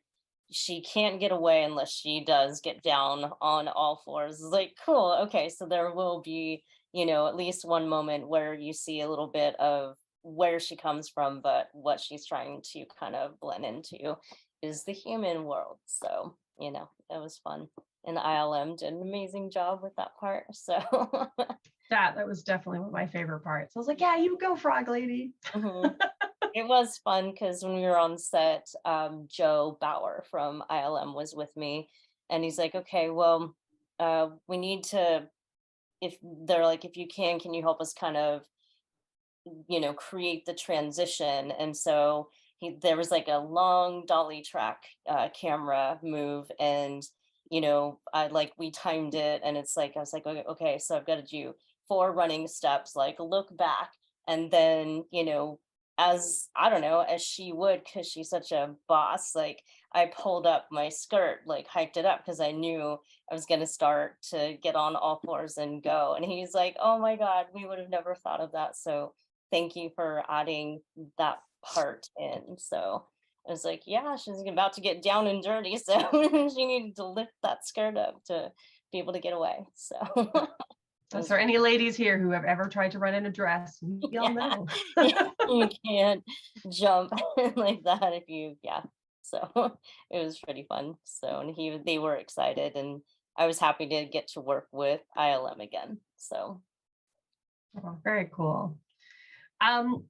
she can't get away unless she does get down on all fours. It's like, cool, okay, so there will be, at least one moment where you see a little bit of where she comes from, but what she's trying to kind of blend into is the human world. So, that was fun. And ILM did an amazing job with that part. So
that was definitely one of my favorite parts. I was like, yeah, you go, Frog Lady.
It was fun because when we were on set, Joe Bauer from ILM was with me, and he's like, okay, well, we need to, if they're like, if you can you help us kind of, create the transition? And so there was like a long dolly track camera move, and we timed it, and it's like I was like, okay, so I've got to do 4 running steps, like look back, and then as I don't know, as she would, because she's such a boss, like I pulled up my skirt, like hiked it up, because I knew I was going to start to get on all fours and go. And he's like, oh my God, we would have never thought of that. So thank you for adding that part in. So I was like, yeah, she's about to get down and dirty, so she needed to lift that skirt up to be able to get away. So
is there any ladies here who have ever tried to run in a dress? We all know.
You can't jump like that if you, so it was pretty fun. So, and they were excited, and I was happy to get to work with ILM again. So
very cool.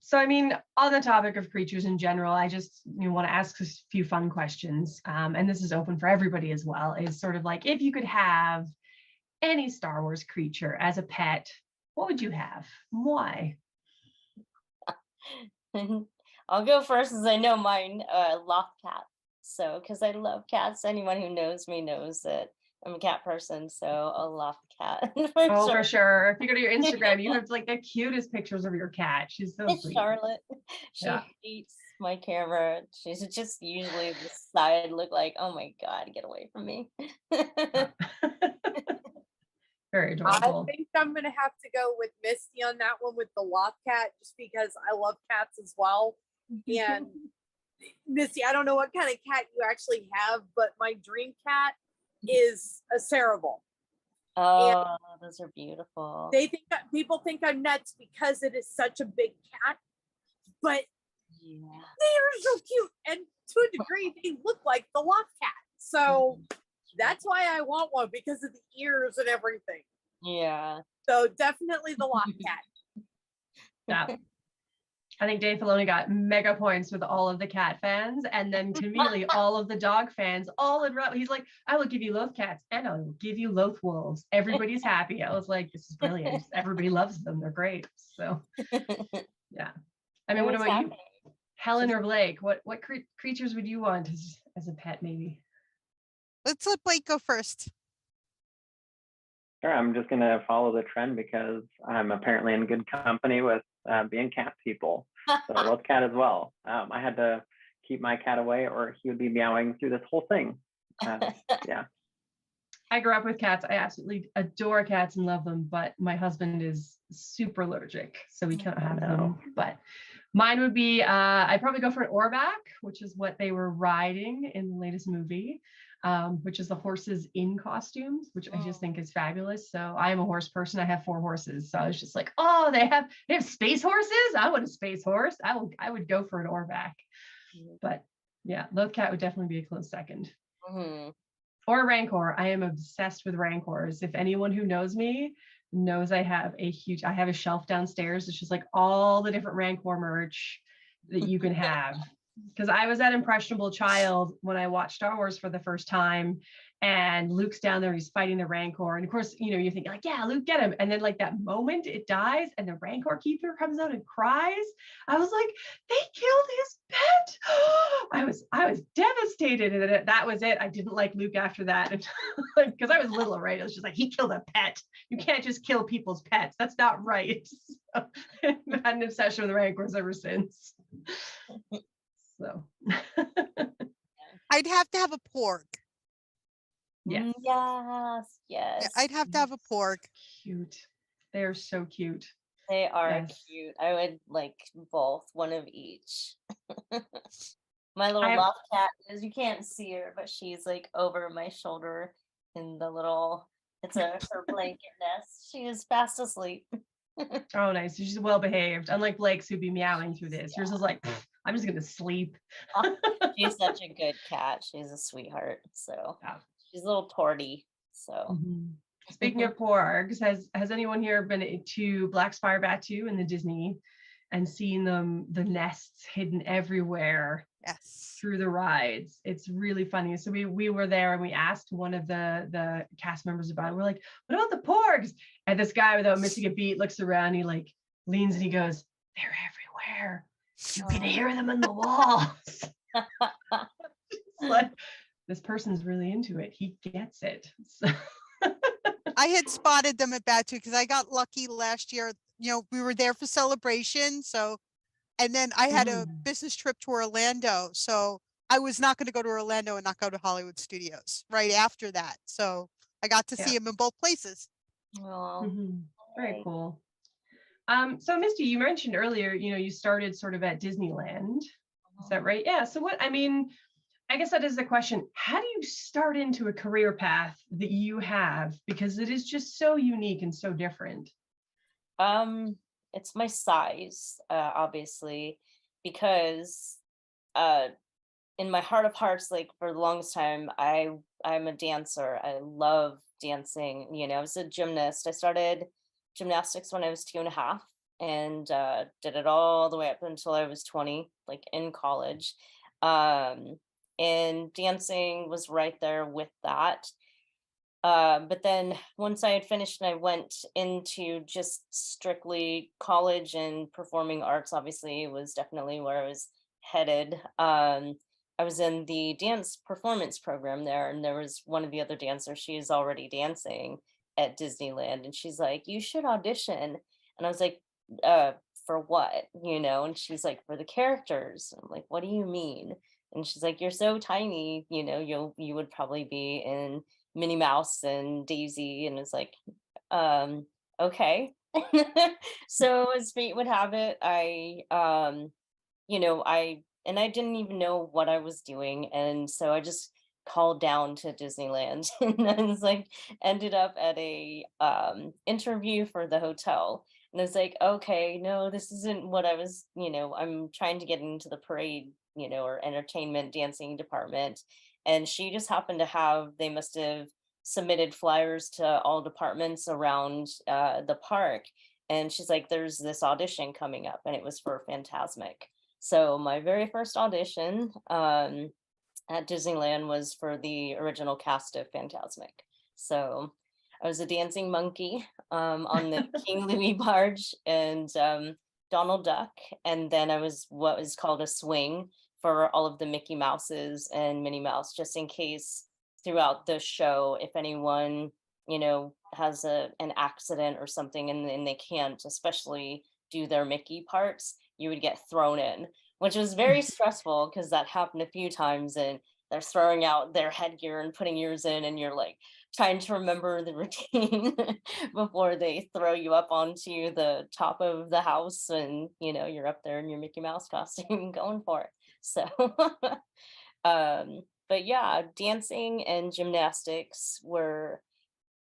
So I mean, on the topic of creatures in general, I just want to ask a few fun questions, and this is open for everybody as well. Is sort of like, if you could have any Star Wars creature as a pet, what would you have? Why?
I'll go first, as I know mine, loft cat. So, because I love cats. Anyone who knows me knows that I'm a cat person, so a loft cat.
For sure. If you go to your Instagram, you have like the cutest pictures of your cat. She's so
It's
sweet.
Charlotte. She hates my camera. She's just usually the side look like, oh my God, get away from me.
Very adorable.
I think I'm gonna have to go with Misty on that one with the loft cat, just because I love cats as well. And Misty, I don't know what kind of cat you actually have, but my dream cat is a Cerebral.
Oh, those are beautiful.
People think I'm nuts because it is such a big cat, but they are so cute, and to a degree, they look like the loft cat. So that's why I want one, because of the ears and everything.
Yeah.
So definitely the loft cat.
Yeah. I think Dave Filoni got mega points with all of the cat fans, and then Camille, all of the dog fans, all in row. He's like, I will give you loaf cats and I will give you loaf wolves. Everybody's happy. I was like, this is brilliant. Everybody loves them. They're great. So yeah. I mean, what about you? Helen or Blake? What creatures would you want as a pet, maybe?
Let's let Blake go first.
Sure, I'm just going to follow the trend because I'm apparently in good company with being cat people. So I love cat as well. I had to keep my cat away or he would be meowing through this whole thing. Yeah.
I grew up with cats. I absolutely adore cats and love them, but my husband is super allergic, so we can't have them. But mine would be, I'd probably go for an Orback, which is what they were riding in the latest movie. Which is the horses in costumes, which I just think is fabulous. So I am a horse person. I have 4 horses. So I was just like, oh, they have space horses. I want a space horse. I would go for an Orback. But yeah, loaf cat would definitely be a close second. Or a Rancor. I am obsessed with Rancors. If anyone who knows me knows I have a shelf downstairs. It's just like all the different Rancor merch that you can have. Because I was that impressionable child when I watched Star Wars for the first time, and Luke's down there, he's fighting the Rancor, and of course, you think like, yeah, Luke, get him, and then like that moment it dies, and the Rancor keeper comes out and cries. I was like, they killed his pet. I was devastated, and that was it. I didn't like Luke after that, because I was little, right? It was just like, he killed a pet. You can't just kill people's pets. That's not right. So, I've had an obsession with the Rancors ever since. So
I'd have to have a pork.
Yes.
Yes.
I'd have to have a pork.
Cute. They're so cute.
They are
Yes.
cute. I would like both, one of each. My little
I have,
loft cat is, you can't see her, but she's like over my shoulder in the little, it's her blanket nest. She is fast asleep.
oh, nice. She's well behaved. Unlike Blake's who'd be meowing through this. Yours is like, I'm just gonna sleep.
She's such a good cat. She's a sweetheart. So
Yeah.
she's a little torty. So
Speaking of porgs, has anyone here been to Black Spire Batu in the Disney and seen the nests hidden everywhere?
Yes.
Through the rides? It's really funny. So we were there and we asked one of the cast members about it. We're like, what about the porgs? And this guy, without missing a beat, looks around, he like leans and he goes, they're everywhere. You can hear them in the walls. Like, this person's really into it. He gets it. So.
I had spotted them at Batu because I got lucky last year. You know, we were there for celebration. So, and then I had a business trip to Orlando. So I was not going to go to Orlando and not go to Hollywood Studios right after that. So I got to see him in both places.
Oh,
very cool. So Misty, you mentioned earlier, you started sort of at Disneyland. Is that right? Yeah. So what, I mean, I guess that is the question. How do you start into a career path that you have? Because it is just so unique and so different.
It's my size, obviously, because in my heart of hearts, like for the longest time, I'm a dancer. I love dancing. I was a gymnast. I started gymnastics when I was 2.5 and did it all the way up until I was 20, like in college. And dancing was right there with that. But then once I had finished and I went into just strictly college and performing arts, obviously was definitely where I was headed. I was in the dance performance program there, and there was one of the other dancers. She is already dancing at Disneyland, and she's like, "You should audition." And I was like, "For what?" And she's like, "For the characters." I'm like, "What do you mean?" And she's like, "You're so tiny, you would probably be in Minnie Mouse and Daisy." And it's like, okay. So as fate would have it, I didn't even know what I was doing. And so I just called down to Disneyland and I was like, ended up at a interview for the hotel. And I was like, okay, no, this isn't what I was, I'm trying to get into the parade, or entertainment dancing department. And she just happened to they must have submitted flyers to all departments around the park. And she's like, there's this audition coming up, and it was for Fantasmic. So my very first audition at Disneyland was for the original cast of Fantasmic. So I was a dancing monkey on the King Louis barge and Donald Duck. And then I was what is called a swing for all of the Mickey Mouses and Minnie Mouse, just in case throughout the show, if anyone, has an accident or something and they can't especially do their Mickey parts, you would get thrown in, which was very stressful because that happened a few times and they're throwing out their headgear and putting yours in and you're like trying to remember the routine before they throw you up onto the top of the house and you're up there in your Mickey Mouse costume going for it. So but yeah, dancing and gymnastics were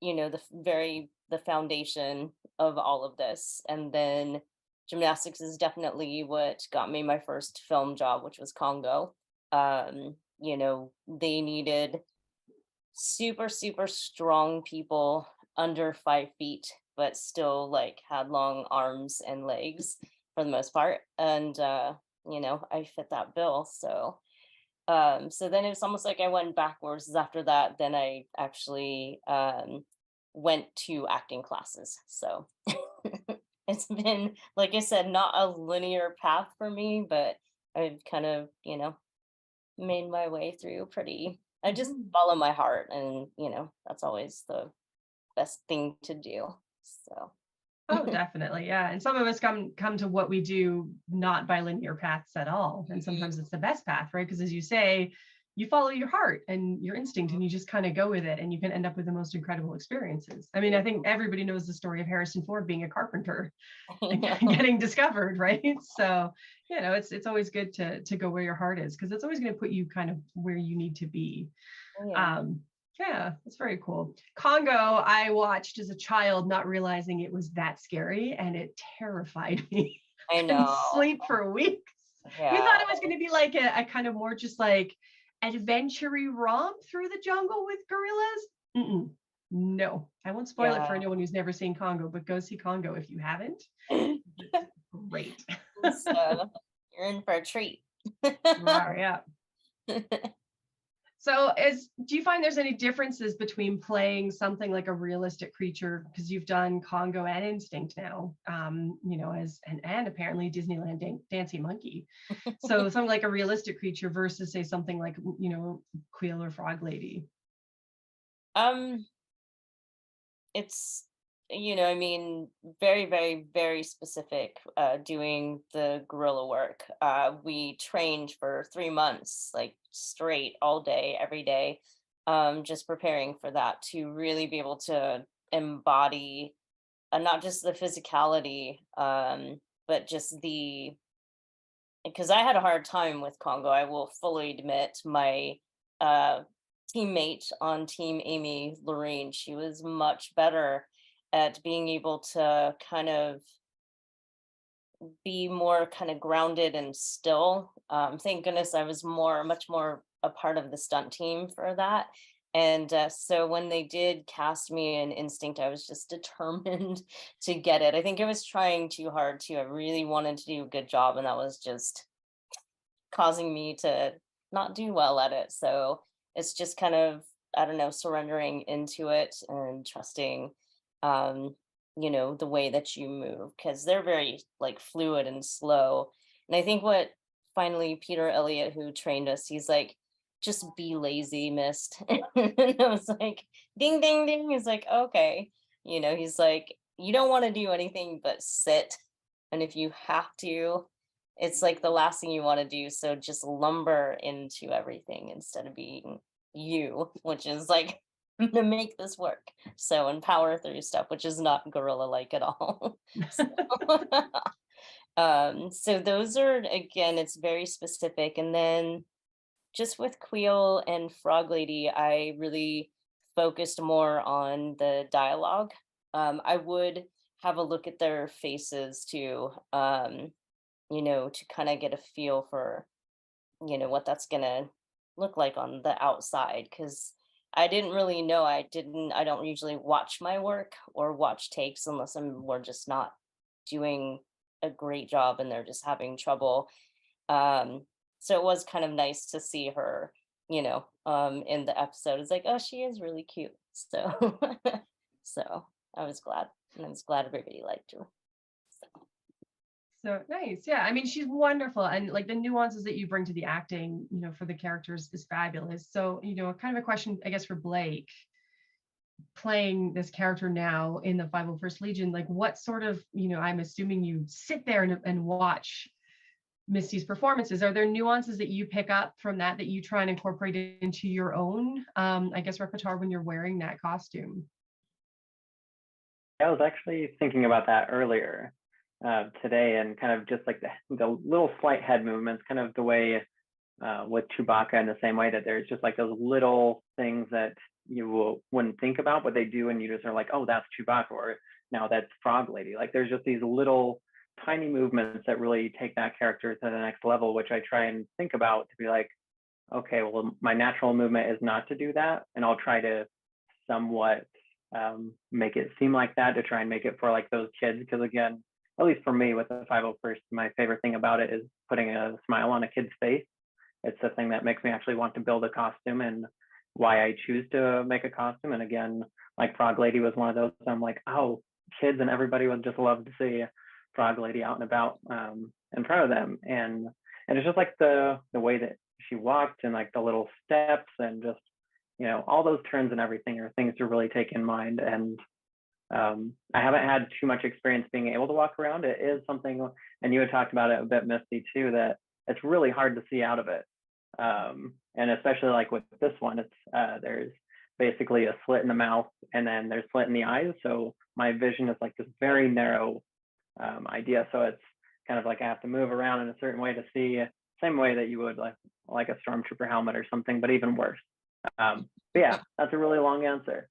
the foundation of all of this. And then gymnastics is definitely what got me my first film job, which was Congo. They needed super, super strong people under 5 feet, but still like had long arms and legs for the most part. And, I fit that bill. So then it's almost like I went backwards after that. Then I actually went to acting classes. So it's been, like I said, not a linear path for me, but I've kind of, made my way through I just follow my heart and, that's always the best thing to do. So.
Oh, definitely. Yeah. And some of us come to what we do not by linear paths at all. And sometimes it's the best path, right? Because as you say, you follow your heart and your instinct and you just kind of go with it, and you can end up with the most incredible experiences. I mean, I think everybody knows the story of Harrison Ford being a carpenter and getting discovered, right? So, you know, it's always good to go where your heart is, because it's always going to put you kind of where you need to be. Yeah, it's very cool. Congo, I watched as a child, not realizing it was that scary, and it terrified me.
I
Couldn't
know.
sleep for weeks. We thought it was going to be like a kind of more just like adventure-y romp through the jungle with gorillas. No, I won't spoil it for anyone who's never seen Congo, but go see Congo if you haven't. Great.
So you're in for a treat.
You are, yeah. So do you find there's any differences between playing something like a realistic creature, because you've done Congo and Instinct now, you know, and apparently Disneyland Dancing Monkey. So something like a realistic creature versus say something like, you know, Quail or Frog Lady?
It's, you know, I mean, very, very, very specific, doing the gorilla work. We trained for 3 months, like straight, all day, every day, just preparing for that, to really be able to embody not just the physicality, but just because I had a hard time with Congo, I will fully admit. My teammate on Team Amy, Lorraine, she was much better at being able to kind of be more kind of grounded and still. Thank goodness I was much more a part of the stunt team for that. And so when they did cast me in Instinct, I was just determined to get it. I think I was trying too hard too. I really wanted to do a good job, and that was just causing me to not do well at it. So it's just kind of, I don't know, surrendering into it and trusting, you know, the way that you move, because they're very like fluid and slow. And I think what finally Peter Elliott, who trained us, he's like, just be lazy, Mist. And I was like, ding, ding, ding. He's like, okay. You know, he's like, you don't want to do anything but sit. And if you have to, it's like the last thing you want to do. So just lumber into everything instead of being you, which is like, I'm gonna make this work. So, and power through stuff, which is not gorilla like at all. So those are, again, it's very specific. And then just with Queel and Frog Lady, I really focused more on the dialogue. I would have a look at their faces too, you know, to kind of get a feel for, you know, what that's gonna look like on the outside, because I didn't really know. I don't usually watch my work or watch takes unless we're just not doing a great job and they're just having trouble. So it was kind of nice to see her, you know, in the episode. It's like, oh, she is really cute. So so I was glad. And I was glad everybody liked her.
So nice. Yeah. I mean, she's wonderful. And like the nuances that you bring to the acting, you know, for the characters is fabulous. So, you know, kind of a question, I guess, for Blake, playing this character now in the 501st Legion, like what sort of, you know, I'm assuming you sit there and watch Misty's performances. Are there nuances that you pick up from that you try and incorporate into your own, I guess, repertoire when you're wearing that costume?
I was actually thinking about that earlier today, and kind of just like the little slight head movements, kind of the way with Chewbacca, in the same way that there's just like those little things that you wouldn't think about, but they do, and you just are like, oh, that's Chewbacca, or now that's Frog Lady. Like there's just these little tiny movements that really take that character to the next level, which I try and think about to be like, okay, well, my natural movement is not to do that, and I'll try to somewhat make it seem like that, to try and make it for like those kids. Because again, at least for me with the 501st, my favorite thing about it is putting a smile on a kid's face. It's the thing that makes me actually want to build a costume, and why I choose to make a costume. And again, like Frog Lady was one of those, I'm like, oh, kids and everybody would just love to see Frog Lady out and about in front of them. And it's just like the way that she walked, and like the little steps, and just, you know, all those turns and everything are things to really take in mind. And I haven't had too much experience being able to walk around. It is something, and you had talked about it a bit, Misty, too, that it's really hard to see out of it. And especially like with this one, it's there's basically a slit in the mouth and then there's slit in the eyes. So my vision is like this very narrow idea. So it's kind of like I have to move around in a certain way to see, same way that you would like a stormtrooper helmet or something, but even worse. But yeah, that's a really long answer.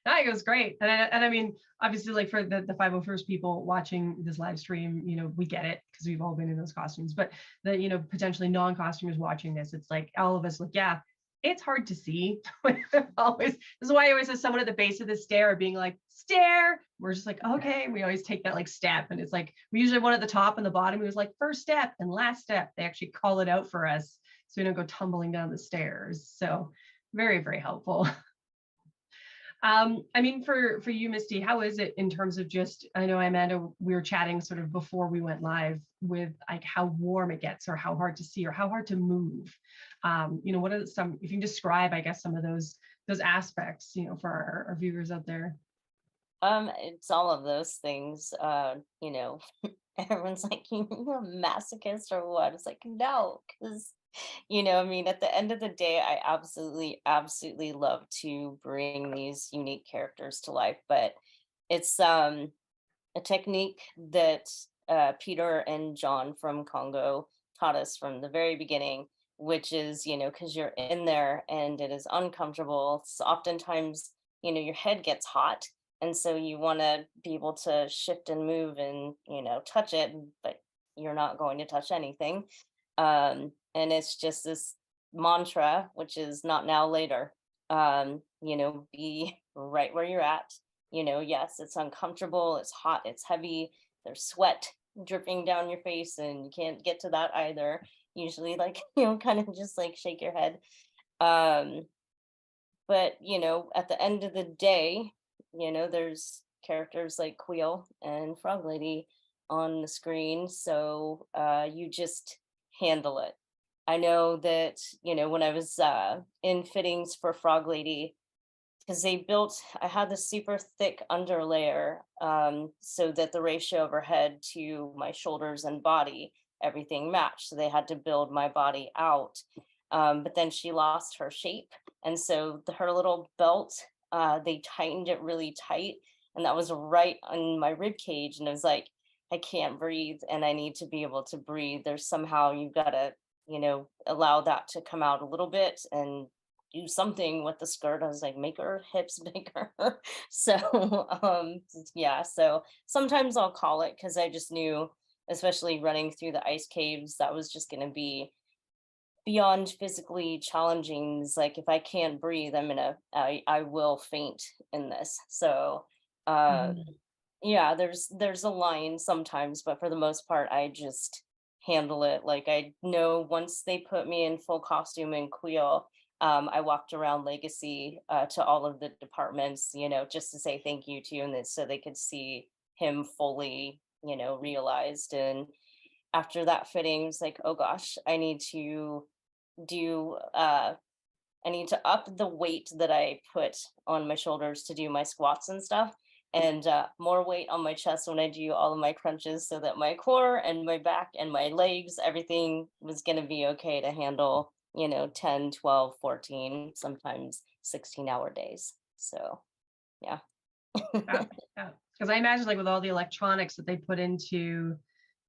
No, it was great. And I mean, obviously, like for the 501st people watching this live stream, you know, we get it because we've all been in those costumes, but the, you know, potentially non-costumers watching this, it's like all of us look, yeah, it's hard to see. Always, this is why I always have someone at the base of the stair being like, stare. We're just like, okay. We always take that like step. And it's like, we usually have one at the top and the bottom. It was like first step and last step. They actually call it out for us so we don't go tumbling down the stairs. So very, very helpful. I mean, for you, Misty, how is it in terms of just, I know Amanda, we were chatting sort of before we went live with like how warm it gets or how hard to see or how hard to move. You know, what are some, if you can describe, I guess, some of those aspects, you know, for our viewers out there.
It's all of those things. You know, everyone's like, you're a masochist or what? It's like, no, because you know, I mean, at the end of the day, I absolutely love to bring these unique characters to life, but it's a technique that Peter and John from Congo taught us from the very beginning, which is, you know, because you're in there and it is uncomfortable. So oftentimes, you know, your head gets hot. And so you want to be able to shift and move and, you know, touch it, but you're not going to touch anything. And it's just this mantra, which is not now, later. You know, be right where you're at. You know, yes, it's uncomfortable, it's hot, it's heavy, there's sweat dripping down your face, and you can't get to that either. Usually, like, you know, kind of just like shake your head. But, you know, at the end of the day, you know, there's characters like Queel and Frog Lady on the screen. So you just handle it. I know that, you know, when I was in fittings for Frog Lady, because I had this super thick underlayer so that the ratio of her head to my shoulders and body, everything matched. So they had to build my body out. But then she lost her shape. And so her little belt, they tightened it really tight. And that was right on my rib cage. And it was like, I can't breathe and I need to be able to breathe. There's somehow you've got to, you know, allow that to come out a little bit and do something with the skirt. I was like, make her hips bigger. So yeah, so sometimes I'll call it because I just knew, especially running through the ice caves, that was just going to be beyond physically challenging. It's like, if I can't breathe, I will faint in this. So yeah, there's a line sometimes, but for the most part, I just handle it. Like, I know once they put me in full costume in Queel, I walked around Legacy to all of the departments, you know, just to say thank you to you, and so they could see him fully, you know, realized. And after that fitting, it's like, oh gosh, I need to up the weight that I put on my shoulders to do my squats and stuff, and more weight on my chest when I do all of my crunches, so that my core and my back and my legs, everything was going to be okay to handle, you know, 10, 12, 14, sometimes 16-hour days. So, yeah.
Because I imagine, like, with all the electronics that they put into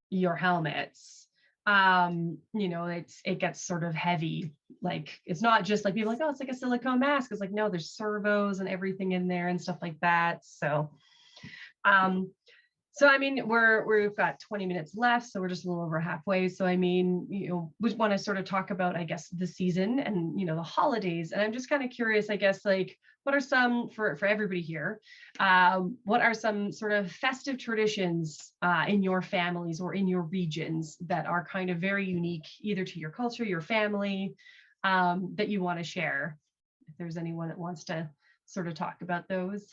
your helmets, you know, it gets sort of heavy. Like, it's not just like people like, oh, it's like a silicone mask. It's like, no, there's servos and everything in there and stuff like that. So I mean, we've got 20 minutes left, so we're just a little over halfway. So I mean, you know, we want to sort of talk about, I guess, the season and, you know, the holidays. And I'm just kind of curious, I guess, like, what are some, for everybody here, what are some sort of festive traditions in your families or in your regions that are kind of very unique, either to your culture, your family, that you want to share? If there's anyone that wants to sort of talk about those.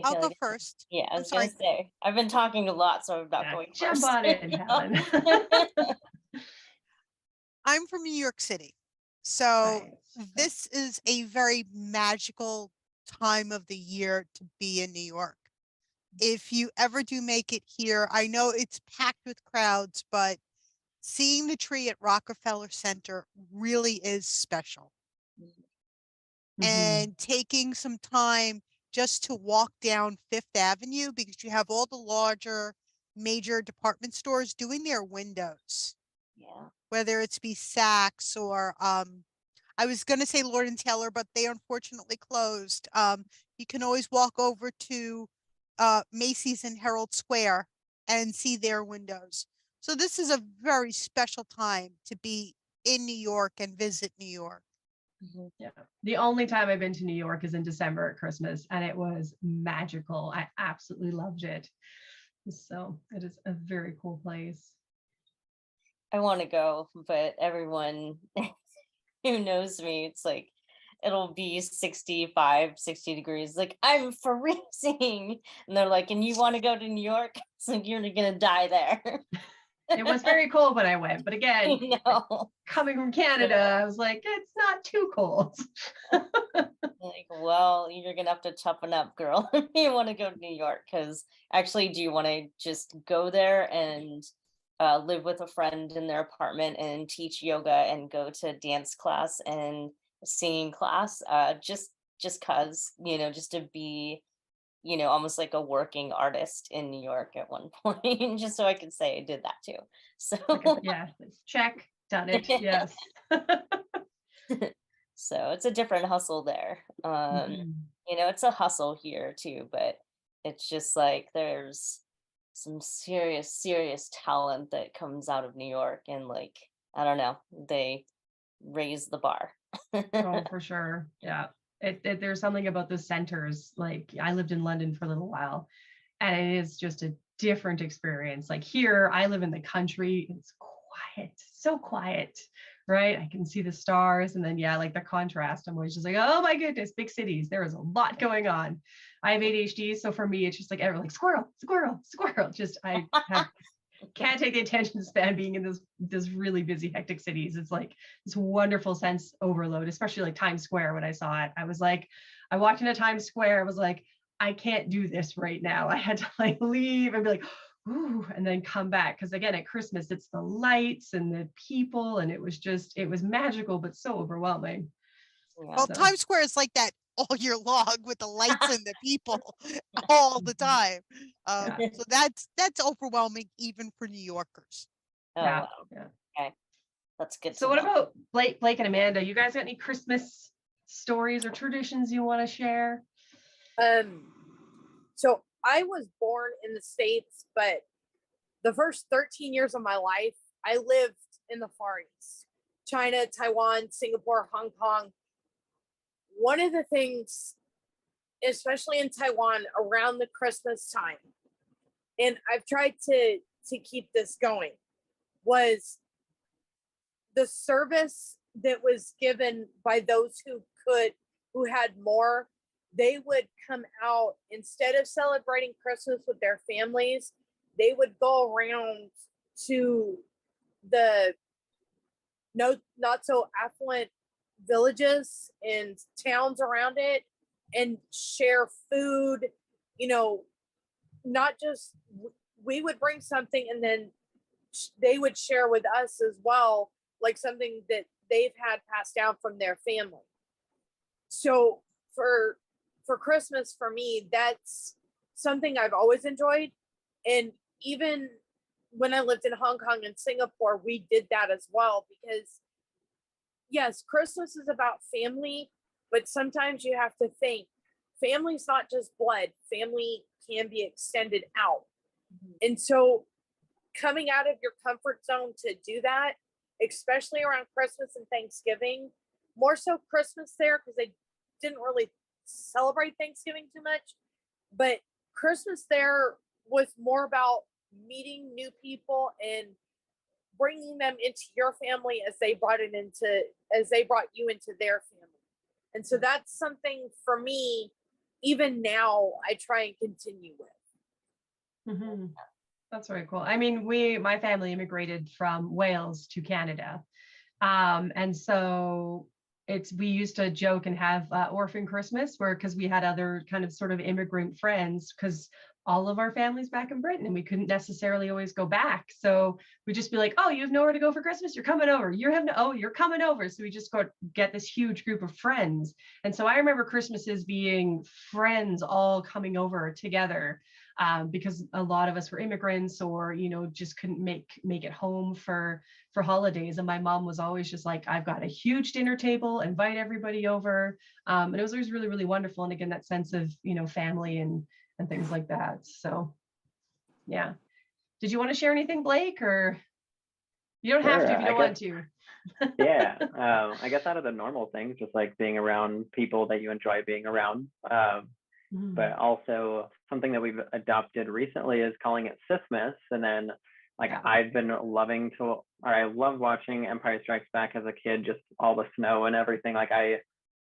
I'll go first.
Yeah, I was going to say, I've been talking a lot, so I'm not going
jump
first.
on it, Helen.
I'm from New York City. So this is a very magical time of the year to be in New York. If you ever do make it here, I know it's packed with crowds, but seeing the tree at Rockefeller Center really is special. And taking some time just to walk down Fifth Avenue, because you have all the larger major department stores doing their windows.
Yeah.
Whether it's be Saks or I was gonna say Lord and Taylor, but they unfortunately closed. You can always walk over to Macy's in Herald Square and see their windows. So this is a very special time to be in New York and visit New York.
Yeah. The only time I've been to New York is in December at Christmas, and it was magical. I absolutely loved it. So it is a very cool place.
I want to go, but everyone who knows me, it's like it'll be 65, 60 degrees. Like, I'm freezing. And they're like, and you want to go to New York? It's like, you're gonna die there.
It was very cold when I went, but again,
No.
coming from Canada, I was like, it's not too cold.
Like, well, you're gonna have to toughen up, girl. If you want to go to New York, because actually, do you want to just go there and live with a friend in their apartment and teach yoga and go to dance class and singing class? Just cause, just to be, almost like a working artist in New York at one point, just so I could say I did that too. So
Yeah, check, done it. Yes.
So it's a different hustle there. It's a hustle here too, but it's just like there's some serious, serious talent that comes out of New York, and like, I don't know, they raise the bar.
Oh, for sure. Yeah. There's something about the centers. Like, I lived in London for a little while, and it is just a different experience. Like, here, I live in the country. It's quiet, so quiet, right? I can see the stars. And then, yeah, like the contrast, I'm always just like, oh my goodness, big cities. There is a lot going on. I have ADHD. So for me, it's just like, everyone like squirrel, squirrel, squirrel. Just, can't take the attention span being in this really busy, hectic cities. It's like this wonderful sense overload, especially like Times Square. When I saw it, I was like, I walked into Times Square, I was like, I can't do this right now. I had to like leave and be like, ooh, and then come back. Because again, at Christmas, it's the lights and the people, and it was magical, but so overwhelming.
Well, Times Square is like that all year long with the lights and the people all the time. So that's overwhelming even for New Yorkers.
Oh,
Yeah.
wow.
Yeah.
Okay. That's good.
So what about Blake and Amanda? You guys got any Christmas stories or traditions you want to share?
So I was born in the States, but the first 13 years of my life, I lived in the Far East, China, Taiwan, Singapore, Hong Kong. One of the things, especially in Taiwan around the Christmas time, and I've tried to keep this going, was the service that was given by those who had more. They would come out, instead of celebrating Christmas with their families, they would go around to the not so affluent villages and towns around it and share food. Not just, we would bring something and then they would share with us as well, like something that they've had passed down from their family. So for Christmas, for me, that's something I've always enjoyed. And even when I lived in Hong Kong and Singapore, we did that as well, because yes, Christmas is about family, but sometimes you have to think family's not just blood. Family can be extended out. And so coming out of your comfort zone to do that, especially around Christmas and Thanksgiving, more so Christmas there, because they didn't really celebrate Thanksgiving too much, but Christmas there was more about meeting new people and bringing them into your family as they brought you into their family. And so that's something for me, even now, I try and continue with.
Mm-hmm. That's very cool. I mean, my family immigrated from Wales to Canada. And so we used to joke and have orphan Christmas, because we had other kind of sort of immigrant friends, because all of our families back in Britain, and we couldn't necessarily always go back. So we'd just be like, oh, you have nowhere to go for Christmas? You're coming over. You're coming over. So we just get this huge group of friends. And so I remember Christmases being friends all coming over together, because a lot of us were immigrants or, just couldn't make it home for holidays. And my mom was always just like, I've got a huge dinner table, invite everybody over. And it was always really, really wonderful. And again, that sense of, family and things like that. So yeah. Did you want to share anything, Blake, or you don't have to if you don't want to?
Yeah. I guess out of the normal things, just like being around people that you enjoy being around. But also something that we've adopted recently is calling it Sithmas. And then I've been I loved watching Empire Strikes Back as a kid, just all the snow and everything.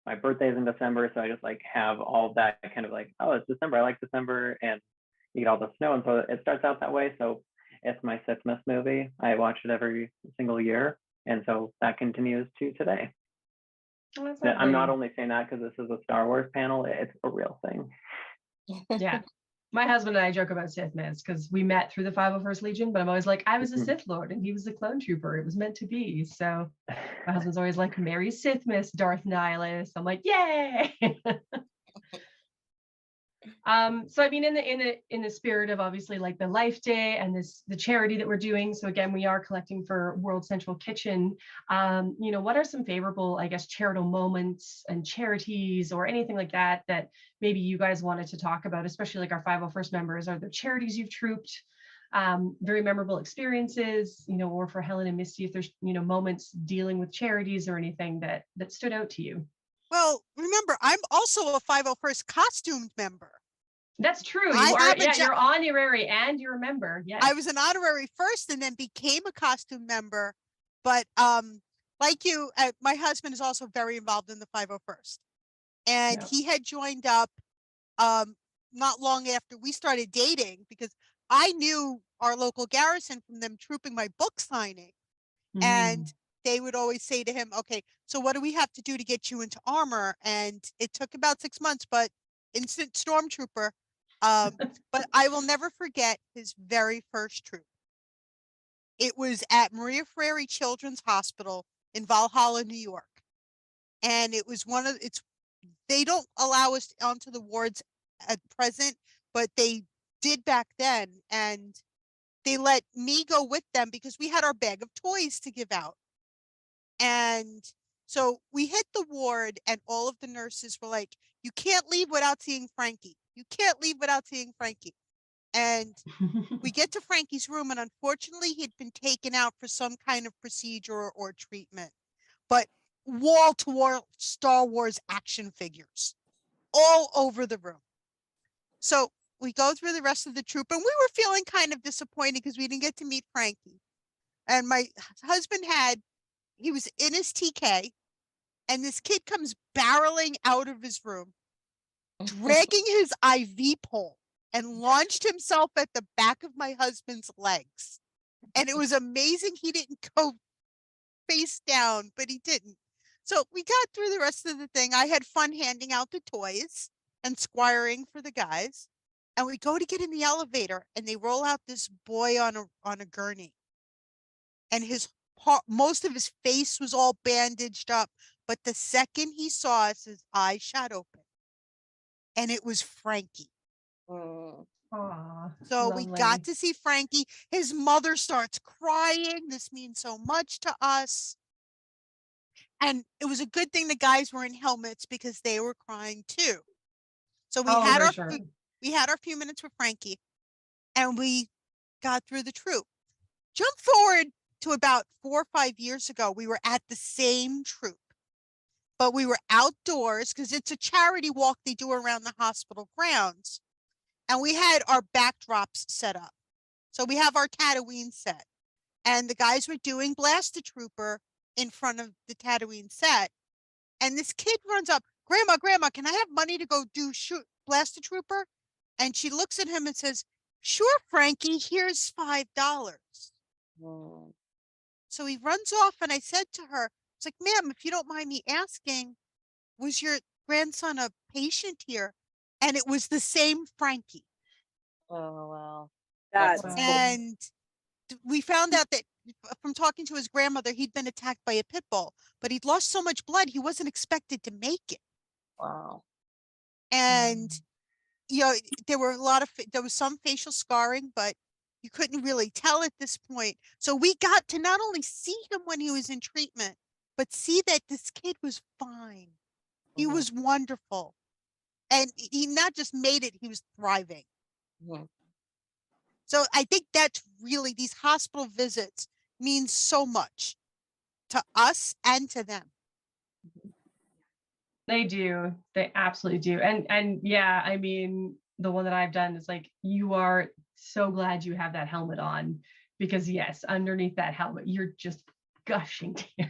My birthday's in December, so I just have all that kind of oh, it's December, I like December, and you get all the snow, and so it starts out that way. So it's my Sithmas movie. I watch it every single year, and so that continues to today.
Oh,
I'm not only saying that because this is a Star Wars panel, it's a real thing.
Yeah. My husband and I joke about Sithmas because we met through the 501st Legion, but I'm always like, I was a Sith Lord and he was a clone trooper. It was meant to be. So my husband's always like, Merry Sithmas, Darth Nihilus. I'm like, yay. So I mean, in the spirit of obviously the Life Day and the charity that we're doing. So again, we are collecting for World Central Kitchen. What are some favorable, I guess, charitable moments and charities or anything like that maybe you guys wanted to talk about, especially our 501st members? Are there charities you've trooped? Very memorable experiences, or for Helen and Misty, if there's, moments dealing with charities or anything that stood out to you.
Well, remember, I'm also a 501st costumed member.
That's true. You are, yeah, you're honorary and you're a member. Yeah.
I was an honorary first and then became a costume member. But like you, my husband is also very involved in the 501st. And he had joined up not long after we started dating, because I knew our local garrison from them trooping my book signing. And they would always say to him, okay, so what do we have to do to get you into armor? And it took about 6 months, but instant stormtrooper. But I will never forget his very first troop. It was at Maria Frere Children's Hospital in Valhalla, New York. And it was they don't allow us onto the wards at present, but they did back then. And they let me go with them because we had our bag of toys to give out. And so we hit the ward and all of the nurses were like, you can't leave without seeing Frankie. You can't leave without seeing Frankie. And we get to Frankie's room, and unfortunately he'd been taken out for some kind of procedure or treatment. But wall to wall Star Wars action figures all over the room. So we go through the rest of the troop, and we were feeling kind of disappointed because we didn't get to meet Frankie. And my husband he was in his TK, and this kid comes barreling out of his room, dragging his IV pole, and launched himself at the back of my husband's legs. And it was amazing he didn't go face down, but he didn't. So we got through the rest of the thing. I had fun handing out the toys and squiring for the guys. And we go to get in the elevator, and they roll out this boy on a gurney. And most of his face was all bandaged up. But the second he saw us, his eyes shot open. And it was Frankie.
Aww,
so
lovely.
We got to see Frankie. His mother starts crying. This means so much to us. And it was a good thing the guys were in helmets because they were crying too. So we had our few minutes with Frankie, and we got through the troop. Jump forward to about 4 or 5 years ago. We were at the same troop, but we were outdoors because it's a charity walk they do around the hospital grounds. And we had our backdrops set up. So we have our Tatooine set, and the guys were doing Blaster Trooper in front of the Tatooine set. And this kid runs up, Grandma, can I have money to go do Blaster Trooper? And she looks at him and says, sure, Frankie, here's $5. So he runs off, and I said to her, it's like, ma'am, if you don't mind me asking, was your grandson a patient here? And it was the same Frankie.
Oh, wow.
That's
Wow.
And we found out that from talking to his grandmother, he'd been attacked by a pit bull, but he'd lost so much blood, he wasn't expected to make it.
Wow.
And, you know, there was some facial scarring, but you couldn't really tell at this point. So we got to not only see him when he was in treatment, but see that this kid was fine. He was wonderful. And he not just made it, he was thriving. So I think that's really, these hospital visits mean so much to us and to them.
They do. They absolutely do. And yeah, I mean, the one that I've done is like, you are so glad you have that helmet on, because yes, underneath that helmet, you're just gushing tears,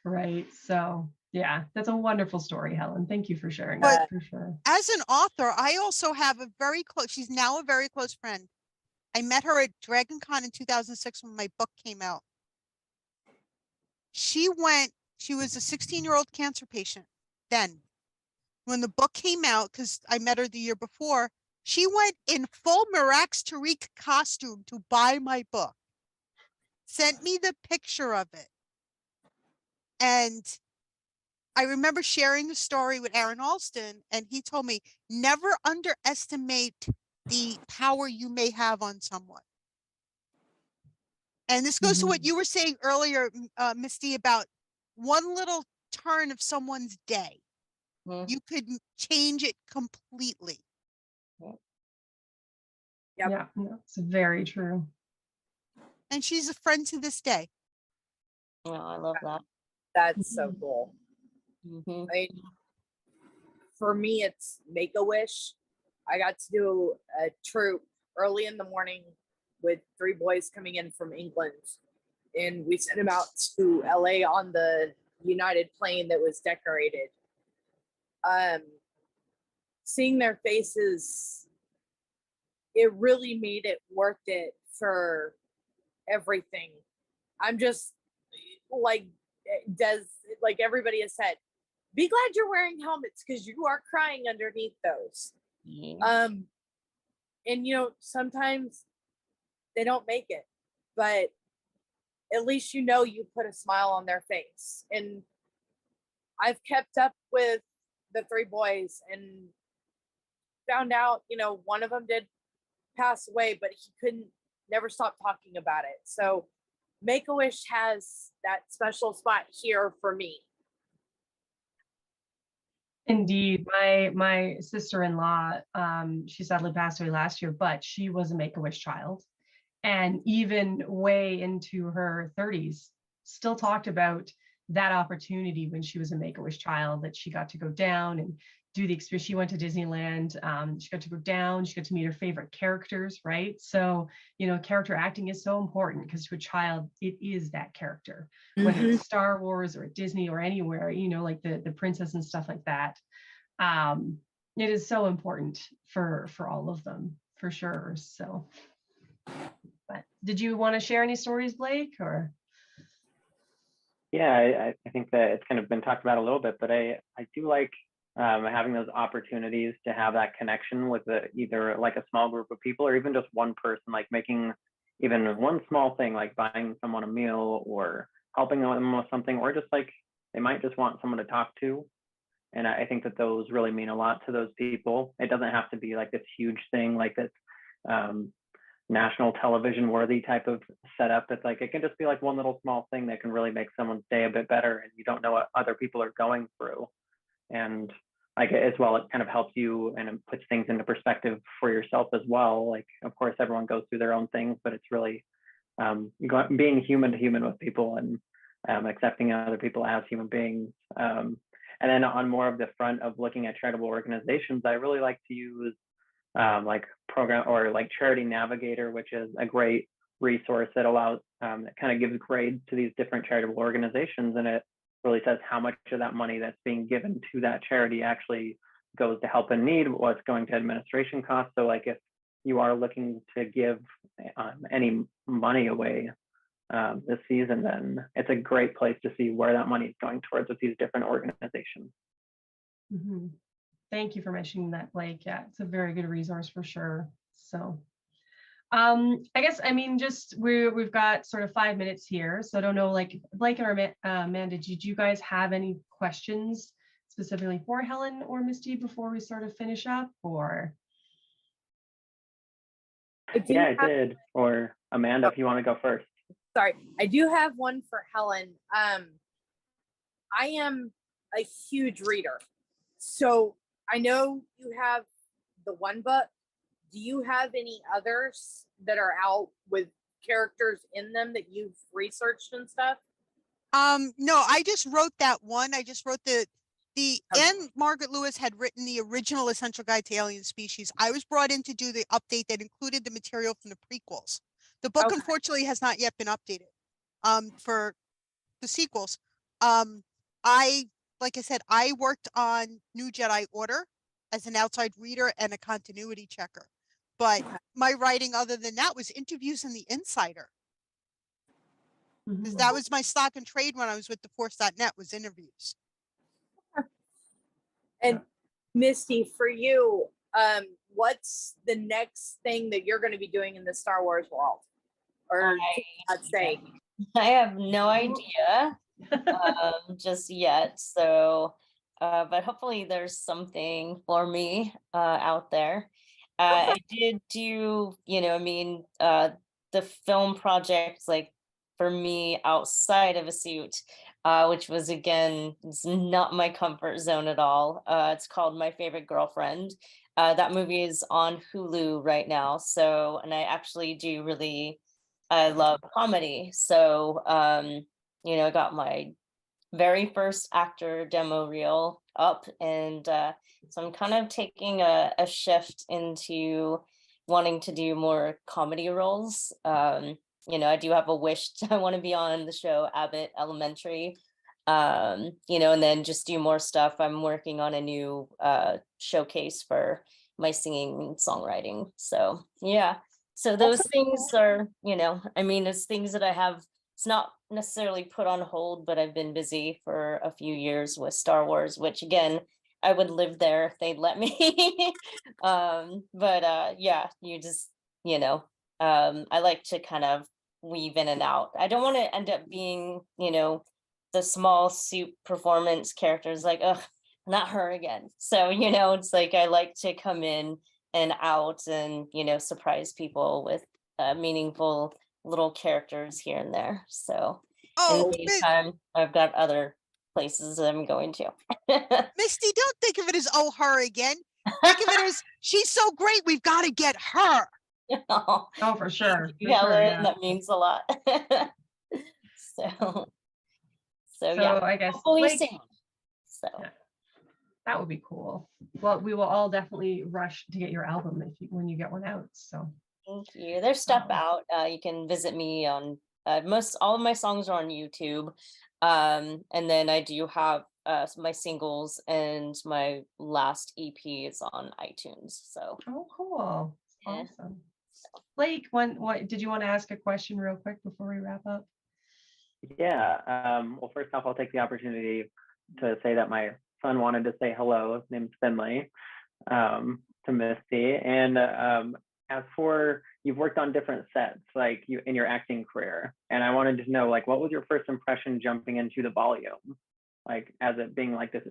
right? So yeah, that's a wonderful story, Helen. Thank you for sharing that, for sure.
As an author, I also have a very close, she's now a very close friend. I met her at Dragon Con in 2006 when my book came out. She was a 16-year-old cancer patient then. When the book came out, because I met her the year before, she went in full Mirax Tariq costume to buy my book. Sent me the picture of it. And I remember sharing the story with Aaron Alston, and he told me, never underestimate the power you may have on someone. And this goes to what you were saying earlier, Misty, about one little turn of someone's day. You could change it completely.
Yeah, it's very true.
And she's a friend to this day.
Oh, I love that.
That's so cool. For me, it's Make-A-Wish. I got to do a troop early in the morning with 3 boys coming in from England. And we sent them out to LA on the United plane that was decorated. Seeing their faces, it really made it worth it for everything. I'm just like everybody has said, be glad you're wearing helmets because you are crying underneath those. And you know, sometimes they don't make it, but at least you know you put a smile on their face. And I've kept up with the 3 boys and found out, you know, one of them did pass away, but he never stop talking about it. So Make-A-Wish has that special spot here for me.
Indeed, my sister-in-law, she sadly passed away last year, but she was a Make-A-Wish child, and even way into her 30s, still talked about that opportunity when she was a Make-A-Wish child, that she got to go down and do the experience. She went to Disneyland. She got to go down. She got to meet her favorite characters, right? So, you know, character acting is so important because to a child, it is that character. Whether it's Star Wars or Disney or anywhere, you know, like the princess and stuff like that. It is so important for all of them, for sure. So, but did you want to share any stories, Blake, or?
Yeah, I think that it's kind of been talked about a little bit, but I do like having those opportunities to have that connection with either like a small group of people or even just one person, like making even one small thing, like buying someone a meal or helping them with something, or just like they might just want someone to talk to. And I think that those really mean a lot to those people. It doesn't have to be like this huge thing, like this national television worthy type of setup. It's like, it can just be like one little small thing that can really make someone's day a bit better, and you don't know what other people are going through. And like, as well, it kind of helps you and it puts things into perspective for yourself as well. Like, of course, everyone goes through their own things, but it's really being human to human with people and accepting other people as human beings. And then on more of the front of looking at charitable organizations, I really like to use like program or like Charity Navigator, which is a great resource that allows, that kind of gives grades to these different charitable organizations. And it really says how much of that money that's being given to that charity actually goes to help in need, what's going to administration costs. So like if you are looking to give any money away this season, then it's a great place to see where that money is going towards with these different organizations.
Thank you for mentioning that, Blake. Yeah, it's a very good resource for sure. So I guess, I mean, just we've got sort of 5 minutes here. So I don't know, like Blake or Amanda, did you guys have any questions specifically for Helen or Misty before we sort of finish up, or?
Yeah, I did. Or Amanda, if you want to go first.
Sorry, I do have one for Helen. I am a huge reader. So I know you have the one book. Do you have any others that are out with characters in them that you've researched and stuff?
No, I just wrote that one. I just wrote and Margaret Lewis had written the original Essential Guide to Alien Species. I was brought in to do the update that included the material from the prequels. The book, unfortunately, has not yet been updated for the sequels. Like I said, I worked on New Jedi Order as an outside reader and a continuity checker. But my writing other than that was interviews in the Insider. Because that was my stock and trade when I was with the Force.net, was interviews.
And Misty, for you, what's the next thing that you're going to be doing in the Star Wars world? Or I'd say.
I have no idea just yet. So, but hopefully there's something for me out there. I did do, I mean, the film projects, like for me outside of a suit, which was, again, it's not my comfort zone at all. It's called My Favorite Girlfriend. That movie is on Hulu right now. So, and I actually do really, I love comedy. So, I got my very first actor demo reel up, and so I'm kind of taking a shift into wanting to do more comedy roles. I do have a wish I want to be on the show Abbott Elementary, and then just do more stuff. I'm working on a new showcase for my singing and songwriting. So yeah, so those things are, I mean, it's things that I have. It's not necessarily put on hold, but I've been busy for a few years with Star Wars, which, again, I would live there if they'd let me. Yeah, you just, I like to kind of weave in and out. I don't want to end up being, the small soup performance characters, like, ugh, not her again. So, it's like I like to come in and out and, surprise people with meaningful little characters here and there. So in the meantime, I've got other places that I'm going to.
Misty, don't think of it as, oh, her again. Think of it as, she's so great, we've got to get her.
Oh, for sure.
Helen, that means a lot. So yeah,
I guess
Blake, so
yeah, that would be cool. Well, we will all definitely rush to get your album when you get one out. So
thank you. There's stuff out. You can visit me on all of my songs are on YouTube. And then I do have my singles, and my last EP is on iTunes. So
cool. Awesome. Blake, what did you want to ask a question real quick before we wrap up?
Yeah. Well, first off, I'll take the opportunity to say that my son wanted to say hello. His name's Finley, to Misty. And as for, you've worked on different sets, like you in your acting career, and I wanted to know, like, what was your first impression jumping into the volume, like as it being like this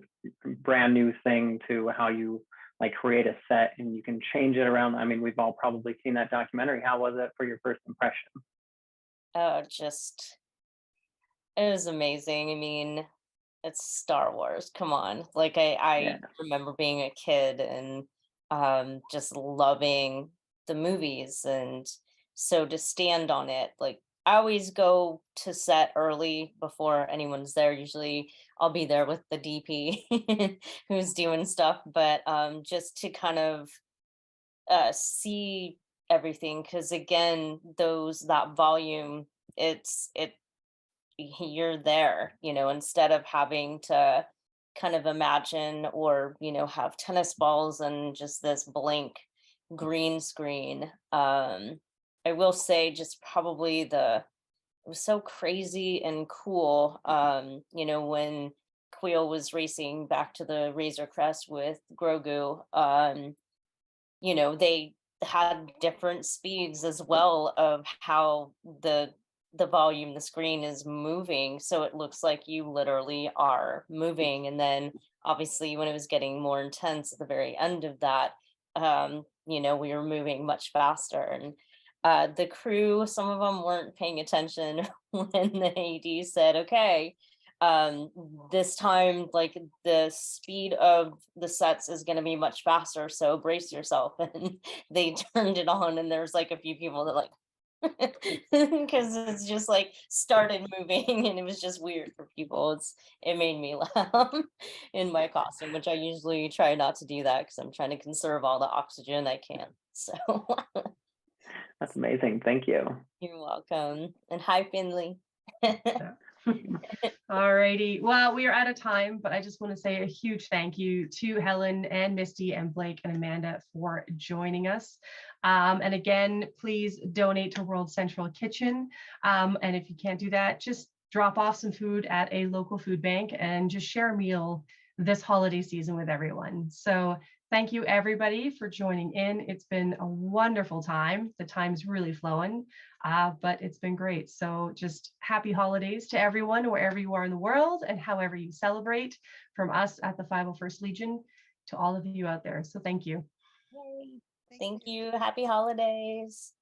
brand new thing to how you like create a set and you can change it around. I mean, we've all probably seen that documentary. How was it for your first impression?
Oh, it was amazing. I mean, it's Star Wars. Come on. Like I remember being a kid and just loving the movies, and so to stand on it, like I always go to set early before anyone's there. Usually I'll be there with the DP who's doing stuff, but just to kind of see everything, because again, that volume, you're there, instead of having to kind of imagine or have tennis balls and just this blank green screen. I will say, just probably it was so crazy and cool, when Quill was racing back to the Razor Crest with Grogu, they had different speeds as well of how the volume, the screen is moving. So it looks like you literally are moving. And then obviously when it was getting more intense at the very end of that, we were moving much faster. And the crew, some of them weren't paying attention when the AD said, okay, this time, like, the speed of the sets is going to be much faster, so brace yourself. And they turned it on, and there's like a few people that like, because it's just like started moving, and it was just weird for people. It made me laugh in my costume, which I usually try not to do that because I'm trying to conserve all the oxygen I can. So
That's amazing. Thank you.
you're welcome. And hi, Finley.
All righty. Well, we are out of time, but I just want to say a huge thank you to Helen and Misty and Blake and Amanda for joining us. And again, please donate to World Central Kitchen. And if you can't do that, just drop off some food at a local food bank and just share a meal this holiday season with everyone. So thank you everybody for joining in. It's been a wonderful time. The time's really flowing, but it's been great. So just happy holidays to everyone, wherever you are in the world and however you celebrate, from us at the 501st Legion to all of you out there. So thank you.
Yay. Thank you. Happy holidays.